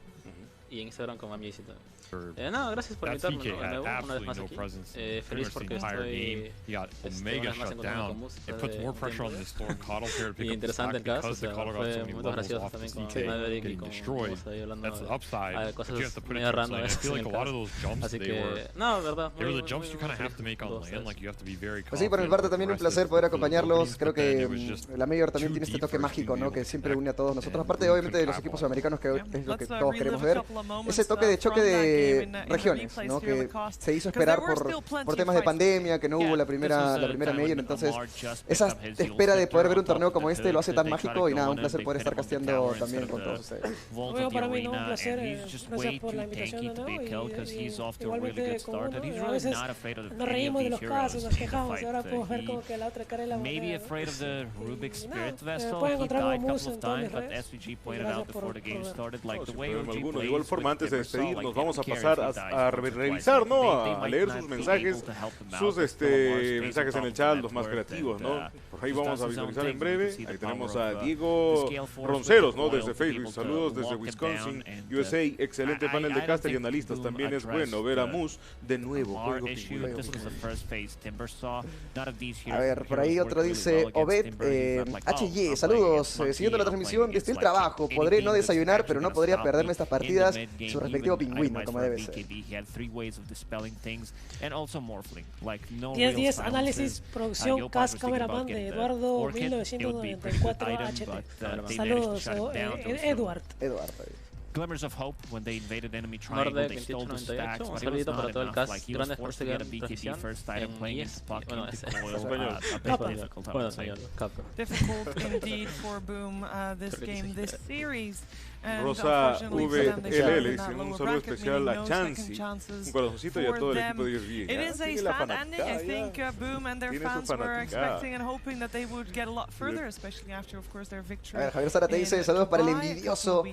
y en Instagram como MGC también. No, gracias por That invitarme TK de had nuevo, una vez absolutely más no aquí. presence Feliz pretty much the porque entire game. estoy He got una Omega vez más shut encontrando down. con música It puts de more pressure on Timber. this Storm Coddle player to pick Y up the interesante slack el caso, o because the sea, Coddle got fue so many muy levels gracioso off también this con TK Maverick y getting con destroyed. Vamos ahí hablando That's the upside, de but you have cosas to put it medio to random. I feel like a lot of those jumps Así they were... que, no, verdad. They were the jumps you kind of have to make on land, like you have to be very Pues sí, por mi parte también un placer poder acompañarlos. Creo que la Major también tiene este toque mágico, ¿no? Que siempre une a todos nosotros. Aparte, obviamente, de los equipos sudamericanos, que es lo que todos queremos ver. Ese toque de choque de regiones, ¿no? Que se hizo esperar por temas de pandemia, que no hubo la primera Major. Entonces, esa espera de poder ver un torneo como este lo hace tan mágico. Y nada, un placer poder estar casteando también con todos ustedes. Bueno, para mí, ¿no? Un placer. Gracias por la invitación de nuevo. Y igualmente, como uno, a veces nos reímos de los casos, nos quejamos. Y ahora podemos ver como que la otra cara de la moneda. Maybe afraid of the Rubik's Spirit Vessel. Pueden He encontrar died a como couple of times, but SVG pointed out before the game started, like the way OG De plays igual forma, with antes de Timber Saw, despedirnos, like vamos a they don't pasar care if he dies a once or revisar, twice. ¿no? They A might leer not sus be mensajes, able to help them out. sus There's still more space mensajes en el on chat, the los más network, creativos, and, ¿no? Por ahí just vamos does a his own visualizar en thing. breve. You can see the Ahí tenemos power a of, Diego the scale force Ronceros, ¿no? with the Desde oil to be Facebook. able to Saludos desde walk it Wisconsin, down, and, USA. Excelente panel de I don't caster y think analistas. Boom También es addressed bueno ver a the Mus de nuevo. Our Juego issue, pingüino. this was the first phase. Timber Saw. None of these A ver, por ahí otro dice, Obed, HY, saludos, siguiendo la transmisión desde el trabajo, podré no desayunar, pero no podría perderme estas partidas en su respectivo pingüino, como debe ser. 10-10, análisis, producción, cast, cameraman de Eduardo 1994 HT. Saludos, Eduard. Glimmers of hope when they invaded enemy triangle, Norde they stole the 2898, stacks, un but it was saludito not para todo el enough. cast. Like, he was Grandes forced por to get a seguir BKB transmisión first time playing into puck bueno, into es coil, español. a bit difficult, I would say. Difficult indeed for Boom this game, this series. Rosa VLL dice un saludo especial a Chansey, un corazoncito y a todo el equipo de ESB. It is a sad ending. I think Boom and their fans were expecting and hoping that they would get a lot further, especially after, of course, their victory. A ver, Javier Sara te dice saludos para el envidioso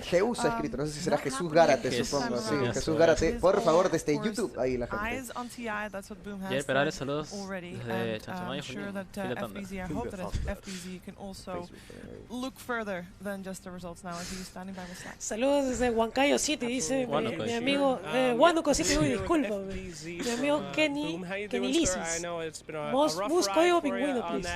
Jeus ha escrito, no sé si será Jesús Gárate, supongo. Sí, Jesús Gárate, por favor, desde YouTube, ahí la gente. Eyes on TI, that's what Boom has Jair Perales, saludos already, desde and Chanchamayo, I'm sure that FBZ, I hope that FBZ can also look further than just the results now as he's standing by the side. Saludos desde Huancayo City, dice mi amigo Huánuco City, disculpa, mi amigo Kenny Lisis. Mus código pingüino, please.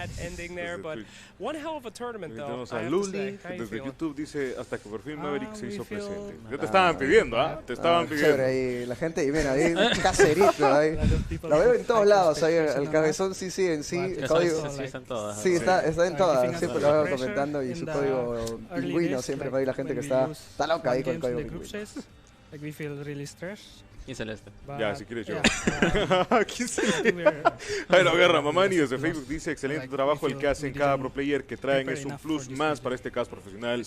Tenemos a Luli, que desde YouTube dice hasta que por fin Maverick se hizo presente. Ya te estaban pidiendo, ¿ah? Te estaban pidiendo. Chévere, ahí la gente, y mira, ahí caserito, ahí. Lo veo en todos lados, ahí el cabezón sí, en sí, el código. Sí, está en todas. Sí, está en todas, siempre lo veo comentando y su código pingüino siempre para ahí la gente que está loca ahí con el código pingüino. Like we feel really stressed. Y Celeste. Ya, si quieres yo. Jairo Guerra Mamani desde Facebook dice, excelente trabajo el que hacen cada pro player que traen, es un plus más para este cast profesional.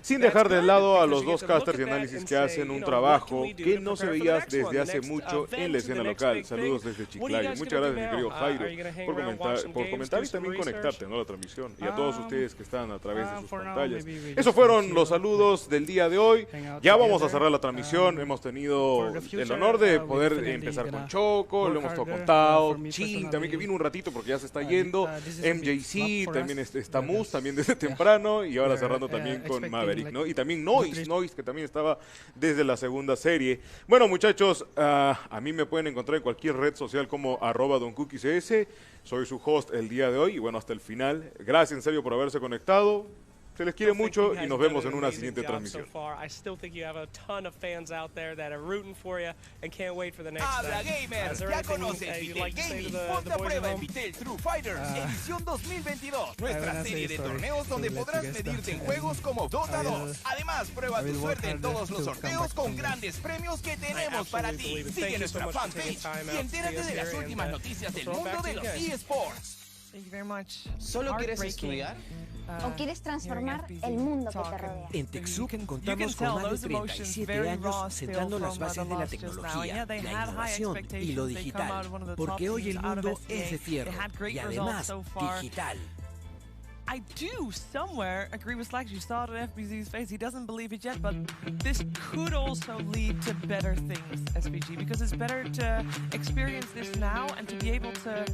Sin dejar de lado a los dos casters y análisis que hacen un trabajo que no se veía desde hace mucho en la escena local. Saludos desde Chiclayo. Muchas gracias, mi querido Jairo, por comentar y también conectarte, ¿no?, a la transmisión. Y a todos ustedes que están a través de sus pantallas. Esos fueron los saludos del día de hoy. Ya vamos a cerrar la transmisión. Hemos tenido el honor de poder empezar con Choco, lo hemos todo contado, Chill también, que vino un ratito porque ya se está yendo, MJC, también está Mus, también desde temprano, y ahora cerrando también con Maverick, ¿no? Y también Noise, que también estaba desde la segunda serie. Bueno, muchachos, a mí me pueden encontrar en cualquier red social como @DonCookiesS, soy su host el día de hoy, y bueno, hasta el final. Gracias en serio por haberse conectado. Se les quiere mucho y nos vemos en una siguiente transmisión. Habla gamers, ya conoces Vitel Gaming, ponte a prueba en Vitel True Fighters, edición 2022, nuestra serie de torneos donde podrás medirte en juegos como Dota 2. Además, prueba tu suerte en todos los sorteos con grandes premios que tenemos para ti. Sigue nuestra fanpage y entérate de las últimas noticias del mundo de los eSports. Thank you very much. ¿Solo quieres estudiar? ¿O quieres transformar el mundo que te rodea? En TechSoup contamos con más de 37 años sentando las bases de la tecnología, la innovación y lo digital, porque hoy el mundo es de fierro y además digital. I do somewhere agree with Slack. You saw it at FBZ's face. He doesn't believe it yet, but this could also lead to better things, SBG, because it's better to experience this now and to be able to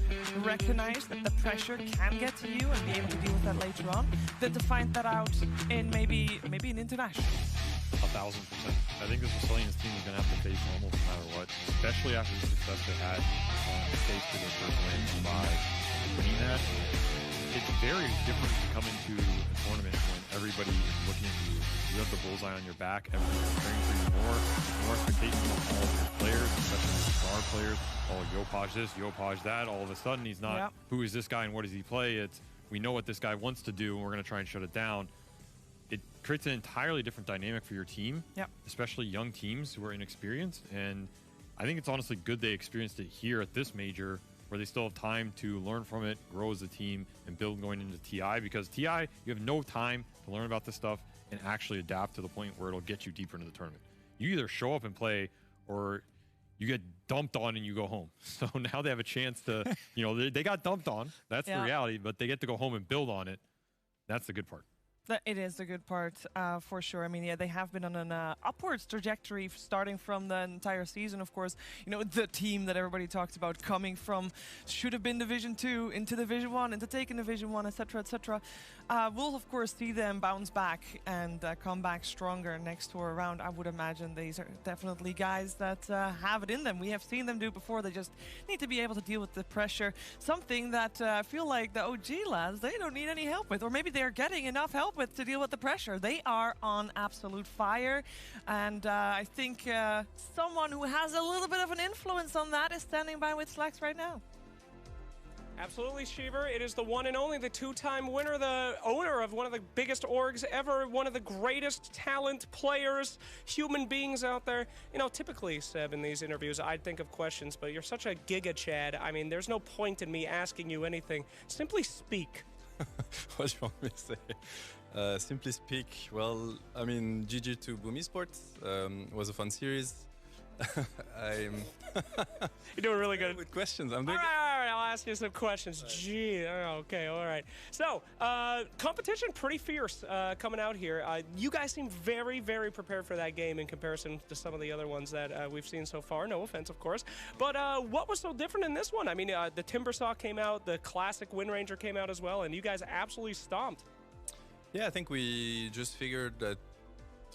recognize that the pressure can get to you and be able to deal with that later on, than to find that out in maybe an international. 1,000%. I think this Australians team is going to have to face almost no matter what, especially after the success they had on the stage for their first win by winning that. It's very different to come into a tournament when everybody is looking at you. You have the bullseye on your back. Everybody's cheering for you more expectations on all of your players, especially the star players. Oh, Yopaj this, Yopaj that. All of a sudden, he's not, who is this guy and what does he play? It's, we know what this guy wants to do, and we're going to try and shut it down. It creates an entirely different dynamic for your team, especially young teams who are inexperienced. And I think it's honestly good they experienced it here at this major, where they still have time to learn from it, grow as a team, and build going into TI. Because TI, you have no time to learn about this stuff and actually adapt to the point where it'll get you deeper into the tournament. You either show up and play, or you get dumped on and you go home. So now they have a chance to, you know, they got dumped on. That's the reality, but they get to go home and build on it. That's the good part. It is the good part, for sure. I mean, yeah, they have been on an upwards trajectory starting from the entire season. Of course, you know, the team that everybody talked about coming from should have been Division 2 into Division 1, into taking Division 1, etc., etc. We'll, of course, see them bounce back and come back stronger next tour around. I would imagine these are definitely guys that have it in them. We have seen them do before. They just need to be able to deal with the pressure. Something that I feel like the OG lads, they don't need any help with. Or maybe they're getting enough help with to deal with the pressure. They are on absolute fire, and I think someone who has a little bit of an influence on that is standing by with Slacks right now. Absolutely, Shiver. It is the one and only, the two-time winner, the owner of one of the biggest orgs ever, one of the greatest talent players, human beings out there. You know, typically, Seb, in these interviews, I'd think of questions, but you're such a giga Chad. I mean, there's no point in me asking you anything. Simply speak. What do you want me to say? Simply speak, well, I mean, GG to Boom Esports. Was a fun series. You're doing really good with questions. I'm doing all right, I'll ask you some questions. Gee, okay, all right. So, competition pretty fierce coming out here. You guys seem very, very prepared for that game in comparison to some of the other ones that we've seen so far. No offense, of course. But what was so different in this one? I mean, the Timbersaw came out, the classic Wind Ranger came out as well, and you guys absolutely stomped. Yeah, I think we just figured that,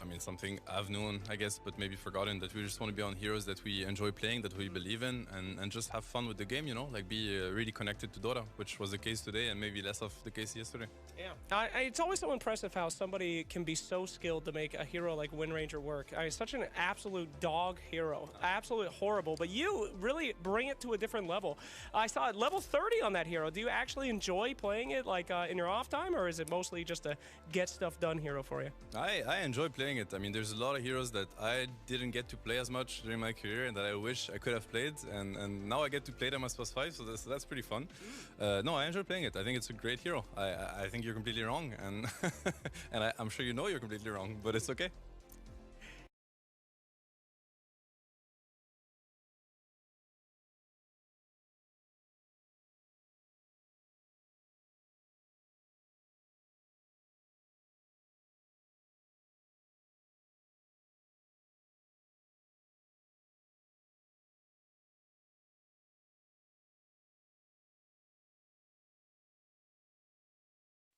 I mean, something I've known, I guess, but maybe forgotten, that we just want to be on heroes that we enjoy playing, that we believe in, and just have fun with the game, you know, like be really connected to Dota, which was the case today and maybe less of the case yesterday. Yeah, it's always so impressive how somebody can be so skilled to make a hero like Wind Ranger work. I mean, such an absolute dog hero, absolutely horrible, but you really bring it to a different level. I saw it level 30 on that hero. Do you actually enjoy playing it like in your off time, or is it mostly just a get stuff done hero for you? I enjoy playing it. I mean, there's a lot of heroes that I didn't get to play as much during my career and that I wish I could have played, and now I get to play them as +5, so that's pretty fun. No, I enjoy playing it. I think it's a great hero. I think you're completely wrong, and and I'm sure you know you're completely wrong, but it's okay.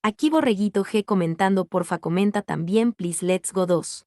Aquí Borreguito G comentando, porfa comenta también, please, let's go 2.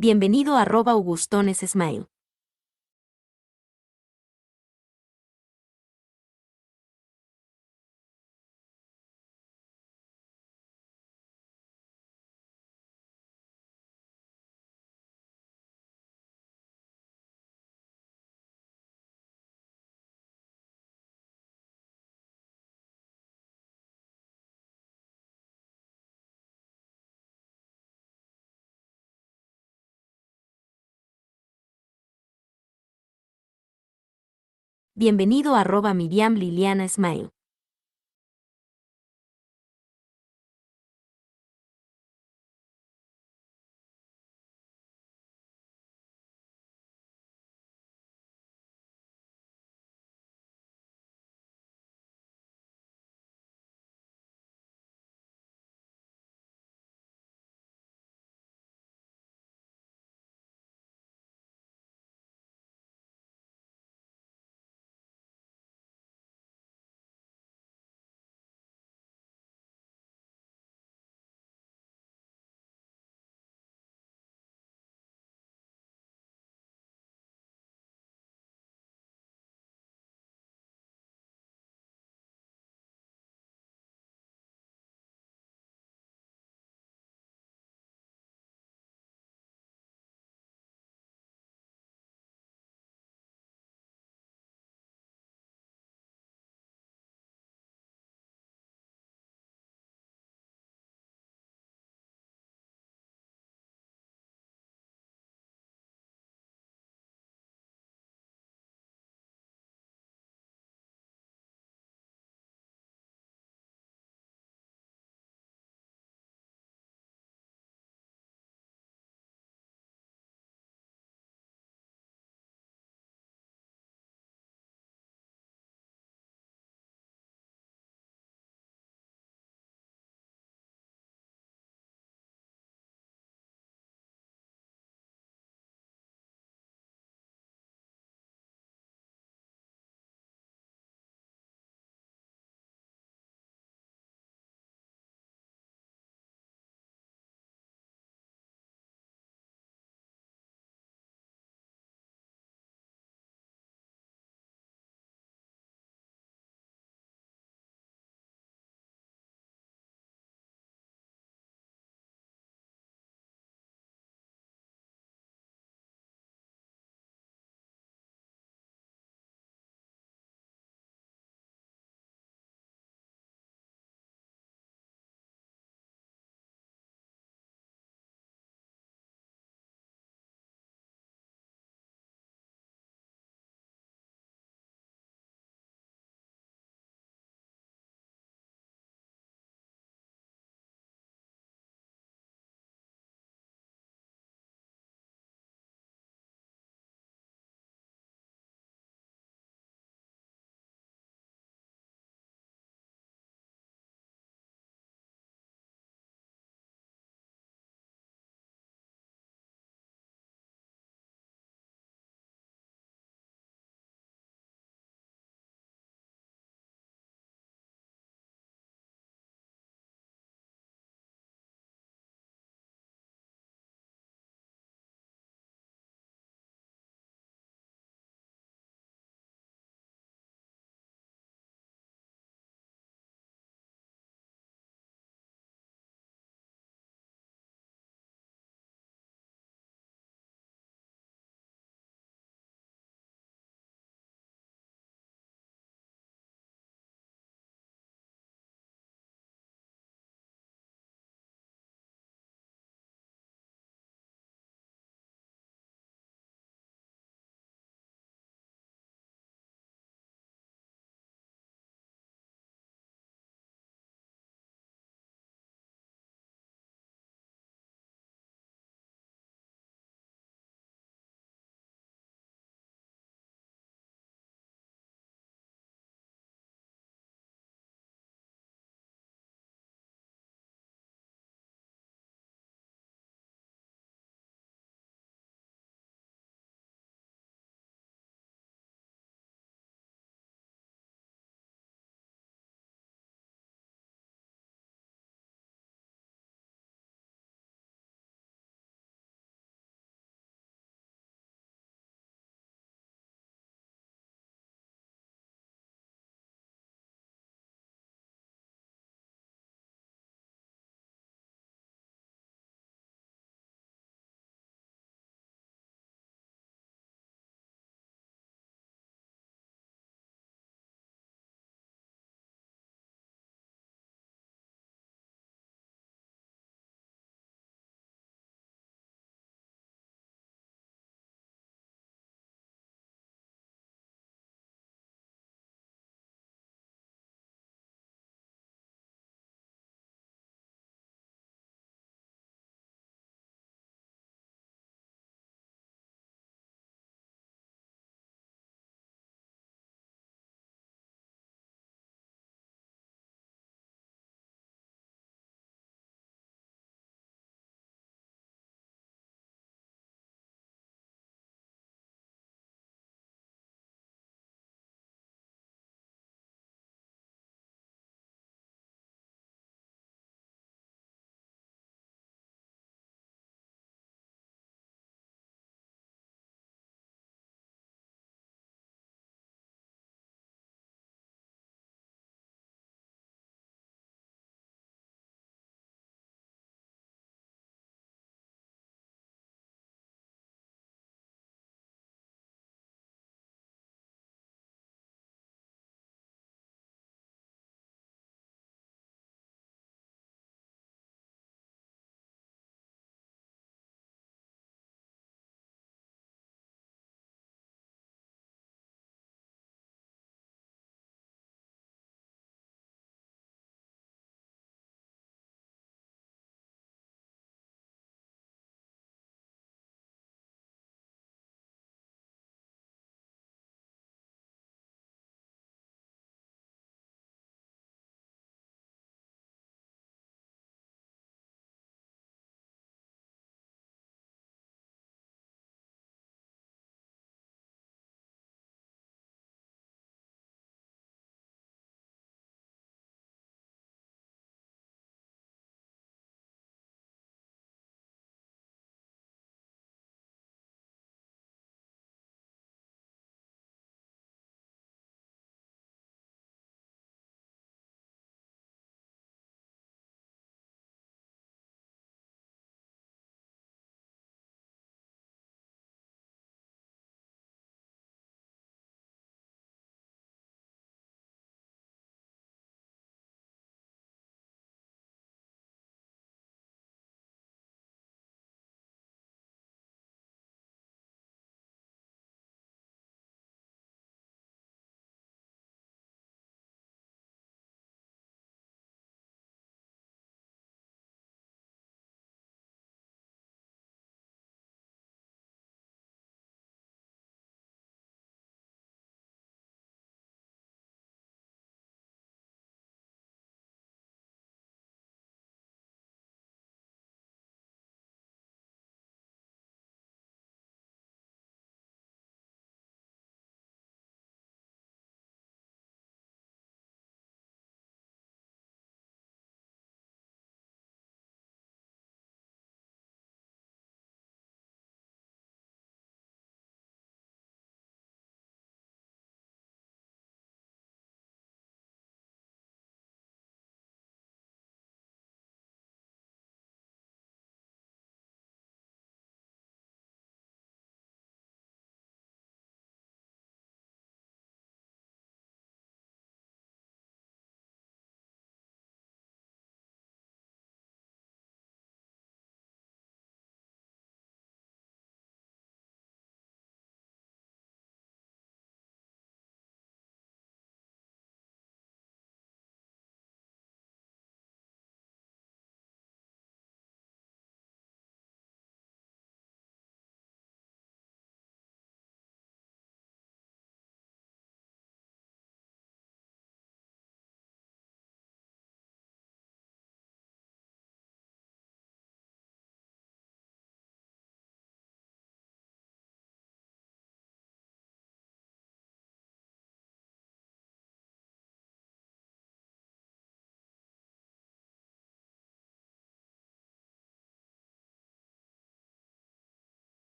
Bienvenido a @augustones_smile. Bienvenido a @miriam_liliana_smile.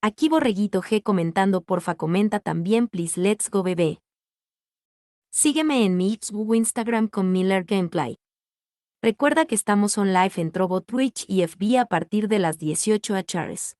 Aquí Borreguito G comentando, porfa comenta también, please, let's go bebé. Sígueme en mi Instagram con Miller Gameplay. Recuerda que estamos on live en Trovo, Twitch y FB a partir de las 18 horas.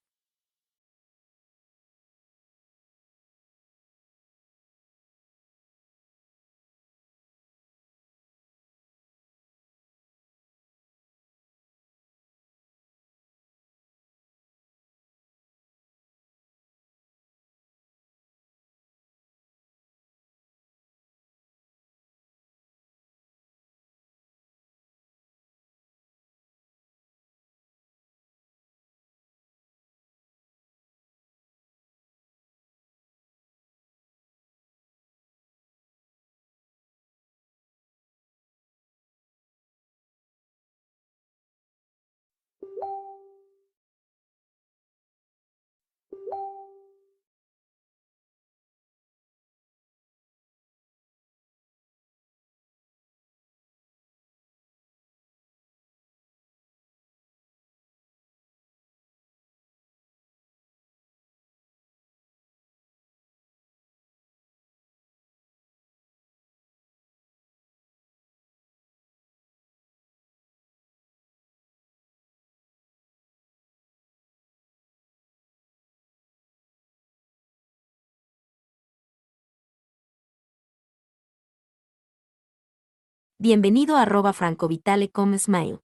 Bienvenido a @francovitale.com/smile.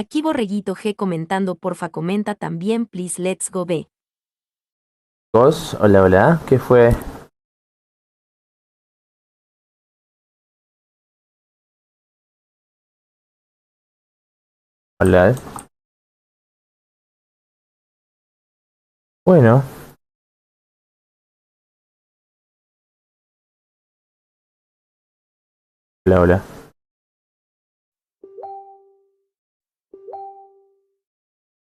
Aquí Borreguito G comentando, porfa comenta también, please, let's go B. Hola, hola, ¿qué fue? Hola. Bueno. Hola, hola.